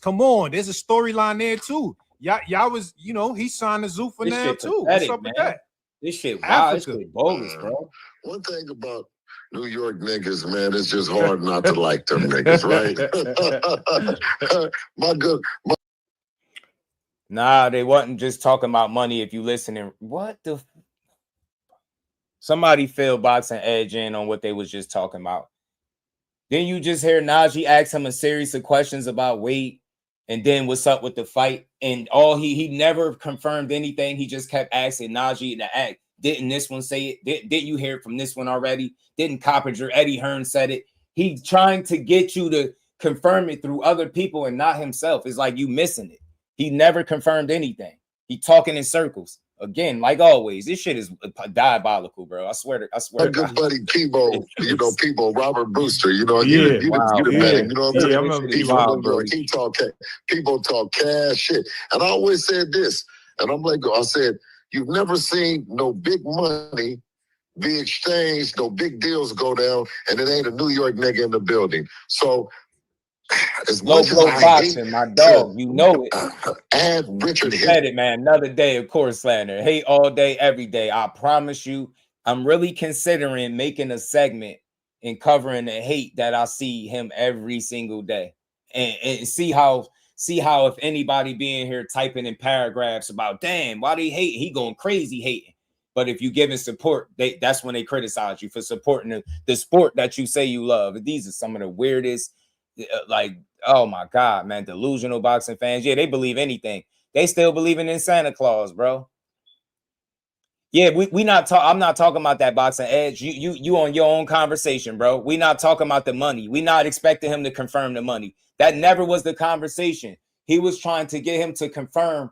Come on, there's a storyline there too. Y'all was, he signed the Zoo for this now too. Pathetic, What's up man. with that? This shit, wow, this shit bogus, Man, bro. one thing about New York niggas, man, it's just hard not to like them niggas, right? Nah, they wasn't just talking about money. If you listening, what the? Somebody filled Boxing Edge in on what they was just talking about. Then you just hear Najee ask him a series of questions about weight, and then what's up with the fight, and all he never confirmed anything. He just kept asking Najee to act. Didn't this one say it? Didn't you hear it from this one already? Didn't Coppinger, Eddie Hearn said it? He's trying to get you to confirm it through other people and not himself. It's like you missing it. He never confirmed anything. He talking in circles. Again, like always, this shit is diabolical, bro. I swear. My good buddy Peebo, Peebo, Robert Brewster, you the man, you know what I'm saying? He's from New York. People talk cash shit. And I always said this, and I said, you've never seen no big money be exchanged, no big deals go down, and it ain't a New York nigga in the building. So as much as I boxing, my dog, you know it. Add Richard Hill. Said it, man. Another day of course slander. Hate all day, every day. I promise you, I'm really considering making a segment and covering the hate that I see him every single day, and see how if anybody being here typing in paragraphs about, damn, why they hate? He going crazy hating. But if you giving support, that's when they criticize you for supporting the sport that you say you love. These are some of the weirdest. Like, oh my God, man, delusional boxing fans. Yeah, they believe anything. They still believing in Santa Claus, bro. Yeah, we not talk. I'm not talking about that boxing edge. You on your own conversation, bro. We not talking about the money. We not expecting him to confirm the money. That never was the conversation. He was trying to get him to confirm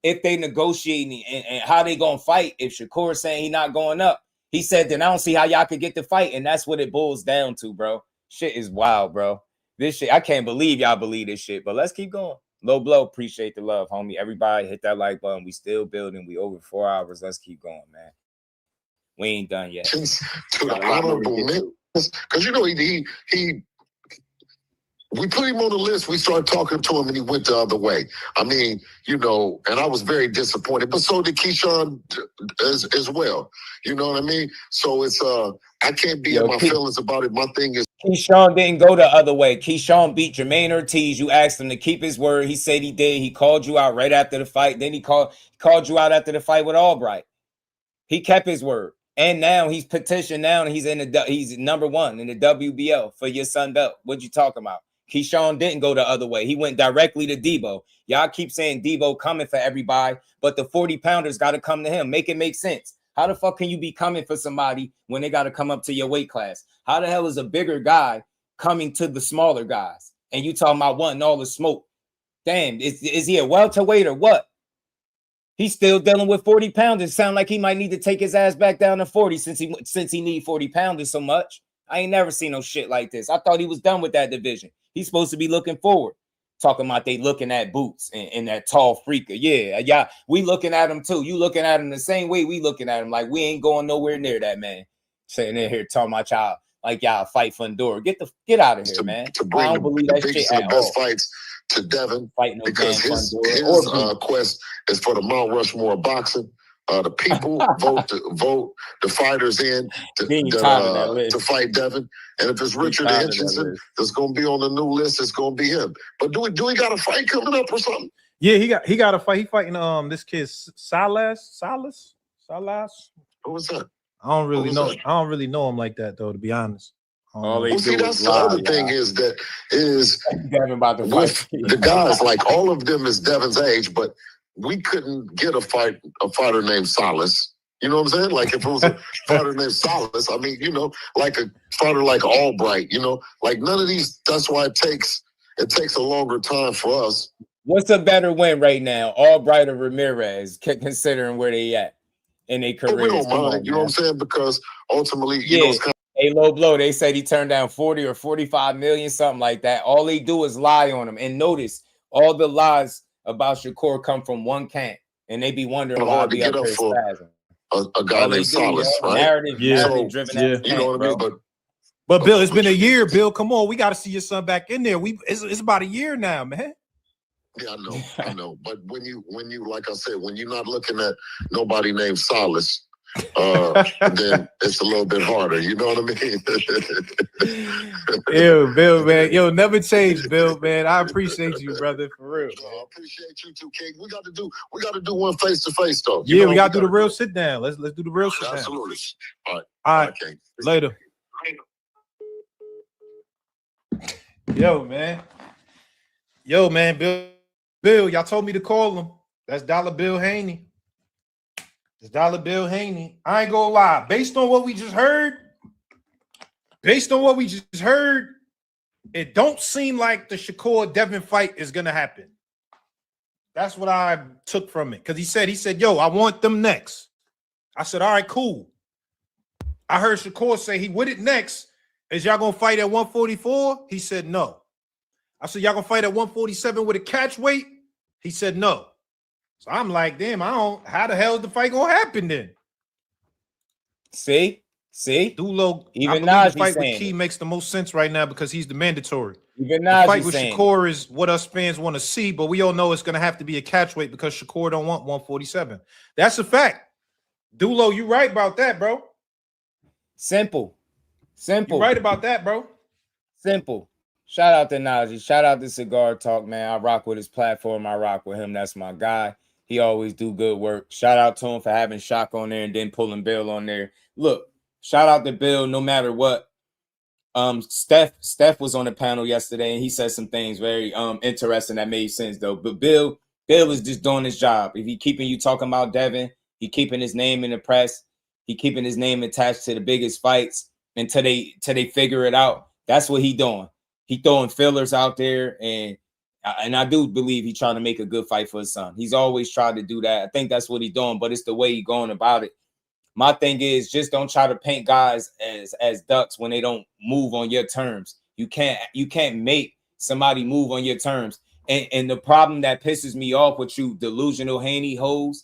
if they negotiating and how they gonna fight. If Shakur saying he not going up, he said, then I don't see how y'all could get the fight, and that's what it boils down to, bro. Shit is wild, bro. This shit, I can't believe y'all believe this shit. But let's keep going. Low blow, appreciate the love, homie. Everybody hit that like button. We still building. We over 4 hours. Let's keep going, man. We ain't done yet. To the honorable mention, because you know we put him on the list. We started talking to him, and he went the other way. I mean, you know, and I was very disappointed. But so did Keyshawn as well. You know what I mean? So it's I can't be in my feelings about it. My thing is, Keyshawn didn't go the other way. Keyshawn beat Jermaine Ortiz. You asked him to keep his word. He said he did. He called you out right after the fight. Then he called you out after the fight with Albright. He kept his word. And now he's petitioned now, and he's number 1 in the WBL for your Sun Belt. What you talking about? Keyshawn didn't go the other way. He went directly to Debo. Y'all keep saying Debo coming for everybody, but the 40-pounders got to come to him. Make it make sense. How the fuck can you be coming for somebody when they got to come up to your weight class? How the hell is a bigger guy coming to the smaller guys? And you talking about wanting all the smoke? Damn, is he a welterweight or what? He's still dealing with 40 pounders. Sound like he might need to take his ass back down to 40 since he need 40 pounders so much. I ain't never seen no shit like this. I thought he was done with that division. He's supposed to be looking forward. Talking about they looking at Boots and that tall freaker. Yeah, we looking at him too. You looking at him the same way we looking at him. Like we ain't going nowhere near that man. Sitting in here talking about y'all like y'all fight for Endura. Get out of here, man. I don't believe that shit at all. Fights to Devin because his quest is for the Mount Rushmore of boxing. The people vote the fighters in to fight Devin. And if it's Richard Hutchinson that's going to be on the new list, it's going to be him. But do we got a fight coming up or something? Yeah, he got a fight. He fighting this kid Salas. What was that? I don't really know. I don't really know him like that though, to be honest. Well, see, that's the other thing is Devin about to fight. The guys, like all of them is Devin's age, but we couldn't get a fighter named Salas. You know what I'm saying? Like if it was a fighter named Salas, I mean, you know, like a fighter like Albright, you know, like none of these. That's why it takes a longer time for us. What's a better win right now, Albright or Ramirez, considering where they at in their careers? We don't mind, you know what I'm saying? Because ultimately, you know, it's kind of. Hey, low blow. They said he turned down 40 or 45 million, something like that. All they do is lie on him. And notice all the lies about Shakur come from one camp, and they be wondering why he up there spazzing. A guy named Salas, right? Narrative driven. You know what I mean? But Bill, it's been a year. Bill, come on, we got to see your son back in there. It's about a year now, man. Yeah, I know. But when you, like I said, when you're not looking at nobody named Salas, then it's a little bit harder. You know what I mean? Yo, Bill, man. Yo, never change, Bill, man. I appreciate you, brother, for real. No, I appreciate you too, King. We got to do one face to face, though. Yeah, we got to do the real sit down. Let's do the real sit down. Absolutely. All right. King. Later. Yo, man, Bill, y'all told me to call him. That's Dollar Bill Haney. It's Dollar Bill Haney. I ain't gonna lie. Based on what we just heard, it don't seem like the Shakur Devin fight is gonna happen. That's what I took from it. Because he said, yo, I want them next. I said, all right, cool. I heard Shakur say he with it next. Is y'all gonna fight at 144? He said no. I said, y'all gonna fight at 147 with a catch weight? He said no. So I'm like, damn, how the hell is the fight gonna happen then? See? Dulo, even now the fight with Key makes the most sense right now because he's the mandatory. Even now, the fight with Shakur is what us fans want to see, but we all know it's gonna have to be a catch weight because Shakur don't want 147. That's a fact. Dulo, you right about that, bro. Simple. You right about that, bro. Simple. Shout out to Najee. Shout out to Cigar Talk, man. I rock with his platform. I rock with him. That's my guy. He always do good work. Shout out to him for having Shock on there and then pulling Bill on there. Look, shout out to Bill no matter what. Steph was on the panel yesterday and he said some things very interesting that made sense though. But Bill is just doing his job. If he keeping you talking about Devin, He keeping his name in the press. He keeping his name attached to the biggest fights until they figure it out. That's what he doing. He throwing fillers out there, and I do believe he's trying to make a good fight for his son. He's always tried to do that. I think that's what he's doing, but it's the way he's going about it. My thing is, just don't try to paint guys as ducks when they don't move on your terms. You can't make somebody move on your terms. And the problem that pisses me off with you delusional Haney hoes,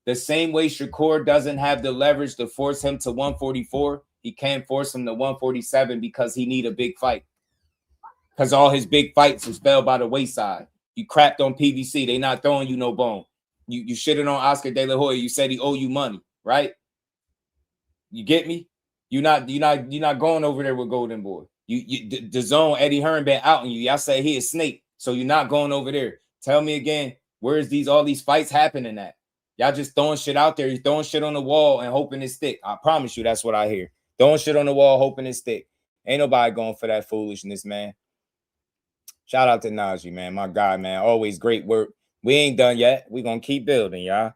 the same way Shakur doesn't have the leverage to force him to 144, he can't force him to 147 because he need a big fight. Because all his big fights was fell by the wayside. You crapped on PVC. They not throwing you no bone. You shitted on Oscar De La Hoya. You said he owe you money, right? You get me? You're not going over there with Golden Boy. The zone, Eddie Hearn been out on you. Y'all say he a snake, so you're not going over there. Tell me again, where's all these fights happening at? Y'all just throwing shit out there. You're throwing shit on the wall and hoping it stick. I promise you, that's what I hear. Throwing shit on the wall, hoping it stick. Ain't nobody going for that foolishness, man. Shout out to Najee, man. My guy, man. Always great work. We ain't done yet. We gonna keep building, y'all.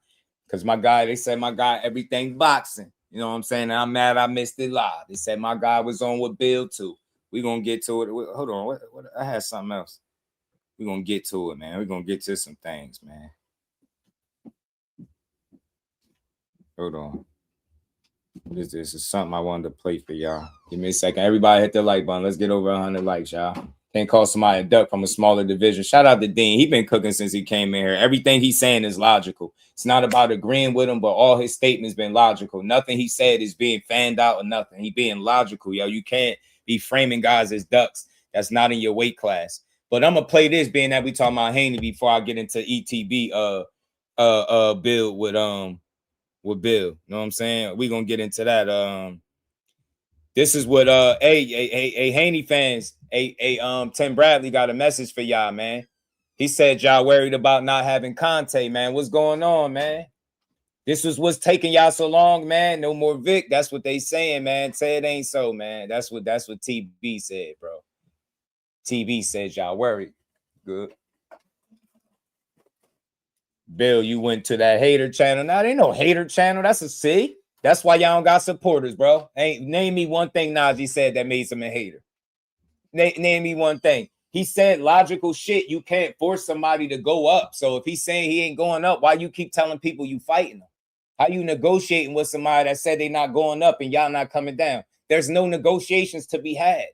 Because my guy, they said my guy, everything boxing. You know what I'm saying? And I'm mad I missed it live. They said my guy was on with Bill too. We gonna get to it. Hold on, what I had something else. We gonna get to it, man. We gonna get to some things, man. Hold on. This is something I wanted to play for y'all. Give me a second. Everybody hit the like button. Let's get over 100 likes, y'all. Can't call somebody a duck from a smaller division. Shout out to Dean. He been cooking since he came in here. Everything he's saying is logical. It's not about agreeing with him, but all his statements been logical. Nothing he said is being fanned out or nothing. He being logical, yo. You can't be framing guys as ducks. That's not in your weight class. But I'm gonna play this, being that we talking about Haney before I get into ETB build with Bill. You know what I'm saying? We're gonna get into that. This is what Haney fans, Tim Bradley got a message for y'all, man. He said y'all worried about not having Conte, man. What's going on, man? This was what's taking y'all so long, man. No more Vic. That's what they saying, man. Say it ain't so, man. That's what TB said, bro. TB says y'all worried. Good. Bill, you went to that hater channel. Now, there ain't no hater channel. That's a C. That's why y'all don't got supporters, bro. Name me one thing Najee said that made him a hater. Name me one thing. He said logical shit. You can't force somebody to go up. So if he's saying he ain't going up, why you keep telling people you fighting them? How you negotiating with somebody that said they not going up and y'all not coming down? There's no negotiations to be had.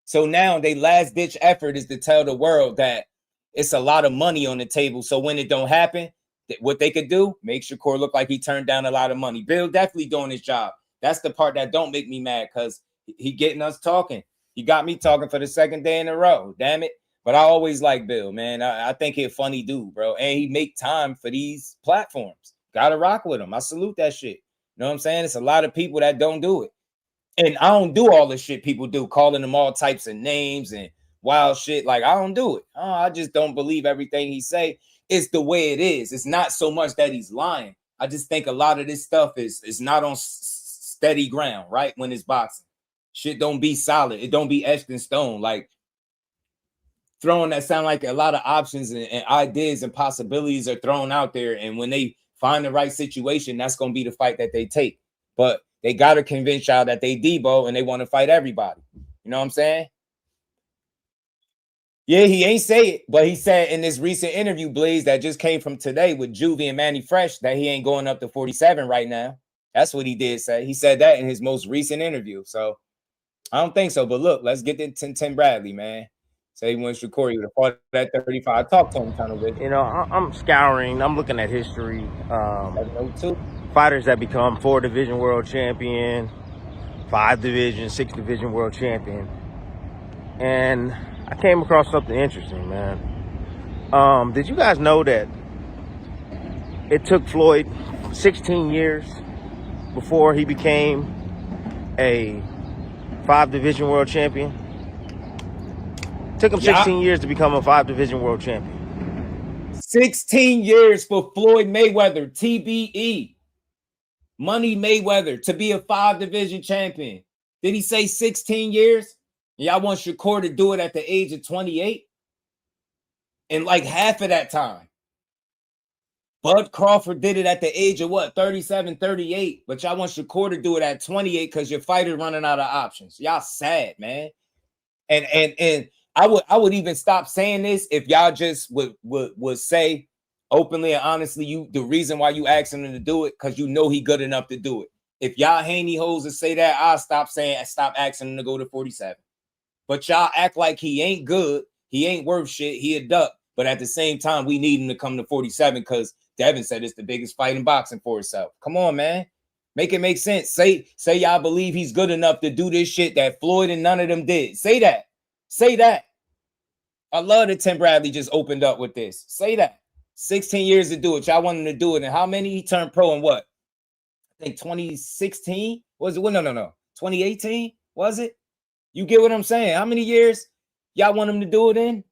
So now their last ditch effort is to tell the world that it's a lot of money on the table. So when it don't happen, what they could do, make Shakur look like he turned down a lot of money. Bill definitely doing his job. That's the part that don't make me mad, because he getting us talking. He got me talking for the second day in a row. Damn it. But I always like Bill, man. I think he's a funny dude, bro. And he make time for these platforms. Gotta rock with him. I salute that shit. You know what I'm saying? It's a lot of people that don't do it. And I don't do all the shit people do, calling them all types of names and wild shit. Like, I don't do it. I just don't believe everything he say. It's the way it is. It's not so much that he's lying. I just think a lot of this stuff is not on steady ground, right? When it's boxing. Shit don't be solid. It don't be etched in stone. Like, throwing that sound like a lot of options and ideas and possibilities are thrown out there. And when they find the right situation, that's going to be the fight that they take. But they got to convince y'all that they Debo and they want to fight everybody. You know what I'm saying? Yeah, he ain't say it, but he said in this recent interview, Blaze, that just came from today with Juvie and Manny Fresh, that he ain't going up to 47 right now. That's what he did say. He said that in his most recent interview. So I don't think so. But look, let's get to Tim Bradley, man. Say he wants Shakur, he would have fought at 35. I talked to him kind of bit. You know, I'm scouring. I'm looking at history. Fighters that become 4 division world champion, 5 division, 6 division world champion. And I came across something interesting, man. Did you guys know that it took Floyd 16 years before he became a 5 division world champion? It took him 16 years to become a 5 division world champion. 16 years for Floyd Mayweather, TBE. Money Mayweather to be a 5 division champion. Did he say 16 years? Y'all want Shakur to do it at the age of 28? And like half of that time. Bud Crawford did it at the age of what, 37, 38. But y'all want Shakur to do it at 28 because your fighter running out of options. Y'all sad, man. And I would even stop saying this if y'all just would say openly and honestly, the reason why you asking him to do it, because you know he good enough to do it. If y'all Haney hoes to say that, I'll stop asking him to go to 47. But y'all act like he ain't good, he ain't worth shit, he a duck. But at the same time, we need him to come to 47 because Devin said it's the biggest fight in boxing for itself. Come on, man. Make it make sense. Say y'all believe he's good enough to do this shit that Floyd and none of them did. Say that. Say that. I love that Tim Bradley just opened up with this. Say that. 16 years to do it. Y'all want him to do it. And how many? He turned pro in what? I think 2016? Was it? Well, no. 2018? Was it? You get what I'm saying? How many years y'all want him to do it in?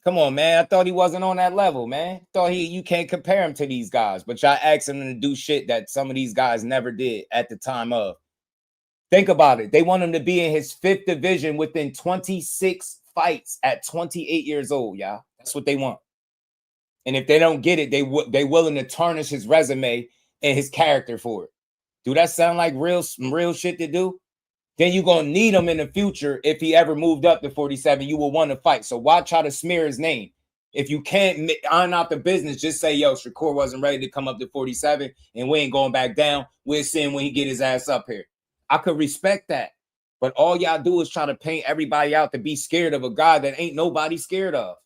Come on, man. I thought he wasn't on that level, man. Thought you can't compare him to these guys. But y'all asked him to do shit that some of these guys never did at the time of. Think about it. They want him to be in his 5th division within 26 fights at 28 years old, y'all. That's what they want. And if they don't get it, they willing to tarnish his resume and his character for it. Do that sound like real shit to do? Then you're going to need him in the future. If he ever moved up to 47, you will want to fight. So why try to smear his name? If you can't iron out the business, just say, yo, Shakur wasn't ready to come up to 47 and we ain't going back down. We'll see him when he get his ass up here. I could respect that. But all y'all do is try to paint everybody out to be scared of a guy that ain't nobody scared of.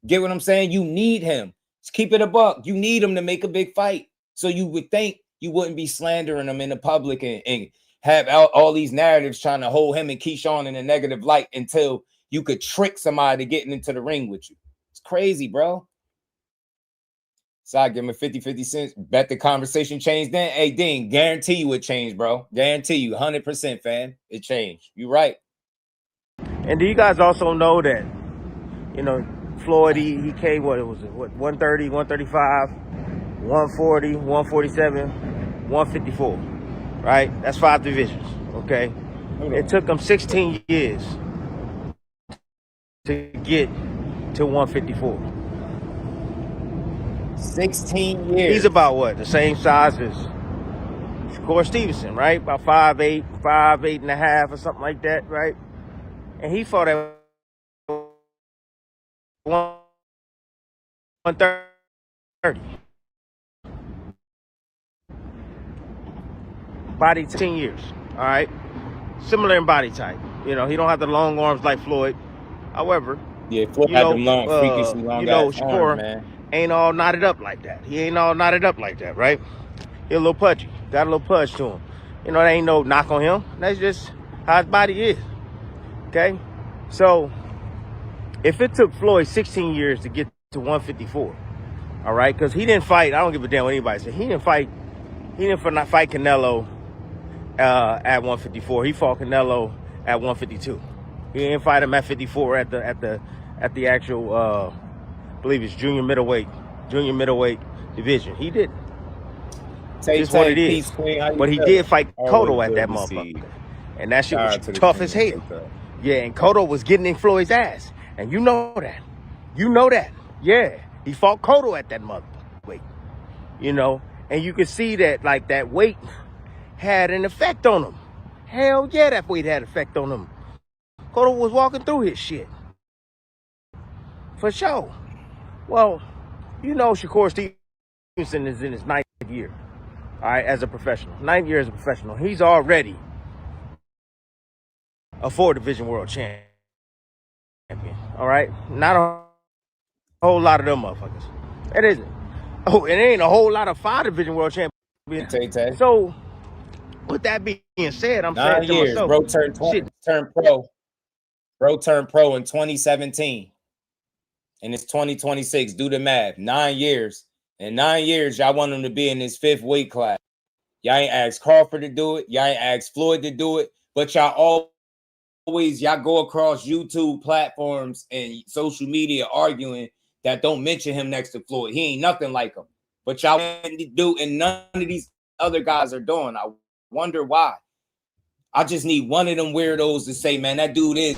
Get what I'm saying? You need him. Just keep it a buck. You need him to make a big fight. So you would think you wouldn't be slandering him in the public and have all these narratives trying to hold him and Keyshawn in a negative light until you could trick somebody to getting into the ring with you. It's crazy, bro. So I give him a 50-50 cents. Bet the conversation changed then. Hey, Dean, guarantee you it changed, bro. Guarantee you, 100%, fam. It changed. You right. And do you guys also know that, you know, Floyd, he came, what 130, 135, 140, 147, 154, right? That's 5 divisions, okay? It took him 16 years to get to 154. 16 years. He's about what? The same size as Shakur Stevenson, right? About 5'8", 5'8.5" or something like that, right? And he fought at 130. Body 10 years, all right? Similar in body type. You know, he don't have the long arms like Floyd. However, yeah, Floyd had them long, freakishly long Shakur arms, man. Ain't all knotted up like that. He ain't all knotted up like that, right? He a little pudgy. Got a little pudge to him. You know, there ain't no knock on him. That's just how his body is. Okay? So, if it took Floyd 16 years to get to 154, all right? Because he didn't fight. I don't give a damn what anybody said. He didn't fight Canelo at 154. He fought Canelo at 152. He didn't fight him at 54 at the actual I believe it's junior middleweight division. He didn't. It's what it is. But he did fight Cotto at that motherfucker. And that shit was tough as hell. Yeah, and Cotto was getting in Floyd's ass. And you know that. You know that. Yeah. He fought Cotto at that motherfucker. You know? And you can see that, like, that weight had an effect on him. Hell yeah, that weight had an effect on him. Cotto was walking through his shit. For sure. Well, you know Shakur Stevenson is in his 9th year, all right, as a professional. 9th year as a professional. He's already a 4-division world champion, all right? Not a whole lot of them motherfuckers. It isn't. Oh, it ain't a whole lot of 5-division world champions. So, with that being said, I'm 9 saying to years, myself, bro turned pro. Bro turned pro in 2017. And it's 2026. Do the math. 9 years. In 9 years, y'all want him to be in his 5th weight class. Y'all ain't asked Crawford to do it. Y'all ain't asked Floyd to do it. But y'all y'all go across YouTube platforms and social media arguing that don't mention him next to Floyd. He ain't nothing like him. But y'all do, and none of these other guys are doing. I wonder why. I just need one of them weirdos to say, man, that dude is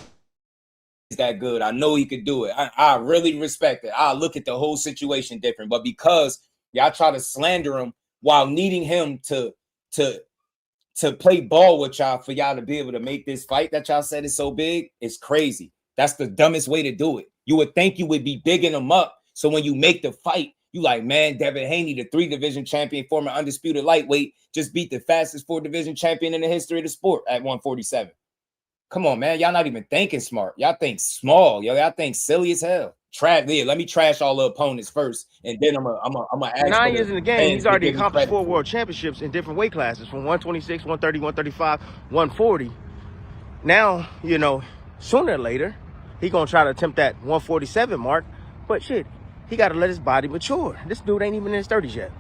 that good. I know he could do it. I really respect it. I look at the whole situation different. But because y'all try to slander him while needing him to play ball with y'all for y'all to be able to make this fight that y'all said is so big, it's crazy. That's the dumbest way to do it. You would think you would be bigging him up. So when you make the fight, you like, man, Devin Haney, the 3-division champion, former undisputed lightweight, just beat the fastest 4-division champion in the history of the sport at 147. Come on, man. Y'all not even thinking smart. Y'all think small. Y'all think silly as hell. Let me trash all the opponents first, and then I'm gonna ask. 9 years in the game, he's already accomplished 4 world championships in different weight classes, from 126, 130, 135, 140. Now, you know, sooner or later, he gonna try to attempt that 147 mark. But shit, he got to let his body mature. This dude ain't even in his 30s yet.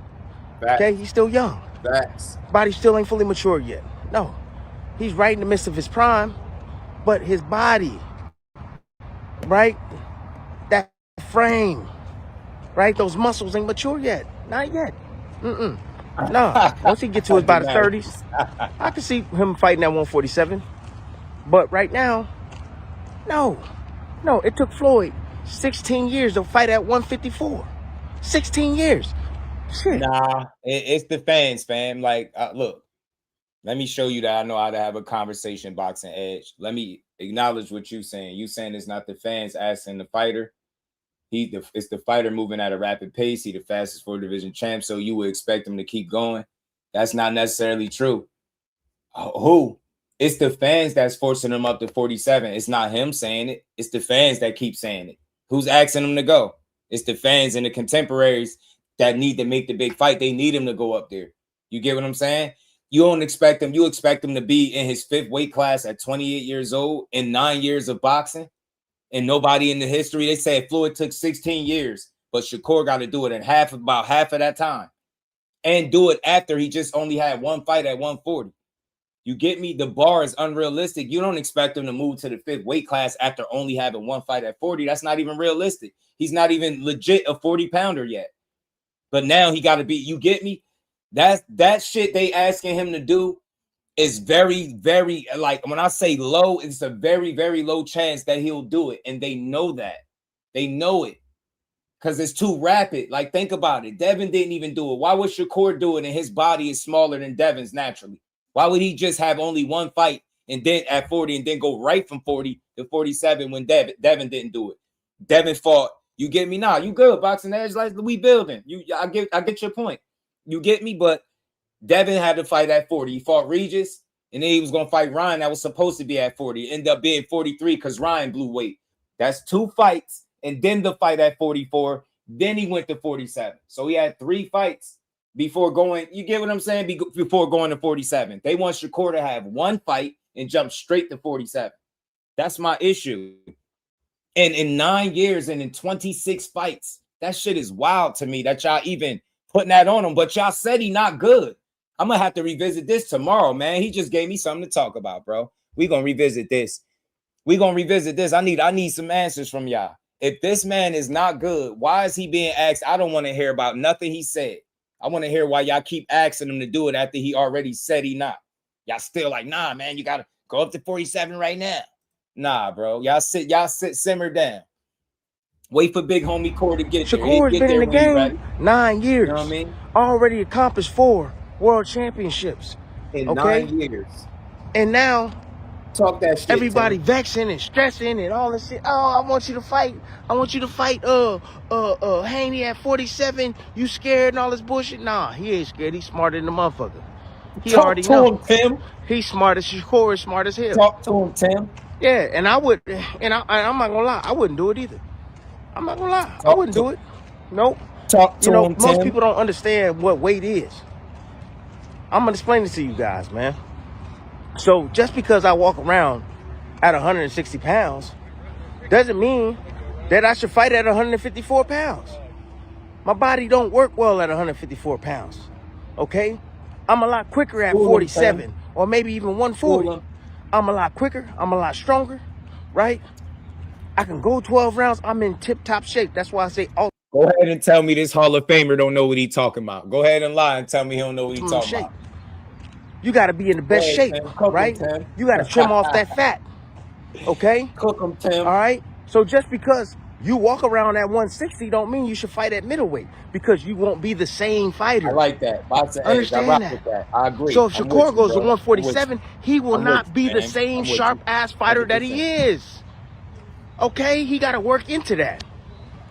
Facts. Okay, he's still young. Facts. Body still ain't fully mature yet. No, he's right in the midst of his prime, but his body, right, that frame, right, those muscles ain't mature yet. Not yet. No. Once he gets to his about his 30s, I can see him fighting at 147. But right now, no. It took Floyd 16 years to fight at 154. 16 years. Shit. Nah, it's the fans, fam. Like, look, let me show you that I know how to have a conversation, boxing edge. Let me acknowledge what you're saying. You saying it's not the fans asking the fighter. It's the fighter moving at a rapid pace. He the fastest 4-division champ, so you would expect him to keep going. That's not necessarily true. Who? It's the fans that's forcing him up to 47. It's not him saying it. It's the fans that keep saying it. Who's asking him to go? It's the fans and the contemporaries that need to make the big fight. They need him to go up there. You get what I'm saying? You don't expect him. You expect him to be in his 5th weight class at 28 years old in 9 years of boxing. And nobody in the history, they said Floyd took 16 years, but Shakur got to do it in about half of that time. And do it after he just only had 1 fight at 140. You get me? The bar is unrealistic. You don't expect him to move to the 5th weight class after only having 1 fight at 40. That's not even realistic. He's not even legit a 40-pounder yet. But now he got to be, you get me? That shit they asking him to do is very, very, like, when I say low, it's a very, very low chance that he'll do it. And they know that. They know it. Because it's too rapid. Like, think about it. Devin didn't even do it. Why would Shakur do it and his body is smaller than Devin's naturally? Why would he just have only 1 fight and then at 40 and then go right from 40 to 47 when Devin didn't do it? Devin fought. You get me? Nah, you good. Boxing edge, like we building. I get your point. You get me? But Devin had to fight at 40. He fought Regis, and then he was going to fight Ryan that was supposed to be at 40. It ended up being 43 because Ryan blew weight. That's 2 fights, and then the fight at 44. Then he went to 47. So he had 3 fights before going, you get what I'm saying? Before going to 47. They want Shakur to have 1 fight and jump straight to 47. That's my issue. And in 9 years and in 26 fights, that shit is wild to me that y'all even putting that on him. But y'all said he not good. I'm going to have to revisit this tomorrow, man. He just gave me something to talk about, bro. We're going to revisit this. I need some answers from y'all. If this man is not good, why is he being asked? I don't want to hear about nothing he said. I want to hear why y'all keep asking him to do it after he already said he not. Y'all still like, nah, man, you got to go up to 47 right now. Nah, bro. Y'all sit, simmer down. Wait for big homie Core to get there. Shakur's been in the game 9 years. You know what I mean? Already accomplished 4 world championships. In okay? 9 years. And now talk that shit. Everybody vexing and stressing and all this shit. Oh, I want you to fight. Haney at 47. You scared and all this bullshit? Nah, he ain't scared. He's smarter than the motherfucker. He already know. Talk to him, Tim. He's smart as Shakur is smart as hell. Talk to him, Tim. Yeah, and I'm not gonna lie, I wouldn't do it either. I'm not gonna lie, I wouldn't do it. Nope. Talk to him, most Tim. people don't understand what weight is. I'm gonna explain it to you guys, man. So just because I walk around at 160 pounds doesn't mean that I should fight at 154 pounds. My body don't work well at 154 pounds. Okay? I'm a lot quicker at 47 or maybe even 140. I'm a lot quicker. I'm a lot stronger, right? I can go 12 rounds. I'm in tip-top shape. That's why I say, oh. Go ahead and tell me this Hall of Famer don't know what he talking about. Go ahead and lie and tell me he don't know what he talking about. You got to be in the best shape, right? You got to trim off that fat. Okay? Cook him, Tim. All right? So just because you walk around at 160 don't mean you should fight at middleweight because you won't be the same fighter. I like that. Boxing edge. I Understand rock that. with that. I agree. So if I'm Shakur with you, goes to bro. 147, he will I'm not with be you, the man. same I'm with you. sharp-ass fighter that he 100%. is. Okay? He got to work into that.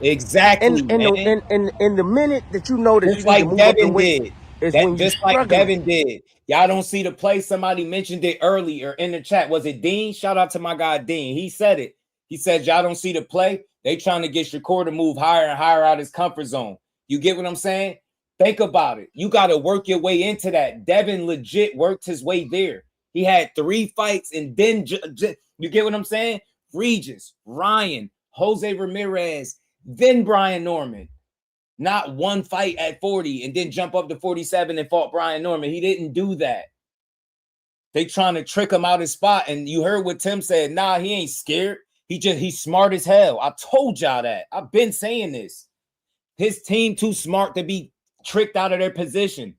Exactly, man. And the minute that you know that Just you need to like move up in Devin weight did. is That when you just like struggling. Devin did. Y'all don't see the play. Somebody mentioned it earlier in the chat. Was it Dean? Shout out to my guy Dean. He said it. He said, y'all don't see the play. They trying to get Shakur to move higher and higher out his comfort zone. You get what I'm saying? Think about it. You got to work your way into that. Devin legit worked his way there. He had 3 fights and then you get what I'm saying? Regis, Ryan, Jose Ramirez, then Brian Norman. Not one fight at 40 and then jump up to 47 and fought Brian Norman. He didn't do that. They trying to trick him out his spot. And you heard what Tim said. Nah, he ain't scared. He's smart as hell. I told y'all that. I've been saying this. His team too smart to be tricked out of their position.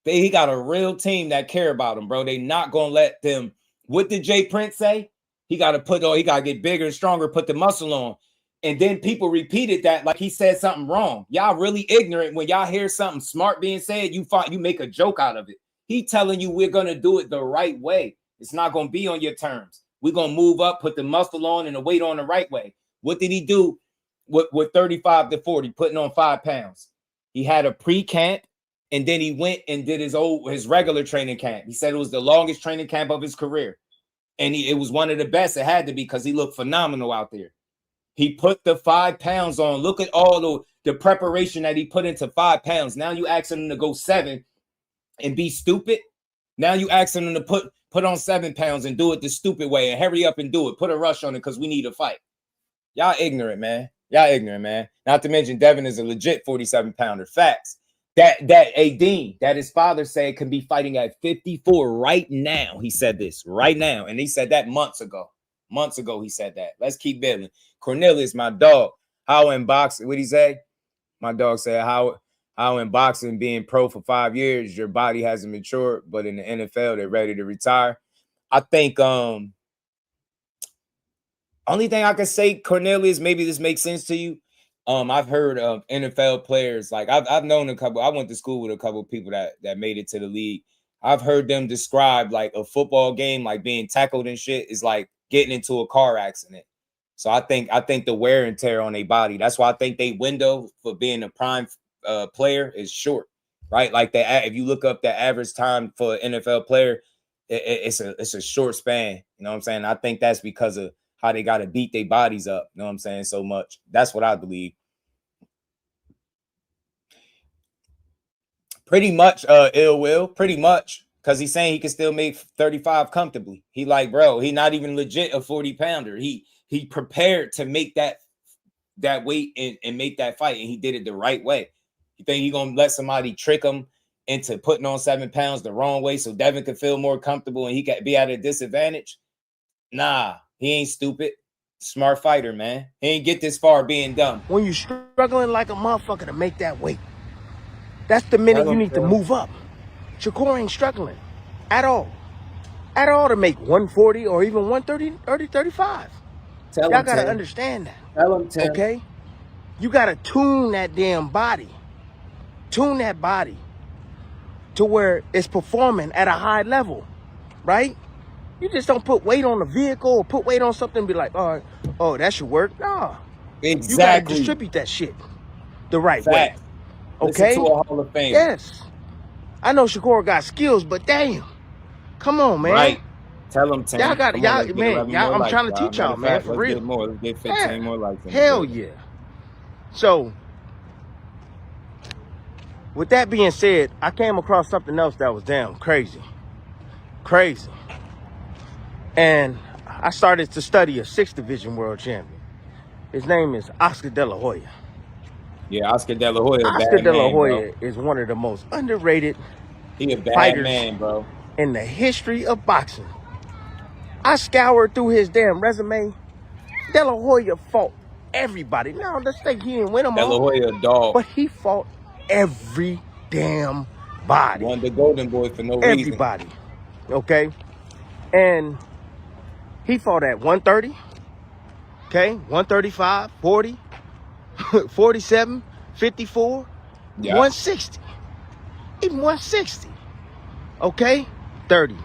He got a real team that care about him, bro. They not gonna let them. What did Jay Prince say? He got to get bigger and stronger, put the muscle on. And then people repeated that like he said something wrong. Y'all really ignorant. When y'all hear something smart being said, you make a joke out of it. He telling you we're gonna do it the right way. It's not gonna be on your terms. We're gonna move up, put the muscle on and the weight on the right way. What did he do with 35 to 40, putting on 5 pounds? He had a pre-camp and then he went and did his regular training camp. He said it was the longest training camp of his career. And it was one of the best. It had to be because he looked phenomenal out there. He put the 5 pounds on. Look at all the preparation that he put into 5 pounds. Now you asking him to go 7 and be stupid. Now you asking him to put on 7 pounds and do it the stupid way and hurry up and do it. Put a rush on it because we need a fight. Y'all ignorant, man. Y'all ignorant, man. Not to mention Devin is a legit 47-pounder. Facts. That Dean, that his father said can be fighting at 54 right now. He said this right now. And he said that months ago. Months ago, he said that. Let's keep building. Cornelius, my dog. How in boxing, what'd he say? My dog said, how in boxing being pro for 5 years, your body hasn't matured, but in the NFL, they're ready to retire. I think only thing I can say, Cornelius, maybe this makes sense to you. I've heard of NFL players, like I've known a couple. I went to school with a couple of people that made it to the league. I've heard them describe like a football game, like being tackled and shit, is like getting into a car accident. So I think the wear and tear on their body. That's why I think they window for being a prime player is short, right? Like if you look up the average time for an NFL player, it's a short span. You know what I'm saying? I think that's because of how they got to beat their bodies up. You know what I'm saying? So much. That's what I believe. Pretty much, ill will. Pretty much. Because he's saying he can still make 35 comfortably. He like, bro, he not even legit a 40-pounder. He prepared to make that weight and make that fight, and he did it the right way. You think he gonna let somebody trick him into putting on 7 pounds the wrong way so Devin can feel more comfortable and he can be at a disadvantage? Nah, he ain't stupid. Smart fighter, man. He ain't get this far being dumb. When you struggling like a motherfucker to make that weight, that's the minute you need to move up. Shakur ain't struggling at all to make 140 or even 130, 35. Y'all got to understand that. Tell him, Tim. Okay? You got to tune that damn body. Tune that body to where it's performing at a high level, right? You just don't put weight on a vehicle or put weight on something and be like, all right, oh, that should work. Nah. Exactly. You got to distribute that shit the right way. Okay? Listen to a Hall of Fame. Yes. I know Shakur got skills, but damn. Come on, man. Right. Tell him, Tim. Y'all got it. Y'all, man, I'm trying to teach y'all, man, for real. Let's get 15 more likes. Hell yeah. So, with that being said, I came across something else that was damn crazy. Crazy. And I started to study a 6th division world champion. His name is Oscar De La Hoya. Yeah, Oscar De La Hoya. Oscar De La Hoya is one of the most underrated fighters, bro, in the history of boxing. I scoured through his damn resume. De La Hoya fought everybody. Now, let's think he didn't win them all. De La Hoya a dog. But he fought every damn body. Won the Golden Boy for no reason. Everybody. Okay? And He fought at 130, okay, 135, 40, 47, 54, 160, even 160, okay, 30,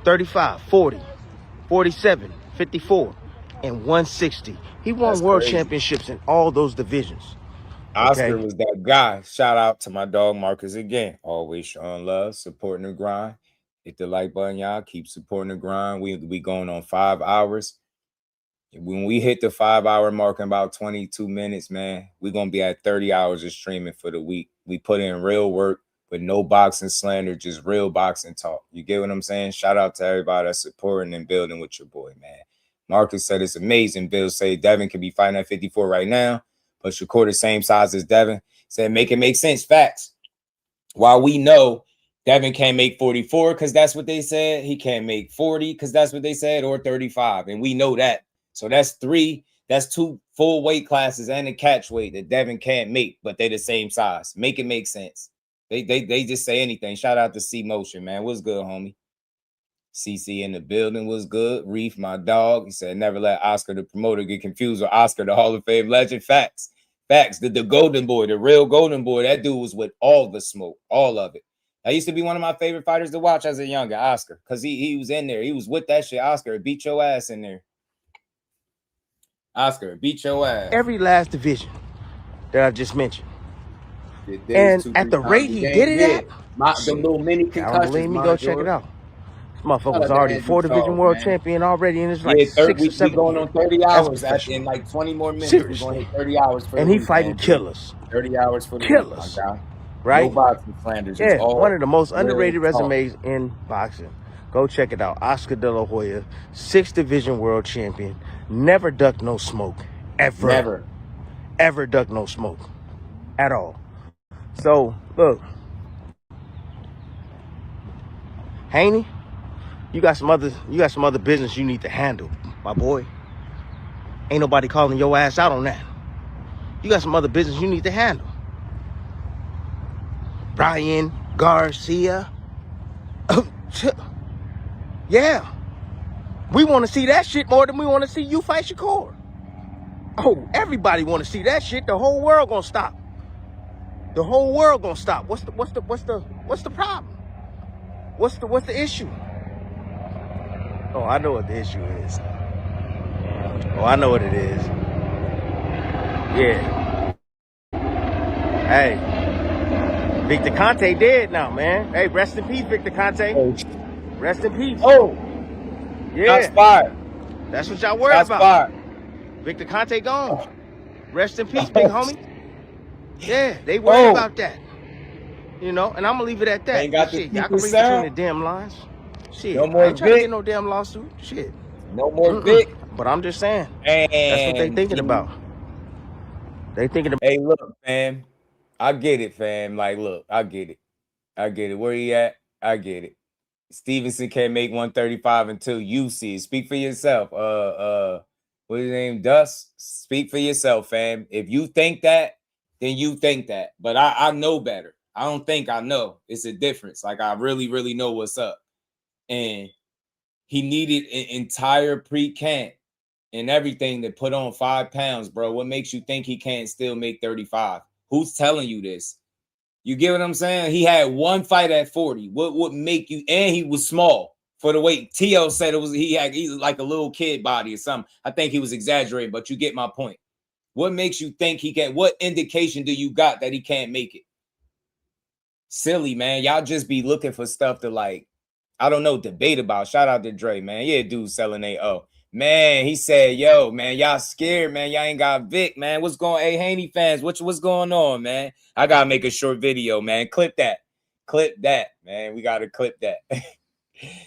35, 40, 47, 54, and 160. He won That's world crazy. championships in all those divisions. Oscar Okay? was that guy. Shout out to my dog Marcus again. Always showing love, supporting the grind. Hit the like button, y'all. Keep supporting the grind. We going on 5 hours. When we hit the 5 hour mark in about 22 minutes, man, we're gonna be at 30 hours of streaming for the week. We put in real work with no boxing slander, just real boxing talk. You get what I'm saying? Shout out to everybody that's supporting and building with your boy, man. Marcus said it's amazing. Bill say Devin could be fighting at 54 right now, but Shakur the same size as Devin. Said make it make sense. Facts. While we know Devin can't make 44 because that's what they said, he can't make 40 because that's what they said, or 35. And we know that. So that's two full weight classes and a catch weight that Devin can't make, but they the same size. Make it make sense. They just say anything. Shout out to C Motion, man. What's good, homie? CC in the building was good. Reef, my dog. He said, never let Oscar the promoter get confused with Oscar, the Hall of Fame legend. Facts. Facts. The golden boy, the real golden boy, that dude was with all the smoke, all of it. That used to be one of my favorite fighters to watch as a younger, Oscar, because he was in there. He was with that shit. Oscar beat your ass in there. Oscar beat your ass. Every last division that I just mentioned. And at the rate he did it at, the little mini I concussions. don't believe me, go check it out. This motherfucker was already 4-division world champion already, and it's like 6 or 7 going on 30 hours in like 20 more minutes. We're going to hit 30 hours for and the he week, fighting man, killers. 30 hours for the killers. week, my guy. Right? No boxing slanders. Yeah, one of the most real underrated talk. resumes in boxing. Go check it out. Oscar De La Hoya, 6th-division world champion. Never ducked no smoke. Ever. Never. Ever ducked no smoke. At all. So, look. Haney, you got some other business you need to handle, my boy. Ain't nobody calling your ass out on that. You got some other business you need to handle. Brian Garcia. Yeah. We want to see that shit more than we want to see you fight Shakur. Oh, everybody want to see that shit. The whole world gonna stop. The whole world gonna stop. What's the problem? What's the issue? Oh, I know what the issue is. Oh, I know what it is. Yeah. Hey, Victor Conte dead now, man. Hey, rest in peace, Victor Conte. Rest in peace. Oh, yeah. Shots fired. That's what y'all worried Shots about. fired. Victor Conte gone. Rest in peace, big homie. Yeah, they worried about that. You know, and I'm gonna leave it at that. Ain't got Shit, the y'all can read sound. between the damn lines. Shit, No more I ain't trying to Vic. get no damn lawsuit. Shit. No more Vic. But I'm just saying, And that's what they thinking about. They thinking about. Hey, look, fam. I get it, fam. Like, look, I get it. I get it. Where he at? I get it. Stevenson can't make 135 until you see it. Speak for yourself. What's his name? Dust. Speak for yourself, fam. If you think that, then you think that. But I know better. I don't think I know. It's a difference. Like, I really, really know what's up. And he needed an entire pre-camp and everything to put on 5 pounds, bro. What makes you think he can't still make 35? Who's telling you this? You get what I'm saying? He had one fight at 40. What would make you? And he was small for the weight. T.O. said it was he's like a little kid body or something. I think he was exaggerating, but you get my point. What makes you think he can't? What indication do you got that he can't make it? Silly, man. Y'all just be looking for stuff to, like, I don't know, debate about. Shout out to Dre, man. Yeah, dude selling A.O. Man, he said, yo, man, y'all scared, man. Y'all ain't got Vic, man. What's going on? Hey, Haney fans, what's going on, man? I got to make a short video, man. Clip that. Clip that, man. We got to clip that.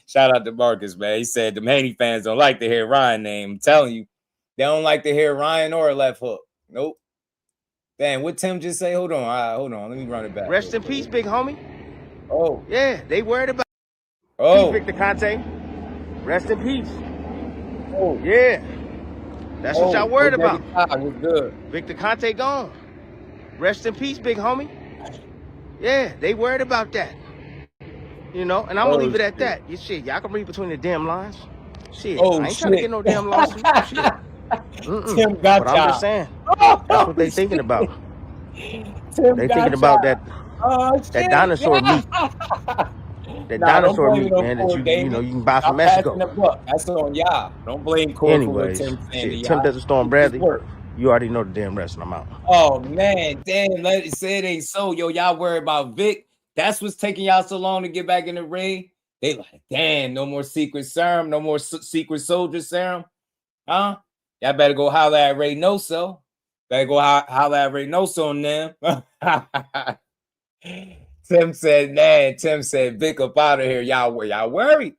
Shout out to Marcus, man. He said them Haney fans don't like to hear Ryan name. I'm telling you, they don't like to hear Ryan or a left hook. Nope. Damn, what Tim just say? Hold on. Hold on. Let me run it back. Rest in peace, big homie. Oh. Yeah, they worried about. Oh. Victor Conte. Rest in peace. Oh. Yeah. That's what y'all worried about. Was good. Victor Conte gone. Rest in peace, big homie. Yeah, they worried about that. You know, and I'm gonna leave it at that. You shit, y'all can read between the damn lines. Shit, Oh I ain't trying to shit. get no damn lawsuit. Shit. Tim got But I'm just y'all. saying, Oh, that's what they thinking shit. about. Tim They thinking got about y'all. Oh that shit. dinosaur meat. That Nah, don't dinosaur blame it meat, on man, that Corey you know Davis. you can buy from Stop passing Mexico. the buck. That's on y'all. Don't blame Corey for what Anyways, Tim's saying to shit, Tim y'all. Desert Storm It's his Bradley, work. you already know the damn rest, and I'm out. Oh man, damn, let it say it ain't so. Yo, y'all worry about Vic. That's what's taking y'all so long to get back in the ring. They like, damn, no more secret serum, no more secret soldier serum. Huh? Y'all better go holler at Reynoso. Better go holler at Reynoso on them. Tim said, man, Tim said, Vic up out of here. Y'all worried.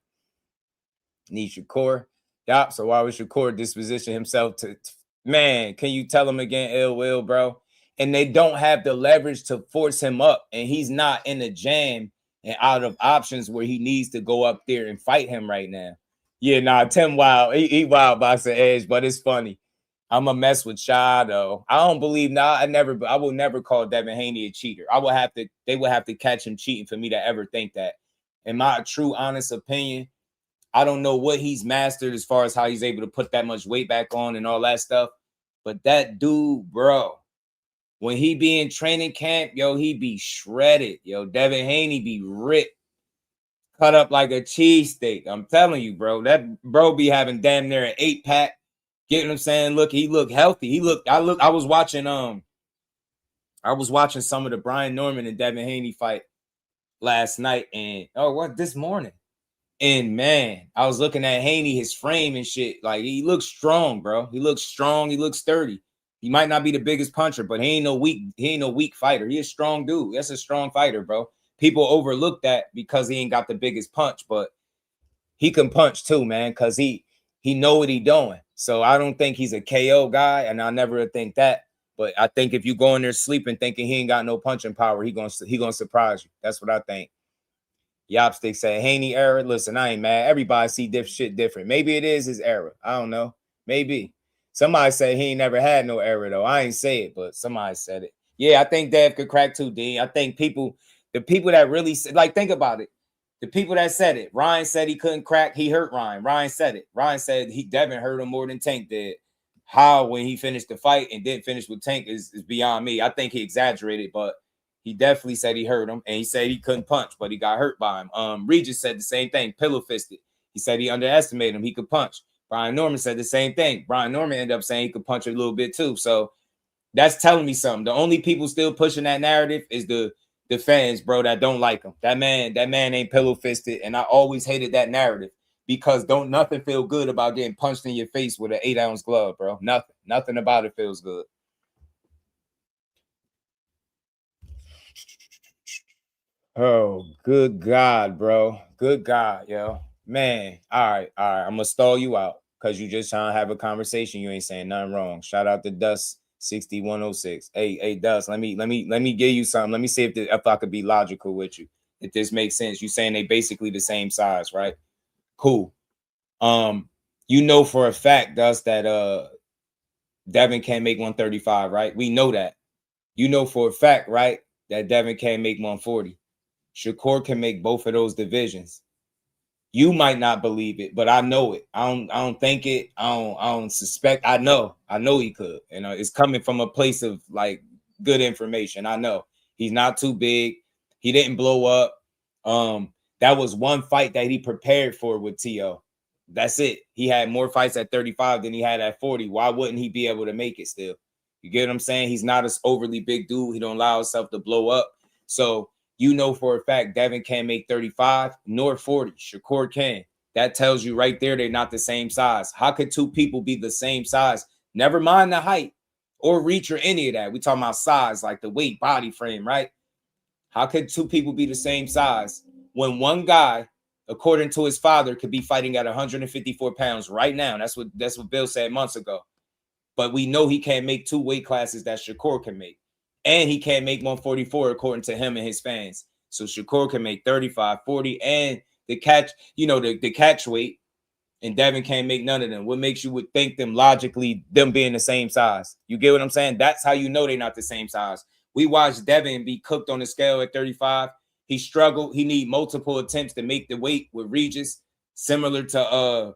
Need Shakur. Yup. So why would Shakur disposition himself to man? Can you tell him again, ill will, bro? And they don't have the leverage to force him up, and he's not in a jam and out of options where he needs to go up there and fight him right now. Yeah, nah, Tim wild. He wild boxing edge, but it's funny. I'm a mess with Sha though. I don't believe I will never call Devin Haney a cheater. They would have to catch him cheating for me to ever think that. In my true honest opinion, I don't know what he's mastered as far as how he's able to put that much weight back on and all that stuff. But that dude, bro, when he be in training camp, yo, he be shredded. Yo, Devin Haney be ripped, cut up like a cheesesteak. I'm telling you, bro. That bro be having damn near an 8-pack. Get what I'm saying? Look, he looked healthy. I was watching some of the Brian Norman and Devin Haney fight last night and this morning. And man, I was looking at Haney, his frame and shit. Like he looks strong, bro. He looks strong. He looks sturdy. He might not be the biggest puncher, but he ain't no weak fighter. He a strong dude. That's a strong fighter, bro. People overlook that because he ain't got the biggest punch, but he can punch too, man, because he know what he doing. So I don't think he's a KO guy, and I never think that. But I think if you go in there sleeping thinking he ain't got no punching power, he gonna surprise you. That's what I think. Yopstick said, Haney era. Listen, I ain't mad. Everybody see shit different. Maybe it is his era. I don't know. Maybe. Somebody said he ain't never had no era, though. I ain't say it, but somebody said it. Yeah, I think Dev could crack too, Dean. I think the people that really, like, think about it. The people that said it. Ryan said he couldn't crack. He hurt Ryan. Ryan said it. Ryan said Devin hurt him more than Tank did. How, when he finished the fight and didn't finish with Tank is beyond me. I think he exaggerated, but he definitely said he hurt him, and he said he couldn't punch, but he got hurt by him. Regis said the same thing, pillow fisted. He said he underestimated him. He could punch. Brian Norman said the same thing. Brian Norman ended up saying he could punch a little bit too. So that's telling me something. The only people still pushing that narrative is the fans, bro, that don't like him. That man ain't pillow fisted, and I always hated that narrative because don't nothing feel good about getting punched in your face with an 8-ounce glove, bro. Nothing about it feels good. Oh, good God, bro. Good God, yo. Man. All right. I'm gonna stall you out because you just trying to have a conversation. You ain't saying nothing wrong. Shout out to Dust 6106. Hey, Dust, let me give you something. Let me see if I could be logical with you. If this makes sense. You saying they basically the same size, right? Cool. You know for a fact, Dust, that Devin can't make 135, right? We know that. You know for a fact, right, that Devin can't make 140. Shakur can make both of those divisions. You might not believe it, but I know it. I don't think it. I don't suspect. I know he could. You know, it's coming from a place of like good information. I know he's not too big. He didn't blow up. That was one fight that he prepared for with T.O. That's it. He had more fights at 35 than he had at 40. Why wouldn't he be able to make it still? You get what I'm saying? He's not an overly big dude. He don't allow himself to blow up. So you know for a fact Devin can't make 35 nor 40. Shakur can. That tells you right there they're not the same size. How could two people be the same size? Never mind the height or reach or any of that. We talking about size, like the weight, body frame, right? How could two people be the same size when one guy, according to his father, could be fighting at 154 pounds right now? That's what Bill said months ago. But we know he can't make two weight classes that Shakur can make. And he can't make 144 according to him and his fans. So Shakur can make 35, 40, and the catch, the catch weight, and Devin can't make none of them. What makes you would think them logically, them being the same size? You get what I'm saying? That's how you know they're not the same size. We watched Devin be cooked on the scale at 35. He struggled. He need multiple attempts to make the weight with Regis, similar to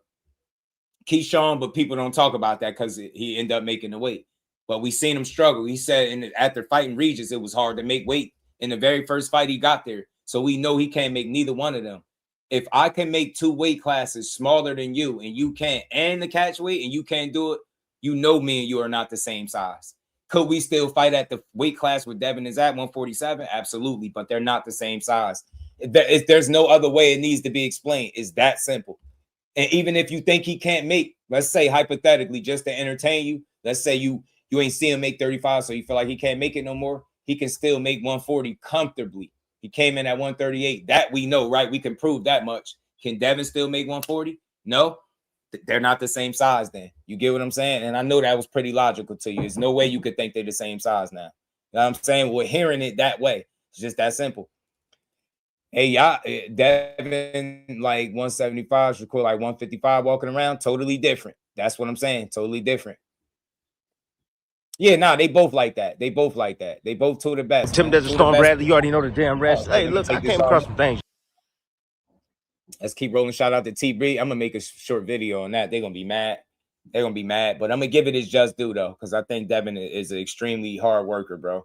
Keyshawn, but people don't talk about that because he ended up making the weight. But we seen him struggle. He said after fighting Regis, it was hard to make weight in the very first fight he got there. So we know he can't make neither one of them. If I can make 2 weight classes smaller than you and you can't, and the catch weight and you can't do it, you know me and you are not the same size. Could we still fight at the weight class where Devin is at, 147? Absolutely, but they're not the same size. There's no other way it needs to be explained. It's that simple. And even if you think he can't make, let's say hypothetically, just to entertain you, let's say you ain't see him make 35, so you feel like he can't make it no more, he can still make 140 comfortably. He came in at 138. That we know, right? We can prove that much. Can Devin still make 140? No. They're not the same size then. You get what I'm saying? And I know that was pretty logical to you. There's no way you could think they're the same size now. You know what I'm saying? We're hearing it that way. It's just that simple. Hey, y'all, Devin like 175, Shakur like 155 walking around. Totally different. That's what I'm saying. Totally different. Yeah, nah, they both like that. They both like that. They both two of the best. Tim Desert Storm Bradley, you already know the damn rest. Hey, look, I came across some things. Let's keep rolling. Shout out to T-Bree. I'm going to make a short video on that. They're going to be mad. They're going to be mad. But I'm going to give it his just due, though, because I think Devin is an extremely hard worker, bro.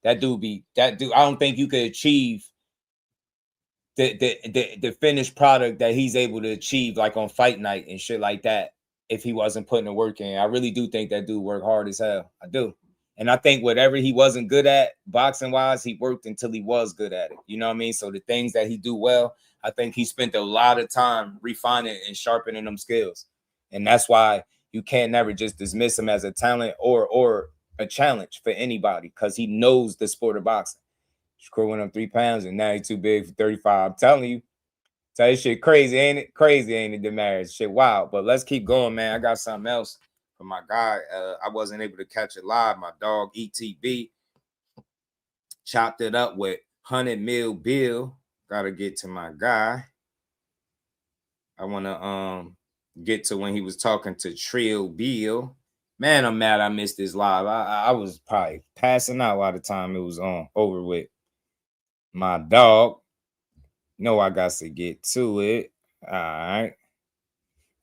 That dude, I don't think you could achieve the finished product that he's able to achieve, like on fight night and shit like that, if he wasn't putting the work in. I really do think that dude worked hard as hell. I do. And I think whatever he wasn't good at, boxing-wise, he worked until he was good at it. You know what I mean? So the things that he do well, I think he spent a lot of time refining and sharpening them skills. And that's why you can't never just dismiss him as a talent or a challenge for anybody, because he knows the sport of boxing. Shakur went up 3 pounds and now he's too big for 35. I'm telling you. Tell you shit crazy, ain't it? Crazy, ain't it, the marriage? Shit, wow. But let's keep going, man. I got something else for my guy. I wasn't able to catch it live. My dog, ETB, chopped it up with 100 Mil Bill. Got to get to my guy. I want to get to when he was talking to Trill Bill. Man, I'm mad I missed this live. I was probably passing out by the time it was over with. My dog. No, I got to get to it. All right.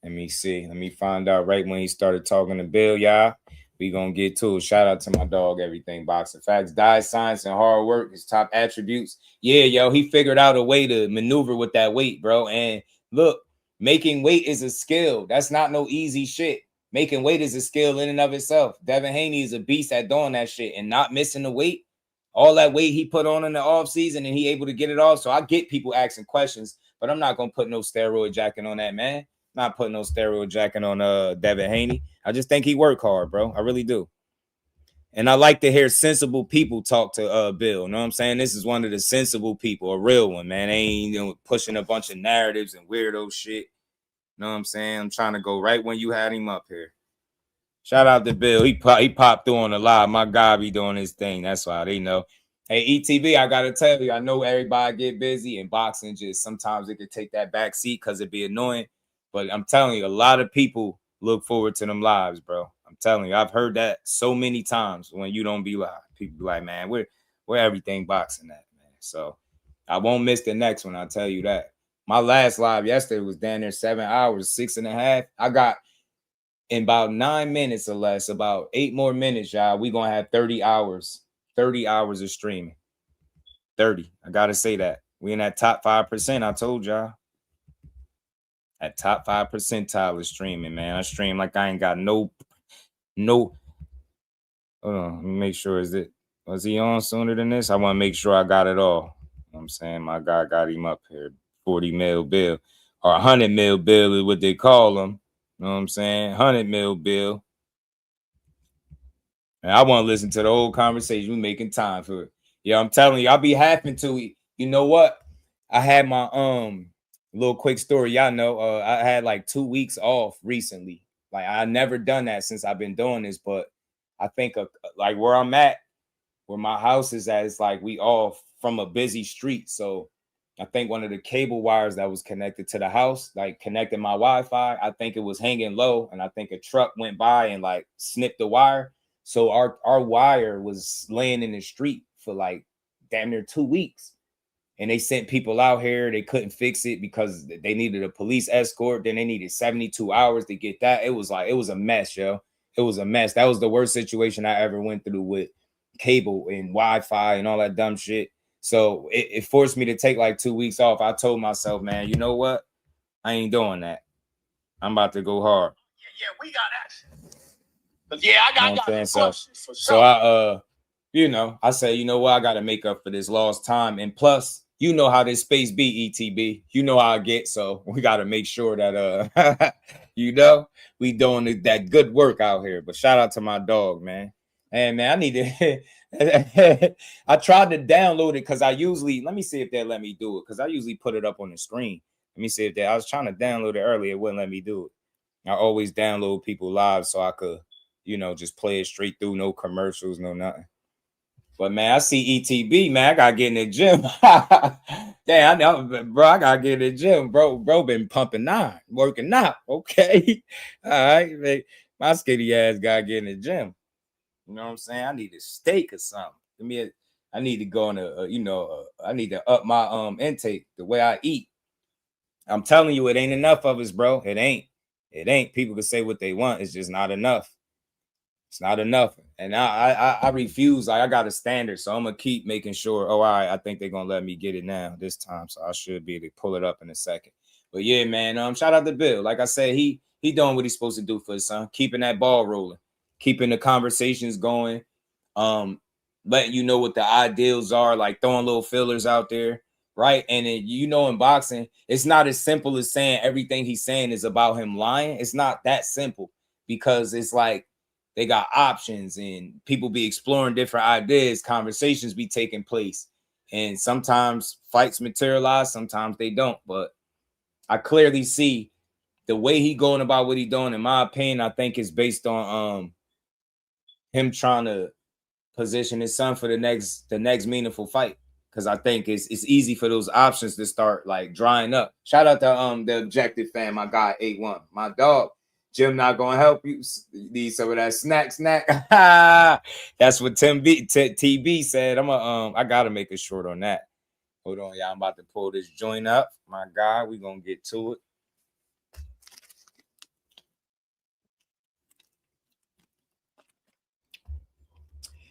Let me see. Let me find out right when he started talking to Bill, y'all. We gonna get to it. Shout out to my dog, Everything Boxing Facts. Diet, science, and hard work, his top attributes. Yeah, yo, he figured out a way to maneuver with that weight, bro. And look, making weight is a skill. That's not no easy shit. Making weight is a skill in and of itself. Devin Haney is a beast at doing that shit and not missing the weight. All that weight he put on in the offseason and he able to get it off. So I get people asking questions, but I'm not going to put no steroid jacket on that, man. Not putting no steroid jacket on Devin Haney. I just think he work hard, bro. I really do. And I like to hear sensible people talk to Bill. You know what I'm saying? This is one of the sensible people, a real one, man. They ain't pushing a bunch of narratives and weirdo shit. You know what I'm saying? I'm trying to go right when you had him up here. Shout out to Bill. He popped through on the live. My guy be doing his thing. That's why they know. Hey, ETV, I got to tell you, I know everybody get busy and boxing just sometimes it could take that back seat because it'd be annoying. But I'm telling you, a lot of people look forward to them lives, bro. I'm telling you, I've heard that so many times when you don't be live. People be like, man, we're Everything Boxing at, man. So I won't miss the next one. I'll tell you that. My last live yesterday was down there 7 hours, 6.5. I got in about 9 minutes or less, about 8 more minutes, y'all. We're going to have 30 hours of streaming. 30. I got to say that. We in that top 5%. I told y'all. That top 5 percentile is streaming, man. I stream like I ain't got no. Hold on. Let me make sure. Was he on sooner than this? I want to make sure I got it all. You know what I'm saying? My guy got him up here. 40 Mil Bill. Or 100 Mil Bill is what they call him. You know what I'm saying? 100 Mil Bill. And I want to listen to the whole conversation. We making time for it. Yeah, I'm telling you, I'll be happy to. You know what? I had my little quick story. Y'all know I had like 2 weeks off recently. Like I never done that since I've been doing this, but I think like where I'm at, where my house is at, it's like we off from a busy street. So I think one of the cable wires that was connected to the house, like connected my Wi-Fi, I think it was hanging low, and I think a truck went by and like snipped the wire. So our wire was laying in the street for like damn near 2 weeks. and they sent people out here. They couldn't fix it because they needed a police escort. Then they needed 72 hours to get that. It was a mess, yo. It was a mess. That was the worst situation I ever went through with cable and Wi-Fi and all that dumb shit. So it forced me to take like 2 weeks off. I told myself, man, you know what? I ain't doing that. I'm about to go hard. Yeah, we got action. But yeah, I got questions for sure. So I say, you know what? I got to make up for this lost time. And plus, you know how this space be, ETB. You know how I get. So we got to make sure that, we doing that good work out here. But shout out to my dog, man. And man, I need to. I tried to download it because I usually, let me see if they let me do it, because I usually put it up on the screen. Let me see if I was trying to download it earlier. It wouldn't let me do it. I always download people live so I could, just play it straight through, no commercials, no nothing. But man, I see ETB, man. I gotta get in the gym. Damn, I know, bro. I gotta get in the gym, bro. Bro, been pumping working out. Okay, all right, man. My skinny ass gotta get in the gym. You know what I'm saying? I need a steak or something. I need to go on I need to up my intake, the way I eat. I'm telling you, it ain't enough of us, bro. It ain't. People can say what they want. It's just not enough. It's not enough. And I refuse. Like, I got a standard. So I'm gonna keep making sure. Oh, all right, I think they're gonna let me get it now this time. So I should be able to pull it up in a second. But yeah, man, shout out to Bill. Like I said, he doing what he's supposed to do for his son, keeping that ball rolling, keeping the conversations going, letting you know what the ideals are, like throwing little fillers out there. Right. And in boxing, it's not as simple as saying everything he's saying is about him lying. It's not that simple, because it's like they got options and people be exploring different ideas, conversations be taking place. And sometimes fights materialize, sometimes they don't. But I clearly see the way he going about what he doing, in my opinion, I think is based on him trying to position his son for the next meaningful fight. Because I think it's easy for those options to start like drying up. Shout out to the Objective fan, my guy 81, my dog. Jim not gonna help you. Need some of that snack. That's what TB said. I gotta make a short on that. Hold on, y'all. I'm about to pull this joint up. My guy, we gonna get to it.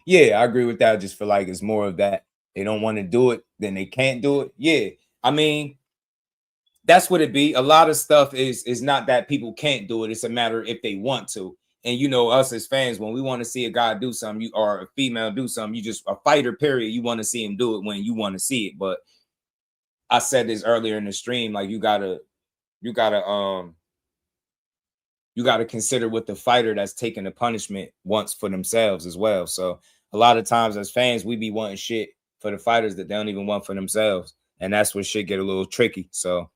Yeah, I agree with that. I just feel like it's more of that. They don't want to do it, then they can't do it. Yeah, I mean, that's what it be. A lot of stuff is not that people can't do it. It's a matter if they want to. And us as fans, when we want to see a guy do something, or a female do something, a fighter, period, you want to see him do it when you want to see it. But I said this earlier in the stream, like you gotta consider what the fighter that's taking the punishment wants for themselves as well. So a lot of times as fans, we be wanting shit for the fighters that they don't even want for themselves. And that's where shit get a little tricky. So, all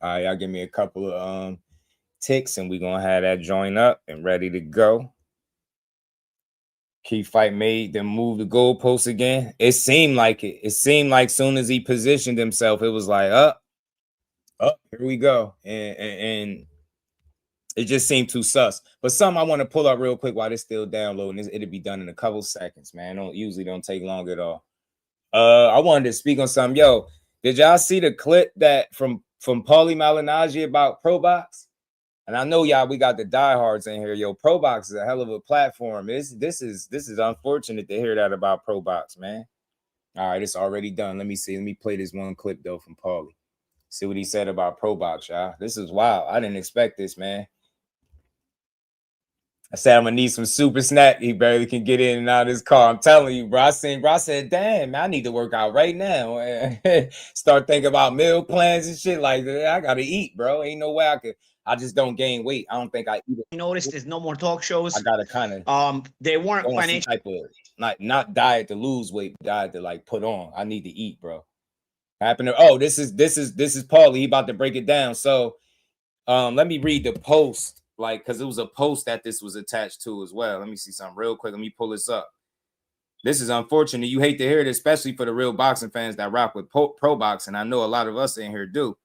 right, y'all give me a couple of ticks and we're going to have that joint up and ready to go. Key fight made them move the goalposts again. It seemed like it. It seemed like soon as he positioned himself, it was like, up, here we go. And it just seemed too sus. But something I want to pull up real quick while it's still downloading. It'll be done in a couple seconds, man. Usually don't take long at all. I wanted to speak on something. Yo, did y'all see the clip that from Paulie Malignaggi about PROBOX? And I know y'all, we got the diehards in here. Yo, PROBOX is a hell of a platform. This is unfortunate to hear that about PROBOX, man. All right, it's already done. Let me see. Let me play this one clip though from Paulie. See what he said about PROBOX, y'all. This is wild. I didn't expect this, man. I said, I'm gonna need some super snack. He barely can get in and out of his car. I'm telling you, bro. I said, damn, man, I need to work out right now. Start thinking about meal plans and shit like that. I gotta eat, bro. Ain't no way I just don't gain weight. I don't think I eat it. You noticed there's no more talk shows. I gotta kind of they weren't financial type of not diet to lose weight, diet to like put on. I need to eat, bro. This is Paulie. He about to break it down. So let me read the post. Like, because it was a post that this was attached to as well. Let me see something real quick. Let me pull this up. This is unfortunate. You hate to hear it, especially for the real boxing fans that rock with PROBOX, and I know a lot of us in here do.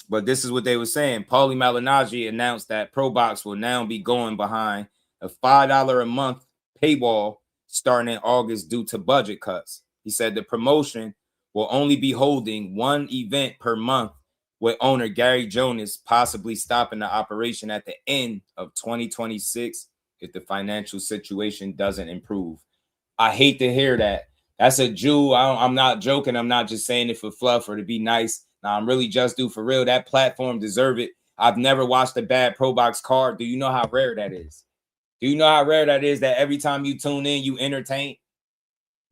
But this is what they were saying. Paulie Malignaggi announced that PROBOX will now be going behind a $5 a month paywall starting in August due to budget cuts. He said the promotion will only be holding one event per month, with owner Gary Jonas possibly stopping the operation at the end of 2026 if the financial situation doesn't improve. I hate to hear that. That's a Jew. I'm not joking. I'm not just saying it for fluff or to be nice. Now, I'm really just do for real. That platform deserve it. I've never watched a bad PROBOX card. Do you know how rare that is? Do you know how rare that is that every time you tune in, you entertain?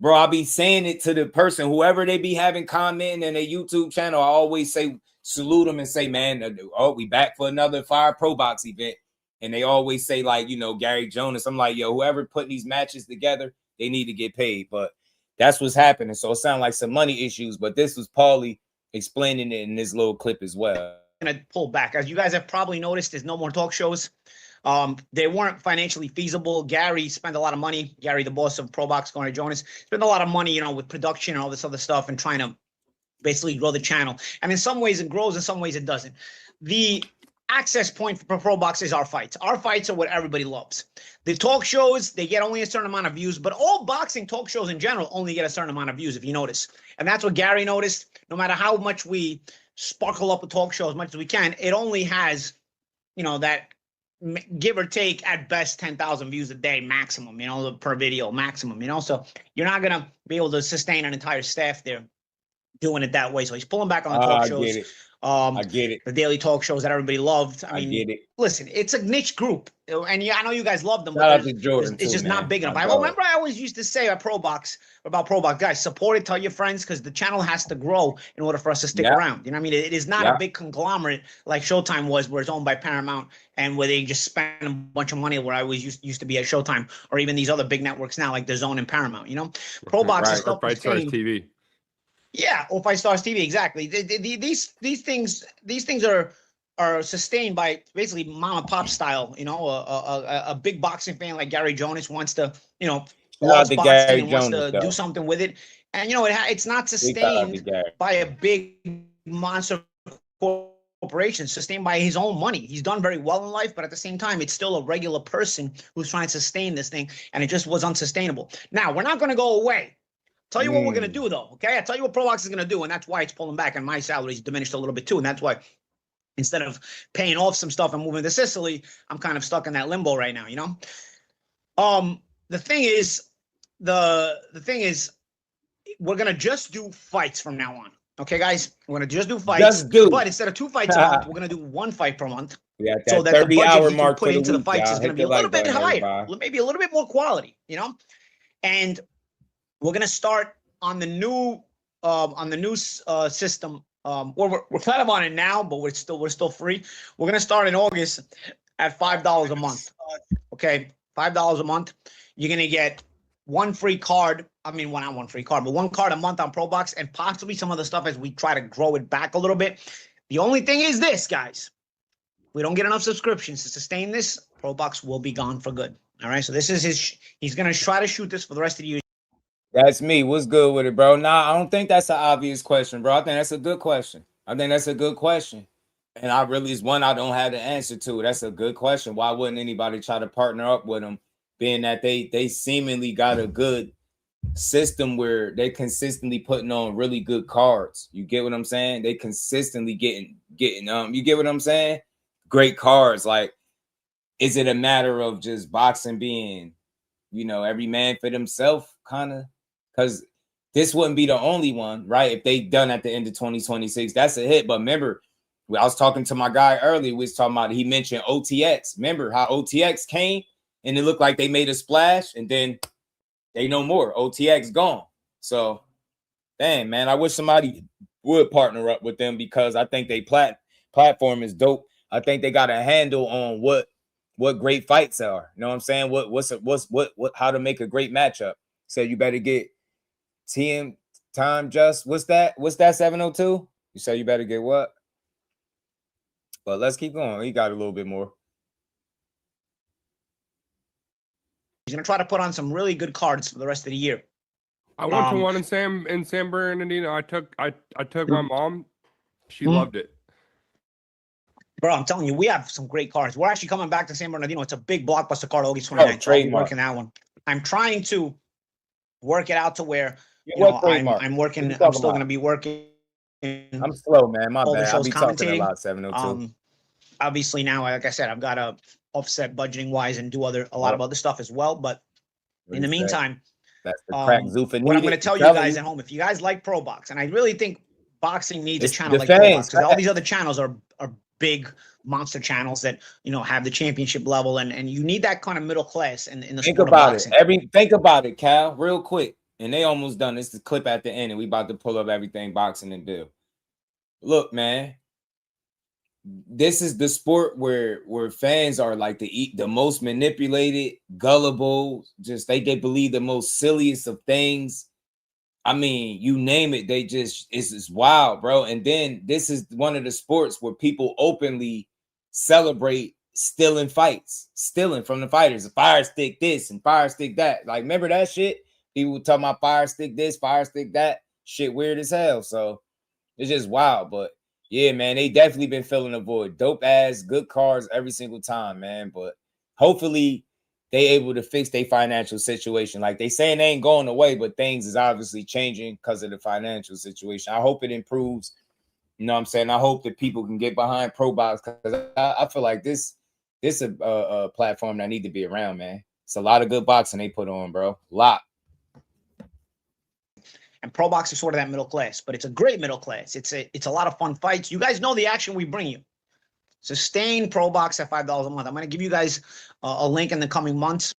Bro, I'll be saying it to the person, whoever they be having commenting in their YouTube channel. I always say, salute them and say, man, oh, we back for another Fire PROBOX event. And they always say, like, you know, Gary Jonas. I'm like, yo, whoever putting these matches together, they need to get paid. But that's what's happening. So it sounds like some money issues. But this was Paulie explaining it in this little clip as well. Gonna pull back. As you guys have probably noticed, there's no more talk shows. They weren't financially feasible. Gary spent a lot of money. Gary, the boss of PROBOX, going to Jonas, spent a lot of money, you know, with production and all this other stuff and trying to basically grow the channel. And in some ways it grows, in some ways it doesn't. The access point for PROBOX is our fights. Our fights are what everybody loves. The talk shows, they get only a certain amount of views, but all boxing talk shows in general only get a certain amount of views, if you notice. And that's what Gary noticed. No matter how much we sparkle up a talk show as much as we can, it only has, you know, that give or take at best 10,000 views a day maximum, you know, per video maximum, you know. So you're not going to be able to sustain an entire staff there doing it that way. So he's pulling back on the talk shows. I get it. The daily talk shows that everybody loved. I mean, get it. Listen, it's a niche group, and yeah, I know you guys love them, Shout out but to Jordan it's just too, not man. big enough. My I brother. remember I always used to say about PROBOX, guys, support it, tell your friends, because the channel has to grow in order for us to stick around. You know what I mean? It is not a big conglomerate like Showtime was, where it's owned by Paramount and where they just spend a bunch of money, where I always used to be at Showtime, or even these other big networks now like DAZN and Paramount, you know? PROBOX is Or Fight Stars TV. Yeah, or Fight Stars TV, exactly. These things are sustained by basically mom and pop style. You know, a big boxing fan like Gary Jonas wants to, you know, loves boxing and wants to do something with it. And you know, it's not sustained by a big monster corporation, sustained by his own money. He's done very well in life, but at the same time, it's still a regular person who's trying to sustain this thing, and it just was unsustainable. Now, we're not going to go away. Tell you what we're going to do, though, okay? I'll tell you what PROBOX is going to do, and that's why it's pulling back, and my salary's diminished a little bit, too, and that's why instead of paying off some stuff and moving to Sicily, I'm kind of stuck in that limbo right now, you know? The thing is, we're going to just do fights from now on, okay, guys? We're going to just do fights, but instead of 2 fights a month, we're going to do 1 fight per month, so that the budget you can put into the fights is going to be a little bit higher, maybe a little bit more quality, you know? And we're gonna start on the new system. We're kind of on it now, but we're still free. We're gonna start in August at $5 a month. Okay, $5 a month. You're gonna get 1 free card. I mean, not 1 free card, but 1 card a month on PROBOX, and possibly some other stuff as we try to grow it back a little bit. The only thing is this, guys. We don't get enough subscriptions to sustain this. PROBOX will be gone for good. All right, so this is he's gonna try to shoot this for the rest of the year. That's me. What's good with it, bro? Nah, I don't think that's an obvious question, bro. I think that's a good question. And I really is one I don't have the answer to. That's a good question. Why wouldn't anybody try to partner up with them, being that they seemingly got a good system where they consistently putting on really good cards? You get what I'm saying? They consistently getting you get what I'm saying? Great cards. Like, is it a matter of just boxing being, you know, every man for themselves, kind of? Because this wouldn't be the only one, right? If they done at the end of 2026, that's a hit. But remember, I was talking to my guy earlier. We was talking about, he mentioned OTX. Remember how OTX came and it looked like they made a splash, and then they no more. OTX gone. So, dang, man, I wish somebody would partner up with them, because I think they platform is dope. I think they got a handle on what great fights are. You know what I'm saying? What how to make a great matchup. So you better get time just. What's that 702? You say you better get what? But let's keep going. He got a little bit more. He's gonna try to put on some really good cards for the rest of the year. I went to one in San Bernardino. I took my mom. She loved it. Bro, I'm telling you, we have some great cards. We're actually coming back to San Bernardino. It's a big blockbuster card, August 29th. So I'll be working that one. I'm trying to work it out to where I'm working. I'm still going to be working. I'm slow, man. My all bad. the I'll shows be talking a commentating. lot. 702. Obviously now, like I said, I've got to offset budgeting wise and do a lot of other stuff as well. But in the meantime, that's the crack Zuffa what I'm going to tell you guys at home, if you guys like PROBOX, and I really think boxing needs a channel like PROBOX, because all these other channels are big monster channels that have the championship level, and you need that kind of middle class in the sport of boxing. Think about it, Cal, real quick. And they almost done. This is the clip at the end, and we about to pull up everything boxing and Bill. Look, man, this is the sport where fans are like the most manipulated, gullible, just they believe the most silliest of things. I mean, you name it, they just it's wild, bro. And then this is one of the sports where people openly celebrate stealing fights, stealing from the fighters. A fire stick this and fire stick that. Like, remember that shit? People talking about fire stick this, fire stick that. Shit weird as hell. So it's just wild. But yeah, man, they definitely been filling the void. Dope ass, good cars every single time, man. But hopefully they able to fix their financial situation. Like they saying they ain't going away, but things is obviously changing because of the financial situation. I hope it improves. You know what I'm saying? I hope that people can get behind PROBOX, because I feel like this is a platform that need to be around, man. It's a lot of good boxing they put on, bro. A lot. And PROBOX is sort of that middle class, but it's a great middle class. It's a lot of fun fights. You guys know the action we bring you. Sustain PROBOX at $5 a month. I'm going to give you guys a link in the coming months.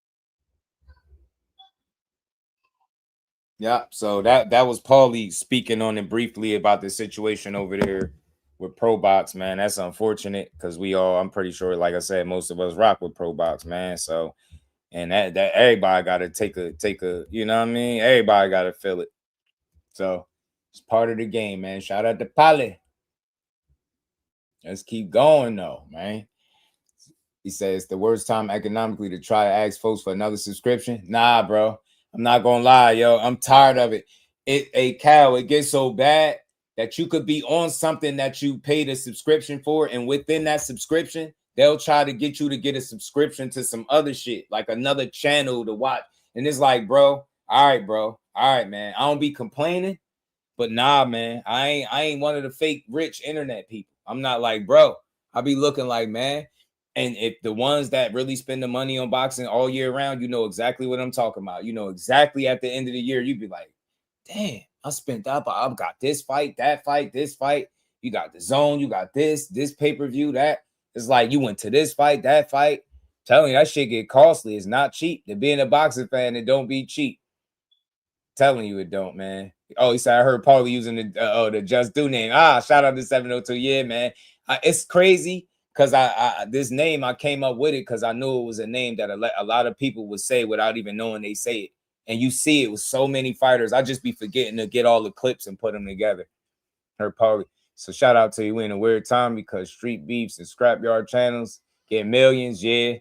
Yeah, so that was Paulie speaking on it briefly about the situation over there with PROBOX, man. That's unfortunate because I'm pretty sure, like I said, most of us rock with PROBOX, man. So, and that everybody got to take a, you know what I mean? Everybody got to feel it. So it's part of the game, man. Shout out to Paulie. Let's keep going though, man. He says it's the worst time economically to try to ask folks for another subscription. Nah, bro. I'm not gonna lie, yo. I'm tired of it. Cal, it gets so bad that you could be on something that you paid a subscription for, and within that subscription, they'll try to get you to get a subscription to some other shit, like another channel to watch. And it's like, bro, all right, bro. All right, man. I don't be complaining, but nah, man. I ain't one of the fake rich internet people. I'm not like, bro. I be looking like, man. And if the ones that really spend the money on boxing all year round, you know exactly what I'm talking about. You know exactly at the end of the year, you'd be like, damn, I spent up. I've got this fight, that fight, this fight. You got the zone, you got this pay-per-view, that. It's like you went to this fight, that fight. Telling you, that shit get costly. It's not cheap. To being a boxing fan, it don't be cheap. Telling you it don't, man. Oh, he said I heard Paulie using the Just Do name. Shout out to 702. Yeah, man. It's crazy. Because this name, I came up with it because I knew it was a name that a lot of people would say without even knowing they say it. And you see it with so many fighters. I just be forgetting to get all the clips and put them together. Heard Paulie. So shout out to you in a weird time, because street beefs and scrapyard channels get millions, yeah.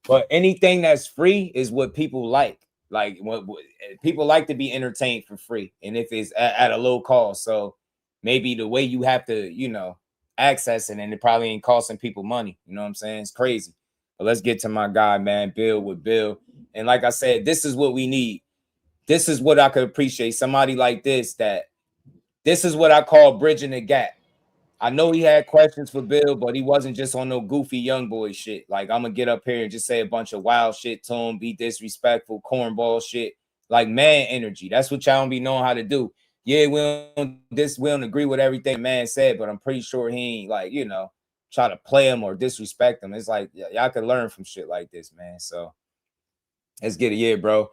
But anything that's free is what people like. Like what people like to be entertained for free. And if it's at a low cost. So maybe the way you have to, accessing, and it probably ain't costing people money. You know what I'm saying? It's crazy. But let's get to my guy, man, Bill with Bill. And like I said, this is what we need. This is what I could appreciate. Somebody like this is what I call bridging the gap. I know he had questions for Bill, but he wasn't just on no goofy young boy shit. Like, I'm gonna get up here and just say a bunch of wild shit to him, be disrespectful, cornball shit, like man energy. That's what y'all don't be knowing how to do. Yeah, we don't agree with everything the man said, but I'm pretty sure he ain't like, try to play him or disrespect him. It's like, y'all can learn from shit like this, man. So let's get it. Yeah, bro.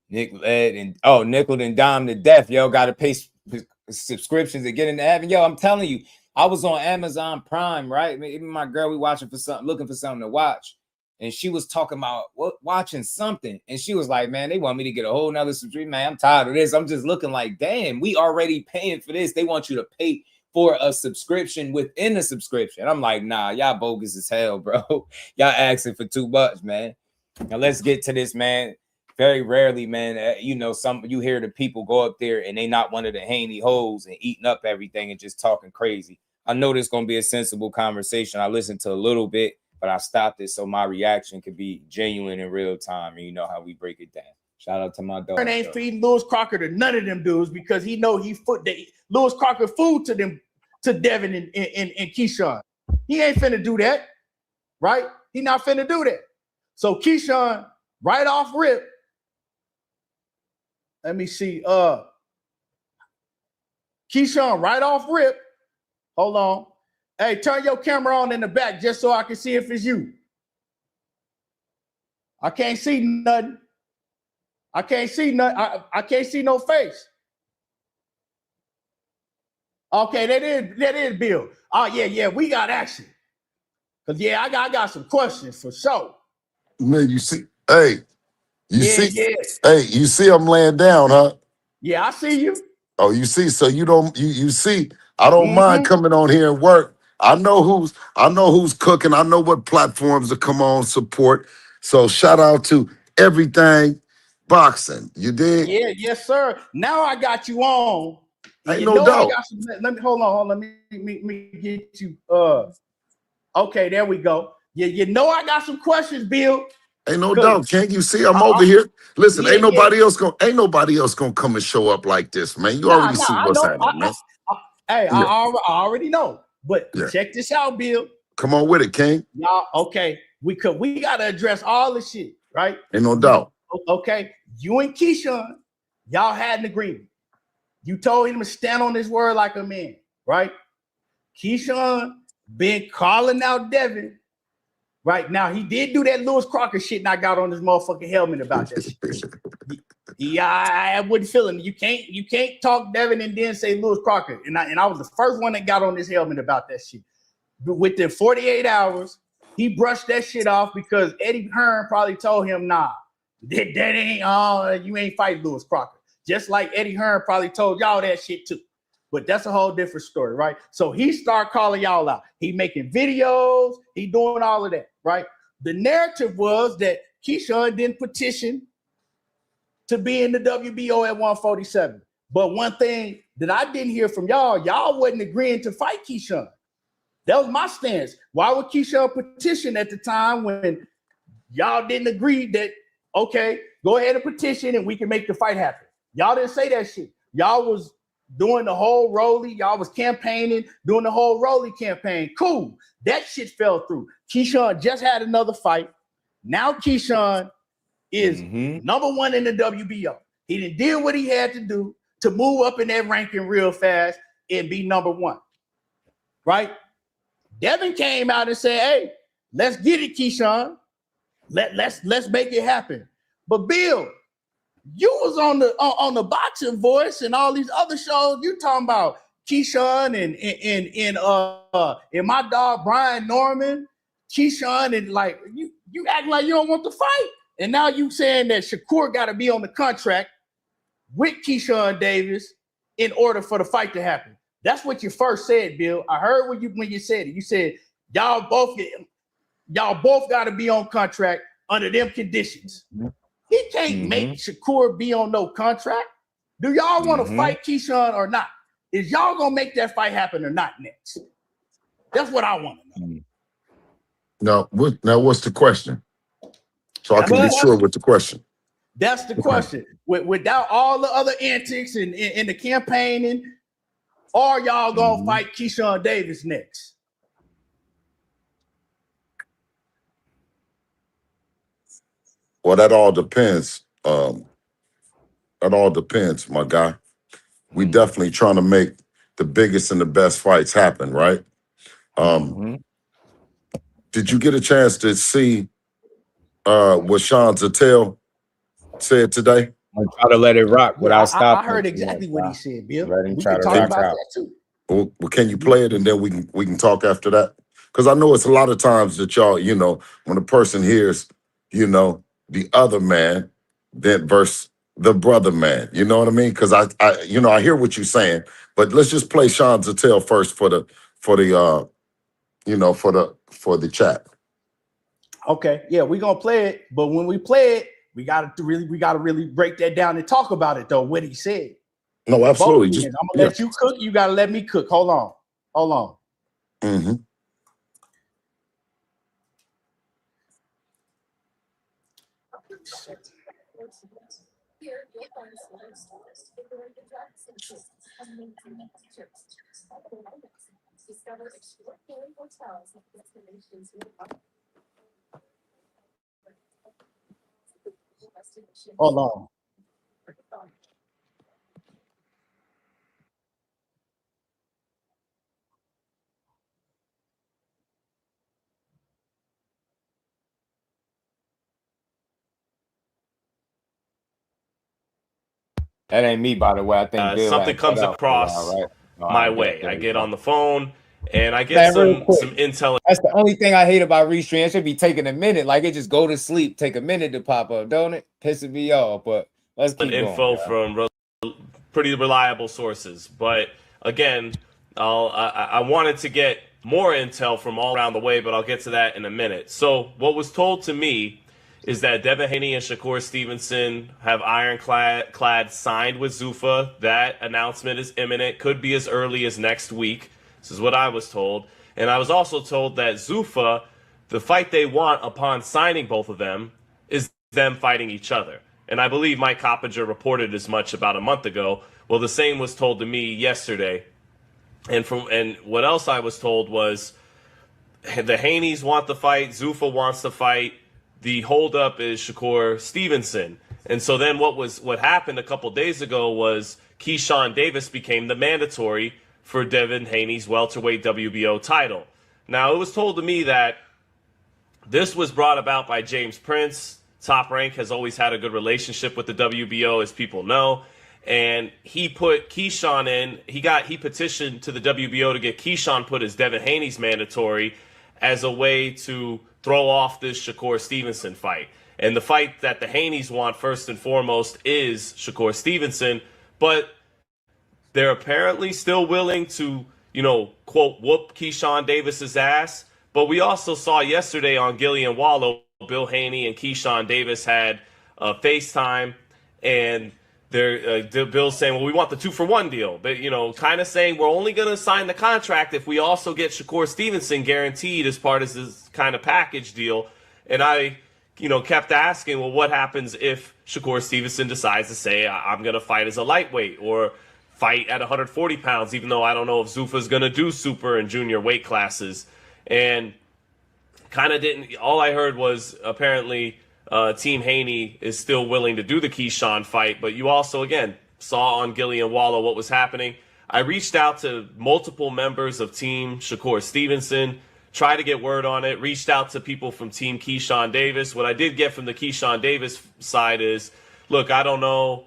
Nickel and dime to death. Yo, got to pay subscriptions to get in the app. And yo, I'm telling you, I was on Amazon Prime, right? Even my girl, we watching for something, looking for something to watch. And she was talking about watching something. And she was like, man, they want me to get a whole nother subscription. Man, I'm tired of this. I'm just looking like, damn, we already paying for this. They want you to pay for a subscription within a subscription. I'm like, nah, y'all bogus as hell, bro. Y'all asking for too much, man. Now let's get to this, man. Very rarely, man, you hear the people go up there and they not one of the Haney hoes and eating up everything and just talking crazy. I know this going to be a sensible conversation. I listened to a little bit, but I stopped it so my reaction could be genuine in real time. And you know how we break it down. Shout out to my dog. Ain't feeding Lewis Crocker to none of them dudes because he know Lewis Crocker food to them, to Devin and Keyshawn. He ain't finna do that, right? He not finna do that. So Keyshawn, right off rip. Let me see. Keyshawn, right off rip. Hold on. Hey, turn your camera on in the back just so I can see if it's you. I can't see nothing. I can't see nothing. I can't see no face. Okay, that is Bill. Oh, yeah, we got action. Cause yeah, I got some questions for sure. Man, you see, hey, you yeah. see I'm laying down, huh? Yeah, I see you. Oh, you see, so you see, I don't mind coming on here and work. I know who's cooking. I know what platforms to come on support. So shout out to everything boxing. You did? Yeah, yes, sir. Now I got you on. Ain't no doubt. Let me hold on. Let me get you. Okay, there we go. You know I got some questions, Bill. Ain't no doubt. Can't you see I'm over here? Listen, ain't nobody else gonna come and show up like this, man. You already see what's happening, man. I already know. But check this out, Bill. Come on with it, King. Y'all, okay. We gotta address all the shit, right? Ain't no doubt. Okay. You and Keyshawn, y'all had an agreement. You told him to stand on his word like a man, right? Keyshawn been calling out Devin. Right now, he did do that Lewis Crocker shit, and I got on his motherfucking helmet about that shit. Yeah, I wasn't feeling it. You can't talk Devin and then say Lewis Crocker. And I was the first one that got on his helmet about that shit. But within 48 hours, he brushed that shit off because Eddie Hearn probably told him, nah, that ain't you ain't fight Lewis Crocker. Just like Eddie Hearn probably told y'all that shit too. But that's a whole different story, right? So he started calling y'all out. He making videos. He doing all of that, right? The narrative was that Keyshawn didn't petition to be in the WBO at 147. But one thing that I didn't hear from y'all wasn't agreeing to fight Keyshawn. That was my stance. Why would Keyshawn petition at the time when y'all didn't agree that, okay, go ahead and petition and we can make the fight happen? Y'all didn't say that shit. Y'all was doing the whole Rolly. Y'all was campaigning, doing the whole Rolly campaign. Cool. That shit fell through. Keyshawn just had another fight. Now Keyshawn is number one in the WBO. He didn't do what he had to do to move up in that ranking real fast and be number one. Right? Devin came out and said, hey, let's get it, Keyshawn. Let's make it happen. But Bill, you was on the Boxing Voice and all these other shows. You talking about Keyshawn and my dog Brian Norman, Keyshawn, and like you acting like you don't want to fight. And now you saying that Shakur got to be on the contract with Keyshawn Davis in order for the fight to happen. That's what you first said, Bill. I heard when you said it. You said y'all both got to be on contract under them conditions. He can't make Shakur be on no contract. Do y'all want to fight Keyshawn or not? Is y'all gonna make that fight happen or not next? That's what I want to know. Now, what's the question? So I can be sure with the question. That's the question. Without all the other antics and the campaigning, are y'all gonna fight Keyshawn Davis next? Well, that all depends. That all depends, my guy. We definitely trying to make the biggest and the best fights happen, right? Did you get a chance to see what Sean Zattel said today? I'm trying to let it rock without stopping. I heard exactly what he said, Bill. Let him We try can to talk rock about out. that too. Well, can you play it and then we can talk after that? Because I know it's a lot of times that y'all, when a person hears, the other man, then versus the brother man. You know what I mean? Because I hear what you're saying, but let's just play Sean Zattel first for the chat. Okay, yeah, we're gonna play it, but when we play it, we gotta really break that down and talk about it though, what he said. No, absolutely. I'm gonna let you cook, you gotta let me cook. Hold on. Hold on. That ain't me, by the way. I think Bill Something had cut comes out for a while, across right? Oh, my I guess way. there I you get go. on the phone and I get Man, real some quick. intel. That's the only thing I hate about Restream. It should be taking a minute. Like, it just go to sleep, take a minute to pop up, don't it? Pissing me off, but let's keep Info going. from pretty reliable sources. But again, I wanted to get more intel from all around the way, but I'll get to that in a minute. So what was told to me is that Devin Haney and Shakur Stevenson have ironclad signed with Zuffa. That announcement is imminent, could be as early as next week. This is what I was told. And I was also told that Zuffa, the fight they want upon signing both of them is them fighting each other. And I believe Mike Coppinger reported as much about a month ago. Well, the same was told to me yesterday. And what else I was told was the Haneys want the fight, Zuffa wants the fight. The holdup is Shakur Stevenson. And so then what happened a couple days ago was Keyshawn Davis became the mandatory for Devin Haney's welterweight WBO title. Now, it was told to me that this was brought about by James Prince. Top Rank has always had a good relationship with the WBO, as people know. And he put Keyshawn in. He petitioned to the WBO to get Keyshawn put as Devin Haney's mandatory as a way to throw off this Shakur Stevenson fight. And the fight that the Haneys want first and foremost is Shakur Stevenson, but they're apparently still willing to, quote, whoop Keyshawn Davis's ass. But we also saw yesterday on Gillian Wallow, Bill Haney and Keyshawn Davis had FaceTime, and Bill's saying, well, we want the 2-for-1 deal. But, kind of saying we're only going to sign the contract if we also get Shakur Stevenson guaranteed as part of this kind of package deal. And I, kept asking, well, what happens if Shakur Stevenson decides to say, I'm going to fight as a lightweight or fight at 140 pounds, even though I don't know if Zuffa's going to do super and junior weight classes. And kind of didn't, all I heard was apparently Team Haney is still willing to do the Keyshawn fight, but you also, again, saw on Gillian Wallow what was happening. I reached out to multiple members of Team Shakur Stevenson, tried to get word on it, reached out to people from Team Keyshawn Davis. What I did get from the Keyshawn Davis side is, look, I don't know,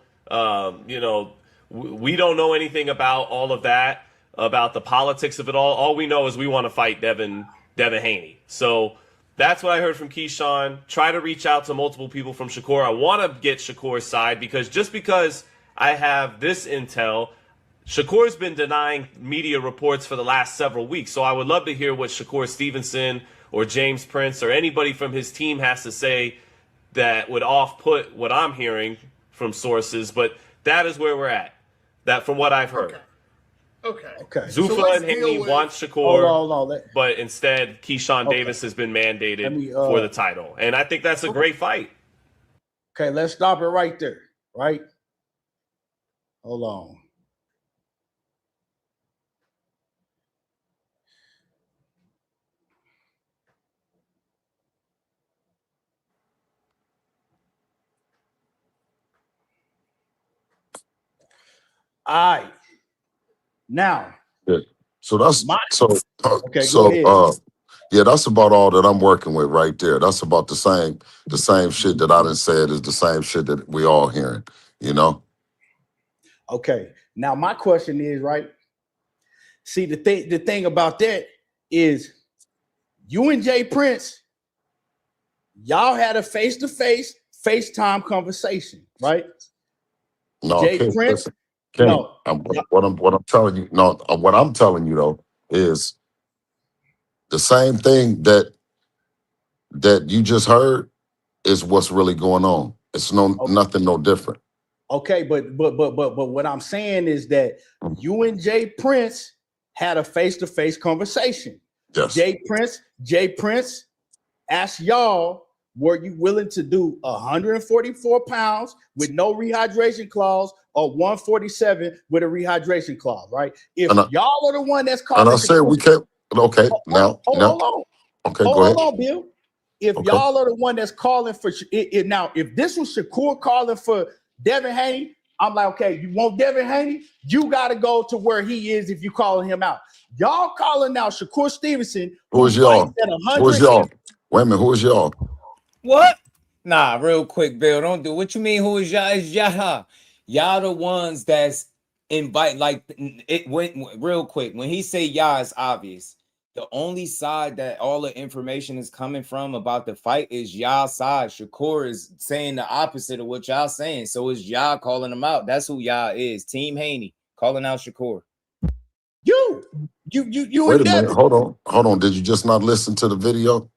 we don't know anything about all of that, about the politics of it all. All we know is we want to fight Devin Haney. So that's what I heard from Keyshawn. Try to reach out to multiple people from Shakur. I want to get Shakur's side because just because I have this intel, Shakur's been denying media reports for the last several weeks. So I would love to hear what Shakur Stevenson or James Prince or anybody from his team has to say that would off-put what I'm hearing from sources. But that is where we're at, that from what I've heard. Okay. Zuffa and Haney want Shakur, but instead Keyshawn Davis has been mandated for the title. And I think that's a great fight. Okay, let's stop it right there, right? Hold on. All right. Now. Yeah. So that's okay. Go ahead. Yeah, that's about all that I'm working with right there. That's about the same shit that I done said is the same shit that we all hearing, Okay. Now my question is, right? See, the thing about that is you and Jay Prince, y'all had a face-to-face FaceTime conversation, right? No, Jay Prince. No. What I'm telling you, what I'm telling you though is the same thing that you just heard is what's really going on. It's nothing no different. Okay, but what I'm saying is that you and Jay Prince had a face-to-face conversation. Yes. Jay Prince asked y'all, were you willing to do 144 pounds with no rehydration clause or 147 with a rehydration clause, right? If y'all are the one that's calling, and I said we can't. Okay, now, hold on. Okay, go ahead. Hold on, Bill. If y'all are the one that's calling for it now, if this was Shakur calling for Devin Haney, I'm like, okay, you want Devin Haney? You got to go to where he is if you calling him out. Y'all calling out Shakur Stevenson. Who is y'all? Who is y'all? Wait a minute, who is y'all? What? Nah, real quick, Bill. Don't do what you mean. Who is y'all? Is y'all? Y'all the ones that's invite. Like it went real quick. When he say y'all, it's obvious. The only side that all the information is coming from about the fight is y'all side. Shakur is saying the opposite of what y'all saying. So it's y'all calling him out. That's who y'all is. Team Haney calling out Shakur. You Wait a minute. Hold on. Did you just not listen to the video?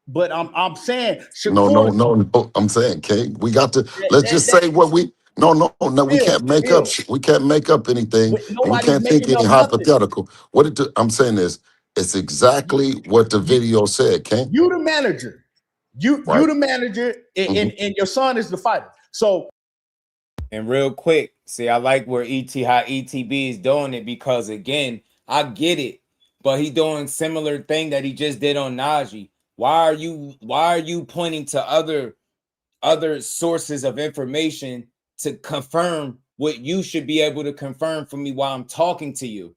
But I'm saying Shakur. No. I'm saying, King, we got to let's just say what we. No. We can't make up. We can't make up anything. And we can't think any hypothetical. I'm saying is, it's exactly what the video said, King. You the manager. You the manager, and your son is the fighter. So, and real quick, see, I like where how ETB is doing it because again, I get it, but he doing similar thing that he just did on Najee. Why are you pointing to other sources of information to confirm what you should be able to confirm for me while I'm talking to you?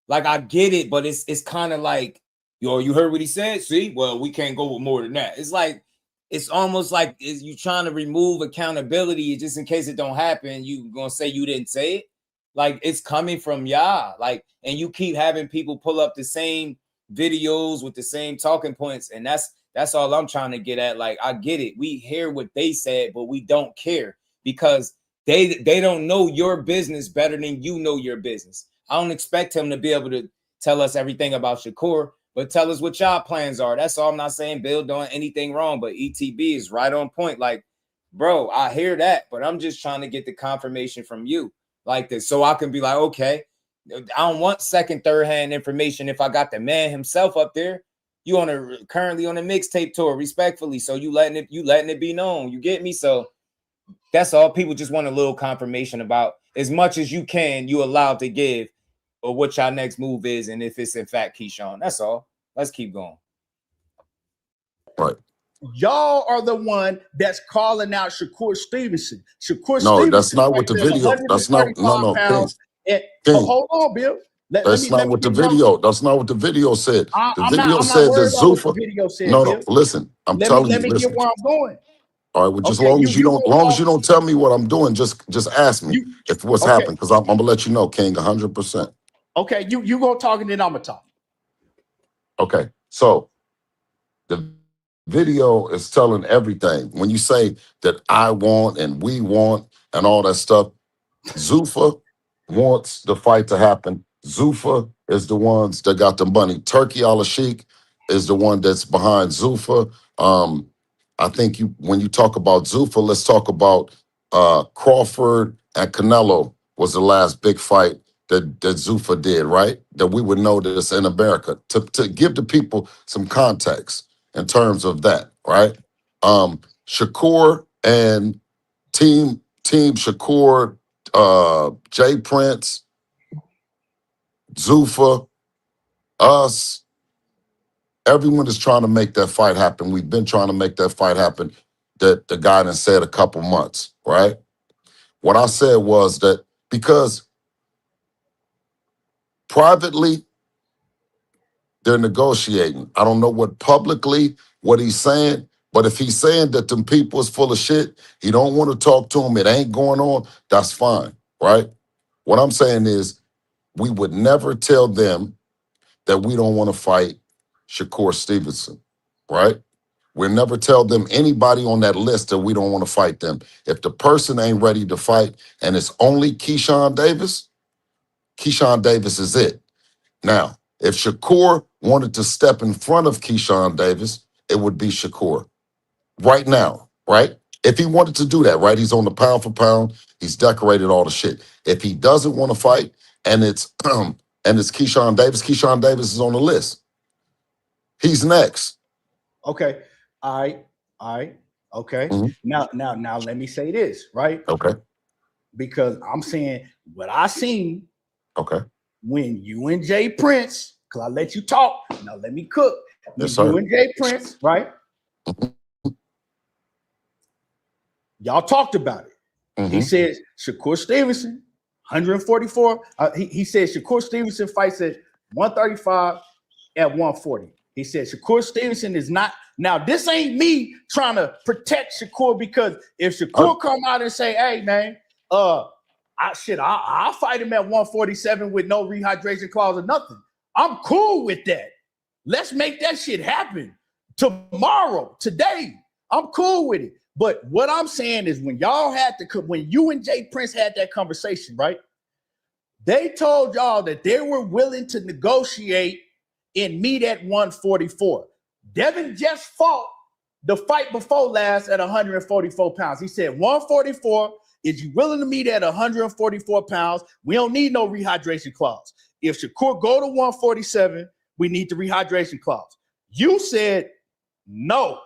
Like, I get it, but it's kind of like, yo, you heard what he said? See, well, we can't go with more than that. It's like, it's almost like you trying to remove accountability just in case it don't happen. You gonna say you didn't say it? Like, it's coming from y'all. Like, and you keep having people pull up the same videos with the same talking points, and that's all I'm trying to get at. Like, I get it. We hear what they said, but we don't care because they don't know your business better than you know your business. I don't expect him to be able to tell us everything about Shakur, but tell us what y'all plans are. That's all. I'm not saying Bill doing anything wrong, but ETB is right on point. Like, bro, I hear that, but I'm just trying to get the confirmation from you like this so I can be like, okay, I don't want second, third hand information if I got the man himself up there. You currently on a mixtape tour, respectfully. So you letting it be known. You get me? So that's all. People just want a little confirmation about as much as you can, you allowed to give or what your next move is, and if it's in fact Keyshawn. That's all. Let's keep going. Right. Y'all are the one that's calling out Shakur Stevenson. That's not what the video. That's not pounds. King. Hold on, Bill. That's not what the video. That's not what the video said. The video said that Zuffa. No. Listen, I'm telling you. Let me get where I'm going. All right. Well, just long as you don't tell me what I'm doing, just ask me if what's happened, because I'm gonna let you know, King, 100%. Okay, you go talk and then I'm gonna talk. Okay, so the video is telling everything. When you say that I want and we want and all that stuff, Zuffa wants the fight to happen. Zuffa is the ones that got the money. Turkey Al-Sheikh is the one that's behind Zuffa. I think when you talk about Zuffa, let's talk about Crawford and Canelo was the last big fight that Zuffa did, right? That we would know that it's in America. To give the people some context in terms of that, right? Shakur and Team Shakur, Jay Prince, Zuffa, us, everyone is trying to make that fight happen. We've been trying to make that fight happen. That the guy done said a couple months, right? What I said was that because privately, they're negotiating. I don't know what he's saying, but if he's saying that them people is full of shit, he don't want to talk to them, it ain't going on, that's fine, right? What I'm saying is we would never tell them that we don't want to fight Shakur Stevenson, right? We'll never tell them anybody on that list that we don't want to fight them. If the person ain't ready to fight and it's only Keyshawn Davis is it. Now, if Shakur wanted to step in front of Keyshawn Davis, it would be Shakur. Right now, right? If he wanted to do that, right? He's on the pound for pound. He's decorated all the shit. If he doesn't want to fight and it's Keyshawn Davis is on the list. He's next. Okay. All right. Okay. Now, let me say this, right? Okay. Because I'm saying what I seen. Okay. When you and Jay Prince, because I let you talk. Now let me cook. When Yes, sir. you and Jay Prince, right? Y'all talked about it. He says Shakur Stevenson, 144. He said Shakur Stevenson fights at 135 at 140. He said Shakur Stevenson is not. Now, this ain't me trying to protect Shakur, because if Shakur come out and say, hey, man, I'll fight him at 147 with no rehydration clause or nothing. I'm cool with that. Let's make that shit happen tomorrow, today. I'm cool with it. But what I'm saying is when you and Jay Prince had that conversation, right? They told y'all that they were willing to negotiate and meet at 144. Devin just fought the fight before last at 144 pounds. He said 144. Is you willing to meet at 144 pounds? We don't need no rehydration clause. If Shakur go to 147, we need the rehydration clause. You said no.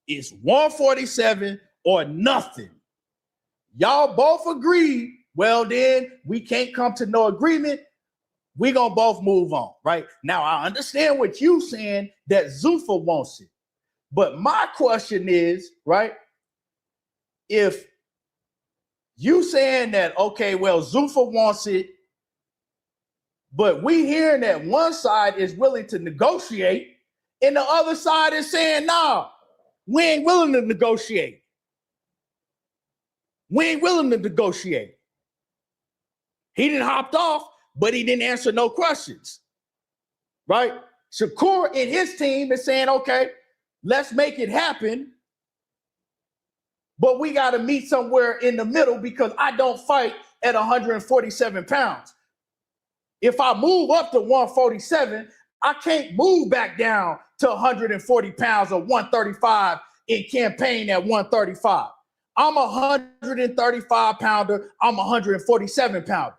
It's 147 or nothing. Y'all both agreed. Well, then we can't come to no agreement. We're going to both move on, right? Now, I understand what you're saying, that Zuffa wants it. But my question is, right, if you saying that, okay, well, Zuffa wants it, but we hearing that one side is willing to negotiate and the other side is saying, nah, we ain't willing to negotiate. We ain't willing to negotiate. He didn't hopped off, but he didn't answer no questions, right? Shakur and his team is saying, okay, let's make it happen, but we got to meet somewhere in the middle because I don't fight at 147 pounds. If I move up to 147, I can't move back down to 140 pounds or 135 and campaign at 135. I'm a 135 pounder. I'm a 147 pounder.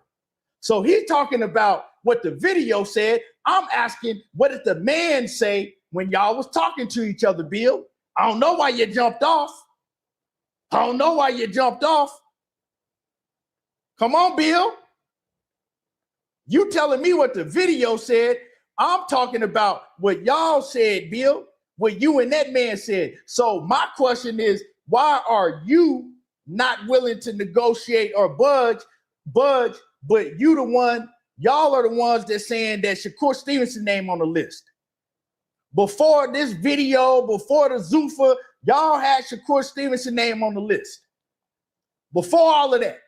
So he's talking about what the video said. I'm asking, what did the man say when y'all was talking to each other, Bill? I don't know why you jumped off. Come on, Bill. You telling me what the video said. I'm talking about what y'all said, Bill, what you and that man said. So my question is, why are you not willing to negotiate or budge, but y'all are the ones that saying that Shakur Stevenson name on the list. Before this video, before the Zuffa, y'all had Shakur Stevenson name on the list. Before all of that,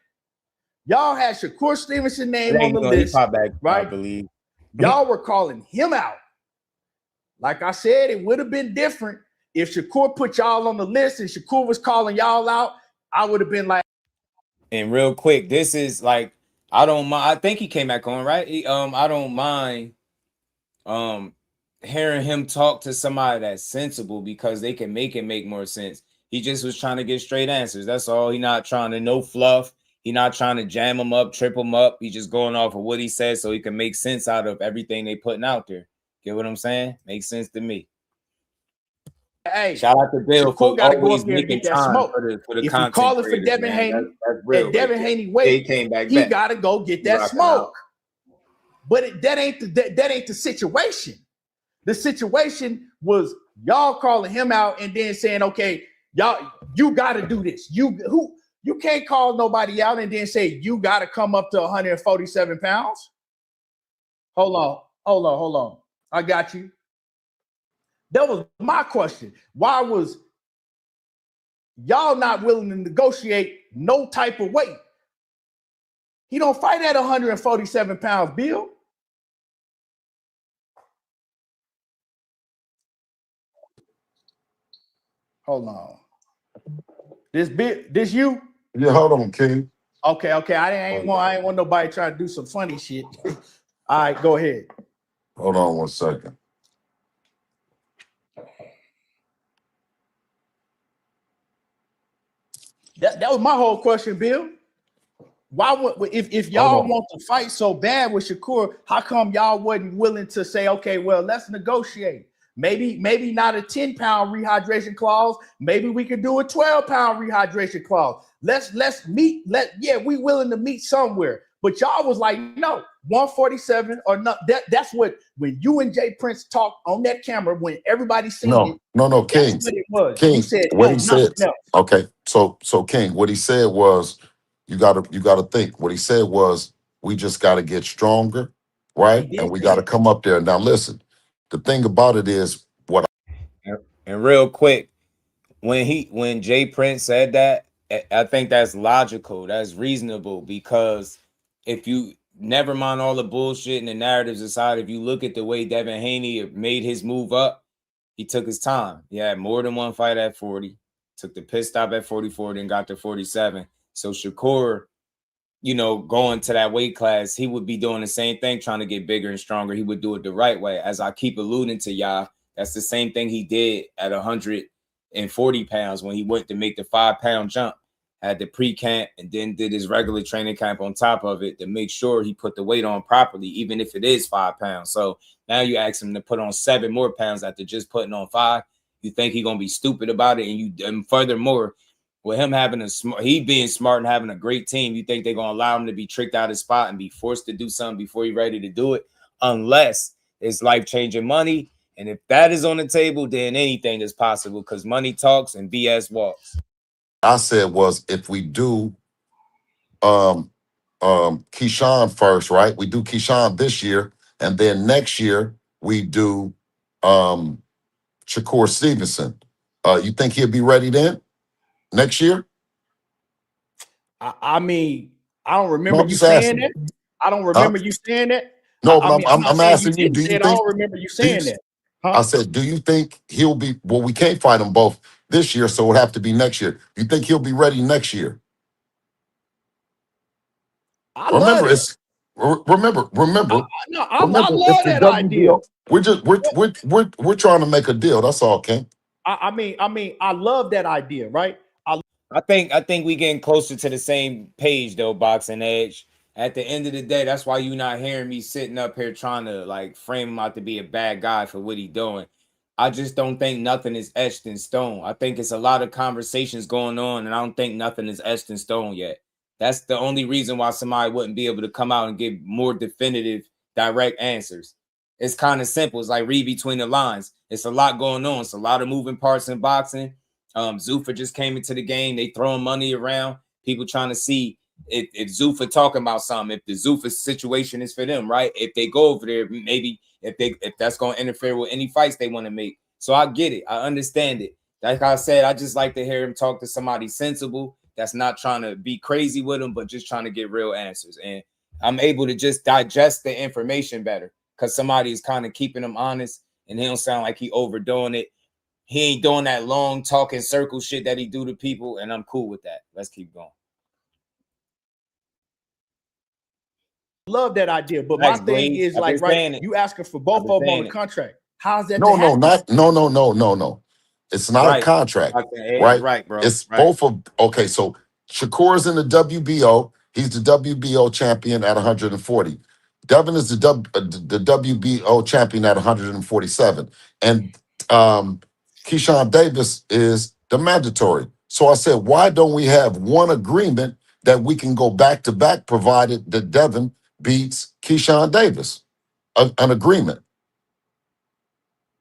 y'all had Shakur Stevenson name on the list, right? I believe. Y'all were calling him out. Like I said, it would have been different if Shakur put y'all on the list and Shakur was calling y'all out. I would have been like. And real quick, this is like, I don't mind. I think he came back on, right? I don't mind hearing him talk to somebody that's sensible because they can make it make more sense. He just was trying to get straight answers. That's all. He not trying to no fluff. He not trying to jam him up, trip him up. He just going off of what he says so he can make sense out of everything they putting out there. Get what I'm saying? Makes sense to me. Hey, shout out to Bill for always making time smoke. for the if content. You call it for Devin Haney, that's real. Devin Haney wait, he got to go get that smoke. But that ain't the situation. The situation was y'all calling him out and then saying, "Okay, y'all, you got to do this. You can't call nobody out and then say you got to come up to 147 pounds." Hold on. I got you. That was my question. Why was y'all not willing to negotiate no type of weight? He don't fight at 147 pounds, Bill. Hold on. This you? Yeah, hold on, King. Okay. I ain't want nobody trying to do some funny shit. All right, go ahead. Hold on 1 second. That was my whole question, Bill. Why would if y'all want to fight so bad with Shakur, how come y'all wasn't willing to say, okay, well, let's negotiate? Maybe not a 10-pound rehydration clause. Maybe we could do a 12-pound rehydration clause. Let's meet. We willing to meet somewhere. But y'all was like, no, 147 or not. That's what when you and Jay Prince talked on that camera when everybody's seen it. No, King. That's what it was. King, You said what no, he said. nothing else. Okay, so King, what he said was, you gotta think. What he said was, we just gotta get stronger, right? And we gotta come up there. Now listen, the thing about it is what. And real quick, when Jay Prince said that, I think that's logical. That's reasonable, because if you never mind all the bullshit and the narratives aside, if you look at the way Devin Haney made his move up, he took his time. He had more than one fight at 40, took the pit stop at 44, then got to 47. So Shakur, going to that weight class, he would be doing the same thing, trying to get bigger and stronger. He would do it the right way. As I keep alluding to y'all, that's the same thing he did at 140 pounds when he went to make the 5-pound jump. Had the pre-camp and then did his regular training camp on top of it to make sure he put the weight on properly, even if it is 5 pounds. So now you ask him to put on 7 more pounds after just putting on 5. You think he's gonna be stupid about it? And furthermore, with him having he being smart and having a great team, you think they're gonna allow him to be tricked out of spot and be forced to do something before he's ready to do it? Unless it's life-changing money. And if that is on the table, then anything is possible, because money talks and BS walks. I said was, if we do Keyshawn first, right? We do Keyshawn this year, and then next year we do Shakur Stevenson. You think he'll be ready then? Next year? I mean, I don't remember you saying that. I don't remember you saying that. No, but I'm asking you, do you think? I don't remember you saying that. I said, do you think he'll be, well, we can't fight them both this year, so it'll have to be next year. You think he'll be ready next year? Remember, I love that idea. We're trying to make a deal. That's all, King. I mean, I love that idea, right? I think we getting closer to the same page though, Boxing Edge. At the end of the day, that's why you're not hearing me sitting up here trying to like frame him out to be a bad guy for what he's doing. I just don't think nothing is etched in stone. I think it's a lot of conversations going on, and I don't think nothing is etched in stone yet. That's the only reason why somebody wouldn't be able to come out and give more definitive, direct answers. It's kind of simple. It's like read between the lines. It's a lot going on. It's a lot of moving parts in boxing. Zuffa just came into the game. They throwing money around. People trying to see if Zuffa talking about something, if the Zuffa situation is for them, right? If they go over there, maybe if that's going to interfere with any fights they want to make. So I get it. I understand it. Like I said, I just like to hear him talk to somebody sensible that's not trying to be crazy with him, but just trying to get real answers. And I'm able to just digest the information better because somebody is kind of keeping him honest, and he don't sound like he overdoing it. He ain't doing that long talking circle shit that he do to people, and I'm cool with that. Let's keep going. Love that idea, but my thing is like, right, you asking for both of them on the contract. How's that? No. It's not a contract, right? Right, bro. It's both of. Okay, so Shakur's in the WBO. He's the WBO champion at 140. Devin is the WBO champion at 147, and Keyshawn Davis is the mandatory. So I said, why don't we have one agreement that we can go back to back, provided that Devin beats Keyshawn Davis? An agreement.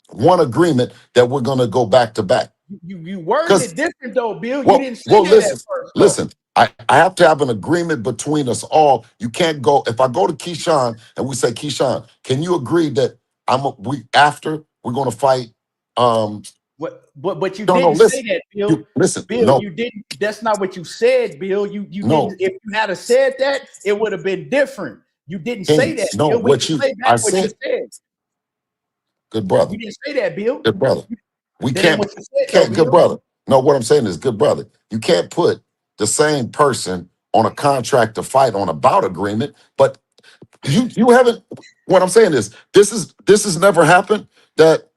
One agreement that we're going to go back to back. You worded it different though, Bill. You didn't say that at first. Listen, I have to have an agreement between us all. You can't go, if I go to Keyshawn and we say, Keyshawn, can you agree that we're going to fight? But you didn't say that, Bill. Bill, you didn't. That's not what you said, Bill. You didn't. If you had said that, it would have been different. You didn't say that. No, Bill. what you said. Good brother. You didn't say that, Bill. Good brother. We can't good brother. No, what I'm saying is, good brother. You can't put the same person on a contract to fight on a bout agreement, but you haven't. What I'm saying is, this has never happened that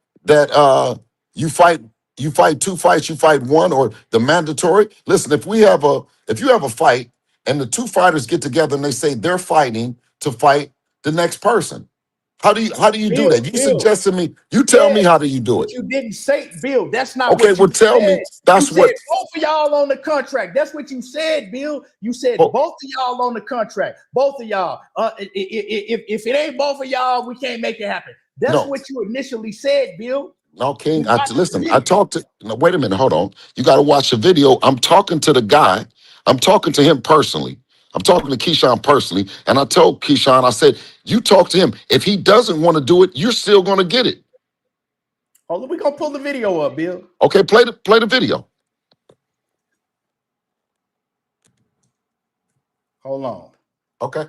you fight 2 fights, you fight 1, or the mandatory. Listen, if you have a fight and the 2 fighters get together and they say they're fighting to fight the next person, How do you do that? You Bill. suggested me. You tell me Yeah, how do you do but it? you didn't say, Bill. That's not Okay, what you well tell said. me. You That's said what. both of y'all on the contract. That's what you said, Bill. You said Oh, both of y'all on the contract. Both of y'all. If it ain't both of y'all, we can't make it happen. That's no, what you initially said, Bill. no, You King. watch the Listen. I video. talked to. No, wait a minute. Hold on. You got to watch the video. I'm talking to the guy. I'm talking to him personally. I'm talking to Keyshawn personally, and I told Keyshawn, I said, you talk to him. If he doesn't want to do it, you're still going to get it. Hold on, we're gonna pull the video up, Bill. Okay, play the video. Hold on. Okay,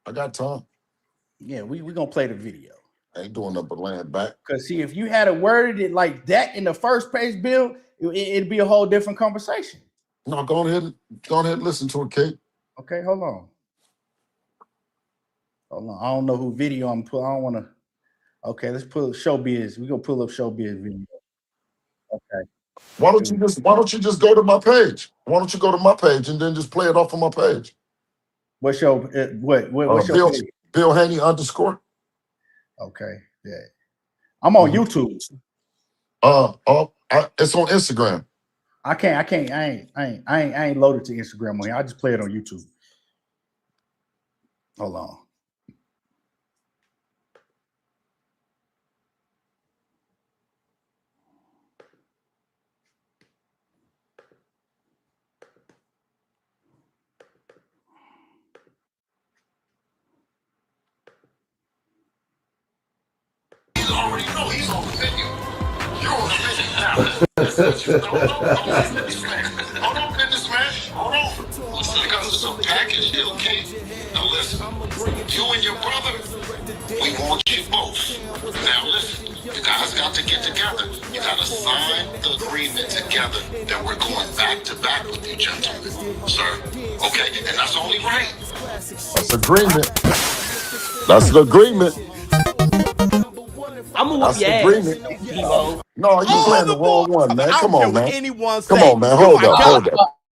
I got time. Yeah, we're gonna play the video. I ain't doing nothing but laying back. Because see, if you had worded it like that in the first page, Bill, it'd be a whole different conversation. No, go ahead and listen to it, King. Okay, hold on. Hold on. I don't know who video I'm pulling. I don't want to. Okay, let's pull up Showbiz. We're gonna pull up Showbiz video. Okay. Why don't you just go to my page? Why don't you go to my page and then just play it off of my page? What's your what's your page? Bill Haney _. Okay, yeah. I'm on YouTube. It's on Instagram. I ain't loaded to Instagram on here. I just play it on YouTube. Hold on. You already know he's on the menu. You're on the menu now. Hold on, businessman. Hold on. Listen, because it's a package deal, okay? Now listen, you and your brother, we want you both. Now listen, you guys got to get together. You got to sign the agreement together that we're going back to back with you, gentlemen, sir. Okay, and that's only right. That's agreement. That's the agreement. I'm gonna whoop your ass, Devo. No, you playing the wrong one, man. Come on, man. Anyone's Come on, man. Hold up, dog.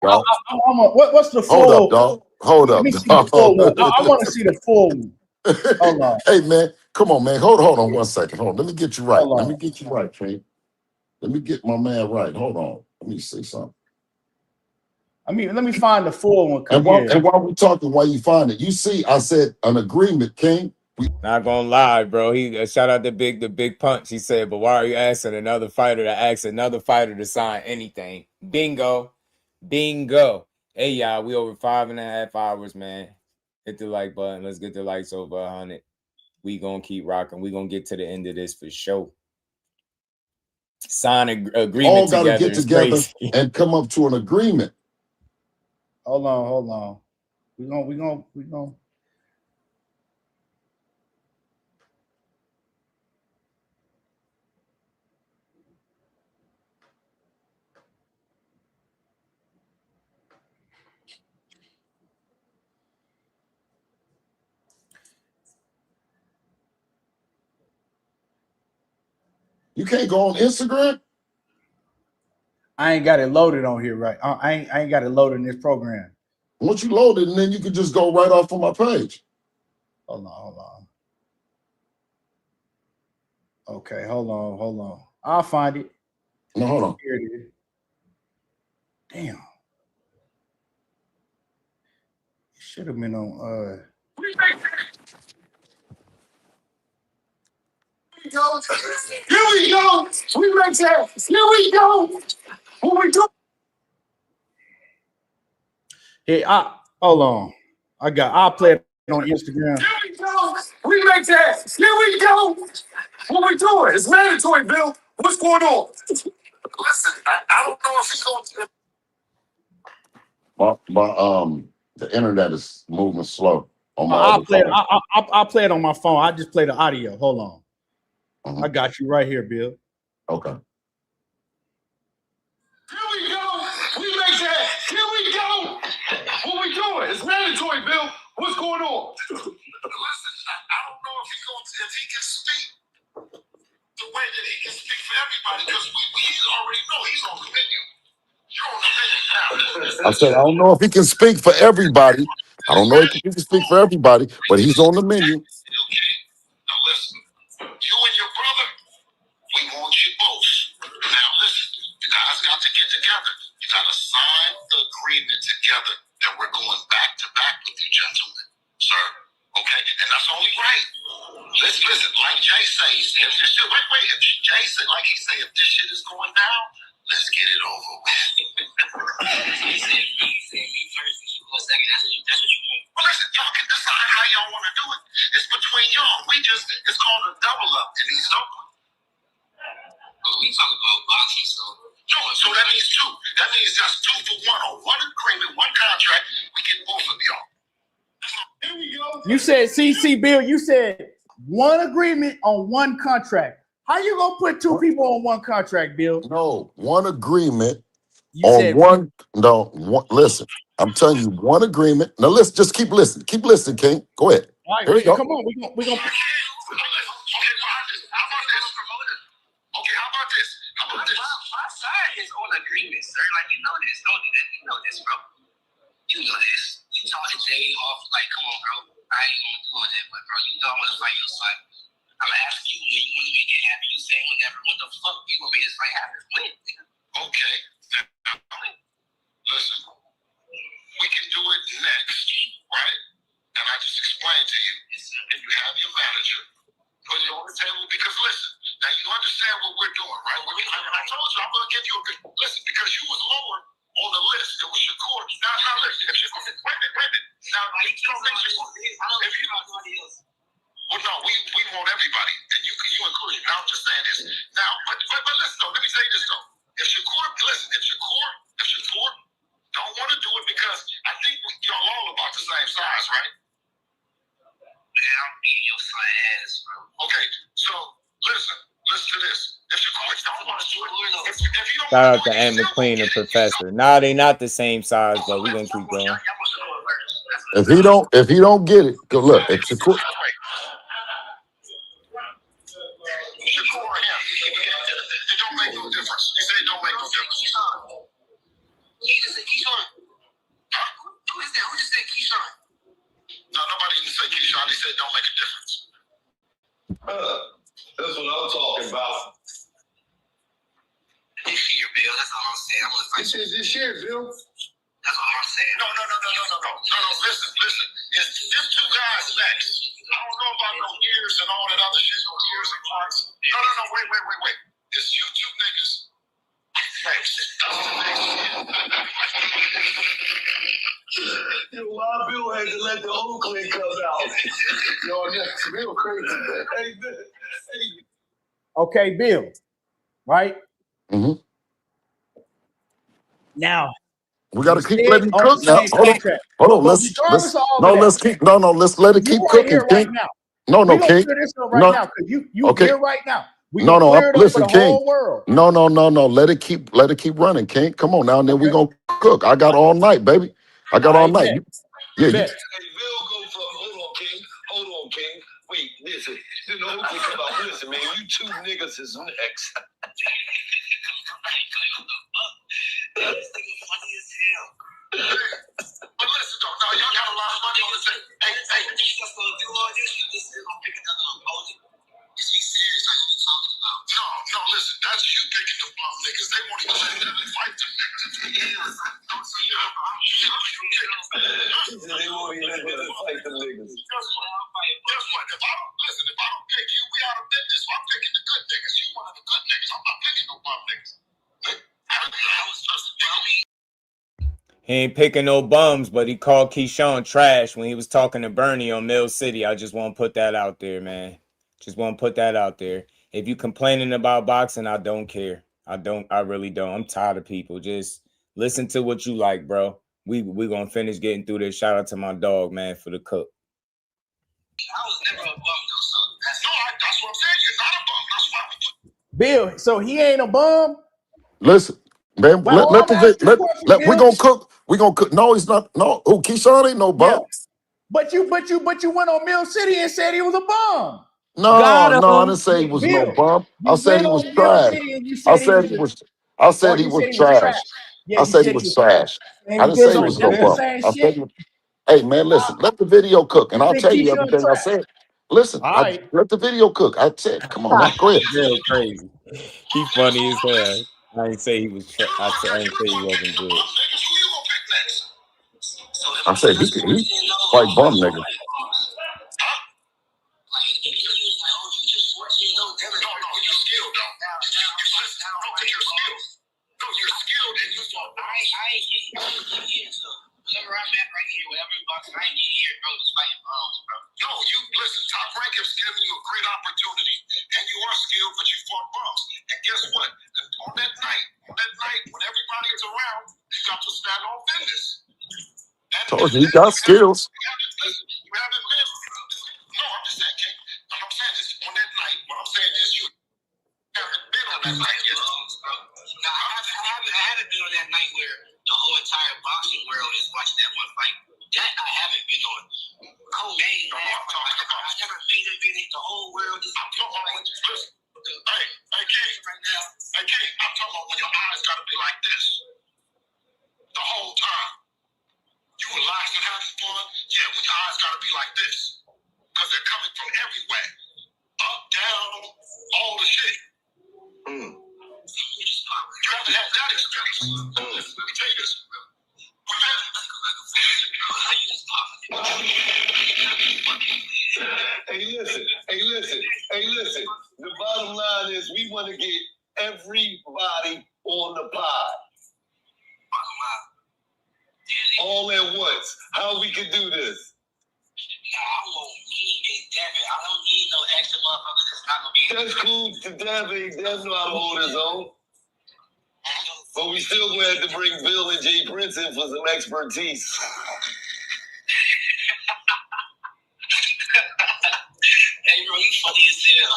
What's the full? Hold up, dog. Hold Let up, me see the full one. I want to see the full one. Hold on. Hey, man. Come on, man. Hold on 1 second. Hold on. Let me get you right. Hold on. Let me get you right, King. Let me get my man right. Hold on. Let me see something. I mean, let me find the full one. And while we talking, while you find it, you see, I said an agreement, King. Not gonna lie, bro. He shout out the big punch. He said, but why are you asking another fighter to ask another fighter to sign anything? Bingo. Hey, y'all, we over 5.5 hours, man. Hit the like button. Let's get the likes over 100. We gonna keep rocking. We gonna get to the end of this for sure. Sign an agreement All got to get together crazy. and come up to an agreement. Hold on. We gonna. You can't go on Instagram? I ain't got it loaded on here, right? I ain't got it loaded in this program. Once you load it, and then you can just go right off on my page. Hold on. Okay, hold on. I'll find it. No, hold on. Here it is. Damn. It should have been on Here we go. We make that. Here we go. What we do? Hey, hold on. I'll play it on Instagram. Here we go. We make that. Here we go. What we doing? It's mandatory, Bill. What's going on? Listen, I don't know if he's going to. The internet is moving slow on my I'll other play it. phone. I'll play it on my phone. I just play the audio. Hold on. Mhm. I got you right here, Bill. Okay. Here we go. We make that. Here we go. What we doing? It's mandatory, Bill. What's going on? Listen, I don't know if he can speak the way that he can speak for everybody because we already know he's on the menu. You're on the menu now. I said, I don't know if he can speak for everybody, I don't know if he can speak for everybody, but he's on the menu. Okay. Now listen, you and your brother, we want you both. Now listen, you guys got to get together. You got to sign the agreement together that we're going back to back with you gentlemen, sir. Okay, and that's only right. Listen, like Jay says, if this shit, if Jay said, like he said, if this shit is going down, let's get it over with. He said, me first, and you go second. That's what you want. Well, listen, y'all can decide how y'all want to do it. It's between y'all. It's called a double up in these open. We talk about boxing, so that means two. That means that's 2 for 1 on one agreement, one contract. We get both of y'all. Here we go. You said, CC Bill, you said one agreement on one contract. How you gonna put 2 people on one contract, Bill? No, one agreement You on said one. No, one, listen. I'm telling you, one agreement. Now let's just keep listening. Keep listening, King. Go ahead. All right, Here we go. come on. We gonna. How about this? My side is on agreement, sir. Like, you know this. Don't do that. You know this, bro. You know this. You talking Jay off, like, come on, bro. I ain't gonna do all that, but, bro, you know I'm gonna fight your side. I'm gonna ask you when you want me to get happy. You say whatever. What the fuck you want me to fight happen? When? Okay. Now, listen. We can do it next, right? And I just explained to you. And you have your manager. Put it on the table because listen, now you understand what we're doing, right? I told you I'm gonna give you a good listen because you was lower on the list. It was Shakur. Now listen, if Shakur, wait a minute. Now you don't think Shakur, if you well, no, we want everybody, and you included. Now I'm just saying this. Now, but listen though, let me say this though. If Shakur don't want to do it because I think y'all all about the same size, right? Man, I'm beating your son ass, bro. Okay, so listen to this. If Shakur don't want to do it, if you don't Shout out to Ant McQueen and Professor. Nah, they not the same size, but we're gonna keep going. If he don't get it, go look. If Shakur, Shakur or him, it don't make no difference. You say it don't make no difference. He just said Keyshawn. Huh? Who is that? Who just said Keyshawn? No, nobody didn't say Keyshawn. He said it don't make a difference. That's what I'm talking about. This year, Bill. That's all I'm saying. I'm gonna fight you. This year, Bill. That's all I'm saying. No. Listen. There's 2 guys next. I don't know about no years and all that other shit. No years and clocks. No. Wait. It's you 2 niggas. Yo, why Bill had to let the old clique come out? Yo, that's Bill crazy. Hey. Okay, Bill. Right. mm-hmm. Now We got to keep letting it cook now. Hold on. Let's let it keep cooking, King. No, King. This right now, because you okay. here right now. Listen, King. No. Let it keep running, King. Come on now, and then we gonna cook. I got all night, baby. I got all night. Hey, Bill go from hold on, King. Wait, listen. You know who can come out? Listen, man, you 2 niggas is next. This nigga funny as hell. But listen, though, now y'all got a lot of money on the table. Hey, you just gonna do all this? This is gonna pick another opponent. Is he serious? Like, what you talking about? No, listen, that's you picking the bum niggas. They won't even say that they fight them niggas. They won't even fight them niggas. Guess what? If I don't pick you, we out of business. So I'm picking the good niggas. You one of the good niggas. I'm not picking no bum niggas. He ain't picking no bums, but he called Keyshawn trash when he was talking to Bernie on Mill City. I just want to put that out there, man. Just want to put that out there. If you complaining about boxing, I don't care. I really don't. I'm tired of people. Just listen to what you like, bro. We gonna finish getting through this. Shout out to my dog, man, for the cook. I was never a bum, though, so that's what I'm saying. You're not a bum. That's why we do. Bill, so he ain't a bum? Listen, man, we gonna cook. We gonna cook. No, he's not. No, Keyshawn ain't no bum. Yeah. But you went on Mill City and said he was a bum. No, I didn't say he was no bum. I said he was trash. I said he was trash. I said he was trash. I didn't say he was no bum. Hey man, listen, let the video cook, and You I'll think tell you Keyshawn everything I trash? said. Listen, All right. let the video cook. I said, come on, man, go ahead. Real crazy. He funny as hell. I ain't say he was. I ain't say he wasn't good. I said he quite bum nigga. Whenever I'm at right here, whenever I ain't here, bro, just fighting bombs, bro. No, you listen, Top Rank has given you a great opportunity, and you are skilled, but you fought bumps. And guess what? On that night, when everybody is around, you got to stand on business. Told you he got skills. You haven't been. No, I'm just saying, King. I'm saying this on that night. What I'm saying is you haven't been on that night yet. No, I haven't been on that night where the whole entire boxing world is watching that one fight. That I haven't been on. Co-main, no, I never made a video. The whole world is. I'm talking about when you listen. Hey, King, right now. Hey, King, I'm talking about when your eyes got to be like this the whole time. You relax and having fun. Yeah, when your eyes got to be like this, because they're coming from everywhere, up, down, all the shit. You haven't had that experience. Let me tell you this. Hey, listen. The bottom line is we want to get everybody on the pod. All at once. How we can do this? I won't need a Devin. I don't need no extra motherfucker that's not gonna be. That's cool to Devin. Devin know how to hold his own. But we still going to have to bring Bill and Jay Prince in for some expertise. Hey, bro, you funny as hell.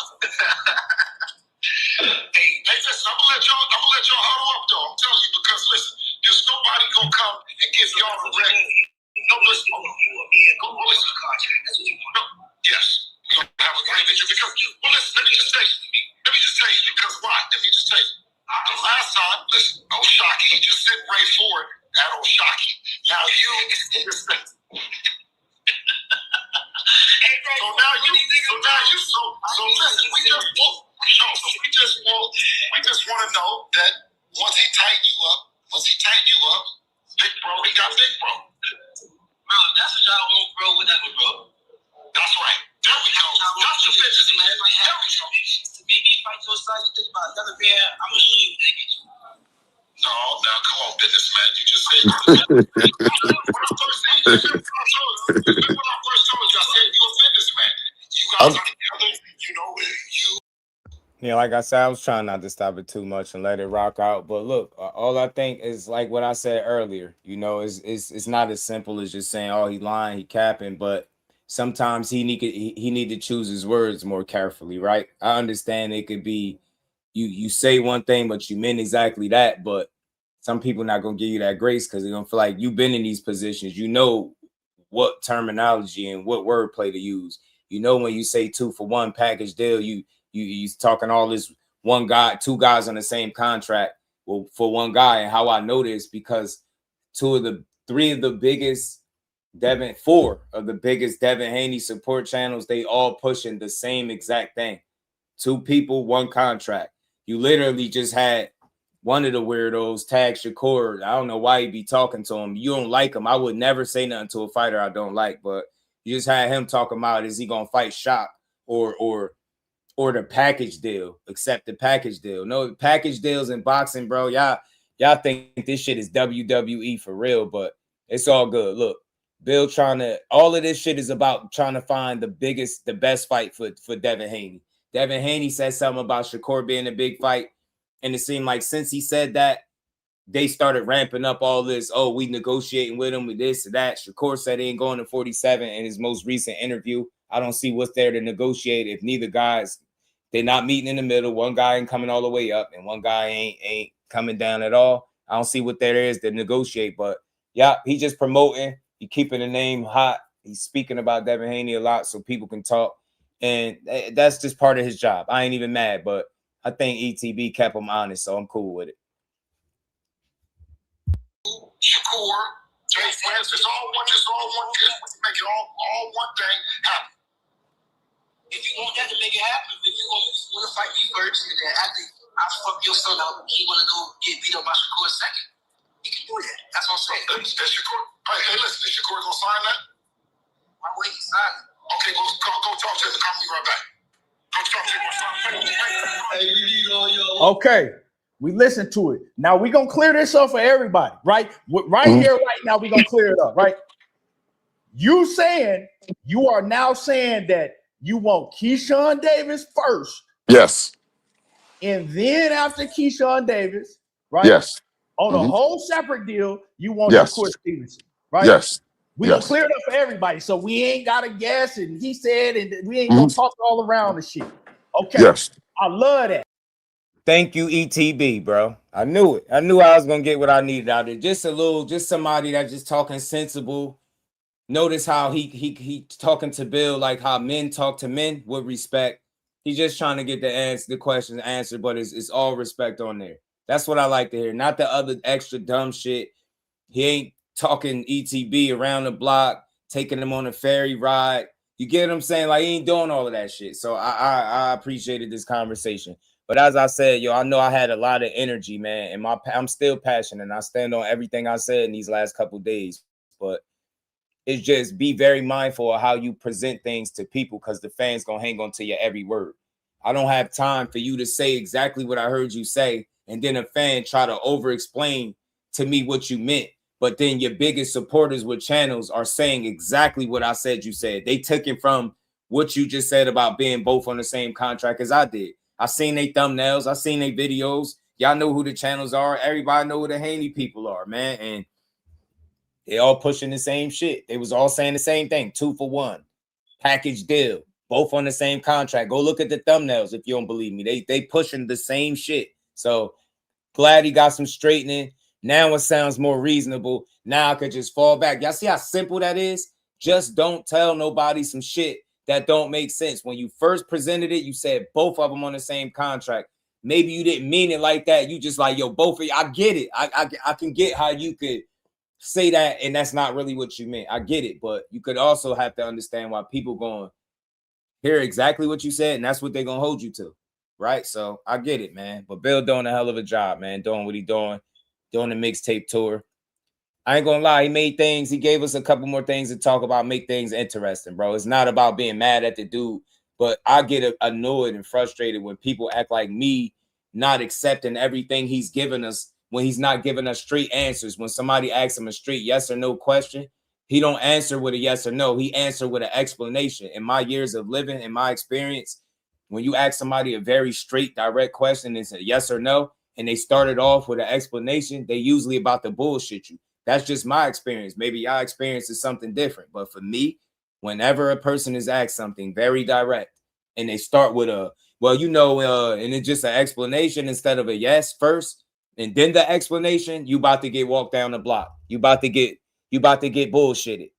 Hey, listen, I'm gonna let y'all huddle up though. I'm telling you, because listen, there's nobody gonna come and give y'all the red. No, listen, go listen. No, yes, we're gonna have a great picture because, well, listen, let me just tell you because why? Let me just tell you. The last time, listen, Oshaquie, you just sit right forward at Oshaquie. Now you just hey, bro, so now you listen, we just want to know that once he tighten you up, big bro, he got big bro. Bro, that's what y'all want, bro, whatever, bro. That's right. There we go. That's the bitches, man. There we go. To make me fight your side, you think about another man, I'm gonna show you what they get you. No, now come on, businessman. You just said when I first told you, I said you a businessman. You guys are together, you know, you. Yeah, like I said, I was trying not to stop it too much and let it rock out. But look, all I think is like what I said earlier. You know, it's not as simple as just saying, "Oh, he lying, he capping." But sometimes he need to choose his words more carefully, right? I understand it could be you say one thing, but you meant exactly that. But some people not gonna give you that grace because they're gonna feel like you've been in these positions. You know what terminology and what wordplay to use. You know when you say 2 for 1 package deal, you talking all this one guy, 2 guys on the same contract. Well, for one guy, and how I know this because 4 of the biggest Devin Haney support channels, they all pushing the same exact thing. 2 people, 1 contract. You literally just had one of the weirdos tag Shakur. I don't know why he be talking to him. You don't like him. I would never say nothing to a fighter I don't like, but you just had him talking about, is he gonna fight Shock or the package deal, accept the package deal. No, package deals in boxing, bro. Y'all think this shit is WWE for real, but it's all good. Look, Bill all of this shit is about trying to find the best fight for Devin Haney. Devin Haney said something about Shakur being a big fight, and it seemed like since he said that, they started ramping up all this. Oh, we negotiating with him with this or that. Shakur said he ain't going to 47 in his most recent interview. I don't see what's there to negotiate if neither guys, they're not meeting in the middle. One guy ain't coming all the way up and one guy ain't coming down at all. I don't see what there is to negotiate, but yeah, he just promoting. He keeping the name hot. He's speaking about Devin Haney a lot so people can talk. And that's just part of his job. I ain't even mad, but I think ETB kept him honest, so I'm cool with it. Shakur to friends. It's all one. It's all one. We can make it all one thing happen. If you want that to make it happen, if you want to fight me first, and then after I fuck your son up, he want to go get beat up by Shakur second. You can do that. That's what I'm saying. That's Shakur. Hey, listen, is Shakur gonna sign that? Why would he sign it? Okay, go talk to him and call me right back. Go talk to him. Okay, we listen to it. Now we're gonna clear this up for everybody, right? Right here, right now, we're gonna clear it up, right? You are now saying that you want Keyshawn Davis first. Yes. And then after Keyshawn Davis, right? Yes. On a whole separate deal, you want Shakur Stevenson, right? Yes. We gonna clear it up for everybody, so we ain't gotta guess and he said, and we ain't gonna talk all around the shit. Okay. Yes. I love that. Thank you, ETB, bro. I knew it. I knew I was gonna get what I needed out of it. Just somebody that just talking sensible. Notice how he talking to Bill like how men talk to men with respect. He's just trying to get the question answered, but it's all respect on there. That's what I like to hear. Not the other extra dumb shit. He ain't talking ETB around the block, taking him on a ferry ride. You get what I'm saying? Like, he ain't doing all of that shit. So I appreciated this conversation. But as I said, I know I had a lot of energy, man, and I'm still passionate, and I stand on everything I said in these last couple days. But it's just be very mindful of how you present things to people, because the fans gonna hang on to your every word. I don't have time for you to say exactly what I heard you say, and then a fan try to over-explain to me what you meant. But then your biggest supporters with channels are saying exactly what I said you said. They took it from what you just said about being both on the same contract as I did. I seen their thumbnails. I seen their videos. Y'all know who the channels are. Everybody know who the Haney people are, man. And they all pushing the same shit. They was all saying the same thing. 2 for 1. Package deal. Both on the same contract. Go look at the thumbnails if you don't believe me. They pushing the same shit. So glad he got some straightening. Now it sounds more reasonable. Now I could just fall back. Y'all see how simple that is? Just don't tell nobody some shit that don't make sense. When you first presented it, you said both of them on the same contract. Maybe you didn't mean it like that. You just like, yo, both of you. I get it. I can get how you could say that, and that's not really what you meant. I get it, but you could also have to understand why people going hear exactly what you said, and that's what they're gonna hold you to, right? So I get it, man. But Bill doing a hell of a job, man, doing what he doing the mixtape tour. I ain't gonna lie, he gave us a couple more things to talk about, make things interesting, bro. It's not about being mad at the dude, but I get annoyed and frustrated when people act like me not accepting everything he's giving us when he's not giving us straight answers. When somebody asks him a straight yes or no question, he don't answer with a yes or no. He answer with an explanation. In my years of living, in my experience, when you ask somebody a very straight, direct question, it's a yes or no, and they started off with an explanation, they usually about to bullshit you. That's just my experience. Maybe y'all experience is something different. But for me, whenever a person is asked something very direct and they start with a, well, and it's just an explanation instead of a yes first, and then the explanation, you about to get walked down the block. You about to get bullshitted.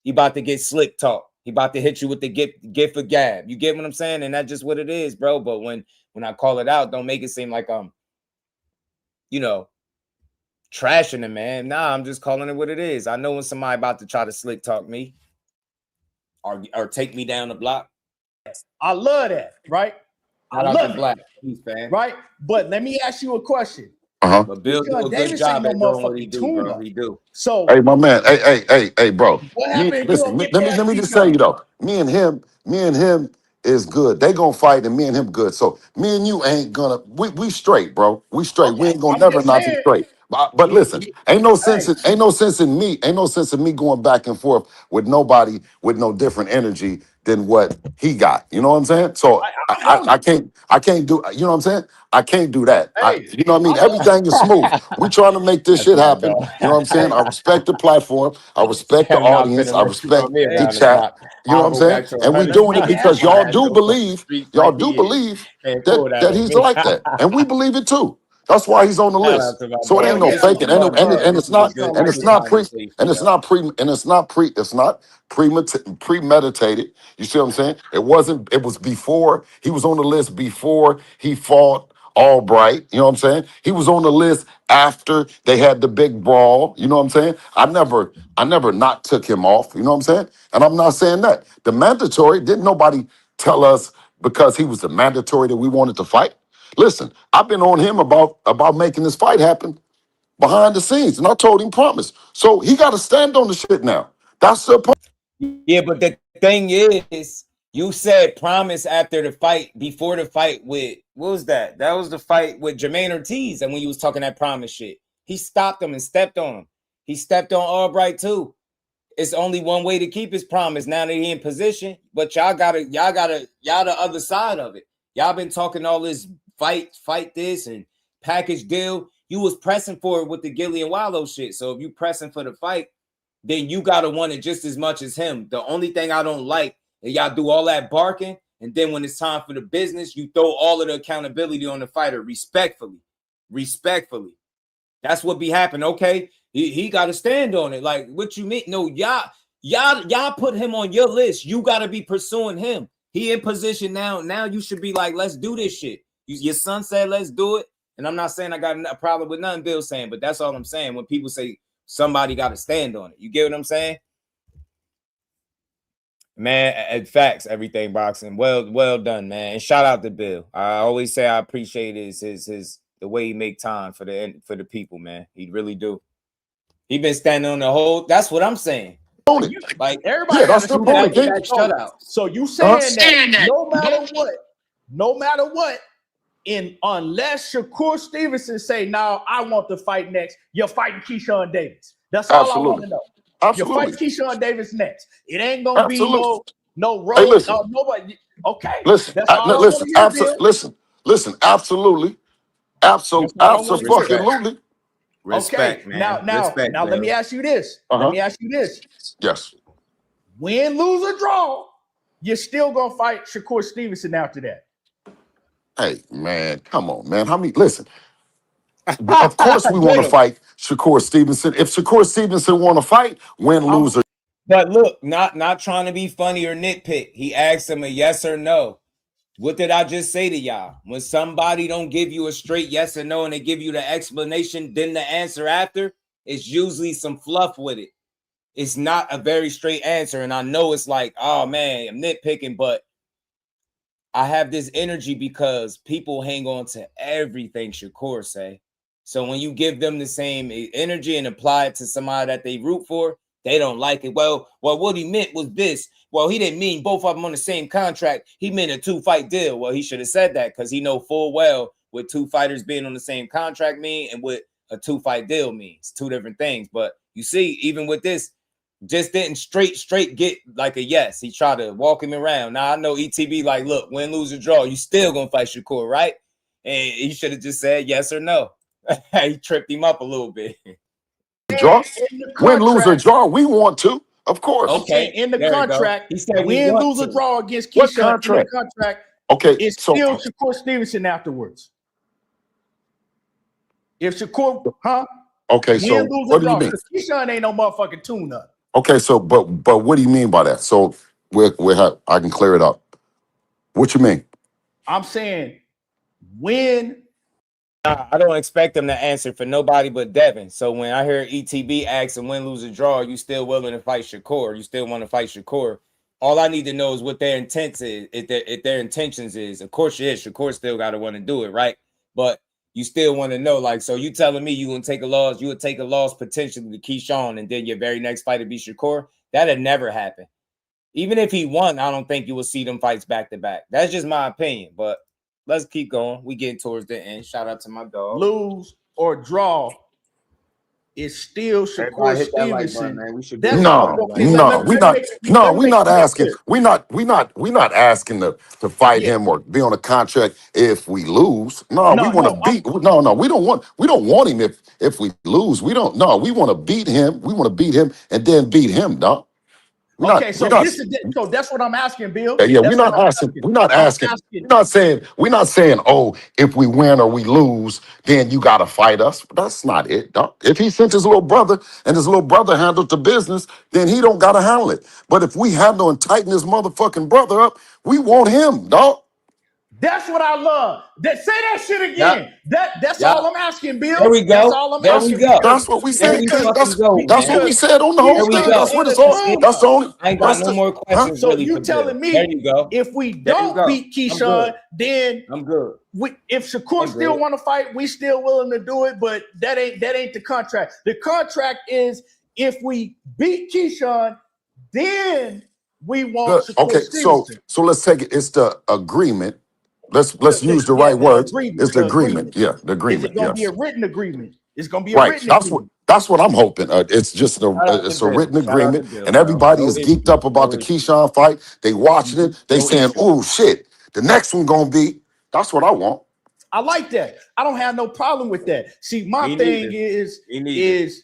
You about to get slick talk. He about to hit you with the gift of gab. You get what I'm saying? And that's just what it is, bro. But when I call it out, don't make it seem like I'm, trashing him, man. Nah, I'm just calling it what it is. I know when somebody about to try to slick talk me or take me down the block. I love that, right? I love Black fan, right? But let me ask you a question. But Bill do a good job at doing what he do, bro. He do. So, hey, my man, hey, bro. What happened? Listen, let me just say, me and him is good. They gonna fight, and me and him good. So me and you ain't gonna. We straight, bro. We straight. Okay, we ain't gonna never not be straight. But listen, ain't no sense in me going back and forth with nobody with no different energy than what he got. You know what I'm saying? So I can't do. You know what I'm saying? I can't do that. You know what I mean? Everything is smooth. We trying to make this shit happen. You know what I'm saying? I respect the platform. I respect the audience. I respect the chat. You know what I'm saying? And we doing it because y'all do believe that he's like that, and we believe it too. That's why he's on the list. So it ain't no faking, and it's not premeditated. You see what I'm saying? It wasn't. It was before he was on the list. Before he fought Albright. You know what I'm saying? He was on the list after they had the big brawl. You know what I'm saying? I never not took him off. You know what I'm saying? And I'm not saying that. The mandatory, didn't nobody tell us because he was the mandatory that we wanted to fight? Listen, I've been on him about making this fight happen behind the scenes, and I told him promise. So he got to stand on the shit now. That's the point. Yeah, but the thing is, you said promise after the fight, before the fight with, what was that? That was the fight with Jermaine Ortiz. And when you was talking that promise shit, he stopped him and stepped on him. He stepped on Albright too. It's only one way to keep his promise now that he in position. But y'all the other side of it. Y'all been talking all this fight this and package deal. You was pressing for it with the Gillian Wallow shit. So if you pressing for the fight, then you gotta want it just as much as him. The only thing I don't like is y'all do all that barking, and then when it's time for the business, you throw all of the accountability on the fighter. Respectfully. That's what be happening. Okay, he got to stand on it. Like, what you mean? No, y'all put him on your list. You got to be pursuing him. He in position now. Now you should be like, let's do this shit. Your son said, let's do it. And I'm not saying I got a problem with nothing Bill's saying, but that's all I'm saying. When people say somebody got to stand on it, you get what I'm saying? Man, at facts, everything boxing. Well done, man. And shout out to Bill. I always say I appreciate his the way he make time for the people, man. He really do. He been standing on the whole. That's what I'm saying. Like everybody got to do that shutout. So you saying that no matter what, unless Shakur Stevenson say, "No, I want to fight next," you're fighting Keyshawn Davis. That's all I want to know. Absolutely. You're fighting Keyshawn Davis next. It ain't gonna be no road. Hey, listen. Nobody. Okay. Listen. That's all I Listen. want to hear, Listen. Absolutely. Absolutely. Respect, okay. Man. Now, let me ask you this. Let me ask you this. Yes. Win, lose, or draw, you're still gonna fight Shakur Stevenson after that. Hey, man, come on, man. Listen. Of course we want to fight Shakur Stevenson. If Shakur Stevenson want to fight, win, lose, or... But look, not trying to be funny or nitpick. He asked him a yes or no. What did I just say to y'all? When somebody don't give you a straight yes or no and they give you the explanation, then the answer after, it's usually some fluff with it. It's not a very straight answer. And I know it's like, oh man, I'm nitpicking, but I have this energy because people hang on to everything Shakur say. So when you give them the same energy and apply it to somebody that they root for, they don't like it. Well, what he meant was this. Well, he didn't mean both of them on the same contract. He meant a 2-fight deal. Well, he should have said that because he know full well what 2 fighters being on the same contract mean and what a 2-fight deal means. 2 different things. But you see, even with this, just didn't straight get like a yes. He tried to walk him around. Now I know ETB like, look, win, lose, or draw, you still gonna fight Shakur, right? And he should have just said yes or no. He tripped him up a little bit. Draw, win, lose, or draw. We want to, of course. Okay, in the contract, he said win, lose, or draw against Keyshawn. What contract? In the contract, okay, it's still Shakur Stevenson afterwards. If Shakur, okay, so win, lose, what or do you draw, mean? Keyshawn ain't no motherfucking tune-up. Okay, so but what do you mean by that? So I can clear it up. What you mean? I'm saying win. I don't expect them to answer for nobody but Devin. So when I hear ETB ask him win, lose, or draw, are you still willing to fight Shakur? You still want to fight Shakur? All I need to know is what their intent is. If their intentions is, of course, Shakur still got to want to do it, right? But you still want to know, like, so you telling me you gonna take a loss? You would take a loss potentially to Keyshawn, and then your very next fight would be Shakur? That'd never happen. Even if he won, I don't think you will see them fights back to back. That's just my opinion, but. Let's keep going. We getting towards the end. Shout out to my dog. Lose or draw is still Shakur Stevenson. We're not asking. We're not asking to fight him or be on a contract if we lose. No, we want to beat. No, we don't want him if we lose. We don't. No, we want to beat him. We want to beat him and then beat him, dog. So that's what I'm asking, Bill. Yeah, we're not asking. We're not asking. We're not saying, oh, if we win or we lose, then you gotta fight us. That's not it, dog. If he sent his little brother and his little brother handled the business, then he don't gotta handle it. But if we handle and tighten his motherfucking brother up, we want him, dog. That's what I love. Say that shit again. That's all I'm asking, Bill. There we go. That's all I'm asking. That's what we said. That's what we said on the There whole we thing. go. That's what it's all. That's the only. I ain't got no more questions. So really you for telling Bill. There me you go. if we There you don't go. beat Keyshawn, then I'm good. If Shakur still want to fight, we still willing to do it. But that ain't the contract. The contract is if we beat Keyshawn, then we want Shakur Okay, Stevenson. so let's take it. It's the agreement. Let's use the right words. It's the agreement. Yeah, the agreement. Is it going to be Yes. a written agreement? It's going to be a Right. written agreement. That's what I'm hoping. It's just a written agreement, and everybody is geeked up about the Keyshawn fight. They watching it. They saying, "Oh shit, the next one gonna be." That's what I want. I like that. I don't have no problem with that. See, my thing is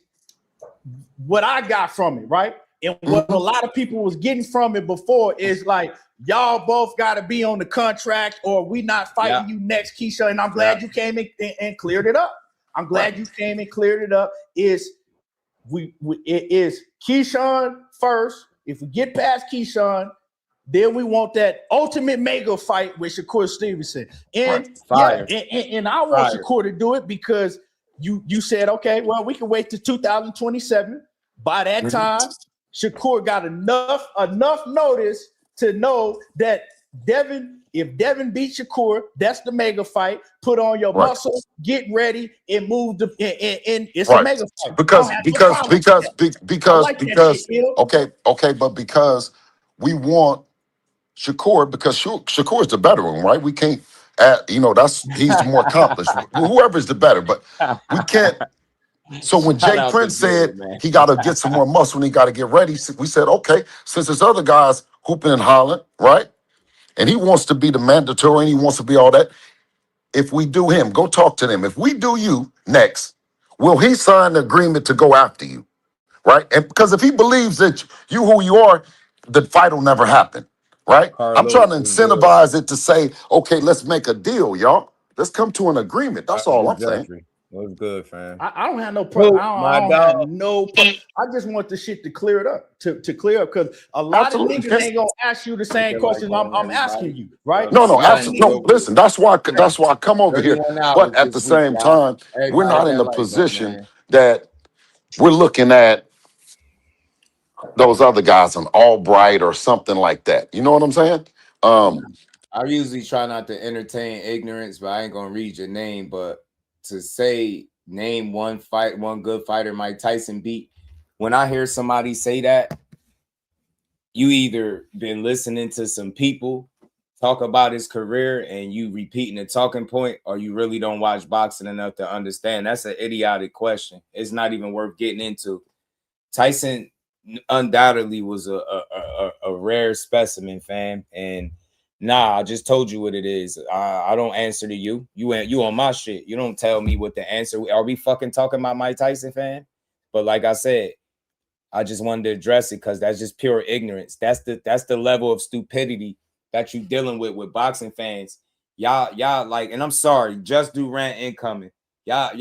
what I got from it, right? And what a lot of people was getting from it before is like, y'all both got to be on the contract or we not fighting you next, Keyshawn. And I'm glad you came in and cleared it up. I'm glad you came and cleared it up. It is Keyshawn first. If we get past Keyshawn, then we want that ultimate mega fight with Shakur Stevenson. And and I want Shakur to do it because you said, okay, well, we can wait to 2027. By that time, Shakur got enough notice to know that if Devin beats Shakur, that's the mega fight. Put on your muscle, get ready, and move and it's a mega fight. Because we want Shakur, because Shakur is the better one, right? We can't he's the more accomplished. Whoever's the better, but we can't. So when Jay Prince said he got to get some more muscle and he got to get ready, we said, okay, since there's other guys hooping and hollering, right? And he wants to be the mandatory and he wants to be all that. If we do him, go talk to them. If we do you next, will he sign the agreement to go after you, right? And because if he believes that you who you are, the fight will never happen, right? I'm trying to incentivize it to say, okay, let's make a deal, y'all. Let's come to an agreement. That's all I'm saying. What's good, fam? I don't have no problem. I don't have no problem. I just want the shit to clear it up, to clear up, because a lot of niggas ain't gonna ask you the same questions I'm asking you, right? No, absolutely. No, listen, that's why I come over here. But at the same time, we're not in a position that we're looking at those other guys, an Albright or something like that. You know what I'm saying? I usually try not to entertain ignorance, but I ain't gonna read your name. But to say name one good fighter Mike Tyson beat, when I hear somebody say that, you either been listening to some people talk about his career and you repeating the talking point, or you really don't watch boxing enough to understand. That's an idiotic question. It's not even worth getting into. Tyson undoubtedly was a rare specimen, fam. And I just told you what it is. I don't answer to you. You on my shit. You don't tell me what the answer. Are we fucking talking about Mike Tyson, fam? But like I said, I just wanted to address it because that's just pure ignorance. That's the level of stupidity that you dealing with boxing fans. Y'all like, and I'm sorry, just do rant incoming. Y'all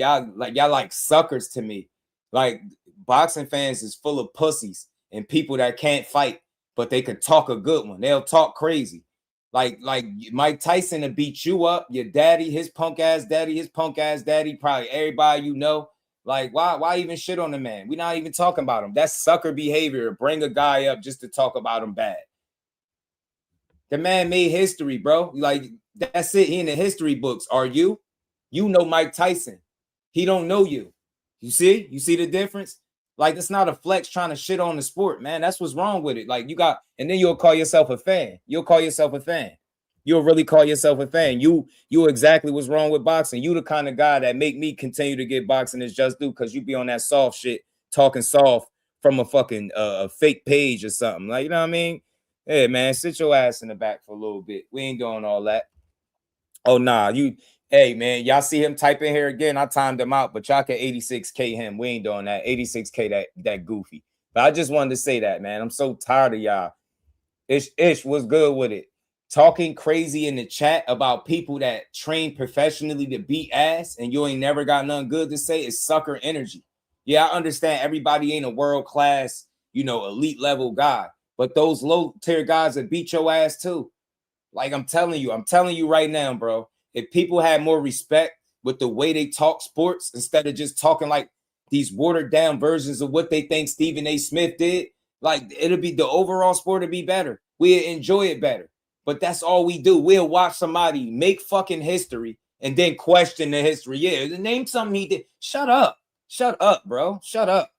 like suckers to me. Like, boxing fans is full of pussies and people that can't fight, but they could talk a good one. They'll talk crazy. Like Mike Tyson to beat you up, your daddy, his punk ass daddy, probably everybody you know. Like, why even shit on the man? We're not even talking about him. That's sucker behavior. Bring a guy up just to talk about him bad. The man made history, bro. Like, that's it. He in the history books. Are you? You know Mike Tyson. He don't know you. You see the difference? Like, it's not a flex trying to shit on the sport, man. That's what's wrong with it. Like, and then you'll call yourself a fan. You'll really call yourself a fan. You exactly what's wrong with boxing. You the kind of guy that make me continue to get boxing is just do because you be on that soft shit, talking soft from a fucking a fake page or something. Like, you know what I mean? Hey, man, sit your ass in the back for a little bit. We ain't doing all that. Oh, nah, hey, man, y'all see him type in here again. I timed him out, but y'all can 86K him. We ain't doing that. 86K that goofy. But I just wanted to say that, man. I'm so tired of y'all. Ish was good with it. Talking crazy in the chat about people that train professionally to beat ass and you ain't never got nothing good to say is sucker energy. Yeah, I understand everybody ain't a world-class, elite level guy, but those low-tier guys that beat your ass too. Like I'm telling you right now, bro. If people had more respect with the way they talk sports instead of just talking like these watered down versions of what they think Stephen A. Smith did, like it'll be the overall sport to be better. We'll enjoy it better. But that's all we do. We'll watch somebody make fucking history and then question the history. Yeah, name something he did. Shut up. Shut up, bro. Shut up.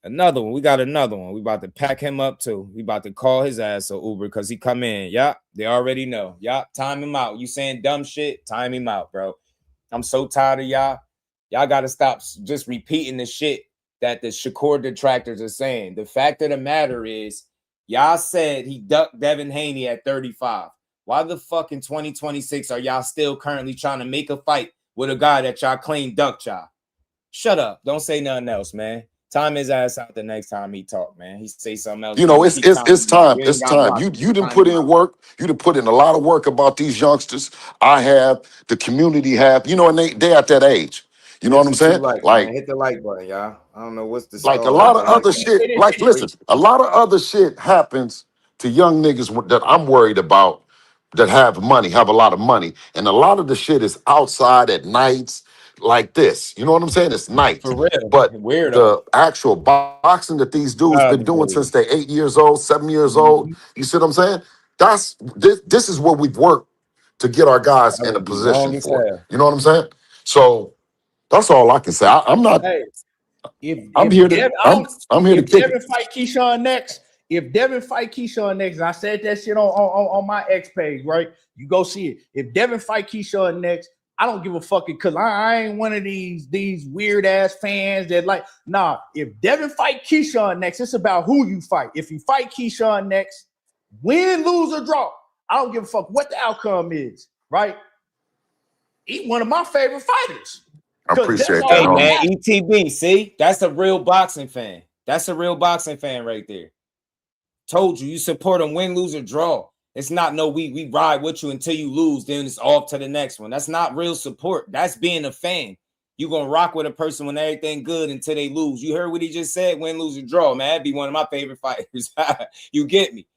Another one. We got another one. We about to pack him up too. We about to call his ass a Uber because he come in. Yup. They already know. Yup. Time him out. You saying dumb shit? Time him out, bro. I'm so tired of y'all. Y'all got to stop just repeating the shit that the Shakur detractors are saying. The fact of the matter is, y'all said he ducked Devin Haney at 35. Why the fuck in 2026 are y'all still currently trying to make a fight with a guy that y'all claim ducked y'all? Shut up. Don't say nothing else, man. Time his ass out the next time he talk, man. He say something else. You know, it's time. It's time. You didn't put in work. You didn't put in a lot of work about these youngsters. I have, the community have, you know, and they at that age. You know what I'm saying? Like, hit the like button, y'all. I don't know what's the like a lot of other shit. Like, listen, a lot of other shit happens to young niggas that I'm worried about that have money, have a lot of money. And a lot of the shit is outside at nights like this. You know what I'm saying? It's night. For real. But Weirdo. the actual boxing that these dudes been doing since they're 8 years old, 7 years old, you see what I'm saying? This is what we've worked to get our guys in a position for. You know what I'm saying? So that's all I can say. I'm not. Hey, I'm here to. I'm here to if kick Devin it. fight Keyshawn next, and I said that shit on my X page, right? You go see it. If Devin fight Keyshawn next, I don't give a fuck because I ain't one of these weird ass fans that like. Nah, if Devin fight Keyshawn next, it's about who you fight. If you fight Keyshawn next, win, lose, or draw, I don't give a fuck what the outcome is, right? He's one of my favorite fighters. I appreciate that. Hey, man, ETB, see? That's a real boxing fan. That's a real boxing fan right there. Told you support him, win, lose, or draw. It's not no we ride with you until you lose, then it's off to the next one. That's not real support. That's being a fan. You're going to rock with a person when everything good until they lose. You heard what he just said, win, lose, or draw, man. That'd be one of my favorite fighters. You get me?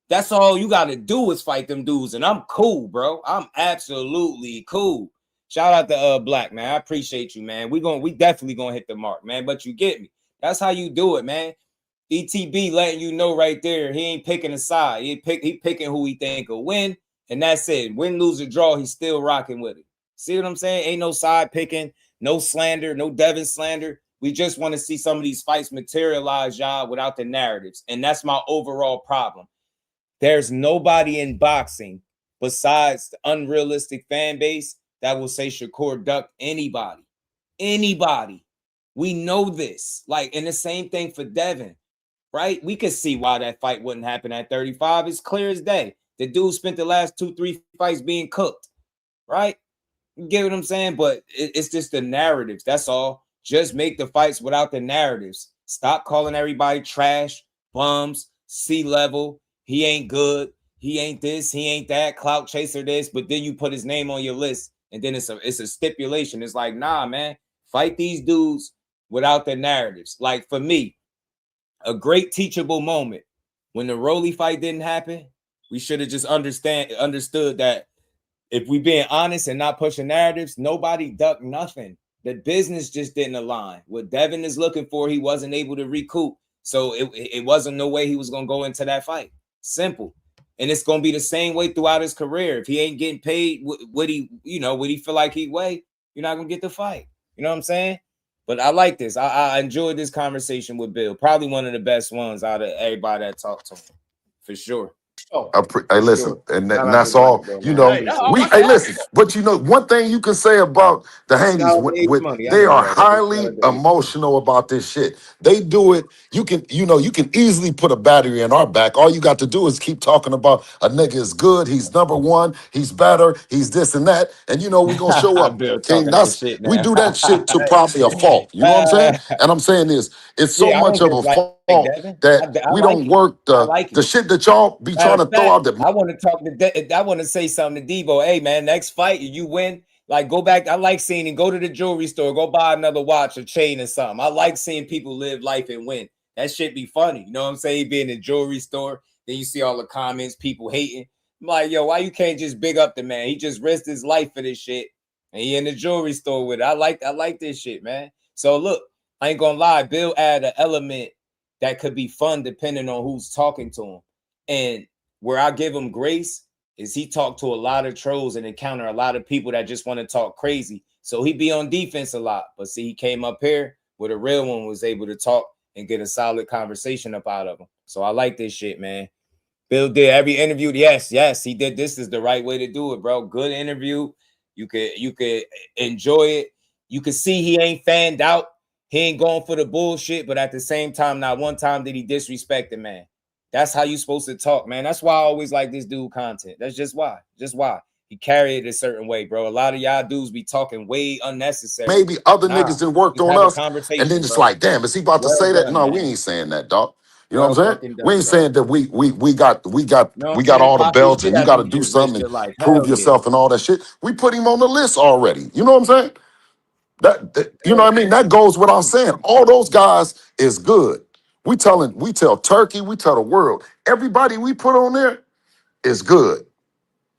That's all you got to do is fight them dudes, and I'm cool, bro. I'm absolutely cool. Shout out to Black, man. I appreciate you, man. We definitely gonna hit the mark, man. But you get me. That's how you do it, man. ETB letting you know right there, he ain't picking a side. He picking who he think will win, and that's it. Win, lose, or draw, he's still rocking with it. See what I'm saying? Ain't no side picking, no slander, no Devin slander. We just want to see some of these fights materialize, y'all, without the narratives, and that's my overall problem. There's nobody in boxing besides the unrealistic fan base that will say Shakur ducked anybody. Anybody. We know this. Like, and the same thing for Devin, right? We could see why that fight wouldn't happen at 35. It's clear as day. The dude spent the last 2-3 fights being cooked, right? You get what I'm saying? But it's just the narratives. That's all. Just make the fights without the narratives. Stop calling everybody trash, bums, C-level. He ain't good. He ain't this. He ain't that. Clout chaser this. But then you put his name on your list. And then it's a stipulation. It's like, nah, man, fight these dudes without the narratives. Like for me, a great teachable moment when the Rolly fight didn't happen, we should have just understood that if we being honest and not pushing narratives, nobody ducked nothing. The business just didn't align. What Devin is looking for, he wasn't able to recoup. So it wasn't no way he was going to go into that fight. Simple. And it's going to be the same way throughout his career. If he ain't getting paid what he feel like he weigh, you're not going to get the fight. You know what I'm saying? But I like this. I enjoyed this conversation with Bill. Probably one of the best ones out of everybody that talked to him. For sure. Hey, listen, and that's all. You know, listen. But you know, one thing you can say about the Haneys, they are highly emotional about this shit. They do it. You can easily put a battery in our back. All you got to do is keep talking about a nigga is good. He's number one. He's better. He's this and that. And you know we gonna show up. King, we do that shit to probably a fault. You know what I'm saying? And I'm saying this. It's so much of a fault that we don't work the shit that y'all be trying to throw out there. I want to talk to. I want to say something to Debo. Hey man, next fight you win. Like go back. I like seeing him go to the jewelry store, go buy another watch or chain or something. I like seeing people live life and win. That shit be funny. You know what I'm saying? Be in the jewelry store, then you see all the comments, people hating. I'm like, yo, why you can't just big up the man? He just risked his life for this shit, and he in the jewelry store with it. I like this shit, man. So look, I ain't gonna lie, Bill add an element that could be fun depending on who's talking to him. And where I give him grace is he talked to a lot of trolls and encounter a lot of people that just want to talk crazy. So he be on defense a lot. But see, he came up here where the real one was able to talk and get a solid conversation up out of him. So I like this shit, man. Bill did every interview. Yes, he did. This is the right way to do it, bro. Good interview. You could enjoy it. You could see he ain't fanned out. He ain't going for the bullshit, but at the same time, not one time did he disrespect the man. That's how you supposed to talk, man. That's why I always like this dude content. That's just why. He carried it a certain way, bro. A lot of y'all dudes be talking way unnecessary. Maybe other niggas didn't work on us, and then it's bro. like, damn, is he about to say that? No, man. we ain't saying that, dog. You know what I'm saying? Done, We ain't bro. saying that we got all the belts and you got to do something and prove yourself and all that shit. We put him on the list already. You know what I'm saying? That you know what I mean? That goes without saying. All those guys is good. We tell Turkey, we tell the world. Everybody we put on there is good.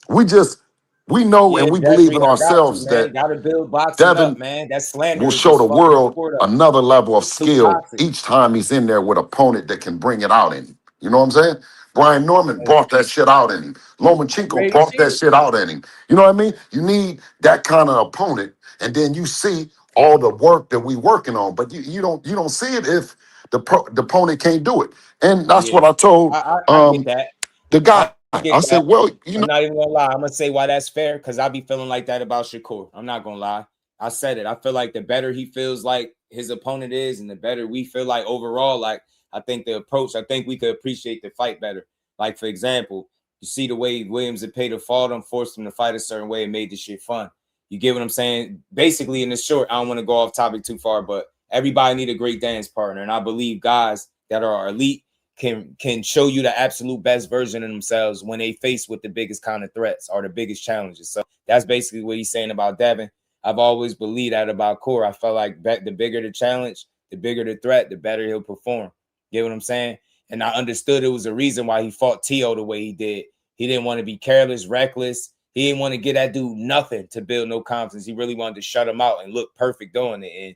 We know and we believe in ourselves that gotta build boxing Devin up, man. That slander will is show just the fucking world sport up. another level of It's too skill toxic. each time he's in there with an opponent that can bring it out in him. You know what I'm saying? Brian Norman brought that shit out in him. Lomachenko brought that shit out in him. You know what I mean? You need that kind of opponent, and then you see all the work that we working on. But you don't see it if the opponent can't do it. And that's what I told I get that. the guy. I said, well, you know. I'm not even gonna lie. I'm gonna say why that's fair, because I be feeling like that about Shakur. I'm not gonna lie. I said it. I feel like the better he feels like his opponent is, and the better we feel like overall, like I think the approach, I think we could appreciate the fight better. Like, for example, you see the way Williams had paid to fought him, forced him to fight a certain way, and made the shit fun. You get what I'm saying? Basically, in the short, I don't want to go off topic too far, but everybody need a great dance partner. And I believe guys that are elite can show you the absolute best version of themselves when they face with the biggest kind of threats or the biggest challenges. So that's basically what he's saying about Devin. I've always believed that about Core. I felt like the bigger the challenge, the bigger the threat, the better he'll perform. Get what I'm saying? And I understood it was a reason why he fought T.O. the way he did. He didn't want to be careless, reckless. He didn't want to get that dude nothing to build no confidence. He really wanted to shut him out and look perfect doing it. And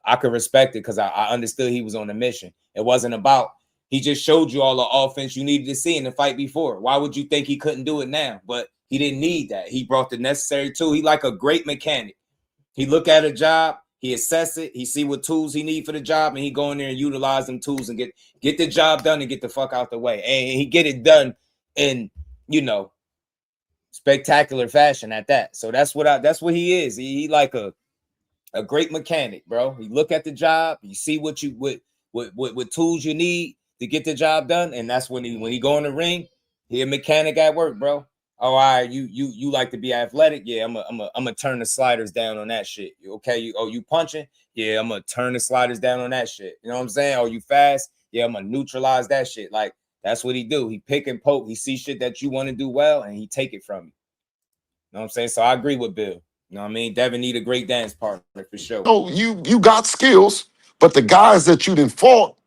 I could respect it because I understood he was on a mission. It wasn't about, he just showed you all the offense you needed to see in the fight before. Why would you think he couldn't do it now? But he didn't need that. He brought the necessary tool. He like a great mechanic. He look at a job, he assess it, he see what tools he need for the job, and he go in there and utilize them tools and get the job done and get the fuck out the way. And he get it done in, spectacular fashion at that. So that's what he is. He like a great mechanic, bro. He look at the job, you see what tools you need to get the job done, and that's when he go in the ring, he a mechanic at work, bro. Oh, all right, you like to be athletic? Yeah, I'm gonna turn the sliders down on that shit. Okay, you punching? Yeah, I'm gonna turn the sliders down on that shit. You know what I'm saying? Oh, you fast? Yeah, I'm gonna neutralize that shit. Like, that's what he do. He pick and poke. He see shit that you want to do well, and he take it from you. You know what I'm saying? So I agree with Bill. You know what I mean? Devin need a great dance partner for sure. No, you got skills, but the guys that you done fought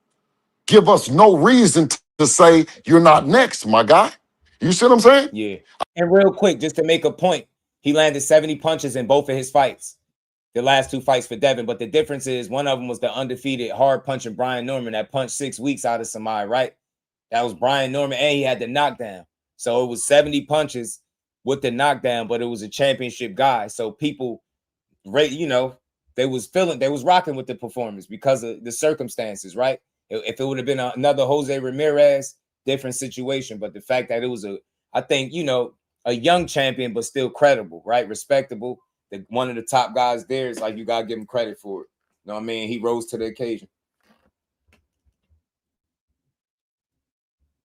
give us no reason to say you're not next, my guy. You see what I'm saying? Yeah. And real quick, just to make a point, he landed 70 punches in both of his fights, the last two fights for Devin. But the difference is one of them was the undefeated hard punching Brian Norman that punched 6 weeks out of somebody, right? That was Brian Norman, and he had the knockdown. So it was 70 punches with the knockdown, but it was a championship guy. So people, they was rocking with the performance because of the circumstances, right? If it would have been another Jose Ramirez, different situation. But the fact that it was I think, a young champion, but still credible, right? Respectable. One of the top guys there is like, you got to give him credit for it. You know what I mean? He rose to the occasion.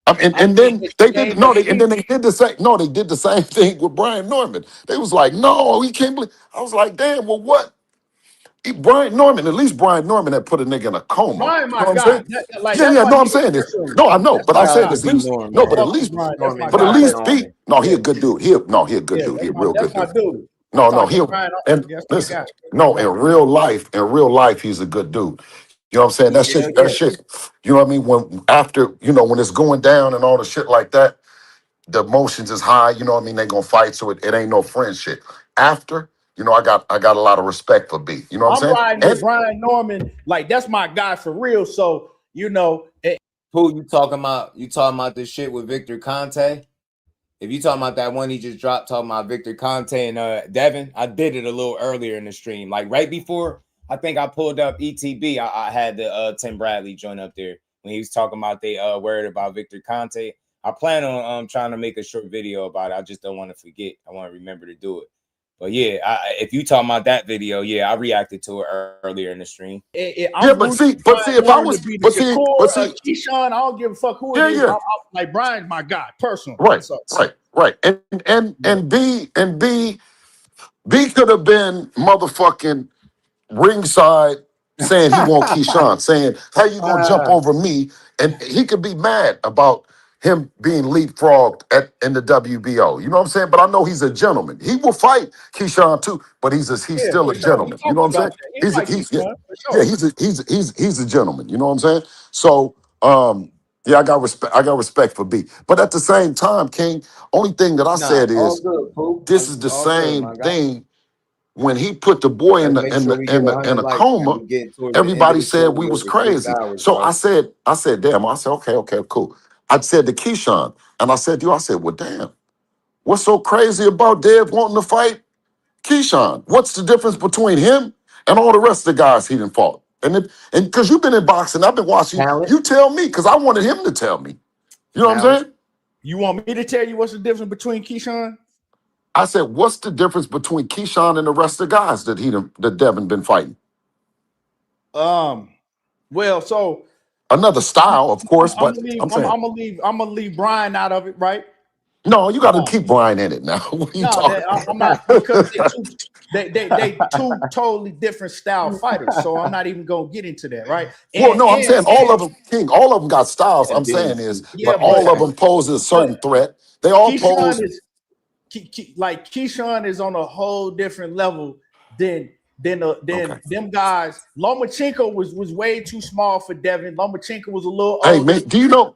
And then they did the same thing with Brian Norman. They was like, no, he can't believe. I was like, damn, well, what? Brian Norman, at least Brian Norman had put a nigga in a coma. Brian, You know what my I'm God. saying? No, I'm saying this. No, I know, but I said this. No, but at least, he a good dude. He a good dude. He a real good dude. No, listen. No, in real life, he's a good dude. You know what I'm saying? That shit. You know what I mean? When it's going down and all the shit like that, the emotions is high, you know what I mean? They gonna fight, so it ain't no friend shit. After, you know, I got a lot of respect for B. You know what I'm I'm saying? riding with Brian Norman, like that's my guy for real. So you know, Who you talking about? You talking about this shit with Victor Conte? If you talking about that one he just dropped, talking about Victor Conte and Devin, I did it a little earlier in the stream, like right before. I think I pulled up ETB. I had the Tim Bradley join up there when he was talking about they worried about Victor Conte. I plan on trying to make a short video about it. I just don't want to forget. I want to remember to do it. But yeah, if you talking about that video, yeah, I reacted to it earlier in the stream. But see, if I was, Shakur, Keyshawn, I don't give a fuck who it is. Like Brian's my guy, personally. Right. And B could have been motherfucking ringside saying he want Keyshawn, saying, how you gonna jump over me? And he could be mad about him being leapfrogged in the WBO. You know what I'm saying? But I know he's a gentleman. He will fight Keyshawn too, but he's still a gentleman. You know what I'm saying? He's a gentleman. You know what I'm saying? So yeah, I got respect for B. But at the same time, King, only thing that I said is this is the same thing. When he put the boy in a coma, everybody said we was crazy. So I said, damn. I said, okay, cool. I said to Keyshawn, and I said to you, I said, well, damn, what's so crazy about Dev wanting to fight Keyshawn? What's the difference between him and all the rest of the guys he didn't fought? And because you've been in boxing, I've been watching. You tell me, because I wanted him to tell me. You know what I'm saying? You want me to tell you what's the difference between Keyshawn? I said, what's the difference between Keyshawn and the rest of the guys that Devin been fighting? Well, so another style, of course, but I'm gonna leave Brian out of it, right? No, you got to keep Brian in it now. What are you talking about? I'm not, because they two totally different style fighters. So I'm not even gonna get into that, right? I'm saying all of them, King. All of them got styles. I'm saying but all of them pose a certain threat. They all pose. Like Keyshawn is on a whole different level than them guys. Lomachenko was way too small for Devin. Lomachenko was a little older. Hey man, do you know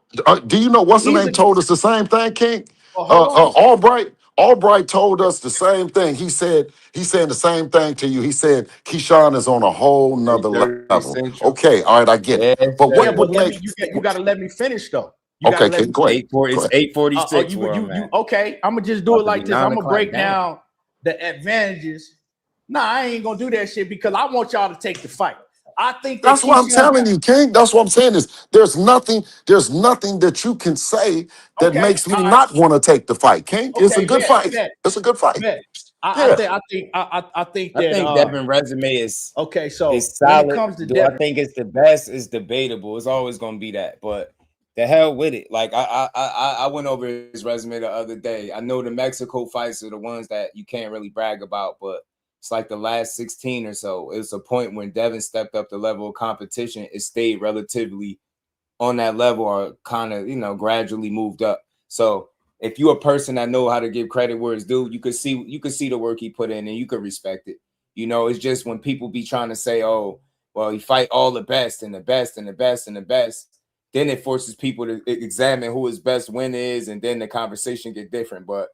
what's the name told us the same thing, King? Albright told us the same thing. He's saying the same thing to you. He said Keyshawn is on a whole nother level. Okay, all right, I get it. But what would make you got to let me finish though. Okay, King, go ahead. It's 8:46. Okay, I'm gonna just do it like this. I'm gonna break down the advantages. Nah, I ain't gonna do that shit because I want y'all to take the fight. I think that's what I'm telling you, King. That's what I'm saying is there's nothing that you can say that makes me not want to take the fight, King. It's a good fight. It's a good fight. I think Devin's resume is okay. So it's solid. When it comes to I think it's the best. It's debatable. It's always gonna be that, but the hell with it. Like I went over his resume the other day. I know the Mexico fights are the ones that you can't really brag about, but it's like the last 16 or so. It's a point when Devin stepped up the level of competition. It stayed relatively on that level or kind of, gradually moved up. So if you're a person that know how to give credit where it's due, you could see the work he put in and you could respect it. It's just when people be trying to say, oh, well, he fight all the best and the best and the best and the best. Then it forces people to examine who his best win is, and then the conversation get different. But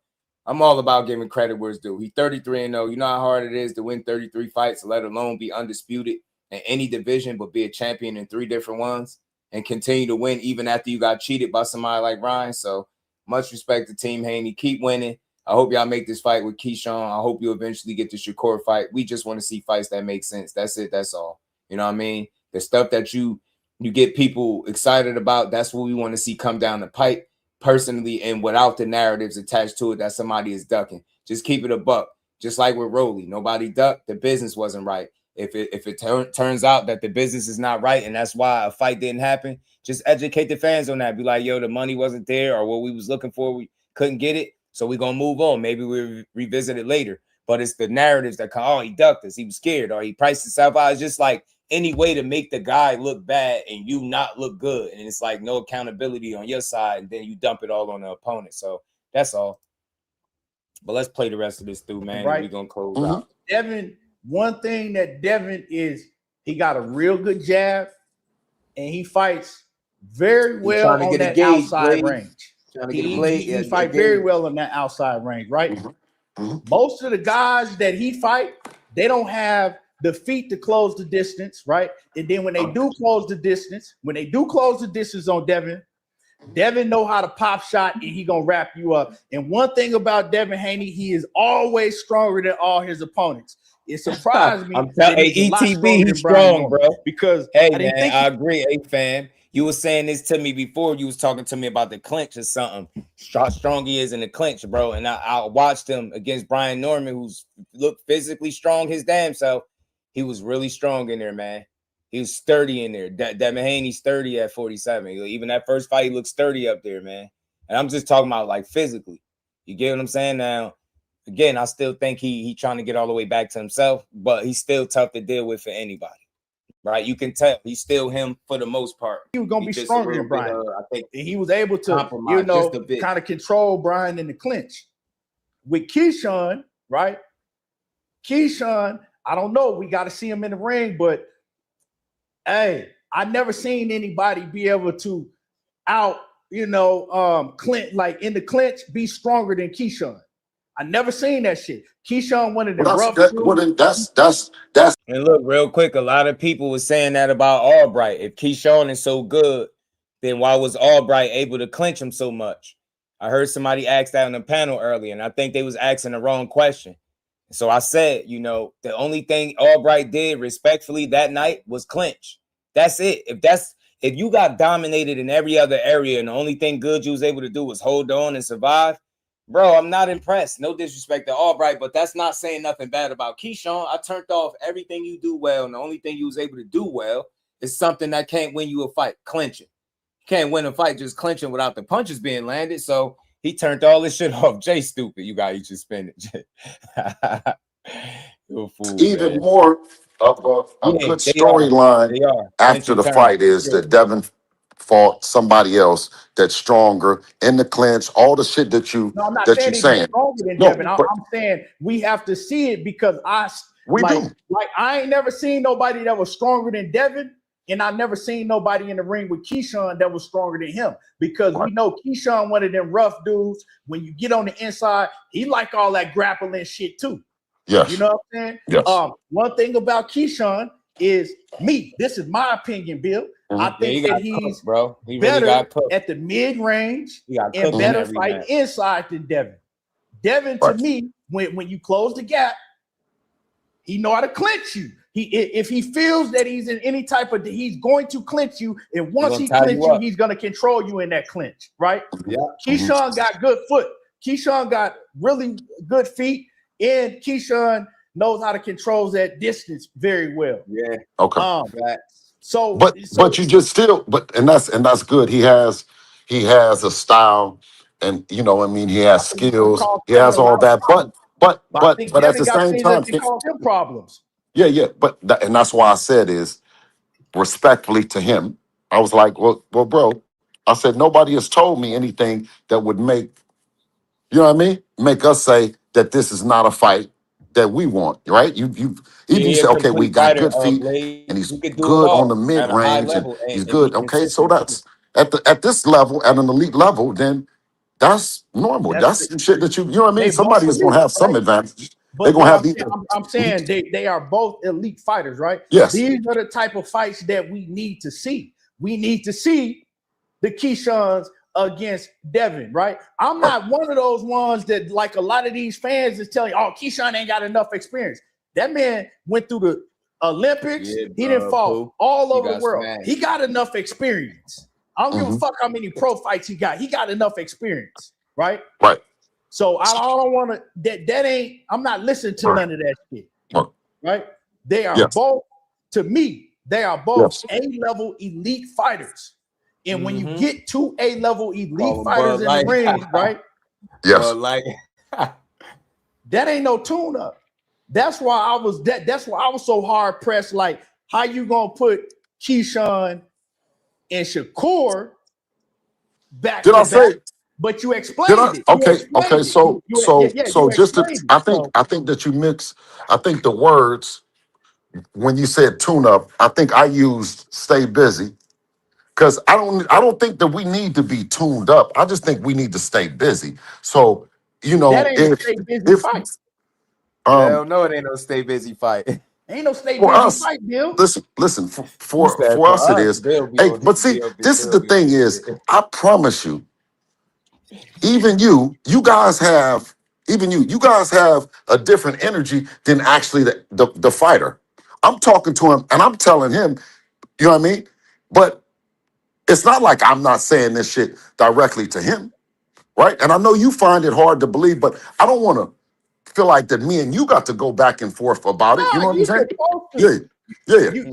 I'm all about giving credit where it's due. He's 33-0. You know how hard it is to win 33 fights, let alone be undisputed in any division, but be a champion in 3 different ones and continue to win even after you got cheated by somebody like Ryan. So much respect to Team Haney. Keep winning. I hope y'all make this fight with Keyshawn. I hope you eventually get the Shakur fight. We just want to see fights that make sense. That's it. That's all. You know what I mean? The stuff that you get people excited about, that's what we want to see come down the pipe personally and without the narratives attached to it that somebody is ducking. Just keep it a buck. Just like with Rolly. Nobody ducked. The business wasn't right. If it turns out that the business is not right and that's why a fight didn't happen, just educate the fans on that. Be like, yo, the money wasn't there or what we was looking for, we couldn't get it. So we're going to move on. Maybe we'll revisit it later. But it's the narratives that come, oh, he ducked us. He was scared or he priced himself out. It's just like any way to make the guy look bad and you not look good. And it's like no accountability on your side. And then you dump it all on the opponent. So that's all. But let's play the rest of this through, man. Right. We're going to close out. Devin, one thing that Devin is, he got a real good jab and he fights very well on that outside range. Trying to get a plate. He fight very well in that outside range, right? Most of the guys that he fight, they don't have the feet to close the distance, right? And then when they do close the distance, on Devin know how to pop shot and he gonna wrap you up. And one thing about Devin Haney, he is always stronger than all his opponents. It surprised me. ETB, he's strong, bro. Because I agree. Hey, fam, you were saying this to me before. You was talking to me about the clinch or something. Strong he is in the clinch, bro. And I watched him against Brian Norman, who's looked physically strong his damn self. He was really strong in there, man. He was sturdy in there. Devin Haney's sturdy at 47. Even that first fight, he looked sturdy up there, man. And I'm just talking about like physically. You get what I'm saying? Now, again, I still think he trying to get all the way back to himself, but he's still tough to deal with for anybody. Right? You can tell he's still him for the most part. He was gonna be stronger than Brian. I think he was able to, kind of control Brian in the clinch. With Keyshawn, right? Keyshawn, I don't know. We got to see him in the ring, but hey, I never seen anybody be able to clinch, like in the clinch, be stronger than Keyshawn. I never seen that shit. Keyshawn wanted to rough. That's. And look, real quick, a lot of people were saying that about Albright. If Keyshawn is so good, then why was Albright able to clinch him so much? I heard somebody ask that on the panel earlier, and I think they was asking the wrong question. So I said, the only thing Albright did respectfully that night was clinch. That's it. If you got dominated in every other area and the only thing good you was able to do was hold on and survive, bro, I'm not impressed. No disrespect to Albright, but that's not saying nothing bad about Keyshawn. I turned off everything you do well, and the only thing you was able to do well is something that can't win you a fight, clinching. You can't win a fight just clinching without the punches being landed. So he turned all this shit off. Jay, stupid. You got to eat your spinach. You're a fool, Even man. more of a good storyline after the fight is that Devin fought somebody else that's stronger in the clinch, all the shit that you No, I'm not that saying you he's saying. stronger than Devin. I'm saying we have to see it because I ain't never seen nobody that was stronger than Devin, and I never seen nobody in the ring with Keyshawn that was stronger than him because we know Keyshawn one of them rough dudes. When you get on the inside, he like all that grappling shit too. Yes. You know what I'm saying? Yes. One thing about Keyshawn is this is my opinion, Bill. I think that he's bro. He better really got at the mid-range and better fight inside than Devin. Devin, to me, when you close the gap, he know how to clinch you. If he feels that he's in any type of, he's going to clinch you, and once he clinches you, he's going to control you in that clinch, right? Yeah. Keyshawn got good foot. Keyshawn got really good feet, and Keyshawn knows how to control that distance very well. Yeah. Okay. But you just still and that's good. He has a style, and he has skills. He has all that, but at the same time, him problems. Yeah. But and that's why I said is respectfully to him. I was like, well, bro. I said nobody has told me anything that would make make us say that this is not a fight that we want, right? You say, okay, we got good feet, and he's good on the mid range, and he's good. Okay, so that's at this level, at an elite level, then that's normal. That's the shit that you know what I mean. Somebody is gonna have some advantage. They're gonna have these. I'm saying they are both elite fighters, right? Yes. These are the type of fights that we need to see. We need to see the Keyshawns against Devin, right? I'm not one of those ones that, like a lot of these fans is telling you, oh, Keyshawn ain't got enough experience. That man went through the Olympics. He didn't fall all over the world. Smashed. He got enough experience. I don't give a fuck how many pro fights he got. He got enough experience, right? Right. So I don't want to, that ain't, I'm not listening to none of that shit, right? They are both, to me, they are both A-level elite fighters. And when you get to A-level elite fighters in the ring, right? Yes. That ain't no tune-up. That's why I was so hard pressed. Like, how you gonna put Keyshawn and Shakur back? Did I say? But you explained it. Okay. So just to, I think that you mix. I think the words when you said tune-up, I think I used stay busy. Because I don't think that we need to be tuned up. I just think we need to stay busy. So, you know, That ain't a stay busy fight. Hell no, it ain't no stay busy fight. Ain't no stay for busy us, fight, Bill. listen, for us it is. Hey, but see, this is the thing is, I promise you, even you guys have a different energy than actually the fighter. I'm talking to him and I'm telling him, you know what I mean? But it's not like I'm not saying this shit directly to him, right? And I know you find it hard to believe, but I don't want to feel like that me and you got to go back and forth about it. You know what I'm saying? Yeah. If you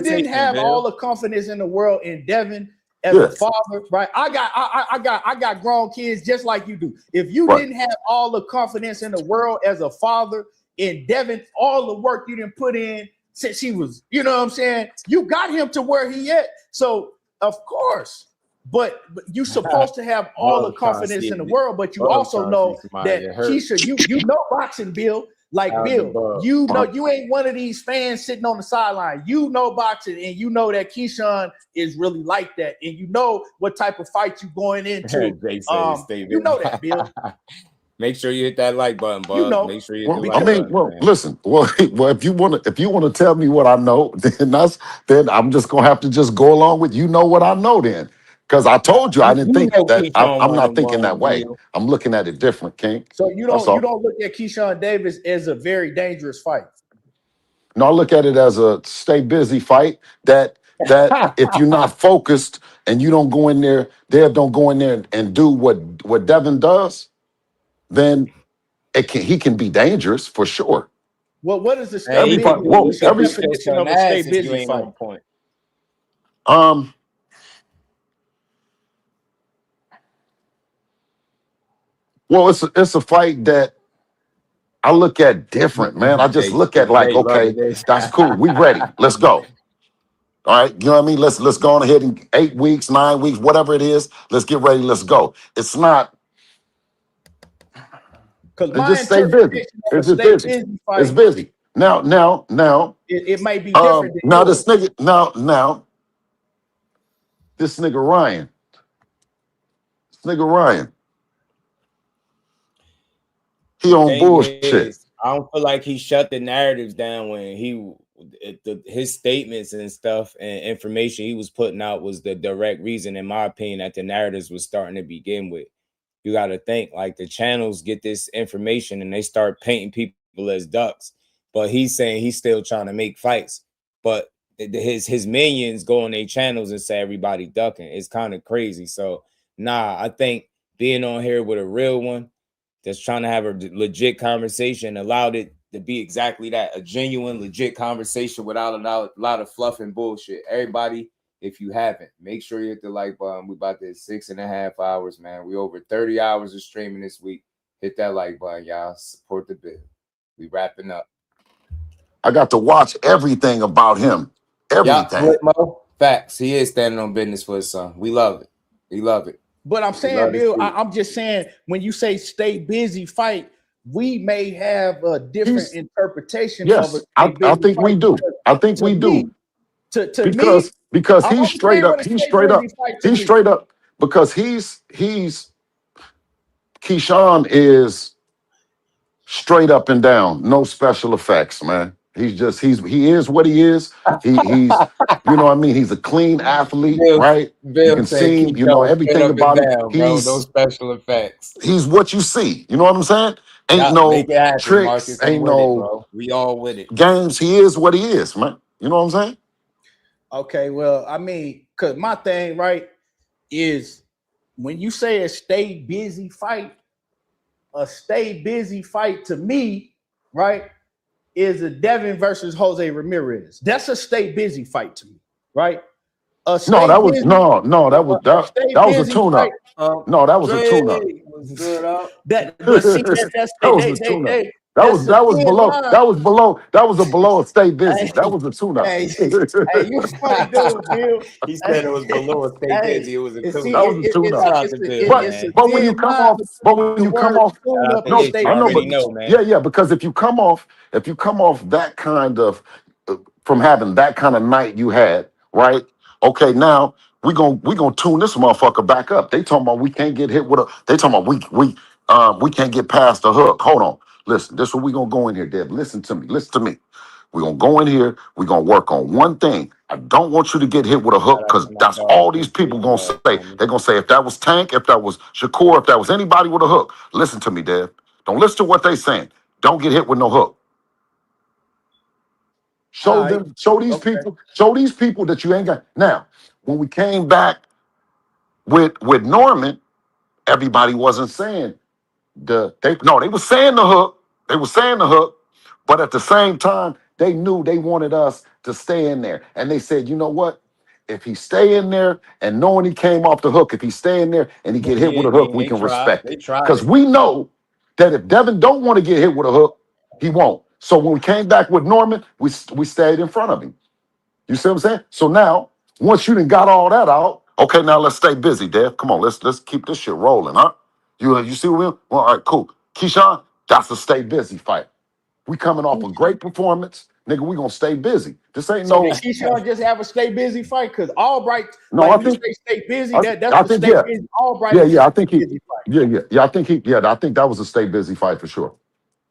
didn't have all the confidence in the world in Devin as a father, right? I got grown kids just like you do. If you didn't have all the confidence in the world as a father in Devin, all the work you didn't put in since he was, you know what I'm saying? You got him to where he at. So of course, but you're supposed to have all the confidence in the world, but you also know that Keisha, you know boxing, Bill. Like Bill, you know you ain't one of these fans sitting on the sideline. You know boxing, and you know that Keyshawn is really like that, and you know what type of fight you going into. You know that, Bill. Make sure you hit that like button, bud. You know, make sure you hit the like button. Well, listen. Well, if you want to tell me what I know, then I'm just gonna have to just go along with you know what I know then. Because I told you I didn't think that. I'm not thinking that way. I'm looking at it different, King. So you don't look at Keyshawn Davis as a very dangerous fight. No, I look at it as a stay busy fight. That if you're not focused and you don't go in there, Dev don't go in there and do what Devin does, then he can be dangerous for sure. Well, what is the definition of a stay busy fight? Well, it's a fight that I look at different, man. I just look at like, okay, that's cool. We ready. Let's go. All right, you know what I mean? Let's go on ahead in 8 weeks, 9 weeks, whatever it is. Let's get ready. Let's go. It's not. Because my just stay busy. It's just busy. It's busy. Now. It might be different. Now this nigga. This nigga Ryan. He on bullshit. I don't feel like he shut the narratives down when his statements and stuff and information he was putting out was the direct reason, in my opinion, that the narratives was starting to begin with. You got to think like the channels get this information and they start painting people as ducks, but he's saying he's still trying to make fights, but his minions go on their channels and say everybody ducking. It's kind of crazy. So I think being on here with a real one that's trying to have a legit conversation allowed it to be exactly that, a genuine, legit conversation without a lot of fluff and bullshit. Everybody, if you haven't, make sure you hit the like button. We about to 6.5 hours, man. We over 30 hours of streaming this week. Hit that like button, y'all. Support the bill. We wrapping up. I got to watch everything about him. Everything. Facts. He is standing on business for his son. We love it. We love it. But I'm saying, Bill, I'm just saying, when you say stay busy fight, we may have a different interpretation of it. I think we do. I think we do. Because he's straight up. He's straight up. Because Keyshawn is straight up and down. No special effects, man. He is what he is. He's you know what I mean? He's a clean athlete, right? You can see him, you know everything about him. He's no special effects. He's what you see. You know what I'm saying? Ain't no tricks, ain't no we all with it. Games. He is what he is, man. You know what I'm saying? Okay, well, I mean, because my thing, right, is when you say a stay busy fight to me, right, is a Devin versus Jose Ramirez. That's a stay busy fight to me, right? That was a tune-up. No, that was a tune-up. That was below a stay busy. That was a tune-up. Hey, you funny dude, Bill. He said it was below a stay busy. It was a tune-up. That was a tune-up. But when you come off, I know, but because if you come off that kind of from having that kind of night you had, right? Okay, now we gonna tune this motherfucker back up. They talking about we can't get hit with a. They talking about we can't get past the hook. Hold on, listen. This is what we gonna go in here, Deb. Listen to me. Listen to me. We're gonna go in here. We're gonna work on one thing. I don't want you to get hit with a hook because that's all these people gonna say. They're gonna say if that was Tank, if that was Shakur, if that was anybody with a hook. Listen to me, Deb. Don't listen to what they saying. Don't get hit with no hook. Show them, show these people that you ain't got. Now, when we came back with Norman, everybody wasn't saying they were saying the hook. They were saying the hook, but at the same time, they knew they wanted us to stay in there. And they said, you know what? If he stay in there and knowing he came off the hook, if he stay in there and he get hit with a hook, we can respect it. Because we know that if Devin don't want to get hit with a hook, he won't. So when we came back with Norman, we stayed in front of him. You see what I'm saying? So now, once you done got all that out, okay, now let's stay busy, Dev. Come on, let's keep this shit rolling, huh? You see what we mean? Well, all right, cool. Keyshawn, that's a stay busy fight. We coming off a great performance. Nigga, we gonna stay busy. This ain't So no. did Keyshawn just have a stay busy fight? Because Albright, No, like I you think say, stay busy. I That's a think stay busy. Albright. yeah. I think he. Yeah. I think that was a stay busy fight for sure.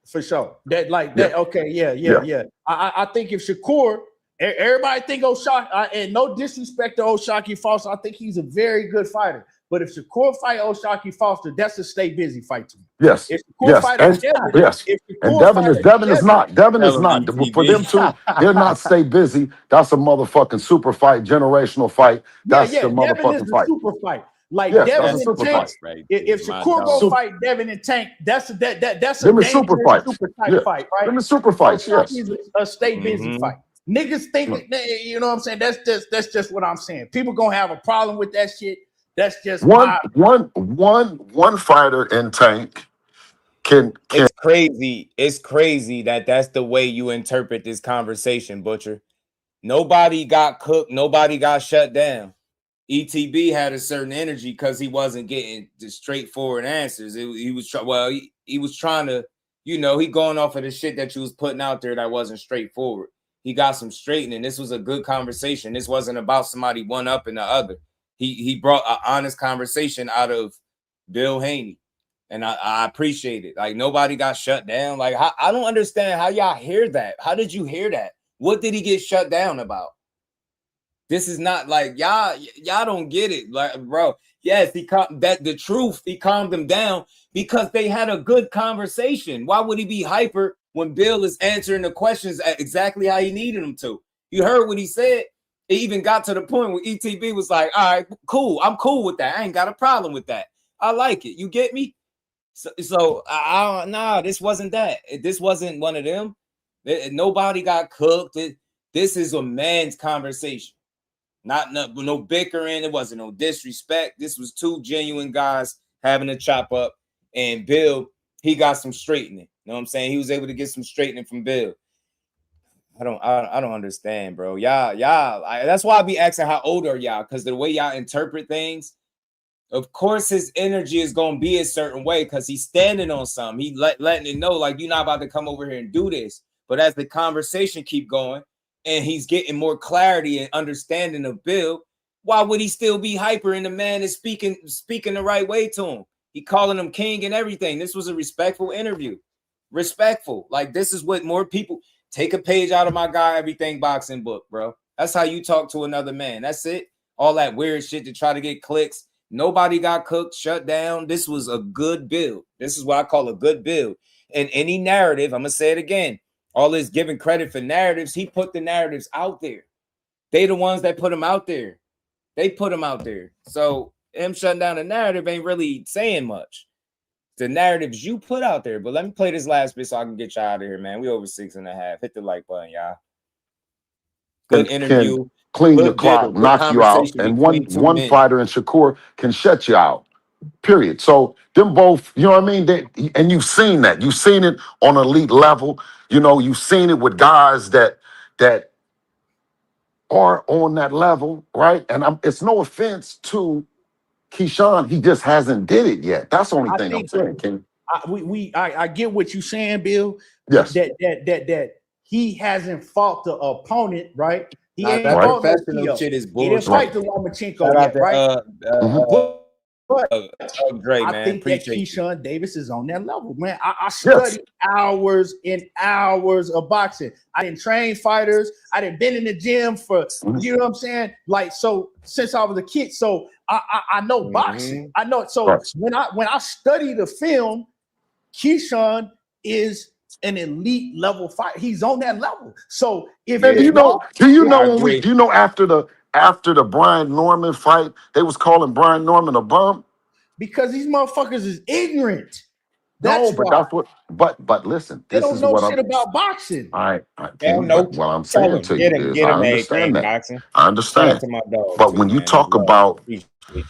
For sure. That like that. Okay. Yeah. I think if Shakur, everybody think Oshaquie, and no disrespect to Oshaquie Foster, I think he's a very good fighter. But if Shakur fight Oshaquie Foster, that's a stay busy fight to me. Yes. If Shakur fight Devin, yes. if And Shakur Devin is not. Devin is Tell 'em not. ETB. For them two, they're not stay busy. That's a motherfucking super fight, generational fight. That's the Devin is motherfucking the fight. super fight. Like Yes, Devin that's a and super Tank. fight. Right. If Shakur go fight Devin and Tank, that's a Them is super dangerous fights. super type Yeah. fight, right? Them is super fights. Yes. Oshaquie is a stay busy fight. Niggas think, you know what I'm saying? That's just what I'm saying. People gonna have a problem with that shit. That's just One fighter in Tank can. It's crazy. It's crazy that that's the way you interpret this conversation, Butcher. Nobody got cooked. Nobody got shut down. ETB had a certain energy because he wasn't getting the straightforward answers. He was trying to, he going off of the shit that you was putting out there that wasn't straightforward. He got some straightening. This was a good conversation. This wasn't about somebody one up in the other. He brought an honest conversation out of Bill Haney. And I appreciate it. Like, nobody got shut down. Like, I don't understand how y'all hear that. How did you hear that? What did he get shut down about? This is not like y'all don't get it. Like, bro, yes, he calmed them down because they had a good conversation. Why would he be hyper when Bill is answering the questions exactly how he needed him to? You heard what he said. It even got to the point where ETB was like, all right, cool. I'm cool with that. I ain't got a problem with that. I like it. You get me? So this wasn't that. This wasn't one of them. Nobody got cooked. This is a man's conversation. Not no bickering. It wasn't no disrespect. This was two genuine guys having a chop up. And Bill, he got some straightening. You know what I'm saying? He was able to get some straightening from Bill. I don't understand, bro. Y'all. That's why I be asking how old are y'all? Because the way y'all interpret things, of course, his energy is gonna be a certain way because he's standing on something. He letting it know, like, you're not about to come over here and do this. But as the conversation keep going, and he's getting more clarity and understanding of Bill, why would he still be hyper? And the man is speaking the right way to him. He calling him king and everything. This was a respectful interview. Respectful. Like, this is what more people take a page out of my guy everything boxing book, bro. That's how you talk to another man. That's it. All that weird shit to try to get clicks. Nobody got cooked, shut down. This was a good build. This is what I call a good build. And any narrative, I'm gonna say it again. All this giving credit for narratives, he put the narratives out there. They the ones that put them out there. They put them out there. So him shutting down the narrative ain't really saying much. The narratives you put out there. But let me play this last bit so I can get y'all out of here, man. We over 6.5. Hit the like button, y'all. Good interview. Clean your clock, knock you out, and one fighter in Shakur can shut you out. Period. So them both, you know what I mean? And you've seen that. You've seen it on elite level. You know, you've seen it with guys that are on that level, right? And it's no offense to Keyshawn. He just hasn't did it yet. That's the only thing I'm saying, King. I get what you're saying, Bill. Yes. That he hasn't fought the opponent, right? He Nah, ain't that fought no professional PO. shit is He didn't bullshit. fight the Shout Lomachenko out yet, to right? But Dre, I man. think that Appreciate you. Keyshawn Davis is on that level, man. I Yes. studied hours and hours of boxing. I didn't train fighters. I didn't been in the gym for, you know what I'm saying? Like, so since I was a kid, so I know boxing. I know it. So when I study the film, Keyshawn is an elite level fighter. He's on that level. So if Man, do you know agree. do you know after the Brian Norman fight, they was calling Brian Norman a bum? Because these motherfuckers is ignorant. No, That's but why. that's what but listen, They this don't is know what shit about boxing. I They don't King, know. but what I'm Tell saying him. to Get you him. is Get I him understand everything, that. boxing. I Shout out understand. to my dog, But too, when you man. Much talk love. about Appreciate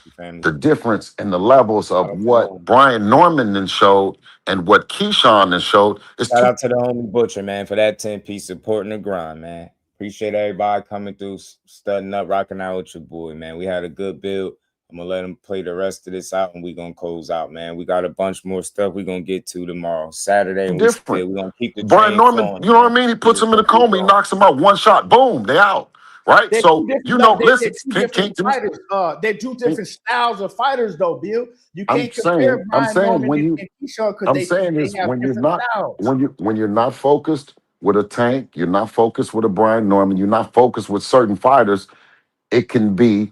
you, family. the difference in the levels Shout of out to the what homie. Brian Norman then showed and what Keyshawn then showed, is Shout out to the homie Butcher, man, for that 10-piece supporting the grind, man. Appreciate everybody coming through, studying up, rocking out with your boy, man. We had a good build. I'm going to let him play the rest of this out, and we're going to close out, man. We got a bunch more stuff we're going to get to tomorrow, Saturday, and we're different. going to keep the Brian train Norman, flowing, you know what man. I mean? He We're puts just him in going a to keep coma, he going. knocks him out, one shot, boom, they out. Right? They're So, two different, you know, they're listen, two different fighters. They're two different styles of fighters, though, Bill. You can't compare I'm Brian saying Norman when you and Keyshawn because I'm saying they is have when you're different not styles. when you're not focused with a Tank, you're not focused with a Brian Norman, you're not focused with certain fighters, it could be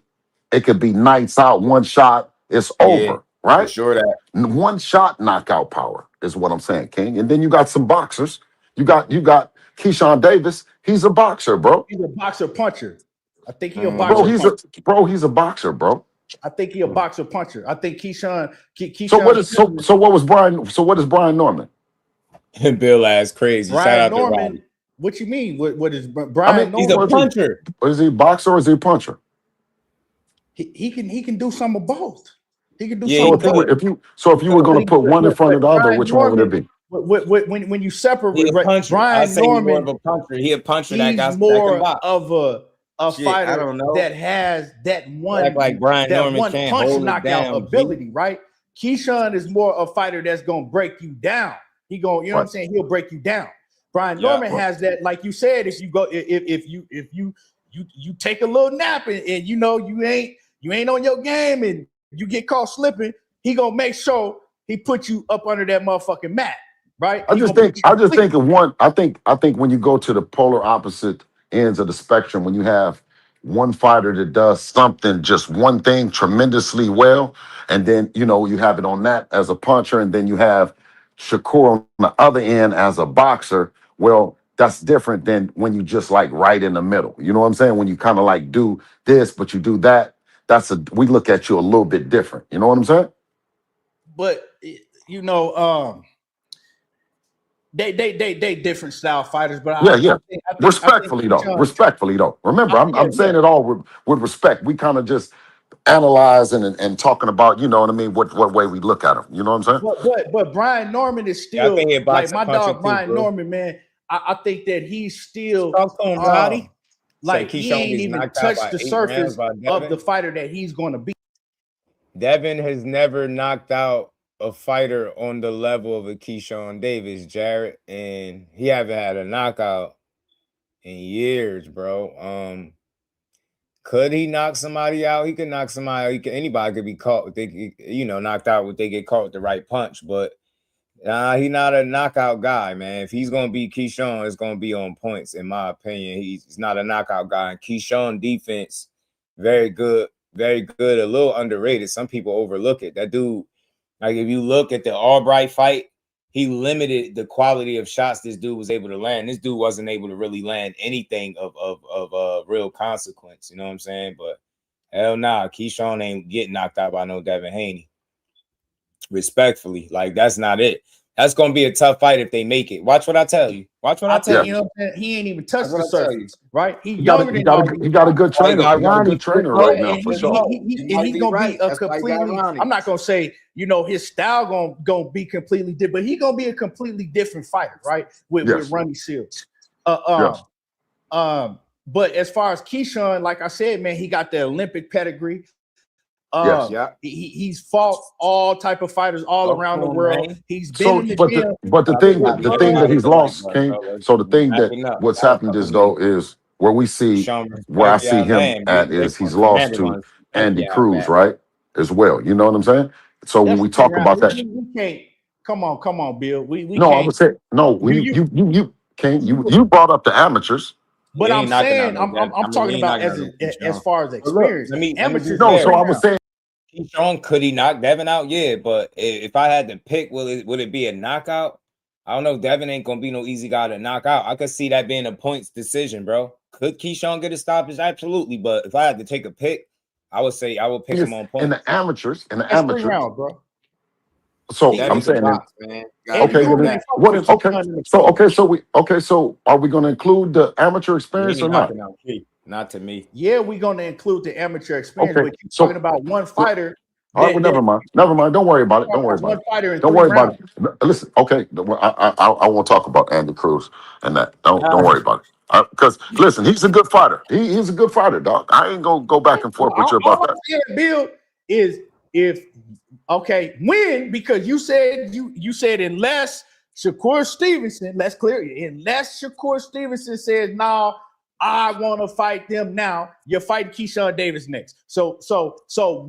nights out, one shot, it's Yeah, over, right? for sure that. One shot knockout power is what I'm saying, King. And then you got some boxers. You got Keyshawn Davis. He's a boxer, bro. He's a boxer puncher. I think he a Bro, boxer puncher. he's a boxer, bro. I think he a boxer puncher. I think Keyshawn. So what is Brian Norman? Bill ass crazy. Shout Brian out to Norman. Robbie. What you mean? What is I Brian mean, He's a Norman? puncher. Is he a boxer or is he a puncher? He can do some of both. He can do Yeah, some he of both. If you were going to put one in front of the other, Brian which one would it Norman, be? when you separate He a puncher. I Brian say he's more of Norman, a puncher. He a puncher that he's can more box. of a Shit, fighter I don't know. that has that one Act like Brian Norman can't punch hold it knockout down, G. ability, right? Keyshawn is more a fighter that's gonna break you down. He gonna, you know what I'm saying? He'll break you down. Brian Norman has that, like you said, if you take a little nap and you know you ain't on your game and you get caught slipping, he gonna make sure he put you up under that motherfucking mat, right? I just think of one. I think when you go to the polar opposite ends of the spectrum, when you have one fighter that does something, just one thing tremendously well, and then you have it on that as a puncher, and then you have Shakur on the other end as a boxer. Well, that's different than when you just like right in the middle. You know what I'm saying? When you kind of like do this, but you do that. We look at you a little bit different. You know what I'm saying? But they different style fighters. But I think Respectfully though. Remember, I'm saying it all with respect. We kind of just analyzing and talking about, you know what I mean, what way we look at them. You know what I'm saying? But Brian Norman is still like my dog Brian bro. Norman, man. I think that he's still like he ain't even touched the surface of the fighter that he's going to be. Devin has never knocked out a fighter on the level of a Keyshawn Davis, Jarrett, and he haven't had a knockout in years, bro. Could he knock somebody out? He could knock somebody out. Anybody could be caught. Knocked out when they get caught with the right punch. But he's not a knockout guy, man. If he's gonna beat Keyshawn, it's gonna be on points, in my opinion. He's not a knockout guy. And Keyshawn defense, very good, very good. A little underrated. Some people overlook it. That dude, like if you look at the Albright fight, he limited the quality of shots this dude was able to land. This dude wasn't able to really land anything of real consequence. You know what I'm saying? But hell nah, Keyshawn ain't getting knocked out by no Devin Haney. Respectfully, like that's not it. That's gonna be a tough fight if they make it. Watch what I tell you. Watch what I tell you. You know, he ain't even touched the That's what I tell surface, right? He younger than all these. You got a good trainer. You got a good trainer right now for sure. He's gonna be a completely. I'm not gonna say his style gonna be completely different, but he's gonna be a completely different fighter, right? With Ronnie Seals. But as far as Keyshawn, like I said, man, he got the Olympic pedigree. He's fought all type of fighters all around the world. He's been in the gym. But the thing that he's lost, King. So the thing that what's happened is though is where we see Keyshawn where I respect see y'all him man. at They is he's want lost Commander to want to respect Andy y'all Cruz, man. right? As well. You know what I'm saying? So when That's we talk around. about that, We can't. Come on, Bill. We no, I can't. would say no. When you can't you brought up the amateurs. But We I'm ain't knocking out saying no Devin. I I'm mean, we talking ain't about knocking out no as Keyshawn. far as But look, experience. let me Amateurs be No, fair. so I was saying Keyshawn, could he knock Devin out? Yeah, but if I had to pick, would it be a knockout? I don't know. Devin ain't gonna be no easy guy to knock out. I could see that being a points decision, bro. Could Keyshawn get a stoppage? Absolutely. But if I had to take a pick, I would say I would pick him on in points. the amateurs, That's 3 rounds, bro. So I'm Devin can saying that. box, man. Andy Okay, Cruz then ain't fucking what? with Okay, Keyshawn in the so cage. so are we going to include the amateur He experience or ain't not? knocking out Key. Not to me. Yeah, we're gonna include the amateur experience, Okay, but you're so talking about one fighter all right, well, never mind. Never mind. Don't worry about it. Don't worry about one it. fighter in Don't 3 worry about rounds. it. Listen, okay. I won't talk about Andy Cruz and that. Don't worry about it. Because listen, he's a good fighter. He's a good fighter, dog. I ain't gonna go back and forth with you about All I'm that. saying, Bill, is if when, because you said unless Shakur Stevenson, let's clear it, unless Shakur Stevenson says no, I want to fight them now, you're fighting Keyshawn Davis next. So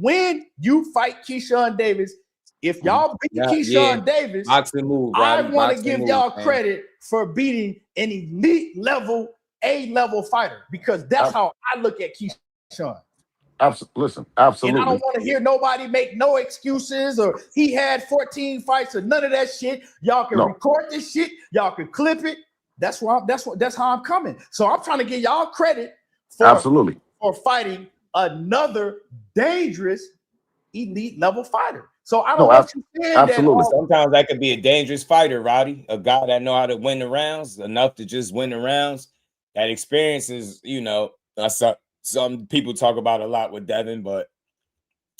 when you fight Keyshawn Davis, if y'all beat Keyshawn Davis, boxing move, I Roddy. want to Boxing give move, y'all man. credit for beating an elite level, A-level fighter, because that's how I look at Keyshawn. Listen, And I absolutely. don't want to hear nobody make no excuses or he had 14 fights or none of that shit. Y'all can record this shit. Y'all can clip it. That's how I'm coming. So I'm trying to give y'all credit for fighting another dangerous elite level fighter. So I don't want you saying that. Sometimes that could be a dangerous fighter, Roddy. A guy that know how to win the rounds, enough to just win the rounds. That experience is, some people talk about a lot with Devin, but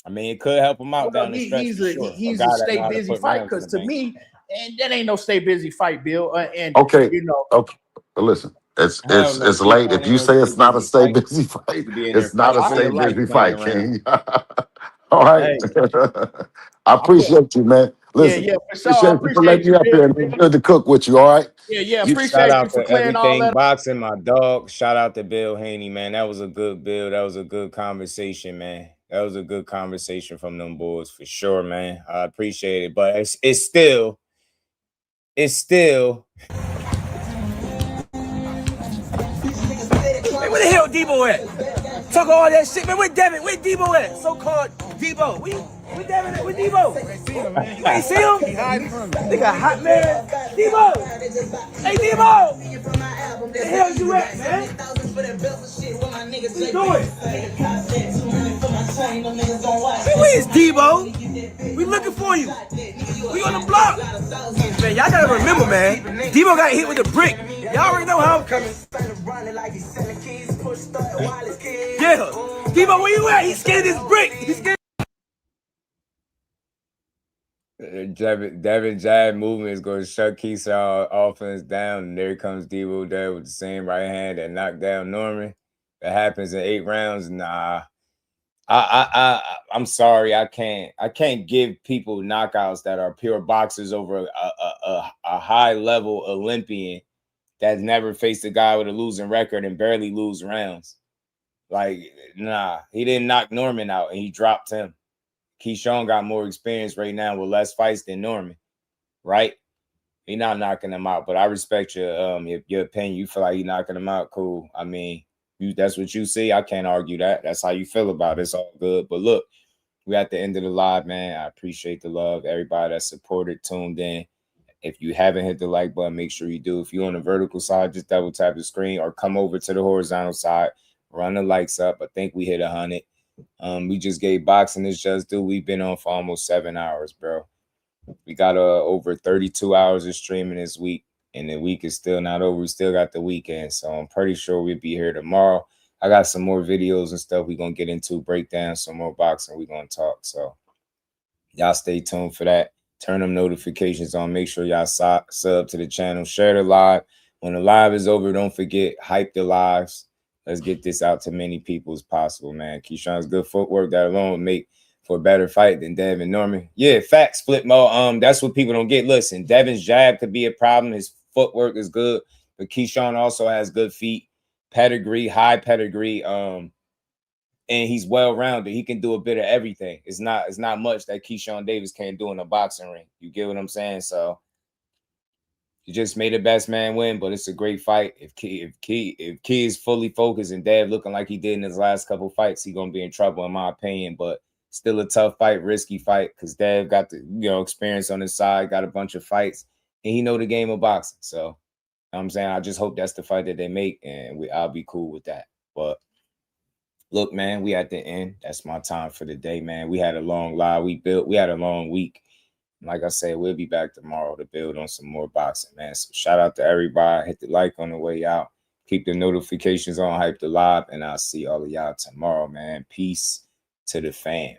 I mean, it could help him out down the stretch for sure. He's a stay busy fight, because to me, and that ain't no stay busy fight, Bill. Okay. Listen, it's late. If you say it's not a stay busy fight, it's not a stay busy fight, King. All right. I appreciate you, man. Listen, for sure. I appreciate you for letting me up here. It's good to cook with you. All right. Appreciate you for clearing all that. Boxing, my dog. Shout out to Bill Haney, man. That was a good build. That was a good conversation, man. That was a good conversation from them boys for sure, man. I appreciate it, but it's still. Hey, where the hell Debo at? Talk all that shit, man. Where Devin? Where Debo at? So-called Debo. Where Devin at? Where Debo? You ain't see him? Nigga hot man. Debo! Hey, Debo! Where the hell you at, man? What you doing? Where is Debo? We looking for you. We on the block. Man, y'all gotta remember, man. Debo got hit with a brick. Y'all already know how I'm coming. Yeah. Debo, where you at? He's scared of this brick. He's scared. Devin jab movement is going to shut Keyshawn offense down, and there comes Debo there with the same right hand that knocked down Norman. That happens in 8 rounds. Nah, I'm sorry, I can't give people knockouts that are pure boxers over a high level Olympian that's never faced a guy with a losing record and barely lose rounds. Like, nah, he didn't knock Norman out and he dropped him. Keyshawn got more experience right now with less fights than Norman, right? He not knocking him out, but I respect your opinion. You feel like he knocking him out, cool. I mean, that's what you see. I can't argue that. That's how you feel about it. It's all good. But look, we're at the end of the live, man. I appreciate the love. Everybody that supported, tuned in. If you haven't hit the like button, make sure you do. If you're on the vertical side, just double tap the screen or come over to the horizontal side. Run the likes up. I think we hit 100. We just gave Boxing Is Just Due. We've been on for almost 7 hours, bro. We got over 32 hours of streaming this week, and the week is still not over. We still got the weekend, so I'm pretty sure we'll be here tomorrow. I got some more videos and stuff we're going to get into, breakdown, some more boxing we're going to talk. So y'all stay tuned for that. Turn them notifications on. Make sure y'all sub to the channel. Share the live. When the live is over, don't forget, hype the lives. Let's get this out to many people as possible, man. Keyshawn's good footwork, that alone would make for a better fight than Devin Norman. Yeah, facts, Flip Mo. That's what people don't get. Listen, Devin's jab could be a problem. His footwork is good, but Keyshawn also has good feet. pedigree, high pedigree. And he's well-rounded. He can do a bit of everything. It's not much that Keyshawn Davis can't do in a boxing ring. You get what I'm saying? So you just made the best man win, but it's a great fight. If Key is fully focused and Dev looking like he did in his last couple fights, he's gonna be in trouble, in my opinion. But still a tough fight, risky fight, because Dev got the experience on his side, got a bunch of fights, and he know the game of boxing. So you know what I'm saying, I just hope that's the fight that they make, and I'll be cool with that. But look, man, we at the end. That's my time for the day, man. We had a long live. We had a long week. Like I said, we'll be back tomorrow to build on some more boxing, man. So shout out to everybody. Hit the like on the way out. Keep the notifications on, Hype the Live, and I'll see all of y'all tomorrow, man. Peace to the fam.